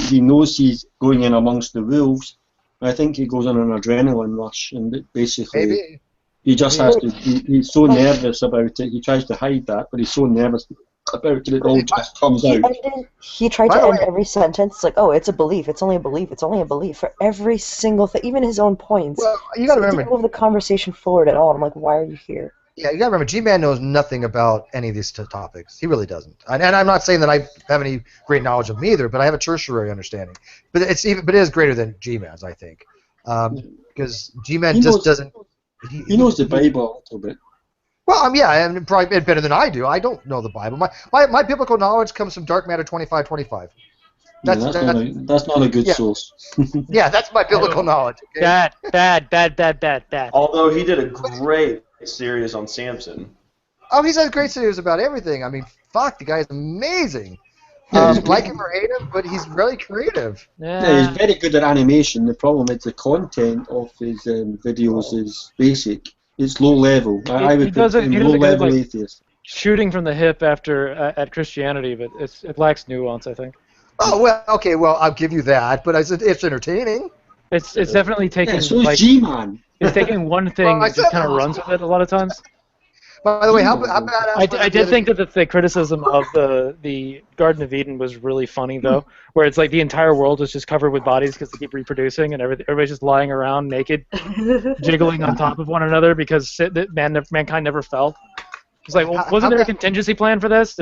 he knows he's going in amongst the wolves. I think he goes on an adrenaline rush, and basically Maybe. he just has to. He's so nervous about it. He tries to hide that, but he's so nervous about it. It all just comes out. He tried to end every sentence like, "Oh, it's a belief. It's only a belief. It's only a belief." For every single thing, even his own points. Well, you got to So it remember. didn't move the conversation forward at all. I'm like, why are you here? Yeah, you got to remember, G-Man knows nothing about any of these topics. He really doesn't. And I'm not saying that I have any great knowledge of them either, but I have a tertiary understanding. But it is greater than G-Man's, I think, because G-Man just doesn't. He knows the Bible a little bit. Well, yeah, and probably better than I do. I don't know the Bible. My biblical knowledge comes from Dark Matter 2525. That's not a good source. Yeah, that's my biblical knowledge. Okay? Bad. Although he did a great series on Samson. Oh, he's had great series about everything. I mean, fuck, the guy is amazing. Like him or hate him, but he's really creative. Yeah, he's very good at animation. The problem is the content of his videos is basic. It's low level. I would put him low level atheist. Shooting from the hip after at Christianity, but it lacks nuance, I think. Oh well, okay, well I'll give you that, but it's entertaining. It's definitely taking. Yeah, so is G-Man. It's taking one thing and just kind of runs with it a lot of times. By the way, how badass? I did think that the criticism of the Garden of Eden was really funny though, where it's like the entire world is just covered with bodies because they keep reproducing and everybody's just lying around naked, jiggling on top of one another because mankind never fell. It's like, well, wasn't there a contingency plan for this?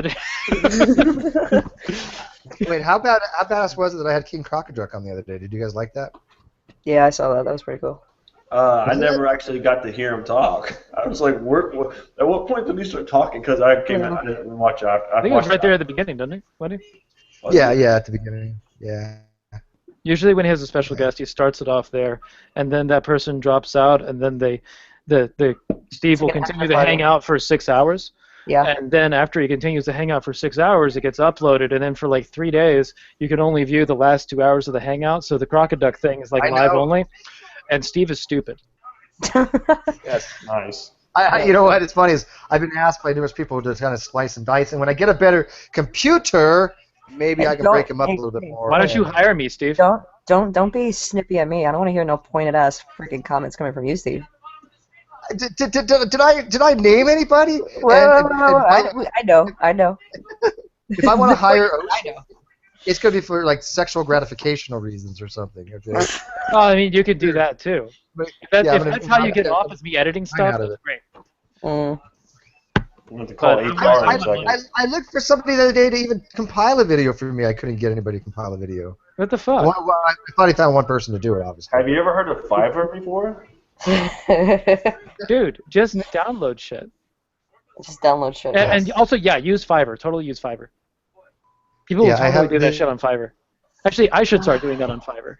Wait, how badass was it that I had King Crocoduck on the other day? Did you guys like that? Yeah, I saw that. That was pretty cool. I never actually got to hear him talk. I was like, at what point did he start talking? Because I came in, I didn't watch it. I think it was right there at the beginning, didn't he? Wasn't he? Yeah, at the beginning. Yeah. Usually when he has a special guest, he starts it off there, and then that person drops out, and then Steve will continue to hang out for 6 hours. Yeah. And then after he continues to hang out for 6 hours, it gets uploaded, and then for like 3 days, you can only view the last 2 hours of the hangout. So the Crocoduck thing is like live only, and Steve is stupid. Yes, nice. You know what? It's funny is I've been asked by numerous people to kind of slice and dice, and when I get a better computer, maybe I can break them up a little bit more. Why don't you hire me, Steve? Don't be snippy at me. I don't want to hear no pointed ass freaking comments coming from you, Steve. Did I name anybody? I know. If I want to hire, it's going to be for like sexual gratificational reasons or something. Okay. Well, I mean, you could do that too. If that's how you get off, is me editing stuff. That's great. I looked for somebody the other day to even compile a video for me. I couldn't get anybody to compile a video. What the fuck? I thought he found one person to do it, obviously. Have you ever heard of Fiverr before? Dude, just download shit. Just download shit. And also, yeah, use Fiverr. Totally use Fiverr. People will totally do that shit on Fiverr. Actually, I should start doing that on Fiverr.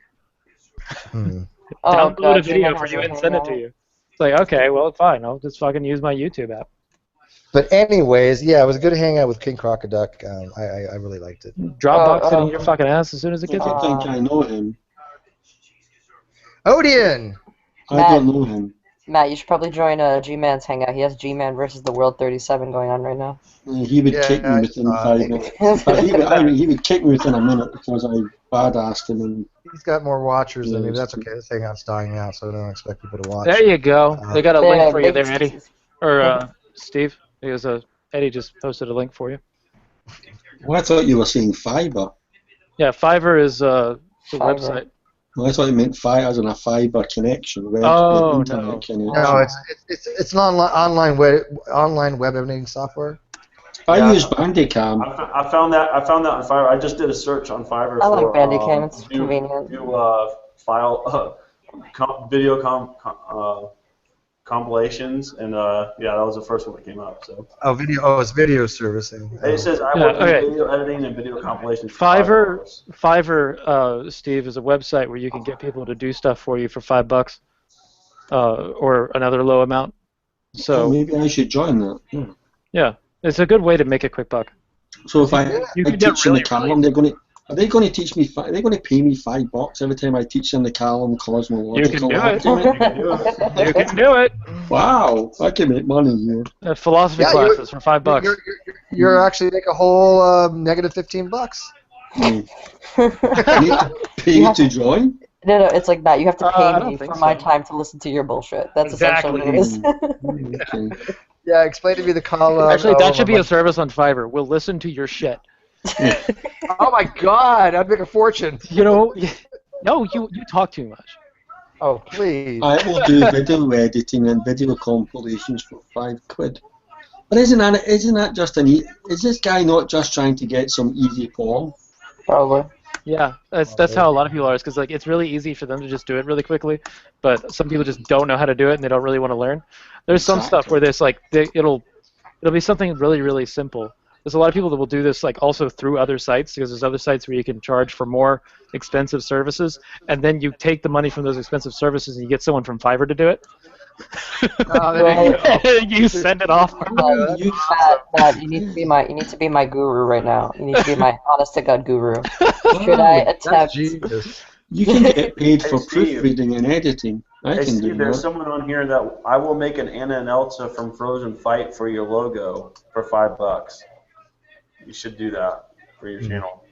Download a video for you and send it to you. It's like, okay, well, fine. I'll just fucking use my YouTube app. But anyways, yeah, it was a good hangout with King Crocoduck. I really liked it. Dropbox it in your fucking ass as soon as it gets I think I know him. Odian! I don't know him. Matt, you should probably join G-Man's hangout. He has G-Man versus the World 37 going on right now. He would kick me within 5 minutes. He would kick me within a minute because I badassed him. And he's got more watchers than me, but that's okay. This hangout's dying out, so I don't expect people to watch. There you go. They got a link for you there, Eddie. Or Steve. Eddie just posted a link for you. Well, I thought you were saying Fiverr. Yeah, Fiverr is the website. Well, I thought you meant as in a fiber connection. No, it's an online web editing software. I use Bandicam. I found that on Fiverr. I just did a search on Fiverr. I like Bandicam. It's convenient. Video compilations, and that was the first one that came up. So. It's video servicing. It says I work in video editing and video compilations. Fiverr, Steve, is a website where you can get people to do stuff for you for $5, or another low amount. So maybe I should join that. Yeah, it's a good way to make a quick buck. So if I teach in the column, they're going to Are they going to teach me? Are they going to pay me $5 every time I teach them the Callum cosmological argument? You can do it. Wow, I can make money here. Philosophy classes for $5. You're actually make a whole negative $15. Pay to join? No, it's like that. You have to I pay don't me think for so. my time to listen to your bullshit. That's essentially what it is. Yeah, explain to me the column. Actually, that should be a service on Fiverr. We'll listen to your shit. Oh my God, I'd make a fortune. You know, no, you talk too much. Oh, please. I will do video editing and video compilations for £5. But isn't that just is this guy not just trying to get some easy porn? Probably. Yeah, that's how a lot of people are. Because like it's really easy for them to just do it really quickly, but some people just don't know how to do it and they don't really want to learn. There's some stuff where there's like it'll be something really simple. There's a lot of people that will do this like also through other sites, because there's other sites where you can charge for more expensive services, and then you take the money from those expensive services and you get someone from Fiverr to do it. You send it off. Matt, you need to be my guru right now. You need to be my honest to God guru. Should I attempt? You can get paid for proofreading and editing. I can do There's that. someone on here that I will make an Anna and Elsa from Frozen Fight for your logo for $5. You should do that for your channel.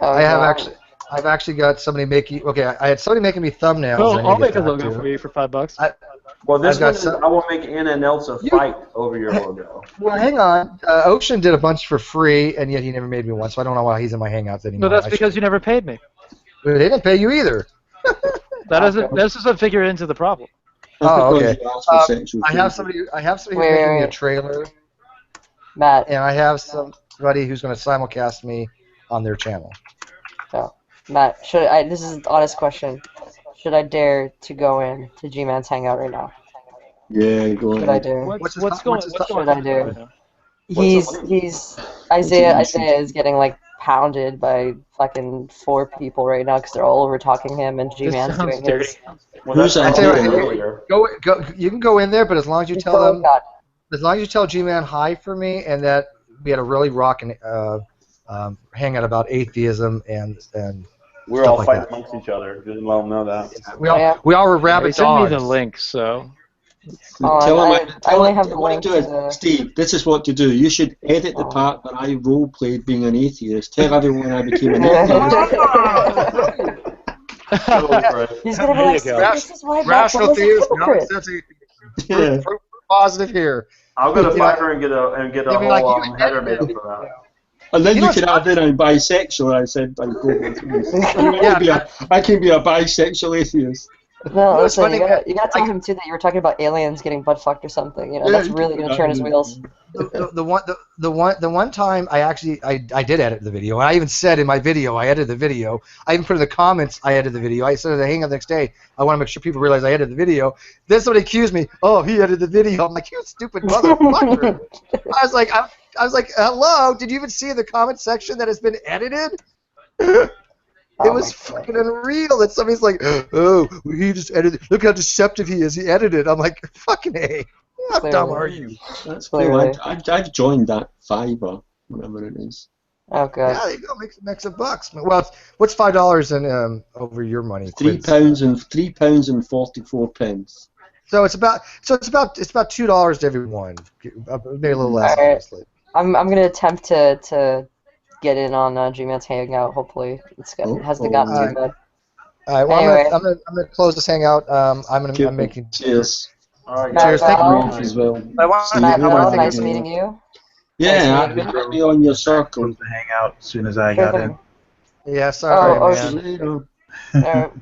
I've actually got somebody making. Okay, I had somebody making me thumbnails. Well, I'll make a logo for you for $5. Well, this one is, I will make Anna and Elsa fight over your logo. Well, hang on. Ocean did a bunch for free, and yet he never made me one, so I don't know why he's in my Hangouts anymore. No, that's because you never paid me. They didn't pay you either. That doesn't figure into the problem. Oh, okay. I have somebody who's making me a trailer. Matt. And I have somebody who's going to simulcast me on their channel. So, Matt, this is an honest question. Should I dare to go in to G-Man's Hangout right now? Yeah, go on. What should I do? What's going should I do? Isaiah is getting like pounded by fucking 4 people right now because they're all over talking him, and G-Man's doing his. You can go in there, but as long as you tell them, as long as you tell G-Man hi for me, and that we had a really rocking hangout about atheism and we're all fighting amongst each other. Didn't let them know that. We all were rabid dogs. Send me the link, so. Tell him I only have the link to the... Steve, this is what to do. You should edit the part that I role-played being an atheist. Tell everyone I became an atheist. He's going to be like, this is why rational theist, yeah. Positive here. I'll go to Fiverr and get a whole header made up for that. And then you could add in I'm bisexual. I said I can be a bisexual atheist. No, listen, you gotta tell him too that you were talking about aliens getting butt fucked or something. You know, that's really gonna turn his wheels. The one time I did edit the video, and I even said in my video I edited the video. I even put in the comments I edited the video. I said at the hangout the next day I want to make sure people realize I edited the video. Then somebody accused me, oh, he edited the video. I'm like, you stupid motherfucker. I was like, hello, did you even see in the comment section that it's been edited? It was fucking unreal that somebody's like, oh, he just edited. Look how deceptive he is. He edited. I'm like, fucking A. How dumb are you? That's cool. I've joined that Fiverr, whatever it is. Oh, good. Yeah, there you go. Make some bucks. Well, what's $5 in over your money? £3 and 44 pence. So it's about $2 to every one. Maybe a little less, right. honestly. I'm gonna attempt to get in on G-Man's Hangout. Hopefully, it hasn't gotten too bad. All right. Well, anyway. I'm gonna close this Hangout. I'm making. Cheers. All right. Cheers. Thank you as well. Matt Bell, nice meeting you. Yeah, put me on your circle. To hang out as soon as I got in. Yeah, sorry, man.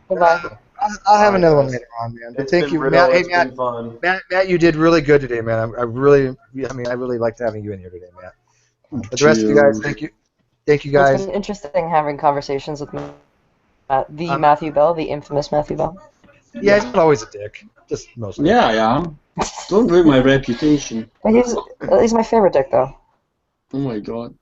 Goodbye. I'll have another one later on, man. But thank you, Matt. Hey, Matt, you did really good today, man. I really liked having you in here today, Matt. But the rest of you guys, thank you guys. It's been interesting having conversations with Matthew Bell, the infamous Matthew Bell. Yeah, he's not always a dick. Just mostly. Yeah, I am. Don't ruin my reputation. He's my favorite dick, though. Oh my god.